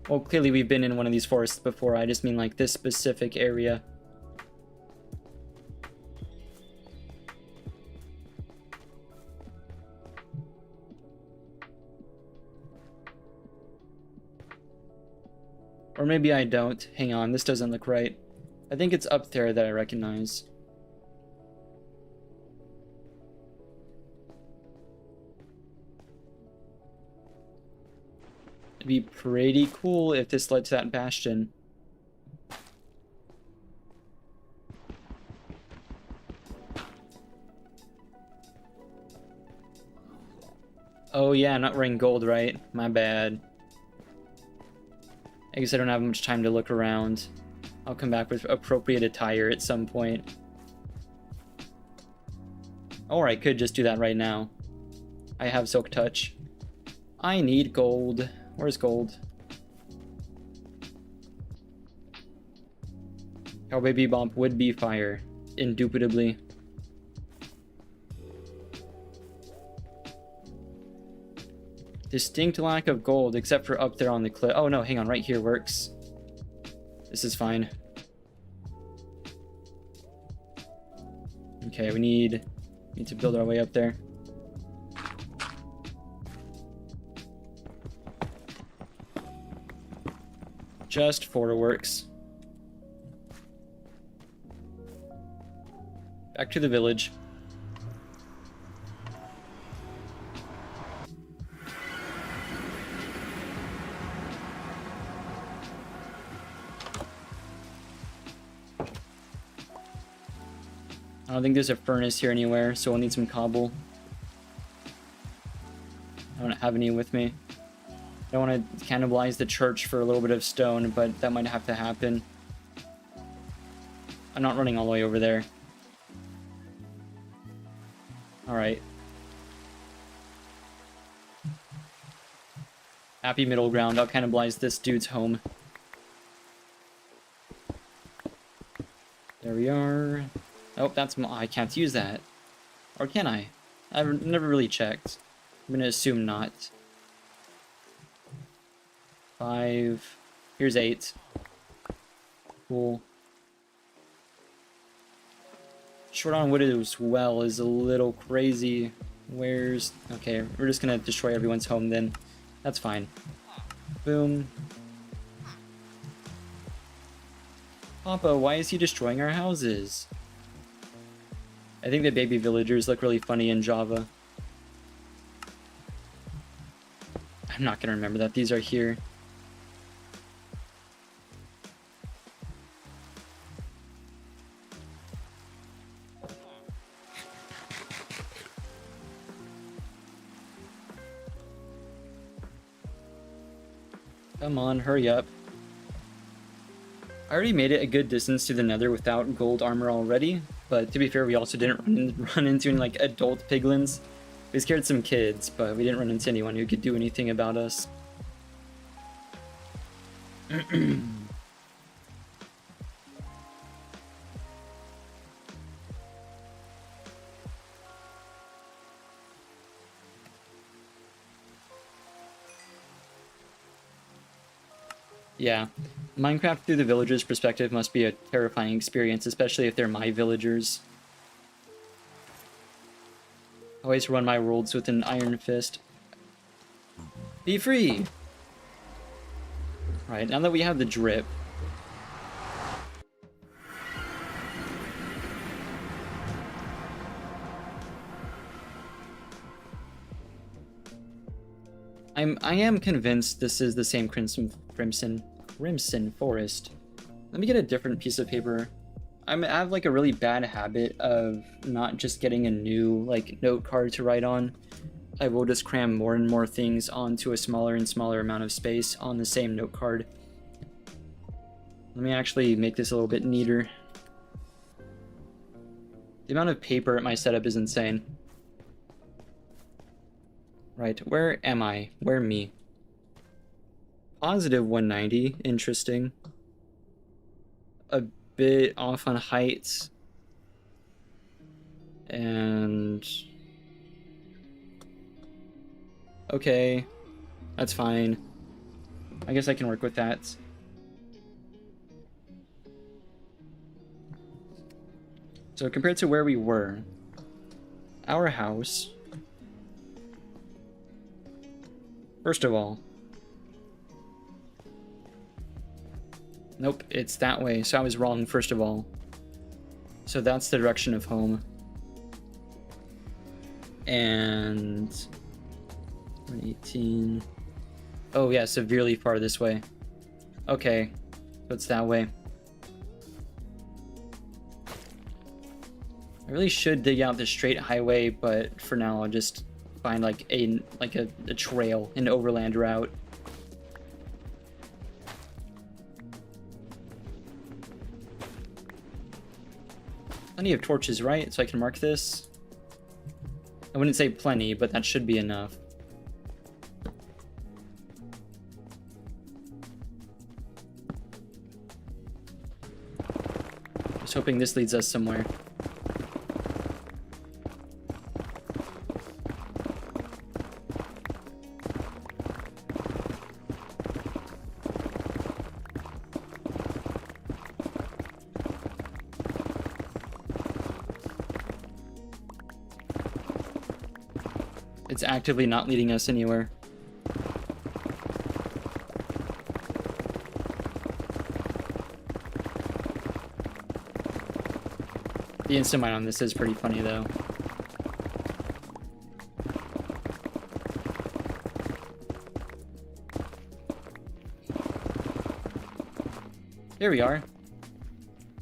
Well, clearly we've been in one of these forests before. I just mean like this specific area. Or maybe I don't. Hang on, this doesn't look right. I think it's up there that I recognize. It'd be pretty cool if this led to that bastion. Oh yeah, not wearing gold, right? My bad. I guess I don't have much time to look around. I'll come back with appropriate attire at some point. Or I could just do that right now. I have Silk Touch. I need gold. Where's gold? Cowboy Bebop would be fire. Indubitably. Distinct lack of gold, except for up there on the cliff. Oh no, hang on, right here works. This is fine. Okay, we need to build our way up there. Just 4 works. Back to the village. I don't think there's a furnace here anywhere, so we'll need some cobble. I don't have any with me. I don't want to cannibalize the church for a little bit of stone, but that might have to happen. I'm not running all the way over there. Alright. Happy middle ground. I'll cannibalize this dude's home. There we are. Oh, that's my... I can't use that. Or can I? I've never really checked. I'm gonna assume not. 5. Here's 8. Cool. Short on wood as well is a little crazy. Where's... Okay, we're just gonna destroy everyone's home then. That's fine. Boom. Papa, why is he destroying our houses? I think the baby villagers look really funny in Java. I'm not gonna remember that these are here. Come on, hurry up. I already made it a good distance to the nether without gold armor already, but to be fair, we also didn't run into any, like, adult piglins. We scared some kids, but we didn't run into anyone who could do anything about us. Yeah, Minecraft through the villagers' perspective must be a terrifying experience, especially if they're my villagers. I always run my worlds with an iron fist. Be free! Right, now that we have the drip... I am convinced this is the same Crimson Forest. Let me get a different piece of paper. I have like a really bad habit of not just getting a new like note card to write on. I will just cram more and more things onto a smaller and smaller amount of space on the same note card. Let me actually make this a little bit neater. The amount of paper at my setup is insane. Right, where am I? Where me? Positive 190, interesting. A bit off on height. And... okay, that's fine. I guess I can work with that. So compared to where we were, our house... First of all, nope, it's that way, so I was wrong first of all. So that's the direction of home. And 118. Oh yeah, severely far this way. Okay, so it's that way. I really should dig out the straight highway, but for now I'll just find like a trail, an overland route. Plenty of torches, right? So I can mark this. I wouldn't say plenty, but that should be enough. Just hoping this leads us somewhere. It's actively not leading us anywhere. The instant mine on this is pretty funny though. There we are.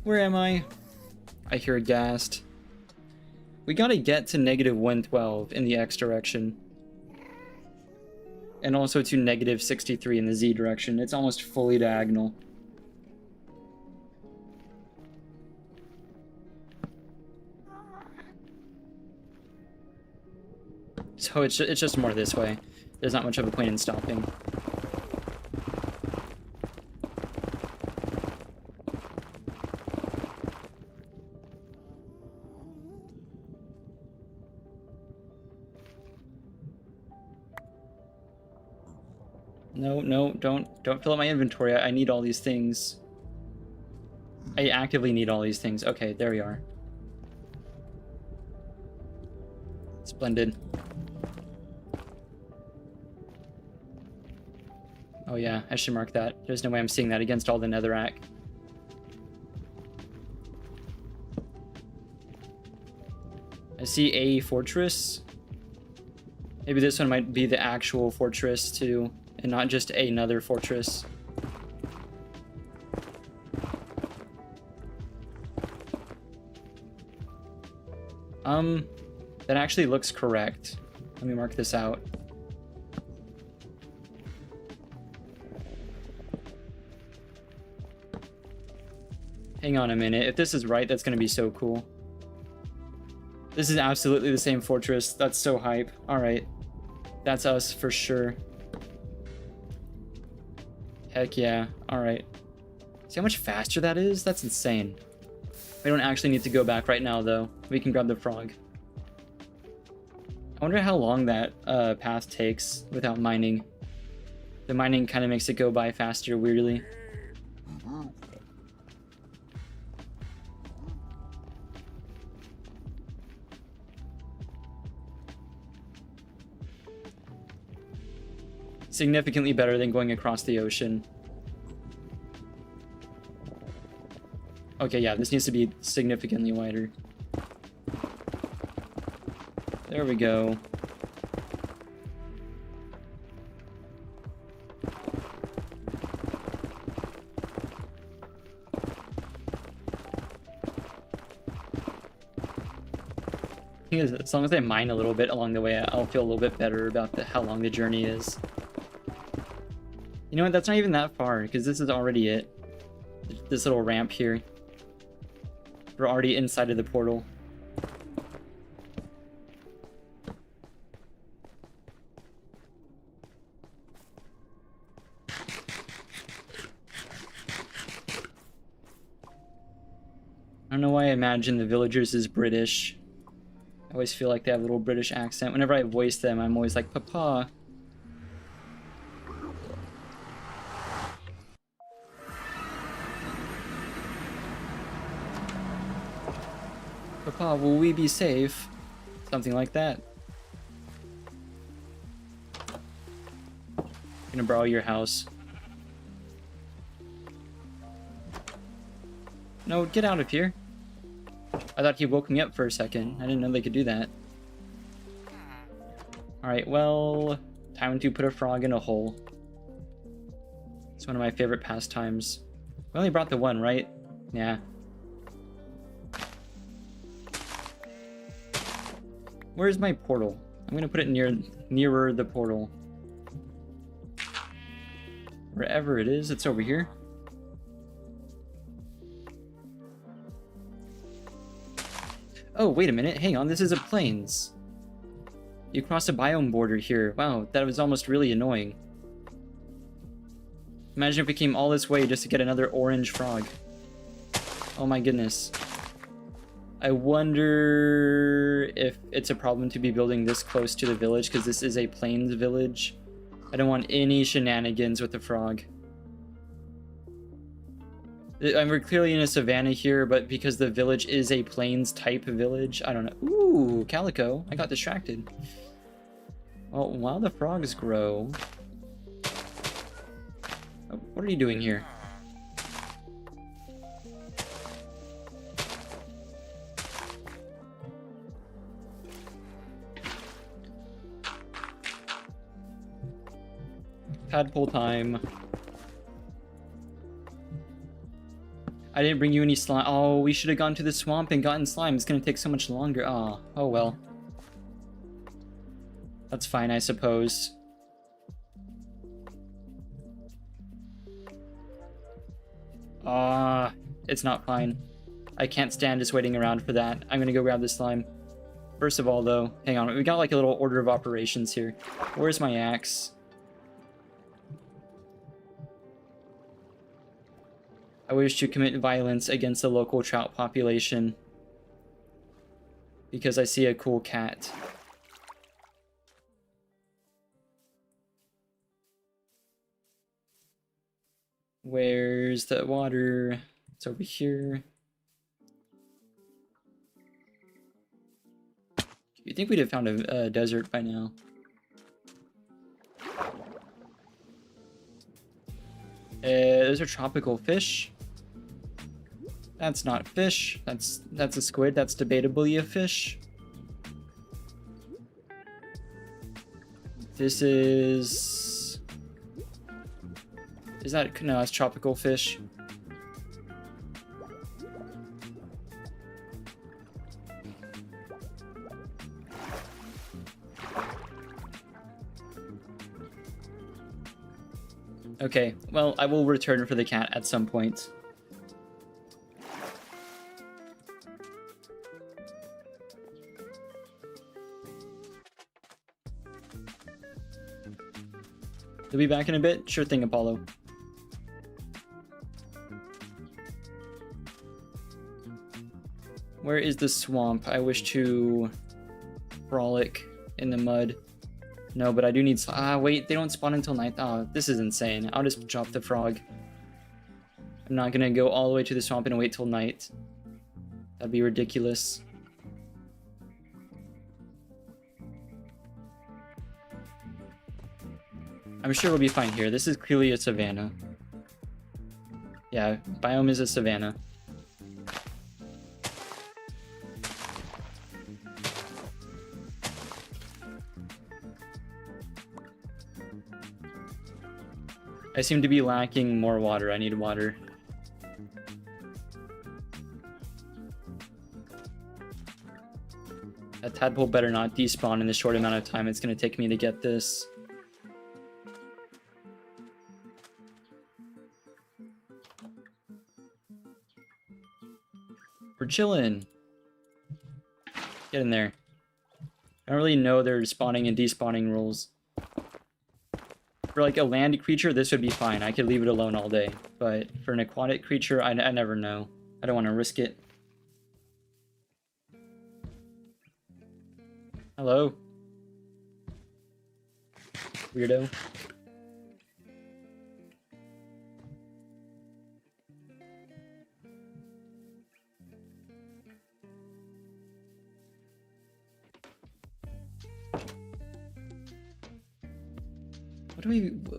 Where am I? I hear ghast. We gotta get to negative 112 in the X direction. And also to negative 63 in the Z direction. It's almost fully diagonal. So it's just more this way. There's not much of a point in stopping. No, don't fill up my inventory. I need all these things. I actively need all these things. Okay, there we are. Splendid. Oh yeah, I should mark that. There's no way I'm seeing that against all the netherrack. I see a fortress. Maybe this one might be the actual fortress too, and not just another fortress. That actually looks correct. Let me mark this out. Hang on a minute. If this is right, that's going to be so cool. This is absolutely the same fortress. That's so hype. All right. That's us for sure. Heck yeah. All right. See how much faster that is? That's insane. We don't actually need to go back right now, though. We can grab the frog. I wonder how long that path takes without mining. The mining kind of makes it go by faster, weirdly. Significantly better than going across the ocean. Okay, yeah, this needs to be significantly wider. There we go. As long as I mine a little bit along the way, I'll feel a little bit better about how long the journey is. You know what? That's not even that far, because this is already it. This little ramp here. We're already inside of the portal. I don't know why I imagine the villagers is British. I always feel like they have a little British accent. Whenever I voice them, I'm always like, Papa. Papa, will we be safe? Something like that. I'm gonna borrow your house. No, get out of here. I thought he woke me up for a second. I didn't know they could do that. Alright, well, time to put a frog in a hole. It's one of my favorite pastimes. We only brought the one, right? Yeah. Where's my portal? I'm gonna put it nearer the portal. Wherever it is, it's over here. Oh, wait a minute. Hang on. This is a plains. You crossed a biome border here. Wow, that was almost really annoying. Imagine if we came all this way just to get another orange frog. Oh my goodness. I wonder if it's a problem to be building this close to the village, because this is a plains village. I don't want any shenanigans with the frog. We're clearly in a savanna here, but because the village is a plains type village, I don't know. Ooh, calico. I got distracted. Well, while the frogs grow... Oh, what are you doing here? Tadpole time. I didn't bring you any slime. Oh, we should have gone to the swamp and gotten slime. It's gonna take so much longer. Oh well. That's fine, I suppose. It's not fine. I can't stand just waiting around for that. I'm gonna go grab the slime. First of all, though, hang on. We got like a little order of operations here. Where's my axe? I wish to commit violence against the local trout population because I see a cool cat. Where's the water? It's over here. You'd think we'd have found a desert by now. Those are tropical fish. That's not fish. That's a squid. That's debatably a fish. This is that, no, it's tropical fish. Okay, well, I will return for the cat at some point. You'll be back in a bit? Sure thing, Apollo. Where is the swamp? I wish to frolic in the mud. No, but I do need... wait, they don't spawn until night. Oh, this is insane. I'll just drop the frog. I'm not gonna go all the way to the swamp and wait till night. That'd be ridiculous. I'm sure we'll be fine here. This is clearly a savanna. Yeah, biome is a savanna. I seem to be lacking more water. I need water. That tadpole better not despawn in the short amount of time it's going to take me to get this. We're chilling. Get in there. I don't really know their spawning and despawning rules. For like a land creature, this would be fine. I could leave it alone all day. But for an aquatic creature, I never know. I don't want to risk it. Hello? Weirdo.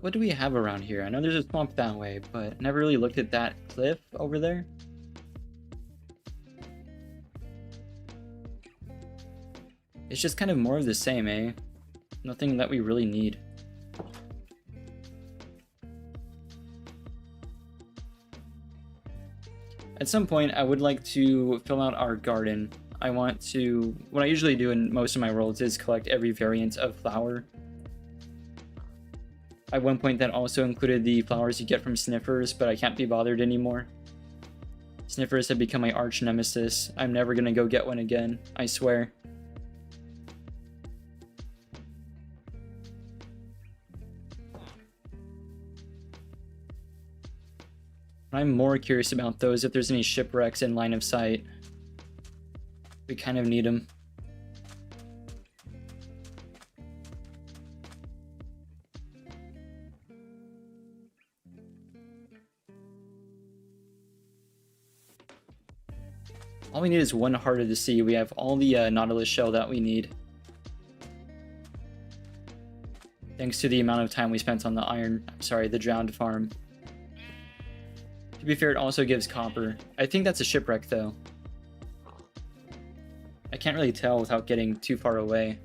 What do we have around here? I know there's a swamp that way, but I never really looked at that cliff over there. It's just kind of more of the same, eh? Nothing that we really need. At some point, I would like to fill out our garden. I want to... What I usually do in most of my worlds is collect every variant of flower. At one point, that also included the flowers you get from sniffers, but I can't be bothered anymore. Sniffers have become my arch nemesis. I'm never gonna go get one again, I swear. I'm more curious about those if there's any shipwrecks in line of sight. We kind of need them. All we need is one heart of the sea. We have all the Nautilus shell that we need. Thanks to the amount of time we spent on the drowned farm. To be fair, it also gives copper. I think that's a shipwreck, though. I can't really tell without getting too far away.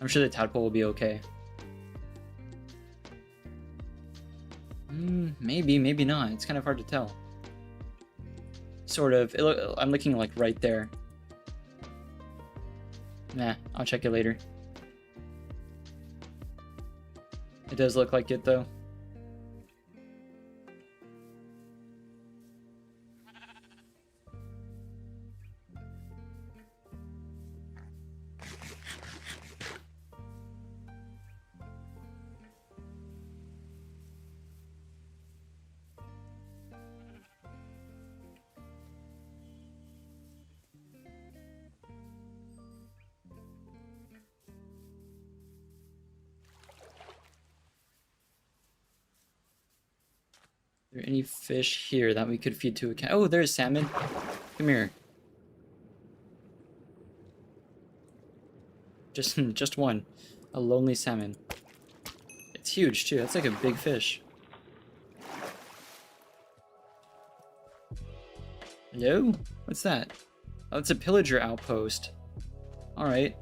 I'm sure the tadpole will be okay. Maybe, maybe not. It's kind of hard to tell. Sort of. I'm looking like right there. Nah, I'll check it later. It does look like it, though. Are there any fish here that we could feed to a cat? Oh, there's salmon. Come here. Just one. A lonely salmon. It's huge too. That's like a big fish. Hello? What's that? Oh, it's a pillager outpost. Alright.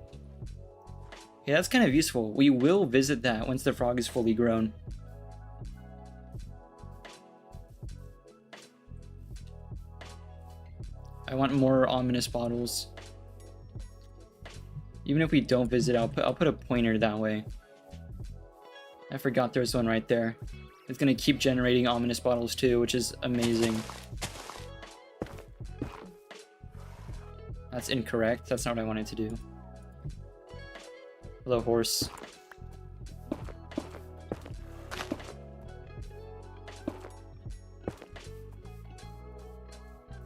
Yeah, that's kind of useful. We will visit that once the frog is fully grown. I want more ominous bottles. Even if we don't visit, I'll put a pointer that way. I forgot there's one right there. It's gonna keep generating ominous bottles too, which is amazing. That's incorrect. That's not what I wanted to do. Hello, horse.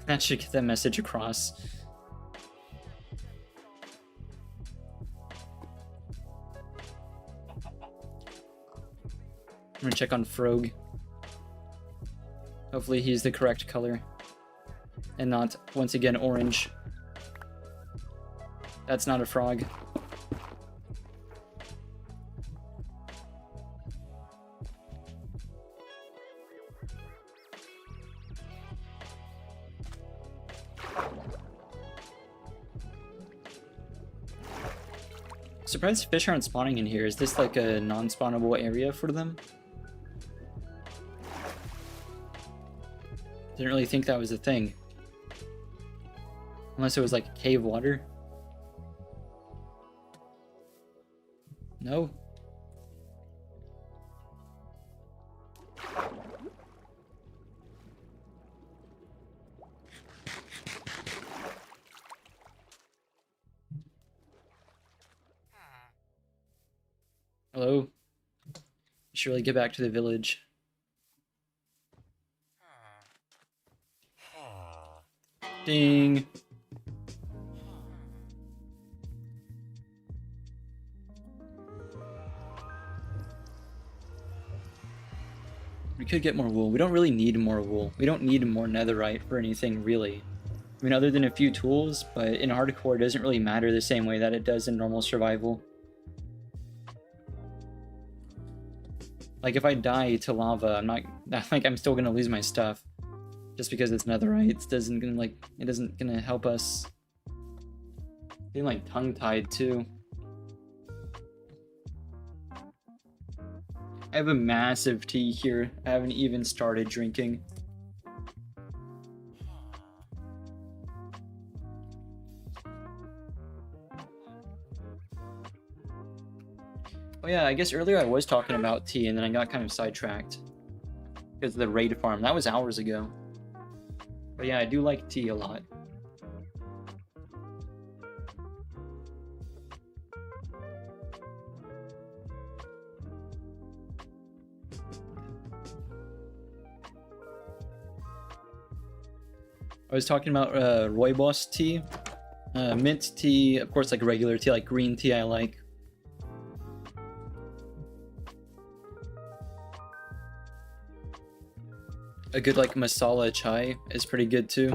That should get that message across. I'm gonna check on Frog. Hopefully he's the correct color. And not, once again, orange. That's not a frog. Surprised fish aren't spawning in here. Is this like a non-spawnable area for them? Didn't really think that was a thing. Unless it was like cave water. No. Hello? You should really get back to the village. Ding! We could get more wool. We don't really need more wool. We don't need more netherite for anything, really. I mean, other than a few tools, but in hardcore it doesn't really matter the same way that it does in normal survival. Like, if I die to lava, I'm still gonna lose my stuff. Just because it's netherite, it isn't gonna help us. Getting, like, tongue-tied, too. I have a massive tea here. I haven't even started drinking. Oh yeah, I guess earlier I was talking about tea and then I got kind of sidetracked. because of the raid farm. That was hours ago. But yeah, I do like tea a lot. I was talking about rooibos tea, mint tea, of course, like regular tea, like green tea I like. A good like masala chai is pretty good too.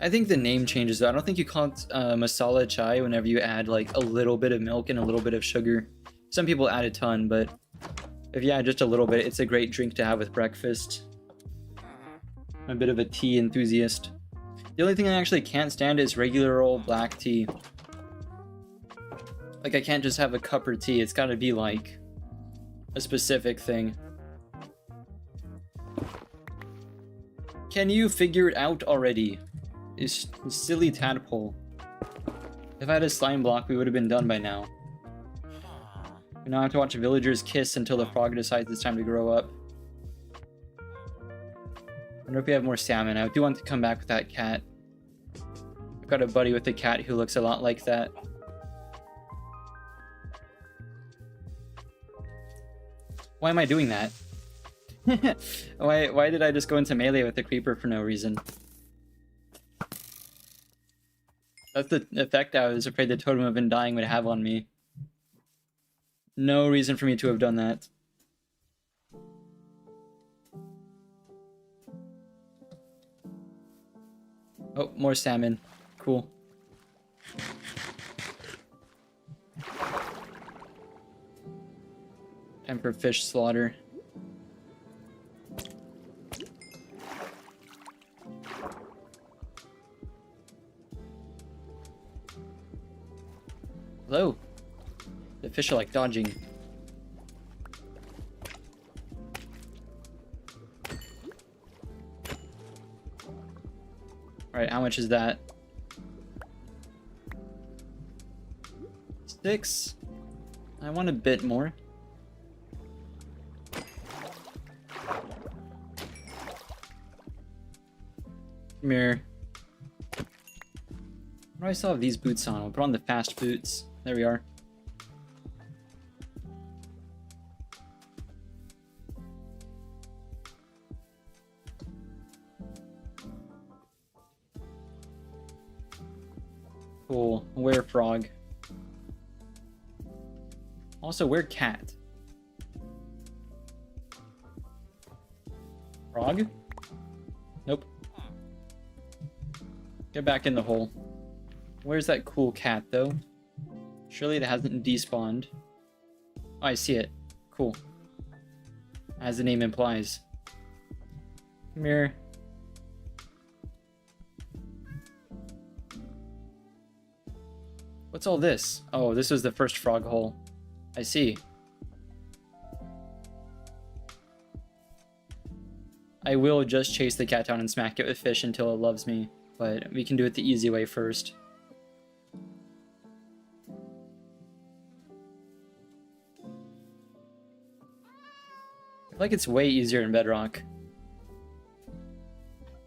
I think the name changes though. I don't think you call it masala chai whenever you add like a little bit of milk and a little bit of sugar. Some people add a ton, but if you add just a little bit, it's a great drink to have with breakfast. I'm a bit of a tea enthusiast. The only thing I actually can't stand is regular old black tea. Like I can't just have a cup of tea. It's gotta be like a specific thing. Can you figure it out already? Is silly tadpole. If I had a slime block, we would have been done by now. We now have to watch villagers kiss until the frog decides it's time to grow up. I wonder if we have more salmon. I do want to come back with that cat. I've got a buddy with a cat who looks a lot like that. Why am I doing that? Why did I just go into melee with the creeper for no reason? That's the effect I was afraid the Totem of Undying would have on me. No reason for me to have done that. Oh, more salmon. Cool. Time for fish slaughter. Hello. The fish are like dodging. Alright, how much is that? 6? I want a bit more. Come here. Why do I still have these boots on? I'll put on the fast boots. There we are. Cool. Where frog? Also, where cat? Frog? Nope. Get back in the hole. Where's that cool cat, though? Surely it hasn't despawned. Oh, I see it. Cool. As the name implies. Come here. What's all this? Oh, this was the first frog hole. I see. I will just chase the cat down and smack it with fish until it loves me, but we can do it the easy way first. I feel like it's way easier in Bedrock.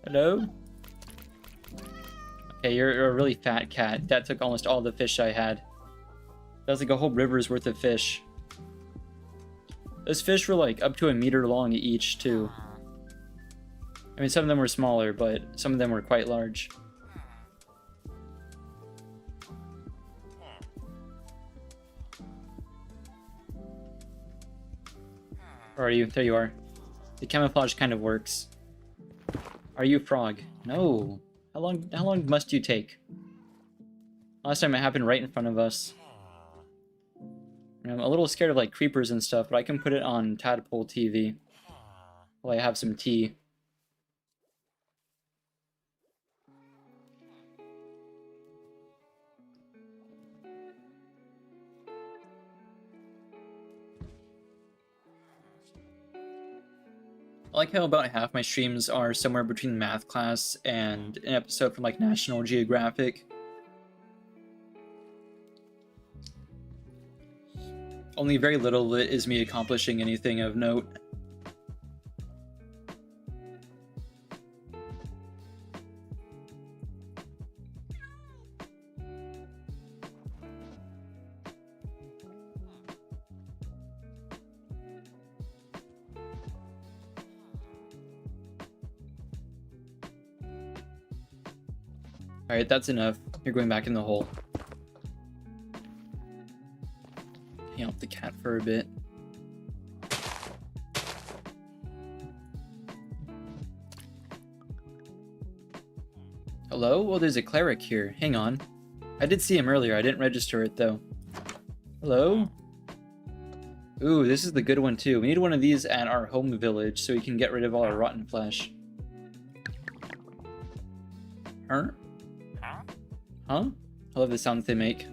Hello? Okay, you're a really fat cat. That took almost all the fish I had. That was like a whole river's worth of fish. Those fish were like up to a meter long each, too. I mean, some of them were smaller, but some of them were quite large. Where are you? There you are. The camouflage kind of works. Are you frog? No. How long must you take? Last time it happened right in front of us. I'm a little scared of like creepers and stuff, but I can put it on Tadpole TV while I have some tea. I like how about half my streams are somewhere between math class and an episode from like National Geographic. Only very little of it is me accomplishing anything of note. Alright, that's enough. You're going back in the hole. Hang out the cat for a bit. Hello? Well, there's a cleric here. Hang on. I did see him earlier. I didn't register it, though. Hello? Ooh, this is the good one, too. We need one of these at our home village so we can get rid of all our rotten flesh. Huh? Huh? I love the sounds they make.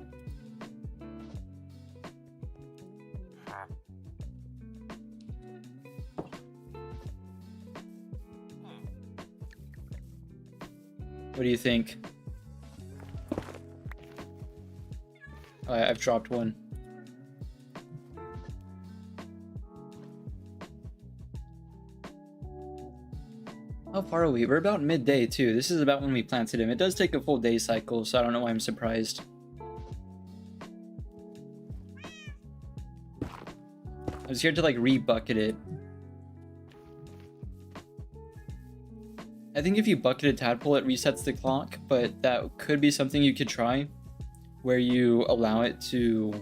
What do you think? Oh, I've dropped one. How far are we? We're about midday too. This is about when we planted him. It does take a full day cycle, so I don't know why I'm surprised. I was here to like re-bucket it. I think if you bucket a tadpole, it resets the clock, but that could be something you could try, where you allow it to...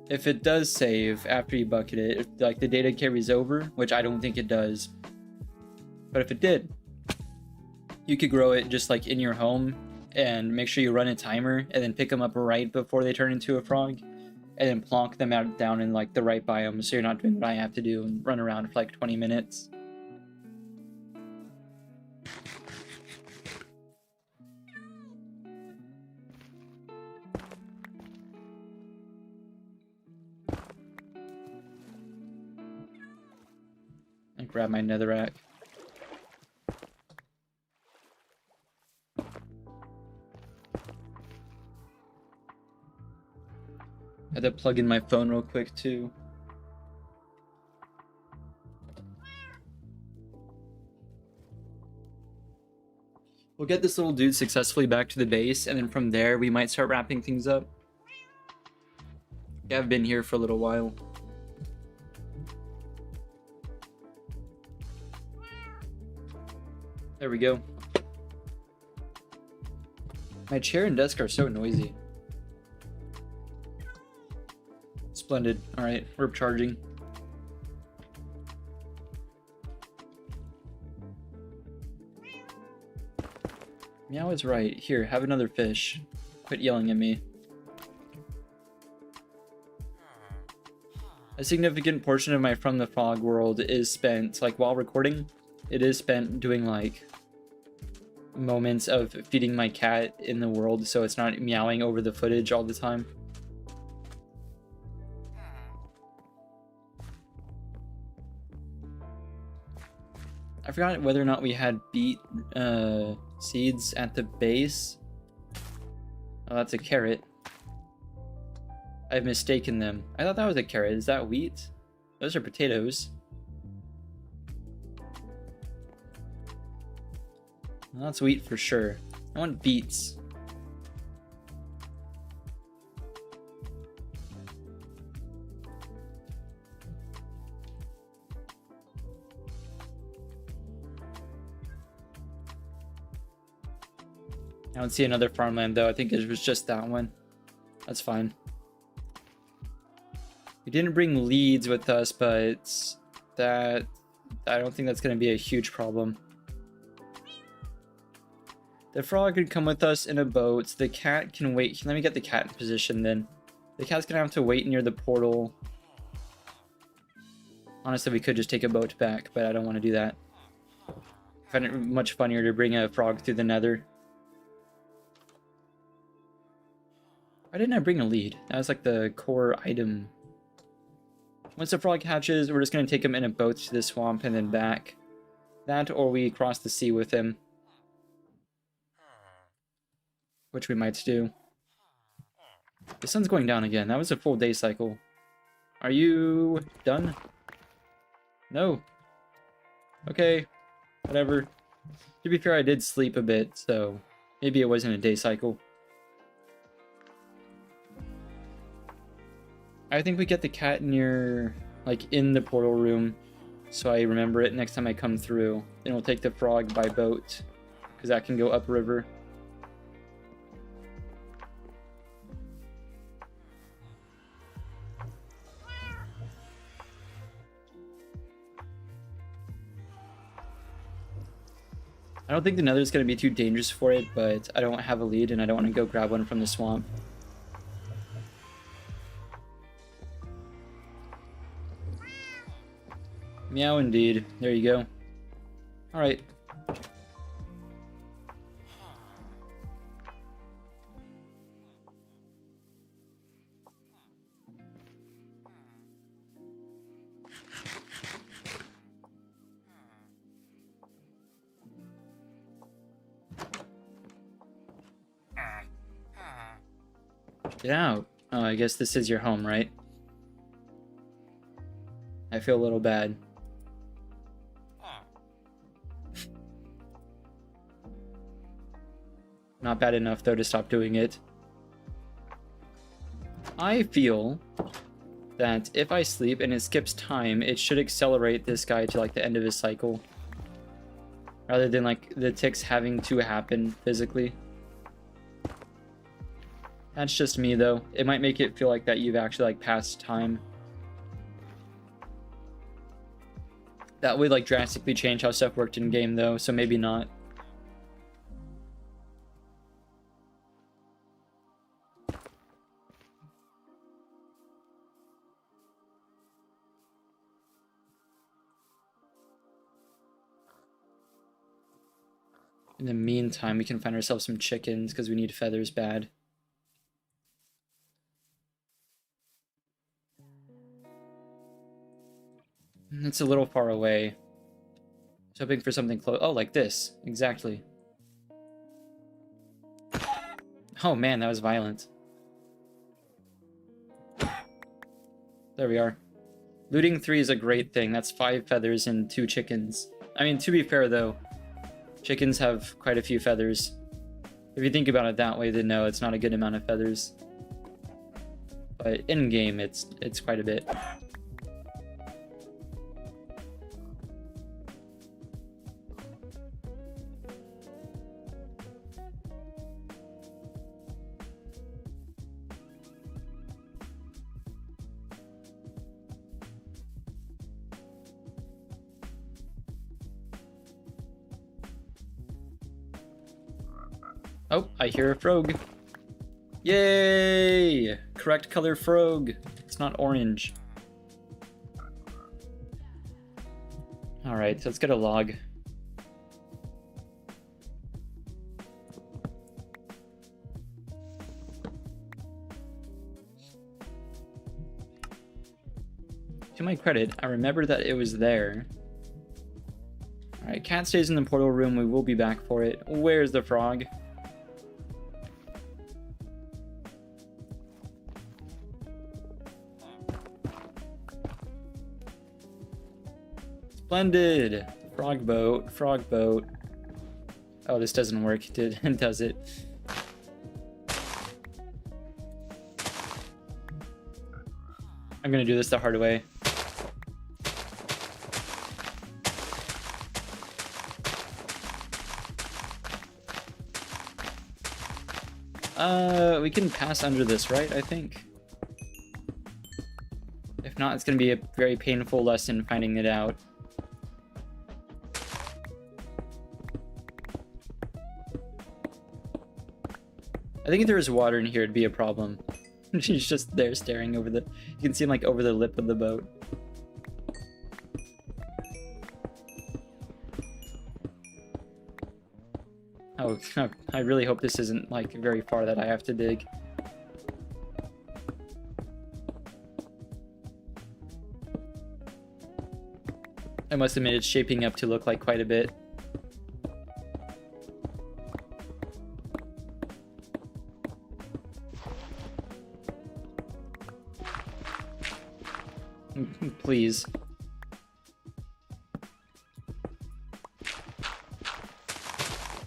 If it does save after you bucket it, if like the data carries over, which I don't think it does, but if it did, you could grow it just like in your home and make sure you run a timer and then pick them up right before they turn into a frog and then plonk them out down in like the right biome so you're not doing what I have to do and run around for like 20 minutes. And grab my netherrack. I had to plug in my phone real quick too. We'll get this little dude successfully back to the base, and then from there we might start wrapping things up. Yeah, I've been here for a little while. There we go. My chair and desk are so noisy. Splendid. Alright, we're charging. Meow is right. Here, have another fish. Quit yelling at me. A significant portion of my From the Fog world is spent, like, while recording, it is spent doing, like, moments of feeding my cat in the world so it's not meowing over the footage all the time. I forgot whether or not we had beet seeds at the base. Oh, that's a carrot. I've mistaken them. I thought that was a carrot. Is that wheat? Those are potatoes. Well, that's wheat for sure. I want beets. I don't see another farmland though. I think it was just that one. That's fine. We didn't bring leads with us, but that... I don't think that's going to be a huge problem. The frog could come with us in a boat. The cat can wait. Let me get the cat in position then. The cat's going to have to wait near the portal. Honestly, we could just take a boat back, but I don't want to do that. I find it much funnier to bring a frog through the nether. Why didn't I bring a lead? That was like the core item. Once the frog hatches, we're just going to take him in a boat to the swamp and then back. That, or we cross the sea with him. Which we might do. The sun's going down again. That was a full day cycle. Are you done? No. Okay. Whatever. To be fair, I did sleep a bit, so maybe it wasn't a day cycle. I think we get the cat near, like, in the portal room, so I remember it next time I come through. Then we'll take the frog by boat, because that can go upriver. I don't think the nether's going to be too dangerous for it, but I don't have a lead and I don't want to go grab one from the swamp. Meow indeed. There you go. Alright. Get out. Oh, I guess this is your home, right? I feel a little bad. Not bad enough, though, to stop doing it. I feel that if I sleep and it skips time, it should accelerate this guy to, like, the end of his cycle. Rather than, like, the ticks having to happen physically. That's just me, though. It might make it feel like that you've actually, like, passed time. That would, like, drastically change how stuff worked in game, though, so maybe not. In the meantime, we can find ourselves some chickens, because we need feathers bad. It's a little far away. I was hoping for something close. Oh, like this. Exactly. Oh man, that was violent. There we are. Looting 3 is a great thing. That's 5 feathers and 2 chickens. I mean, to be fair though, chickens have quite a few feathers. If you think about it that way, then no, it's not a good amount of feathers. But in-game, it's quite a bit. Oh, I hear a frog. Yay! Correct color frog. It's not orange. Alright, so let's get a log. To my credit, I remember that it was there. Alright, cat stays in the portal room. We will be back for it. Where's the frog? Splendid! Frog boat, frog boat. Oh, this doesn't work, does it? I'm gonna do this the hard way. We can pass under this, right? I think. If not, it's gonna be a very painful lesson finding it out. I think if there was water in here, it'd be a problem. She's just there staring over the... You can see him, like, over the lip of the boat. Oh, I really hope this isn't, like, very far that I have to dig. I must admit, it's shaping up to look like quite a bit. Please.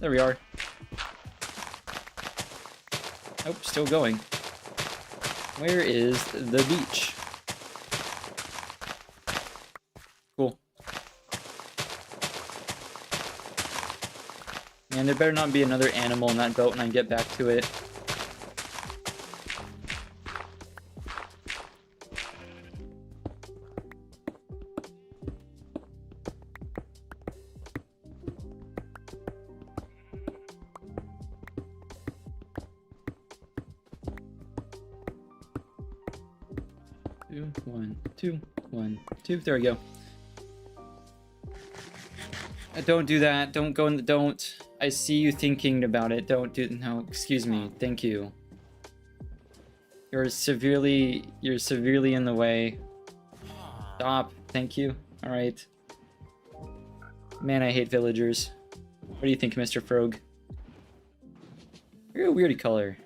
There we are. Oh, still going. Where is the beach? Cool. And there better not be another animal in that boat when I get back to it. One, two. There we go. Don't do that. Don't go in the... Don't. I see you thinking about it. Don't do... No, excuse me. Thank you. You're severely in the way. Stop. Thank you. Alright. Man, I hate villagers. What do you think, Mr. Frog? You're a weird color.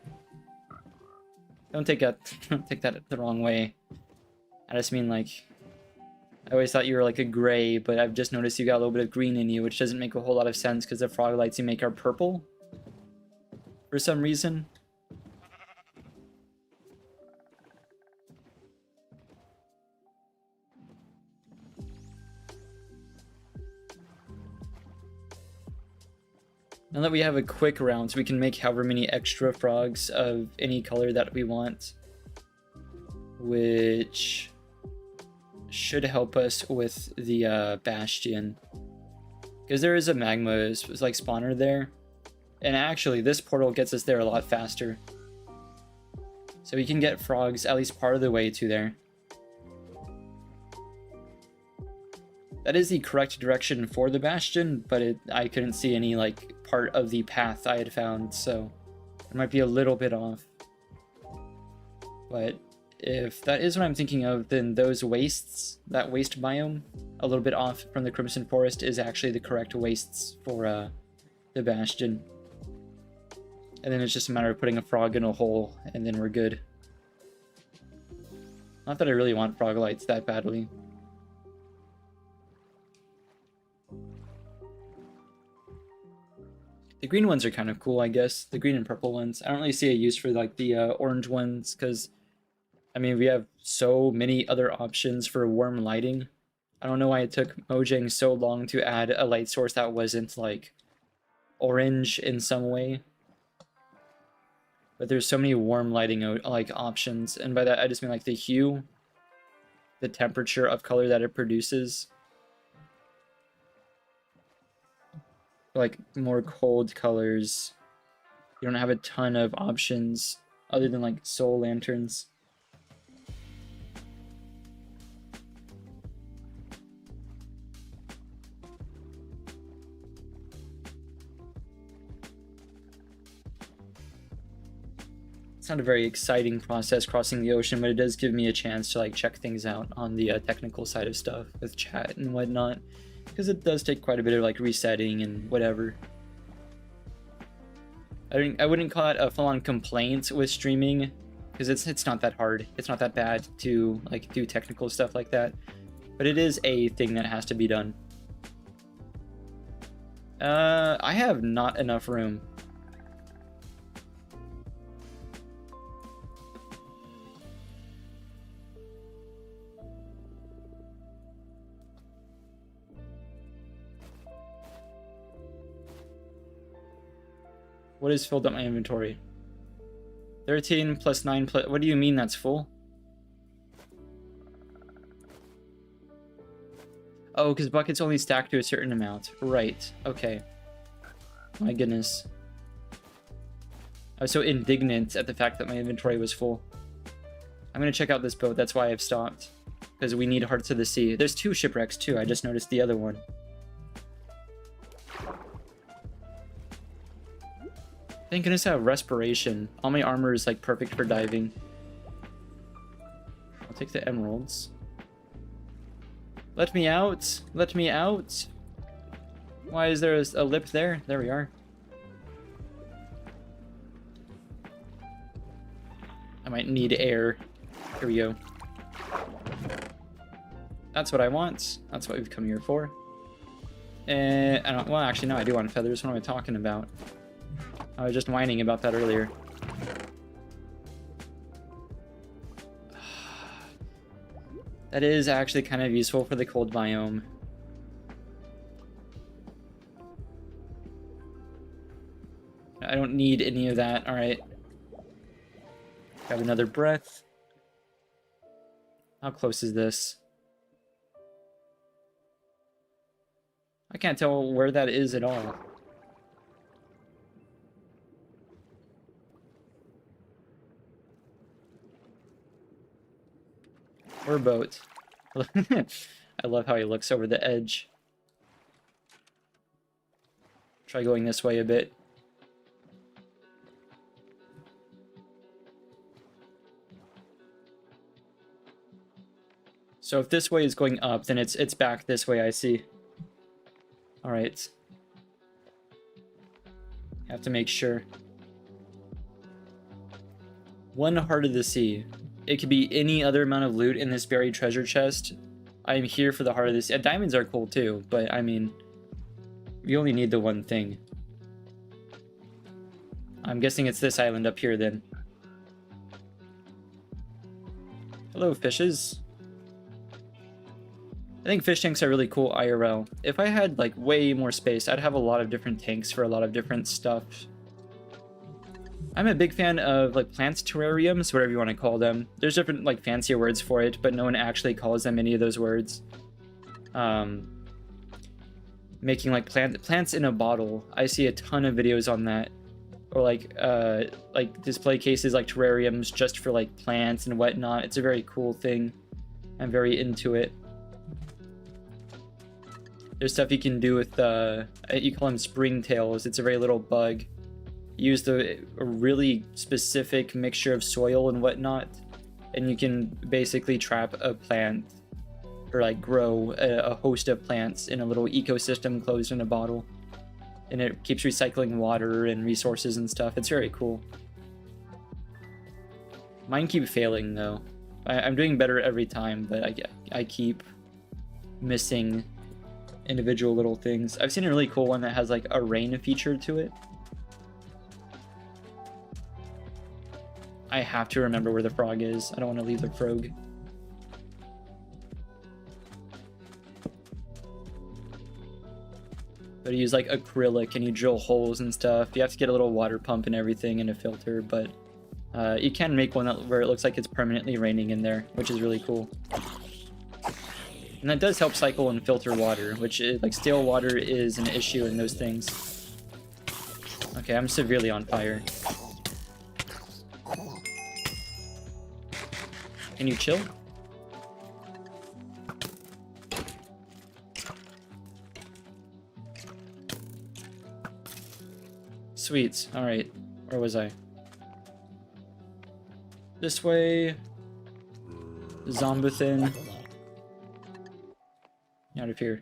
Don't take that the wrong way. I just mean, like... I always thought you were like a gray, but I've just noticed you got a little bit of green in you, which doesn't make a whole lot of sense because the frog lights you make are purple. For some reason. Now that we have a quick round, so we can make however many extra frogs of any color that we want. Which... should help us with the bastion, because there is a magma like spawner there, and actually this portal gets us there a lot faster, so we can get frogs at least part of the way to there. That is the correct direction for the bastion, but I couldn't see any like part of the path I had found, so it might be a little bit off. But if that is what I'm thinking of, then those wastes, that waste biome, a little bit off from the Crimson Forest, is actually the correct wastes for the bastion. And then it's just a matter of putting a frog in a hole, and then we're good. Not that I really want frog lights that badly. The green ones are kind of cool, I guess. The green and purple ones. I don't really see a use for like the orange ones, because I mean, we have so many other options for warm lighting. I don't know why it took Mojang so long to add a light source that wasn't, like, orange in some way. But there's so many warm lighting, like, options. And by that, I just mean, like, the hue, the temperature of color that it produces. Like, more cold colors. You don't have a ton of options other than, like, soul lanterns. It's not a very exciting process crossing the ocean, but it does give me a chance to like check things out on the technical side of stuff with chat and whatnot, because it does take quite a bit of like resetting and whatever. I wouldn't call it a full-on complaint with streaming, because it's not that hard. It's not that bad to like do technical stuff like that, but it is a thing that has to be done. I have not enough room. What is filled up my inventory? 13 plus 9 plus... What do you mean that's full? Oh, because buckets only stack to a certain amount. Right. Okay. My goodness. I was so indignant at the fact that my inventory was full. I'm going to check out this boat. That's why I've stopped. Because we need Hearts of the Sea. There's 2 shipwrecks too. I just noticed the other one. Thank goodness I have respiration. All my armor is like perfect for diving. I'll take the emeralds. Let me out! Let me out! Why is there a lip there? There we are. I might need air. Here we go. That's what I want. That's what we've come here for. And I don't, well, actually, no, I do want feathers. What am I talking about? I was just whining about that earlier. That is actually kind of useful for the cold biome. I don't need any of that. All right. Grab another breath. How close is this? I can't tell where that is at all. Or a boat. I love how he looks over the edge. Try going this way a bit. So if this way is going up, then it's back this way, I see. Alright. Have to make sure. One Heart of the Sea. It could be any other amount of loot in this buried treasure chest. I am here for the Heart of the Sea. Diamonds are cool too, but I mean, you only need the one thing. I'm guessing it's this island up here then. Hello, fishes. I think fish tanks are really cool IRL. If I had like way more space, I'd have a lot of different tanks for a lot of different stuff. I'm a big fan of like plants terrariums, whatever you want to call them. There's different like fancier words for it, but no one actually calls them any of those words. Making like plants in a bottle. I see a ton of videos on that. Or like display cases like terrariums just for like plants and whatnot. It's a very cool thing. I'm very into it. There's stuff you can do with, you call them springtails. It's a very little bug. Use a really specific mixture of soil and whatnot, and you can basically trap a plant, or like grow a host of plants in a little ecosystem closed in a bottle. And it keeps recycling water and resources and stuff. It's very cool. Mine keep failing though. I'm doing better every time, but I keep missing individual little things. I've seen a really cool one that has like a rain feature to it. I have to remember where the frog is. I don't want to leave the frog. But you use like acrylic and you drill holes and stuff. You have to get a little water pump and everything and a filter, but you can make one where it looks like it's permanently raining in there, which is really cool. And that does help cycle and filter water, which is, like stale water is an issue in those things. Okay, I'm severely on fire. Can you chill? Sweet. Alright. Where was I? This way. Zombothin. Out of here.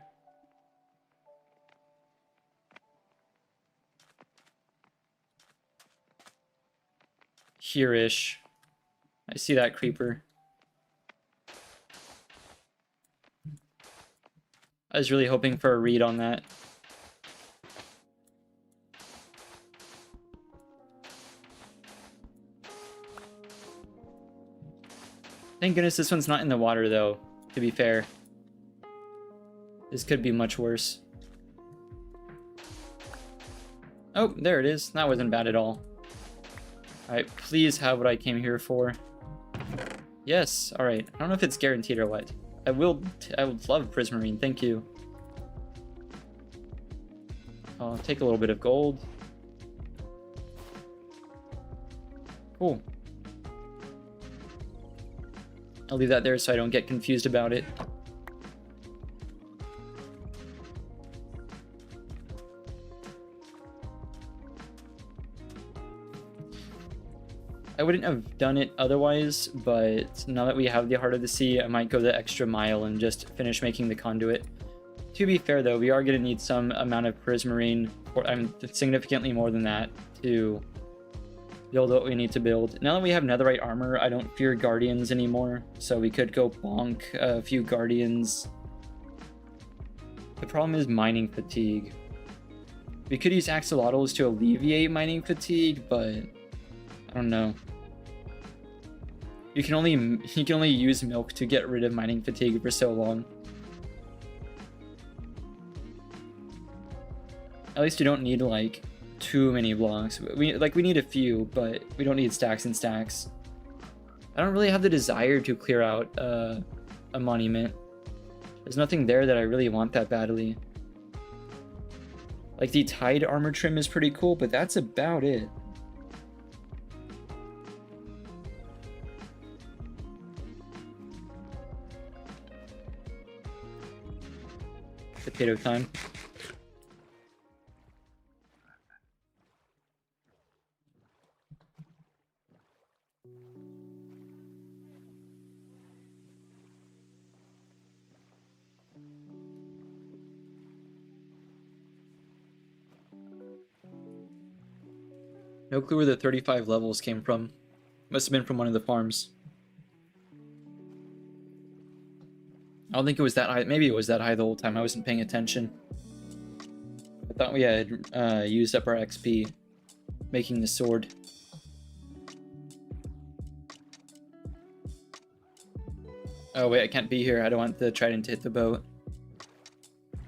Here-ish. I see that creeper. I was really hoping for a read on that. Thank goodness this one's not in the water, though, to be fair. This could be much worse. Oh, there it is. That wasn't bad at all. Alright, please have what I came here for. Yes, alright. I don't know if it's guaranteed or what. I would love prismarine, thank you. I'll take a little bit of gold. Cool. I'll leave that there so I don't get confused about it. I wouldn't have done it otherwise, but now that we have the Heart of the Sea, I might go the extra mile and just finish making the conduit. To be fair though, we are going to need some amount of prismarine, or significantly more than that, to build what we need to build. Now that we have netherite armor, I don't fear guardians anymore, so we could go bonk a few guardians. The problem is mining fatigue. We could use axolotls to alleviate mining fatigue, but I don't know. You can only use milk to get rid of mining fatigue for so long. At least you don't need like too many blocks. We need a few, but we don't need stacks and stacks. I don't really have the desire to clear out a monument. There's nothing there that I really want that badly. Like the Tide armor trim is pretty cool, but that's about it. Potato time. No clue where the 35 levels came from. Must have been from one of the farms. I don't think it was that high. Maybe it was that high the whole time. I wasn't paying attention. I thought we had used up our XP making the sword. Oh wait, I can't be here. I don't want the trident to hit the boat.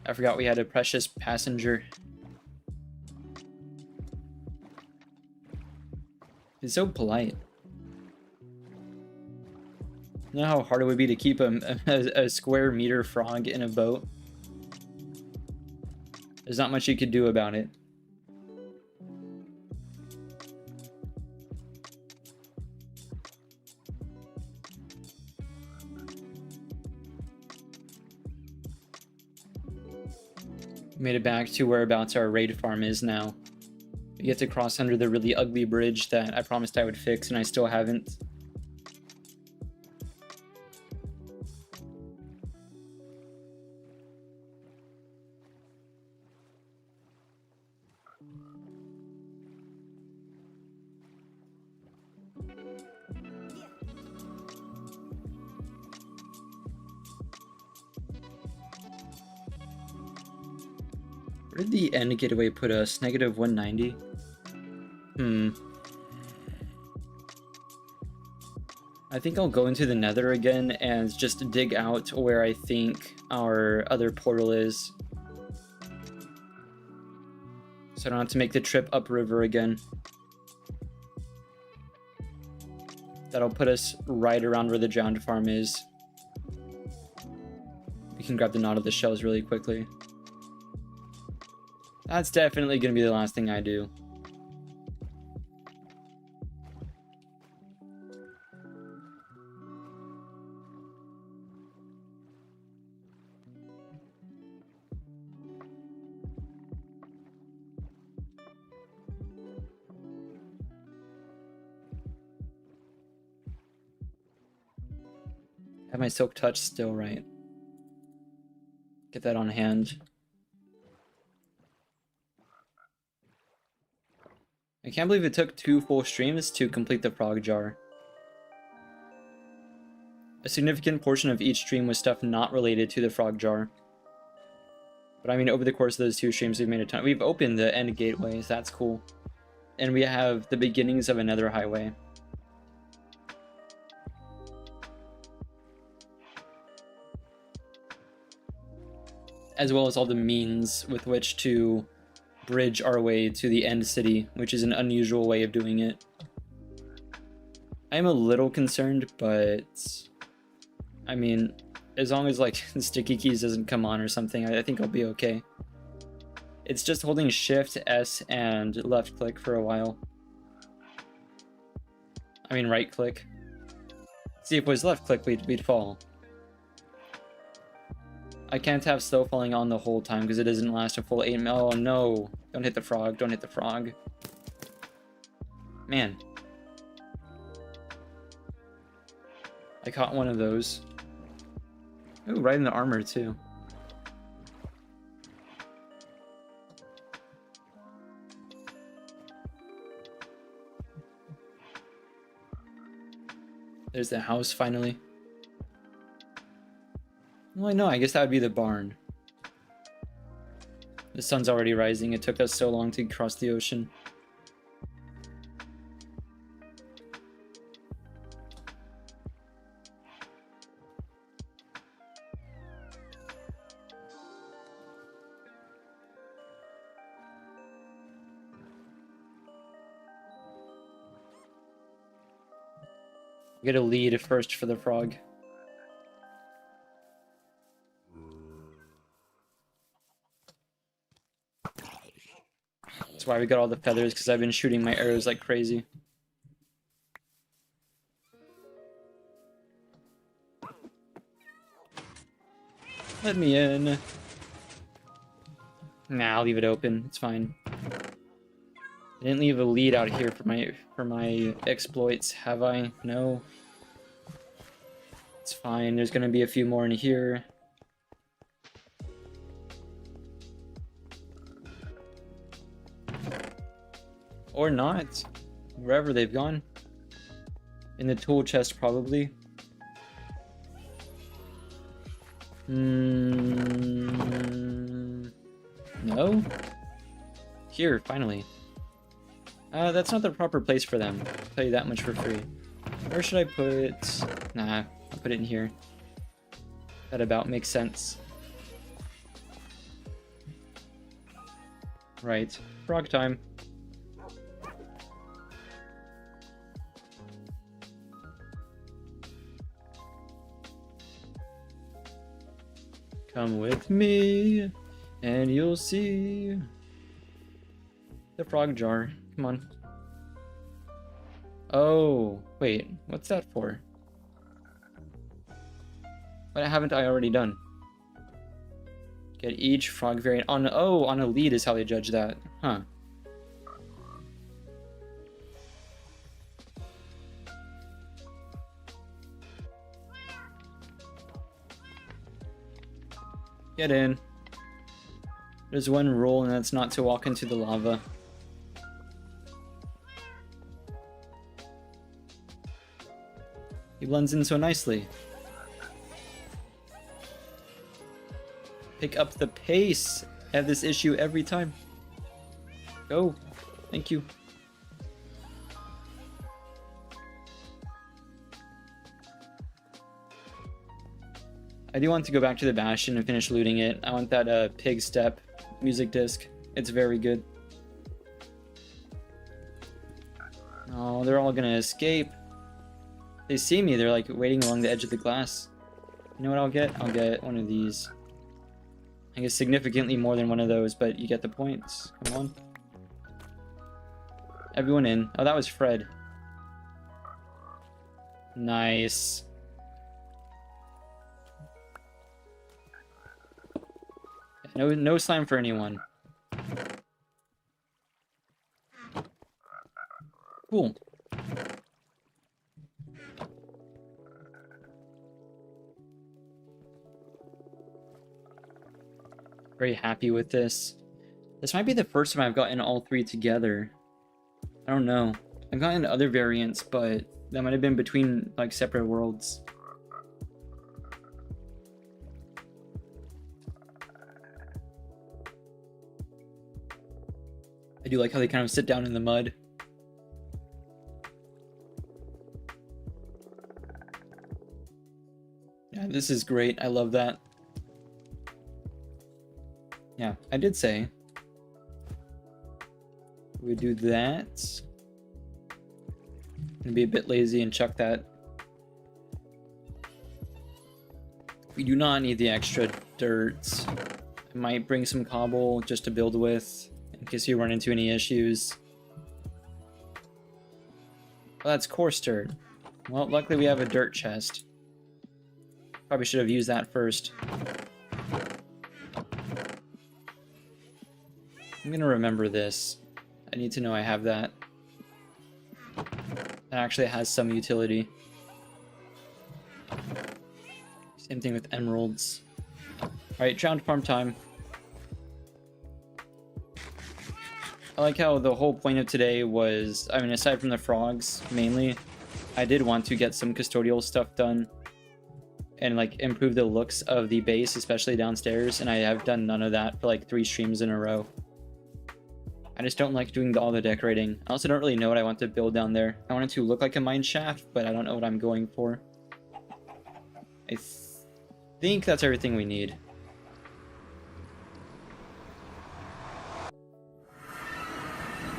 I forgot we had a precious passenger. He's so polite. You know how hard it would be to keep a square meter frog in a boat? There's not much you could do about it. Made it back to whereabouts our raid farm is now. We get to cross under the really ugly bridge that I promised I would fix, and I still haven't. Where did the end getaway put us? Negative 190? I think I'll go into the nether again and just dig out where I think our other portal is. So I don't have to make the trip upriver again. That'll put us right around where the drowned farm is. We can grab the knot of the shells really quickly. That's definitely going to be the last thing I do. Have my silk touch still right. Get that on hand. I can't believe it took 2 full streams to complete the frog jar. A significant portion of each stream was stuff not related to the frog jar. But I mean, over the course of those 2 streams, we've made a ton. We've opened the end gateways, that's cool. And we have the beginnings of another highway. As well as all the means with which to bridge our way to the end city, which is an unusual way of doing it. I am a little concerned, but I mean, as long as like the sticky keys doesn't come on or something, I think I'll be okay. It's just holding Shift, S, and left click for a while. I mean right click. See, if it was left click, we'd fall. I can't have slow falling on the whole time because it doesn't last a full 8 minutes. Oh no! Don't hit the frog, don't hit the frog. Man. I caught one of those. Ooh, right in the armor too. There's the house finally. Well, I know, I guess that would be the barn. The sun's already rising. It took us so long to cross the ocean. Get a lead first for the frog. That's why we got all the feathers, because I've been shooting my arrows like crazy. Let me in. Nah, I'll leave it open. It's fine. I didn't leave a lead out here for my exploits, have I? No. It's fine. There's gonna be a few more in here. Or not. Wherever they've gone. In the tool chest, probably. No? Here, finally. That's not the proper place for them. I'll tell you that much for free. Where should I put... Nah, I'll put it in here. That about makes sense. Right. Frog time. Come with me, and you'll see the frog jar. Come on. Oh, wait. What's that for? What haven't I already done? Get each frog variant on... Oh, on a lead is how they judge that. Huh. Get in. There's one rule, and that's not to walk into the lava. He blends in so nicely. Pick up the pace. I have this issue every time. Go. Thank you. I do want to go back to the Bastion and finish looting it. I want that Pig Step music disc. It's very good. Oh, they're all gonna escape. They see me, they're like waiting along the edge of the glass. You know what I'll get? I'll get one of these. I guess significantly more than one of those, but you get the points. Come on. Everyone in. Oh, that was Fred. Nice. No slime for anyone. Cool. Very happy with this. This might be the first time I've gotten all three together. I don't know. I've gotten other variants, but that might have been between like separate worlds. I do like how they kind of sit down in the mud. Yeah, this is great. I love that. Yeah, I did say we do that. And be a bit lazy and chuck that. We do not need the extra dirt. I might bring some cobble just to build with in case you run into any issues. Well, that's coarse dirt. Well, luckily we have a dirt chest. Probably should have used that first. I'm gonna remember this. I need to know I have that. That actually has some utility. Same thing with emeralds. Alright, drowned farm time. I like how the whole point of today was, I mean, aside from the frogs, mainly, I did want to get some custodial stuff done and like improve the looks of the base, especially downstairs, and I have done none of that for like 3 streams in a row. I just don't like doing all the decorating. I also don't really know what I want to build down there. I want it to look like a mine shaft, but I don't know what I'm going for. I think that's everything we need.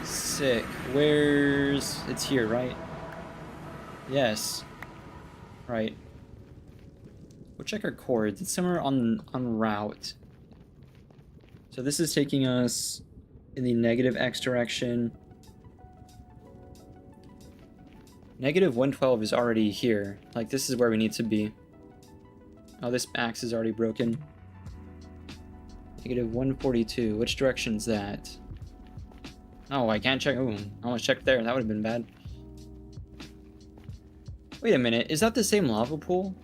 Sick. Where's... It's here, right? Yes. Right. We'll check our chords. It's somewhere on route. So this is taking us in the negative X direction. Negative 112 is already here. Like, this is where we need to be. Oh, this axe is already broken. Negative 142. Which direction's that? Oh, I can't check. Ooh, I almost checked there. That would have been bad. Wait a minute. Is that the same lava pool?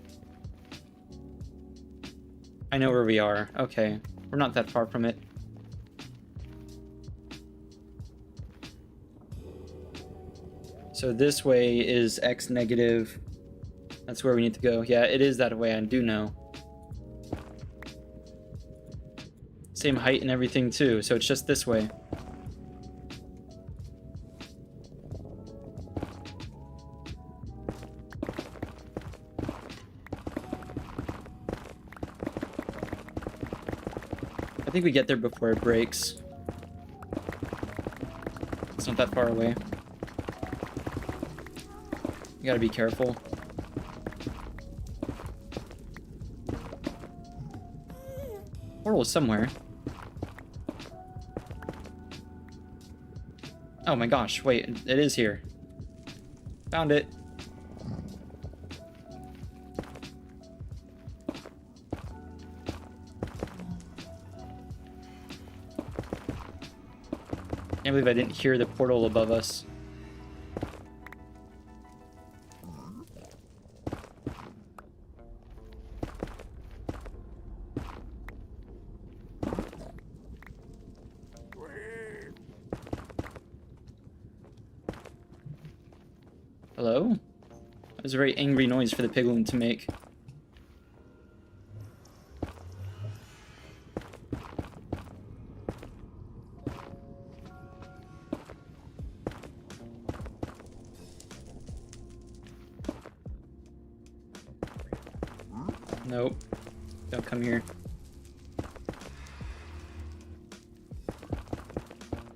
I know where we are. Okay. We're not that far from it. So this way is X negative. That's where we need to go. Yeah, it is that way. I do know. Same height and everything too. So it's just this way. I think we get there before it breaks. It's not that far away. You gotta be careful. Portal is somewhere. Oh my gosh, wait, it is here. Found it. Can't believe I didn't hear the portal above us. Hello? That was a very angry noise for the piglin to make. Nope. Don't come here.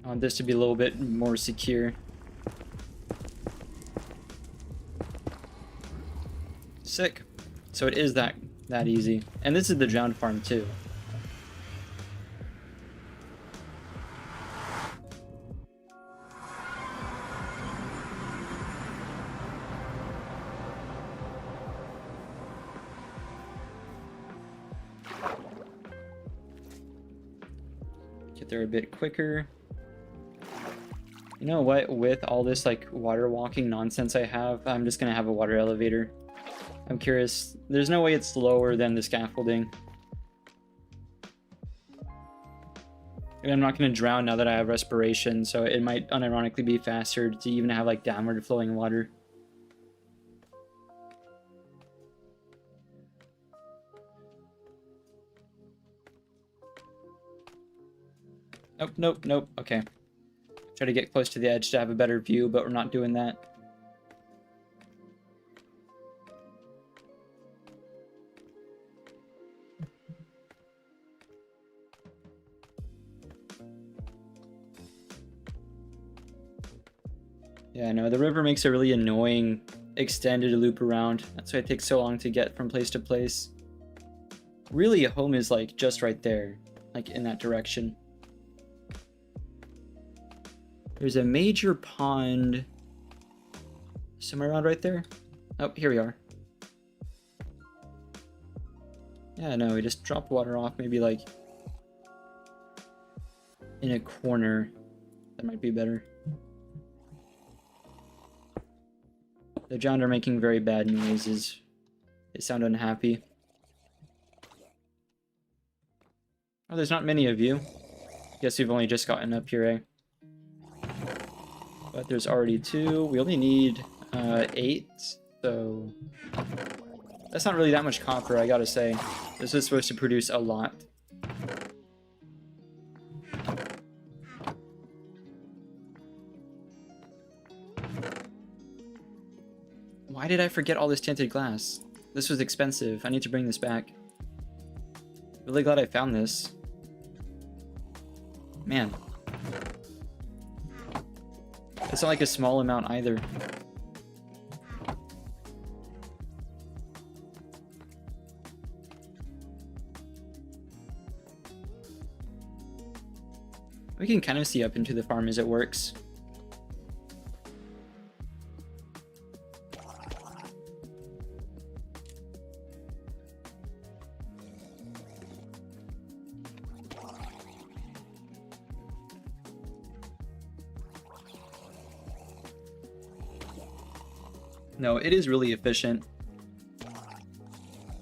I want this to be a little bit more secure. Sick. So it is that easy. And this is the drowned farm too. Get there a bit quicker. You know what? With all this like water walking nonsense I have, I'm just gonna have a water elevator. I'm curious. There's no way it's lower than the scaffolding. And I'm not going to drown now that I have respiration, so it might unironically be faster to even have like downward flowing water. Nope, nope, nope. Okay. Try to get close to the edge to have a better view, but we're not doing that. Yeah, no, the river makes a really annoying extended loop around. That's why it takes so long to get from place to place. Really, home is like just right there, like in that direction. There's a major pond somewhere around right there. Oh, here we are. Yeah, no, we just dropped water off, maybe like in a corner. That might be better. The drowned are making very bad noises. They sound unhappy. Oh, there's not many of you. Guess we've only just gotten up here, eh? But there's already 2. We only need 8. So that's not really that much copper, I gotta say. This is supposed to produce a lot. Why did I forget all this tinted glass? This was expensive. I need to bring this back. Really glad I found this. Man. It's not like a small amount either. We can kind of see up into the farm as it works. No, it is really efficient.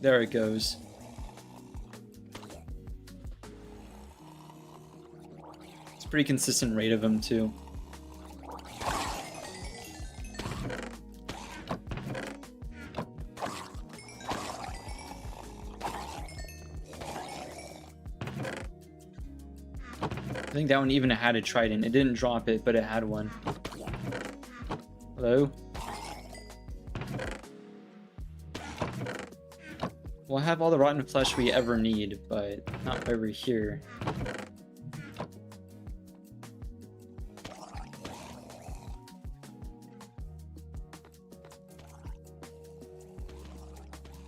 There it goes. It's a pretty consistent rate of them too. I think that one even had a trident. It didn't drop it, but it had one. Hello? We'll have all the rotten flesh we ever need, but not over here.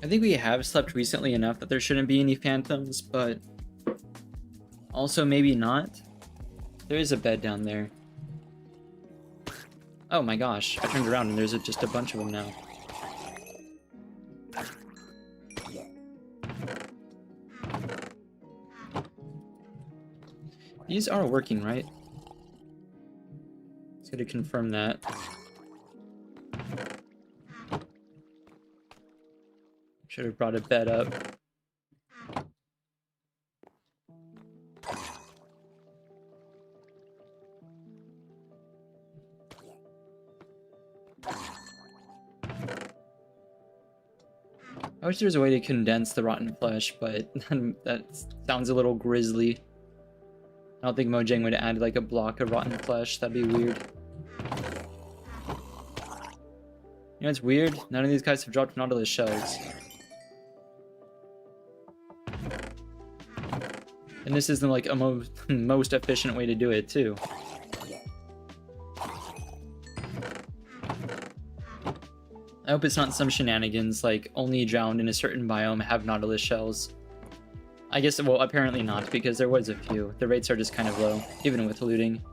I think we have slept recently enough that there shouldn't be any phantoms, but also maybe not. There is a bed down there. Oh my gosh, I turned around and there's just a bunch of them now. These are working, right? Let's get to confirm that. Should have brought a bed up. I wish there was a way to condense the rotten flesh, but that sounds a little grisly. I don't think Mojang would add like a block of rotten flesh. That'd be weird. You know what's weird? None of these guys have dropped Nautilus shells. And this isn't like a most efficient way to do it too. I hope it's not some shenanigans like only drowned in a certain biome have Nautilus shells. I guess, well, apparently not, because there was a few. The rates are just kind of low, even with looting.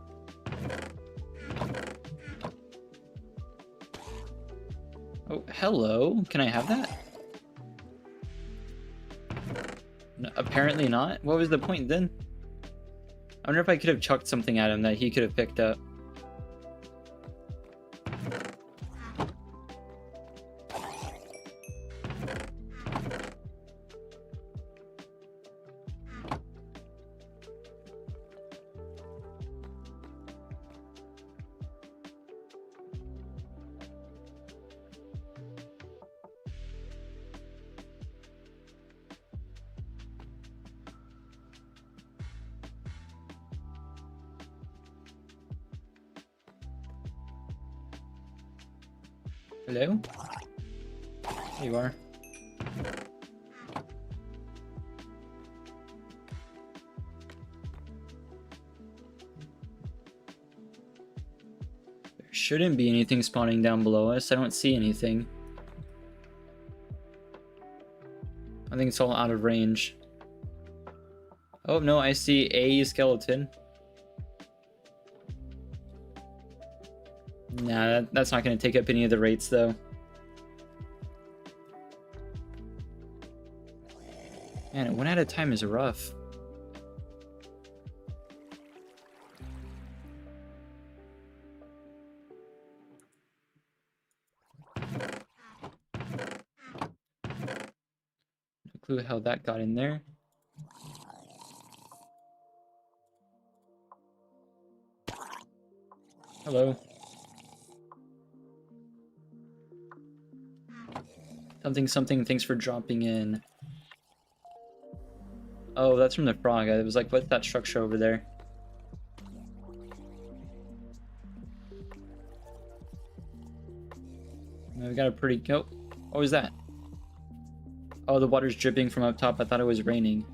Oh, hello. Can I have that? No, apparently not. What was the point then? I wonder if I could have chucked something at him that he could have picked up. Hello? There you are. There shouldn't be anything spawning down below us. I don't see anything. I think it's all out of range. Oh no, I see a skeleton. Nah, that's not going to take up any of the rates, though. Man, it 1 at a time is rough. No clue how that got in there. Hello. Something, something, thanks for dropping in. Oh, that's from the frog. I was like, what's that structure over there? We got a pretty... Oh, what was that? Oh, the water's dripping from up top. I thought it was raining.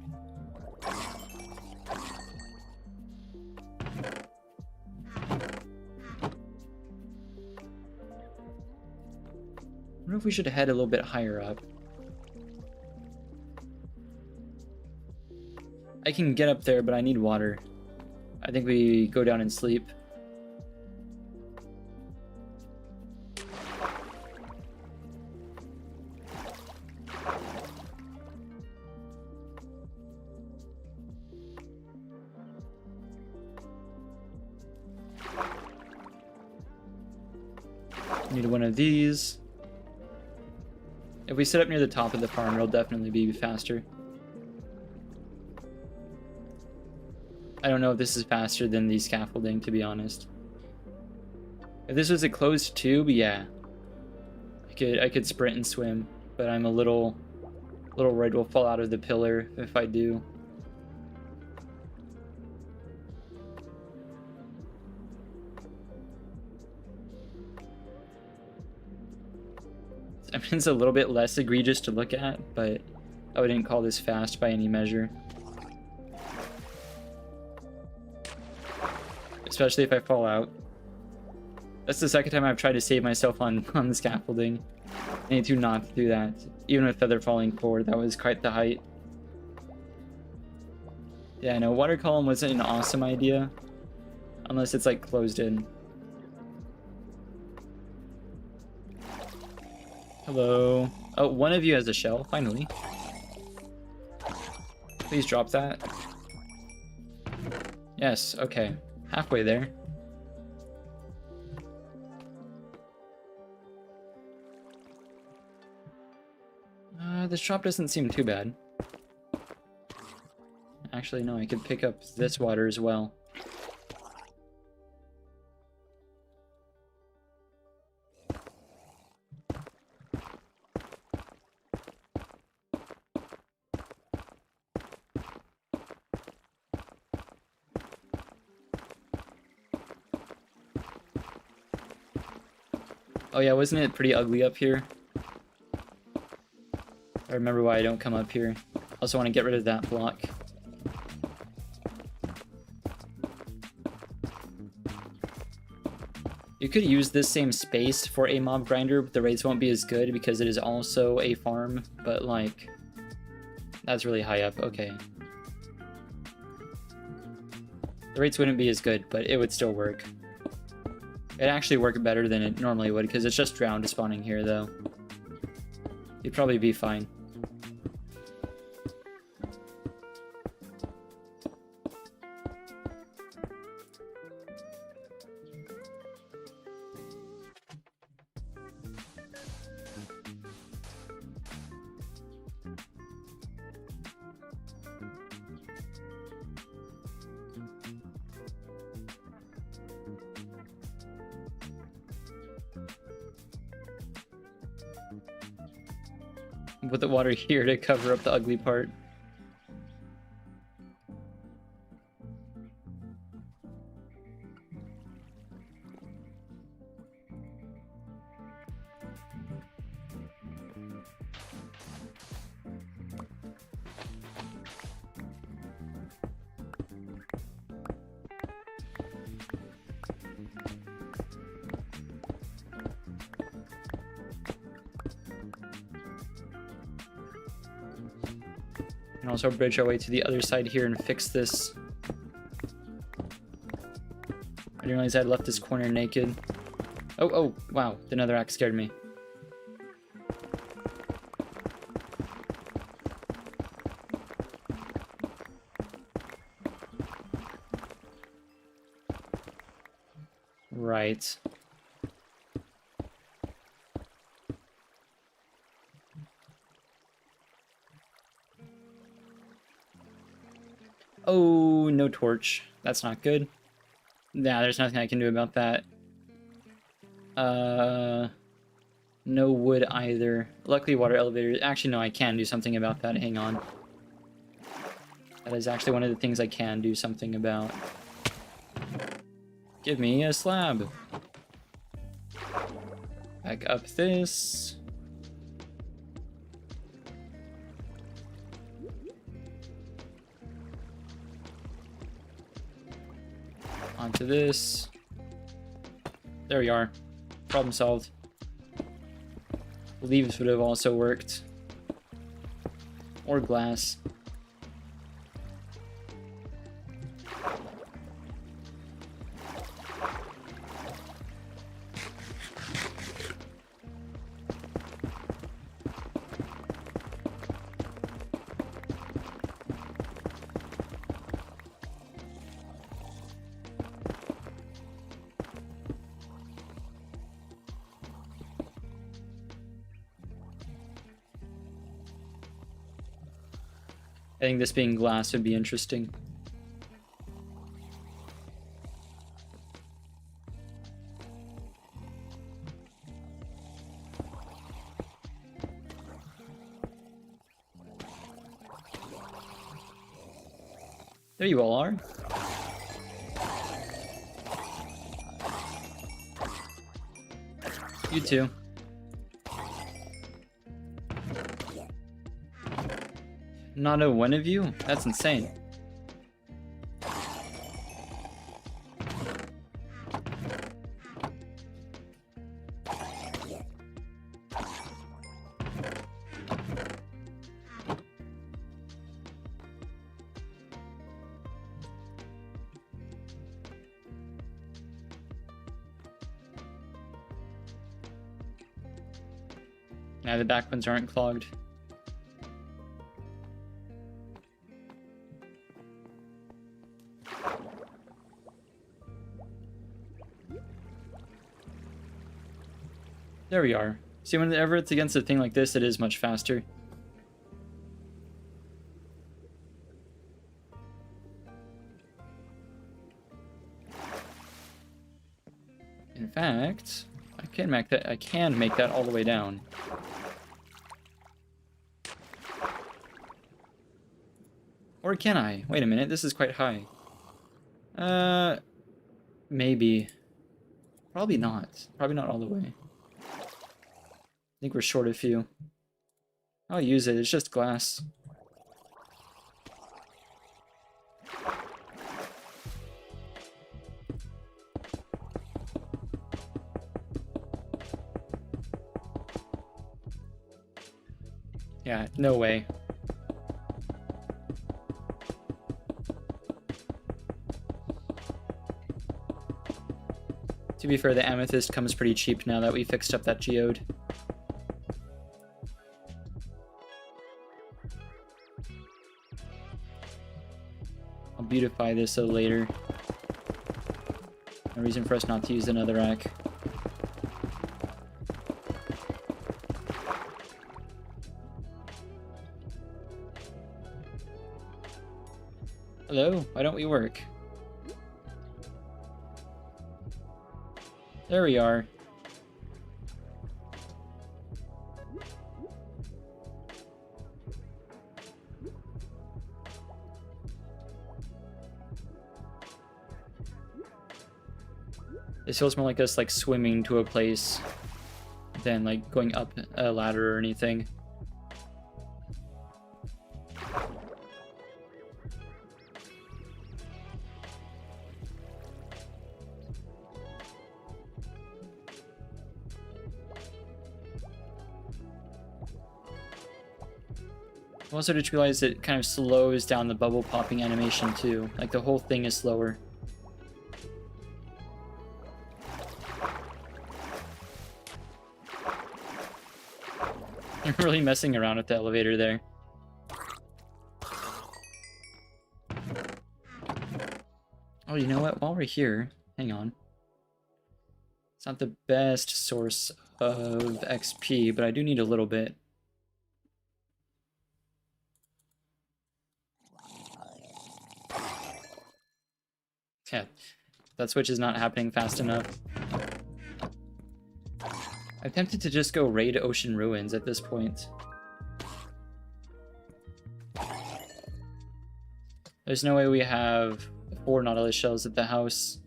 I wonder if we should head a little bit higher up. I can get up there, but I need water. I think we go down and sleep. Need one of these. If we sit up near the top of the farm, it'll definitely be faster. I don't know if this is faster than the scaffolding, to be honest. If this was a closed tube, yeah. I could sprint and swim, but I'm a little worried we'll fall out of the pillar if I do. I mean, it's a little bit less egregious to look at, but I wouldn't call this fast by any measure. Especially if I fall out. That's the second time I've tried to save myself on the scaffolding. I need to not do that. Even with feather falling forward, that was quite the height. Yeah, no, water column wasn't an awesome idea. Unless it's like closed in. Hello. Oh, one of you has a shell, finally. Please drop that. Yes, okay. Halfway there. This drop doesn't seem too bad. Actually, no, I could pick up this water as well. Oh yeah, wasn't it pretty ugly up here? I remember why I don't come up here. Also want to get rid of that block. You could use this same space for a mob grinder, but the rates won't be as good because it is also a farm, but like, that's really high up, okay. The rates wouldn't be as good, but it would still work. It'd actually work better than it normally would because it's just drowned spawning here though. You'd probably be fine. Put the water here to cover up the ugly part. And also bridge our way to the other side here and fix this. I didn't realize I had left this corner naked. Oh, wow, the nether axe scared me. Right. Oh, no torch. That's not good. Yeah, there's nothing I can do about that. No wood either. Luckily, water elevators... Actually, no, I can do something about that. Hang on. That is actually one of the things I can do something about. Give me a slab. Back up this. Onto this. There we are. Problem solved. Leaves would have also worked. Or glass. I think this being glass would be interesting. There you all are. You too. Not a one of you? That's insane. Nah, the back ones aren't clogged. There we are. See, whenever it's against a thing like this, it is much faster. In fact, I can make that all the way down. Or can I? Wait a minute, this is quite high. Maybe. Probably not. Probably not all the way. I think we're short a few. I'll use it, it's just glass. Yeah, no way. To be fair, the amethyst comes pretty cheap now that we fixed up that geode. I'll beautify this so later. No reason for us not to use another rack. Hello, why don't we work? There we are. This feels more like us like swimming to a place than like going up a ladder or anything. I also just realized it kind of slows down the bubble popping animation too. Like the whole thing is slower. I'm really messing around with the elevator there. Oh, you know what? While we're here, hang on. It's not the best source of XP, but I do need a little bit. Yeah, that switch is not happening fast enough. I'm tempted to just go raid Ocean Ruins at this point. There's no way we have 4 Nautilus shells at the house.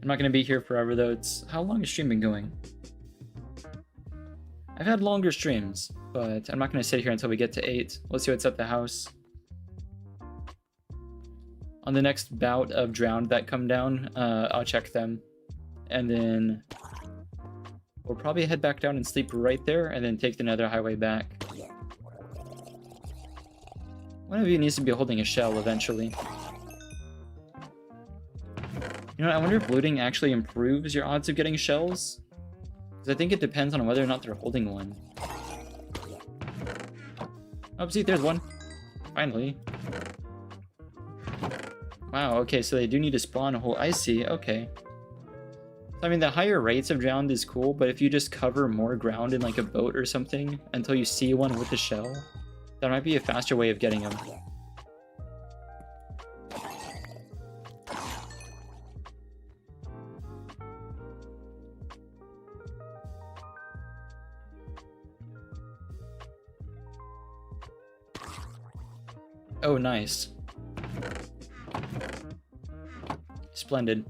I'm not going to be here forever, though. How long has stream been going? I've had longer streams, but I'm not going to sit here until we get to 8. Let's see what's at the house. On the next bout of Drowned that come down, I'll check them. And then we'll probably head back down and sleep right there, and then take the Nether highway back. One of you needs to be holding a shell eventually. You know what, I wonder if looting actually improves your odds of getting shells? Because I think it depends on whether or not they're holding one. Oh, see, there's one. Finally. Wow, okay, so they do need to spawn a whole... I see, okay. I mean, the higher rates of drowned is cool, but if you just cover more ground in like a boat or something until you see one with a shell, that might be a faster way of getting them. Oh, nice. Splendid.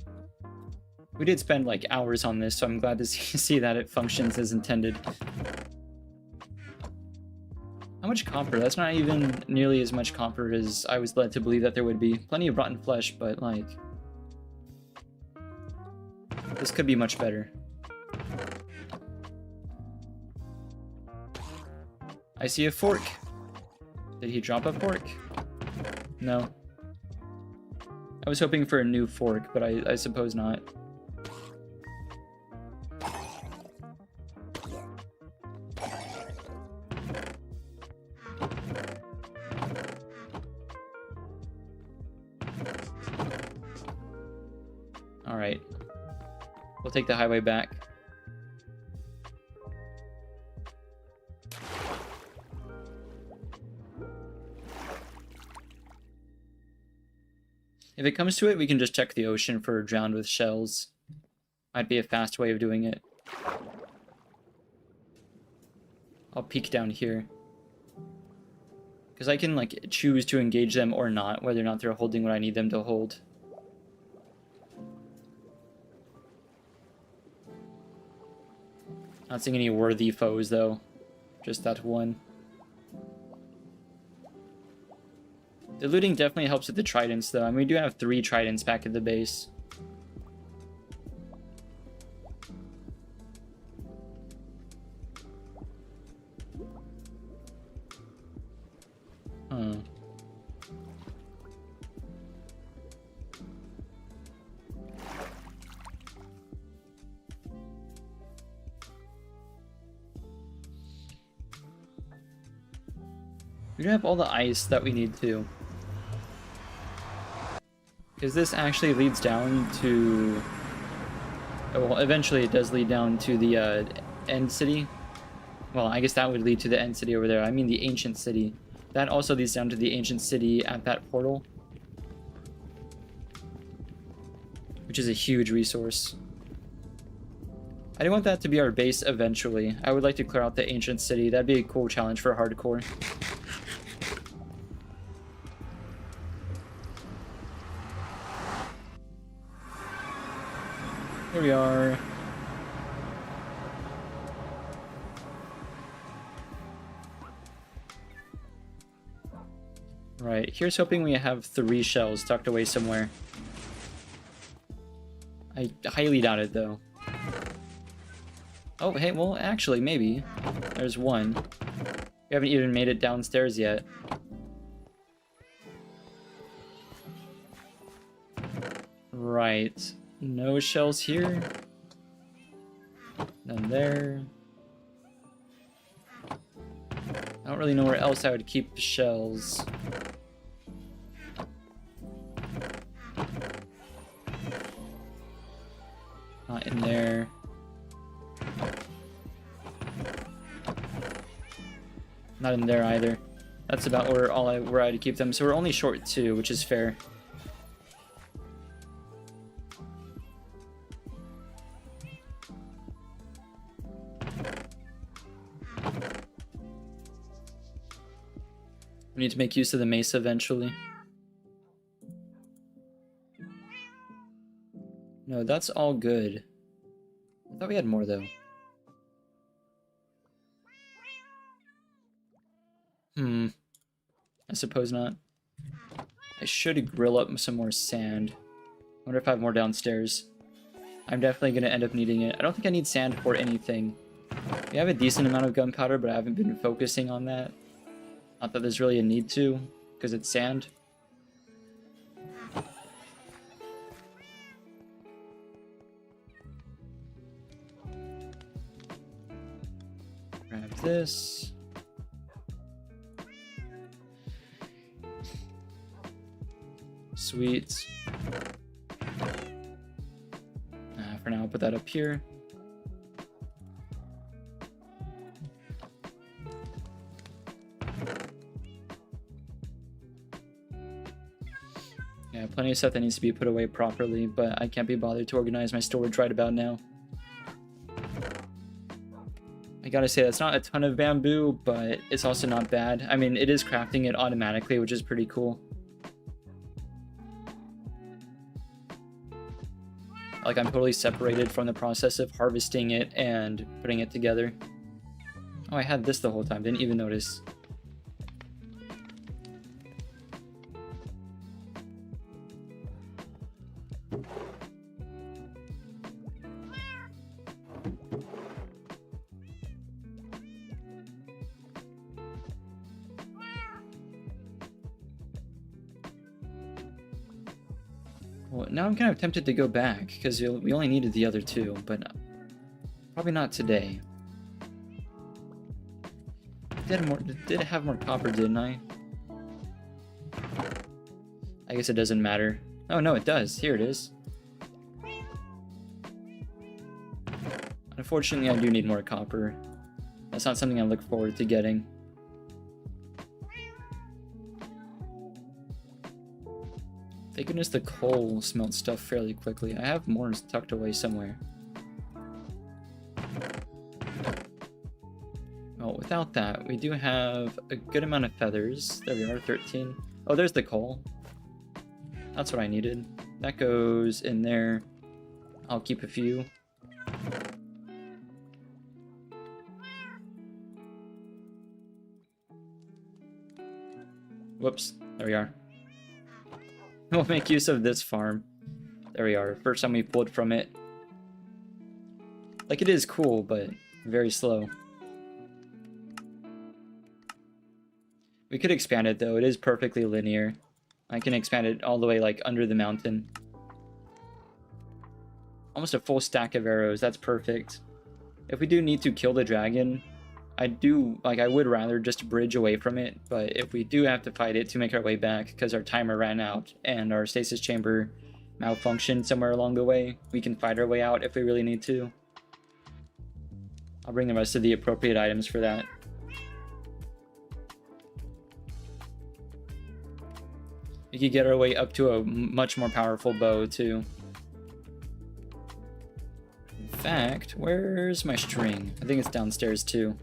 We did spend like hours on this, so I'm glad to see that it functions as intended. How much copper? That's not even nearly as much copper as I was led to believe that there would be. Plenty of rotten flesh, but like... this could be much better. I see a fork. Did he drop a fork? No. I was hoping for a new fork, but I suppose not. Alright. We'll take the highway back. If it comes to it, we can just check the ocean for drowned with shells. Might be a fast way of doing it. I'll peek down here. Because I can, like, choose to engage them or not, whether or not they're holding what I need them to hold. Not seeing any worthy foes, though. Just that one. The looting definitely helps with the tridents, though. I mean, we do have 3 tridents back at the base. Huh. We do have all the ice that we need to. Because this actually leads down to... well, eventually it does lead down to the end city. Well, I guess that would lead to the end city over there. I mean the ancient city. That also leads down to the ancient city at that portal. Which is a huge resource. I do want that to be our base eventually. I would like to clear out the ancient city. That'd be a cool challenge for hardcore. Here we are. Right, here's hoping we have 3 shells tucked away somewhere. I highly doubt it, though. Oh, hey, well, actually, maybe. There's one. We haven't even made it downstairs yet. Right. No shells here. None there. I don't really know where else I would keep the shells. Not in there. Not in there either. That's about where I'd keep them. So we're only short 2, which is fair. We need to make use of the mesa eventually. No, that's all good. I thought we had more though. I suppose not. I should grill up some more sand. I wonder if I have more downstairs. I'm definitely going to end up needing it. I don't think I need sand for anything. We have a decent amount of gunpowder, but I haven't been focusing on that. Not that there's really a need to, because it's sand. Grab this. Sweet. For now, I'll put that up here. Yeah, plenty of stuff that needs to be put away properly, but I can't be bothered to organize my storage right about now. I gotta say, that's not a ton of bamboo, but it's also not bad. I mean, it is crafting it automatically, which is pretty cool. Like, I'm totally separated from the process of harvesting it and putting it together. Oh, I had this the whole time. Didn't even notice. Well, now I'm kind of tempted to go back, because we only needed the other two, but probably not today. Did have more copper, didn't I? I guess it doesn't matter. Oh, no, it does. Here it is. Unfortunately, I do need more copper. That's not something I look forward to getting. Thank goodness the coal smelts stuff fairly quickly. I have more tucked away somewhere. Well, without that, we do have a good amount of feathers. There we are, 13. Oh, there's the coal. That's what I needed. That goes in there. I'll keep a few. Whoops, there we are. We'll make use of this farm. There we are. First time we pulled from it. Like, it is cool, but very slow. We could expand it, though. It is perfectly linear. I can expand it all the way, like, under the mountain. Almost a full stack of arrows. That's perfect. If we do need to kill the dragon, I would rather just bridge away from it, but if we do have to fight it to make our way back because our timer ran out and our stasis chamber malfunctioned somewhere along the way, we can fight our way out if we really need to. I'll bring the rest of the appropriate items for that. We could get our way up to a much more powerful bow, too. In fact, where's my string? I think it's downstairs, too.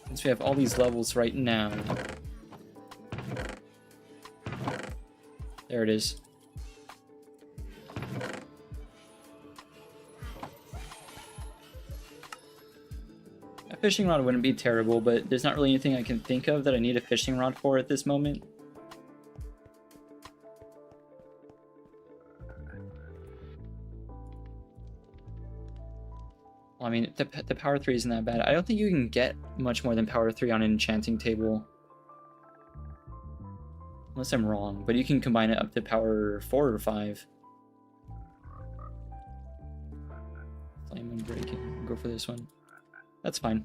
Since we have all these levels right now. There it is. A fishing rod wouldn't be terrible, but there's not really anything I can think of that I need a fishing rod for at this moment. Well, I mean, the power 3 isn't that bad. I don't think you can get much more than power 3 on an enchanting table. Unless I'm wrong, but you can combine it up to power 4 or 5. Flame and breaking. Go for this one. That's fine.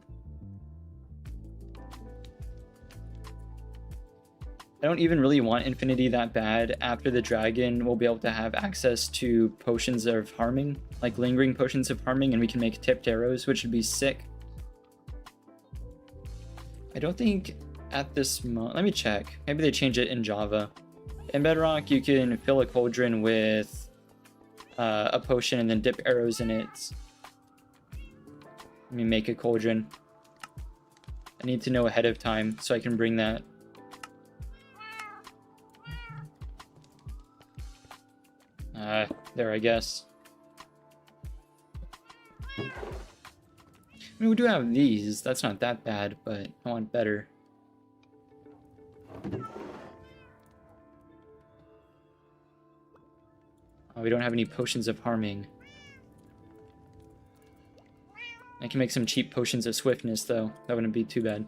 I don't even really want infinity that bad. After the dragon, we'll be able to have access to potions of harming, like lingering potions of harming, and we can make tipped arrows, which would be sick. I don't think at this moment... Let me check. Maybe they change it in Java. In Bedrock, you can fill a cauldron with a potion and then dip arrows in it. Let me make a cauldron. I need to know ahead of time so I can bring that. There, I guess. I mean, we do have these. That's not that bad, but I want better. Oh, we don't have any potions of harming. I can make some cheap potions of swiftness, though. That wouldn't be too bad.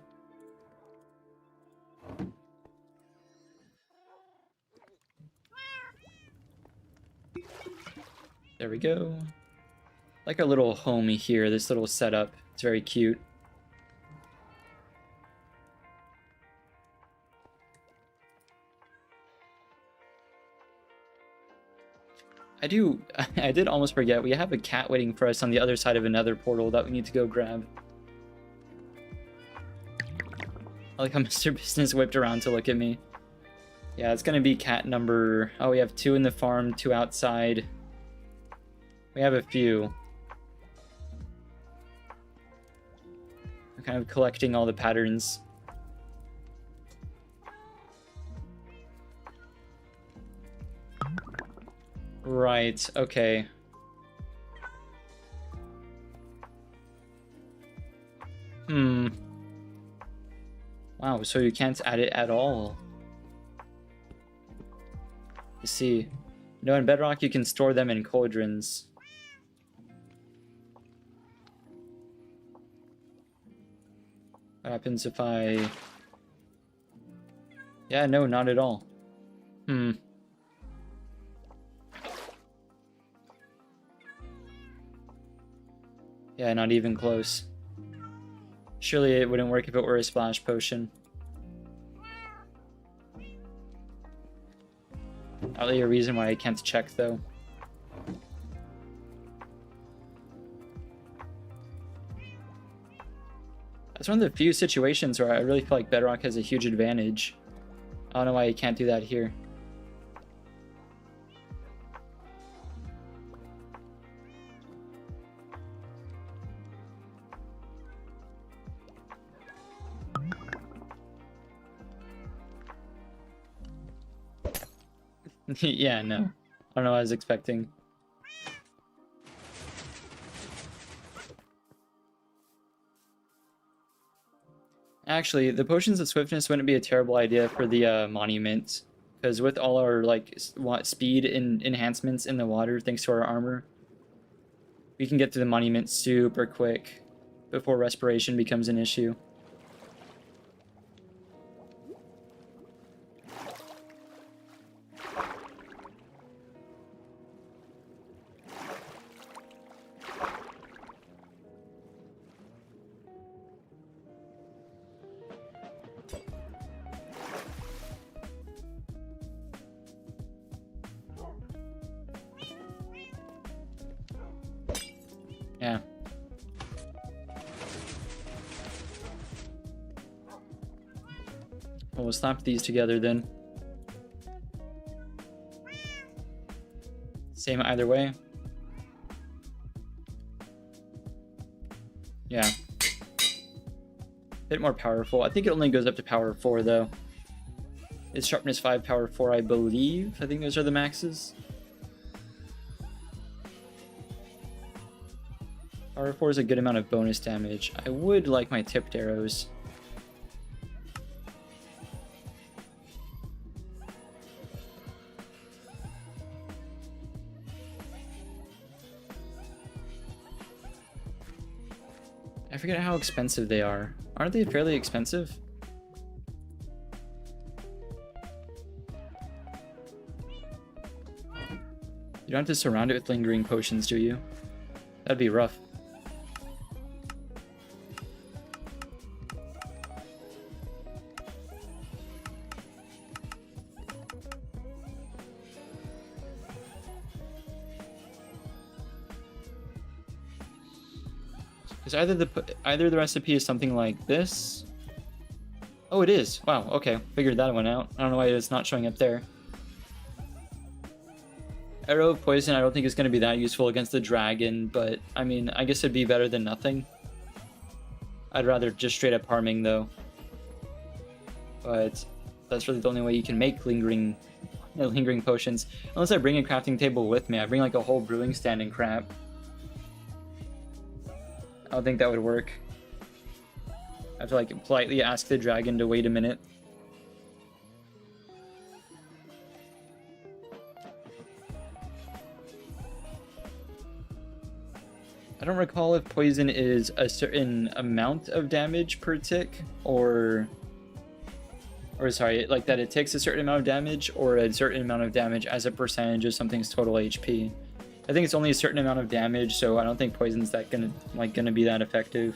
There we go. Like our little home here, this little setup. It's very cute. I did almost forget. We have a cat waiting for us on the other side of another portal that we need to go grab. I like how Mr. Business whipped around to look at me. Yeah, it's gonna be cat number... Oh, we have 2 in the farm, 2 outside. We have a few. I'm kind of collecting all the patterns. Right, okay. Wow, so you can't add it at all. You see. No, in Bedrock you can store them in cauldrons. What happens if I... Yeah, no, not at all. Yeah, not even close. Surely it wouldn't work if it were a splash potion. Probably a reason why I can't check, though. That's one of the few situations where I really feel like Bedrock has a huge advantage. I don't know why you can't do that here. Yeah, no. I don't know what I was expecting. Actually, the potions of swiftness wouldn't be a terrible idea for the monument, because with all our like speed and enhancements in the water, thanks to our armor, we can get to the monument super quick before respiration becomes an issue. Yeah. Well, we'll slap these together then. Same either way. Yeah. Bit more powerful. I think it only goes up to power 4 though. It's sharpness 5, power 4, I believe. I think those are the maxes. Power 4 is a good amount of bonus damage. I would like my tipped arrows. I forget how expensive they are. Aren't they fairly expensive? You don't have to surround it with lingering potions, do you? That'd be rough. Is either the recipe is something like this? Oh, it is. Wow, okay. Figured that one out. I don't know why it's not showing up there. Arrow of Poison I don't think is going to be that useful against the dragon, but I mean, I guess it'd be better than nothing. I'd rather just straight up harming though. But that's really the only way you can make lingering potions. Unless I bring a crafting table with me. I bring like a whole brewing stand and crap. I don't think that would work. I have to like politely ask the dragon to wait a minute. I don't recall if poison is a certain amount of damage per tick, or sorry, like that it takes a certain amount of damage, or a certain amount of damage as a percentage of something's total HP. I think it's only a certain amount of damage, so I don't think poison's gonna be that effective.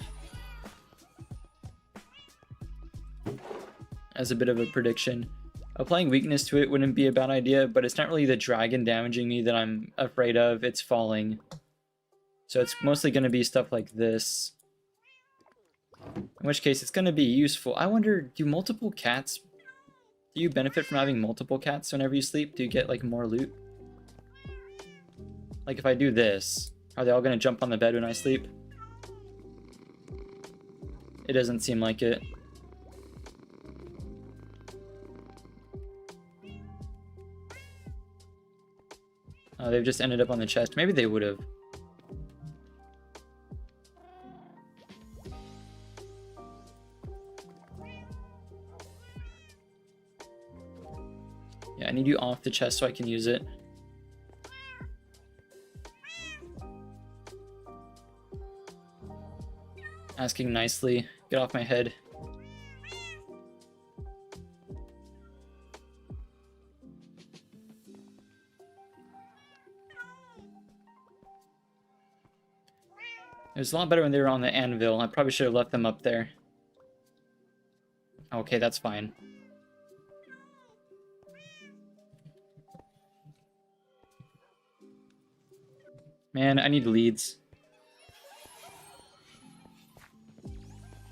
As a bit of a prediction. Applying weakness to it wouldn't be a bad idea, but it's not really the dragon damaging me that I'm afraid of, it's falling. So it's mostly going to be stuff like this. In which case it's going to be useful. I wonder, do you benefit from having multiple cats whenever you sleep? Do you get like more loot? Like if I do this, are they all going to jump on the bed when I sleep? It doesn't seem like it. Oh, they've just ended up on the chest. Maybe they would have. Yeah, I need you off the chest so I can use it. Asking nicely. Get off my head. It was a lot better when they were on the anvil. I probably should have left them up there. Okay, that's fine. Man, I need leads.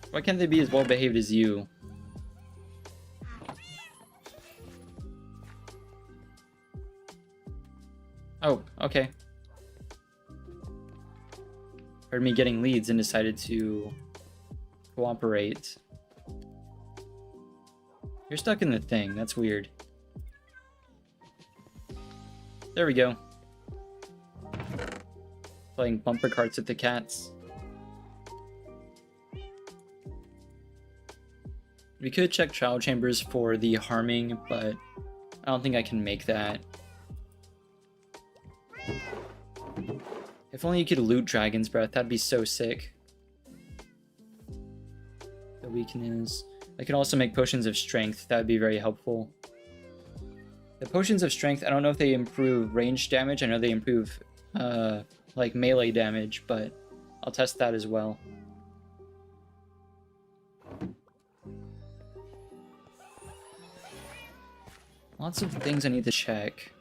Why can't they be as well behaved as you? Oh, okay. Heard me getting leads and decided to cooperate. You're stuck in the thing. That's weird. There we go. Playing bumper carts with the cats. We could check trial chambers for the harming, but I don't think I can make that. If only you could loot Dragon's Breath, that'd be so sick. The weakness. I could also make potions of strength, that would be very helpful. The potions of strength, I don't know if they improve range damage, I know they improve like melee damage, but I'll test that as well. Lots of things I need to check.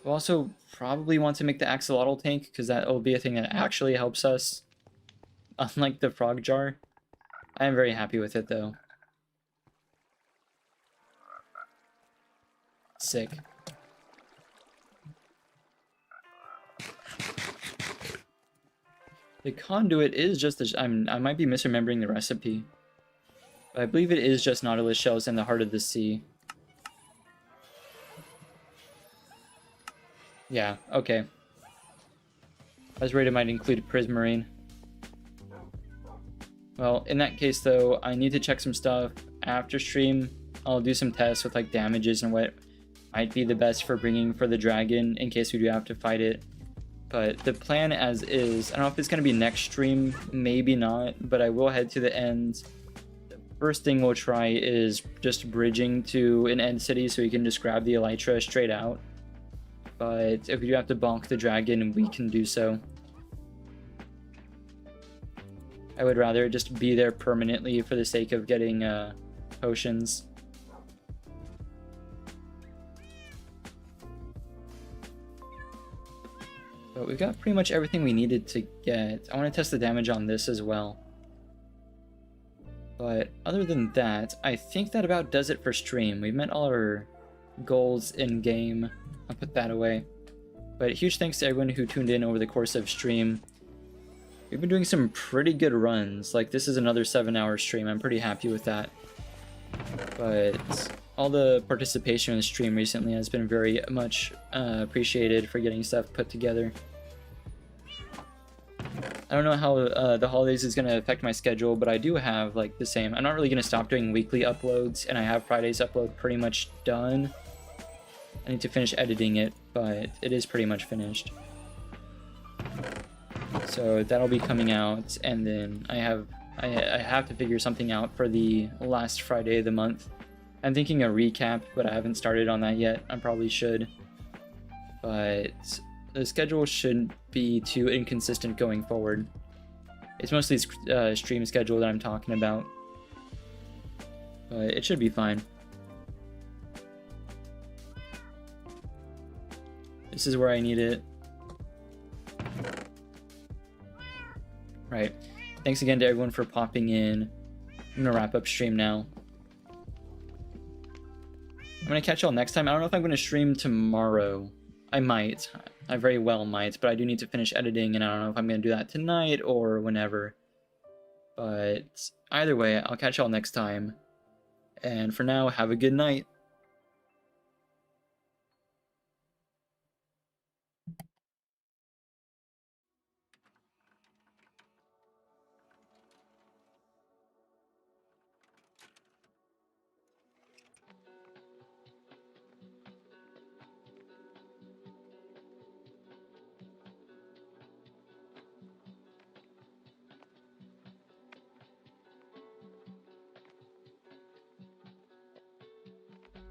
We'll also probably want to make the axolotl tank, because that will be a thing that actually helps us. Unlike the frog jar. I am very happy with it, though. Sick. The conduit is just I might be misremembering the recipe. But I believe it is just nautilus shells in the heart of the sea. Yeah, okay. I was worried it might include prismarine. Well, in that case though, I need to check some stuff after stream. I'll do some tests with like damages and what might be the best for bringing for the dragon in case we do have to fight it. But the plan as is, I don't know if it's going to be next stream, maybe not, but I will head to the end. The first thing we'll try is just bridging to an end city so we can just grab the elytra straight out. But if we do have to bonk the dragon, we can do so. I would rather just be there permanently for the sake of getting potions. But we've got pretty much everything we needed to get. I want to test the damage on this as well. But other than that, I think that about does it for stream. We've met all our goals in game. I'll put that away. But huge thanks to everyone who tuned in over the course of stream. We've been doing some pretty good runs. Like, this is another 7-hour stream. I'm pretty happy with that. But all the participation in the stream recently has been very much appreciated for getting stuff put together. I don't know how the holidays is going to affect my schedule, but I do have like the same. I'm not really going to stop doing weekly uploads, and I have Friday's upload pretty much done. I need to finish editing it, but it is pretty much finished. So that'll be coming out, and then I have to figure something out for the last Friday of the month. I'm thinking a recap, but I haven't started on that yet. I probably should. But the schedule shouldn't be too inconsistent going forward. It's mostly stream schedule that I'm talking about. But it should be fine. This is where I need it. Right. Thanks again to everyone for popping in. I'm gonna wrap up stream now. I'm gonna catch y'all next time. I don't know if I'm gonna stream tomorrow. I might. I very well might, but I do need to finish editing, and I don't know if I'm gonna do that tonight or whenever. But either way, I'll catch y'all next time. And for now, have a good night.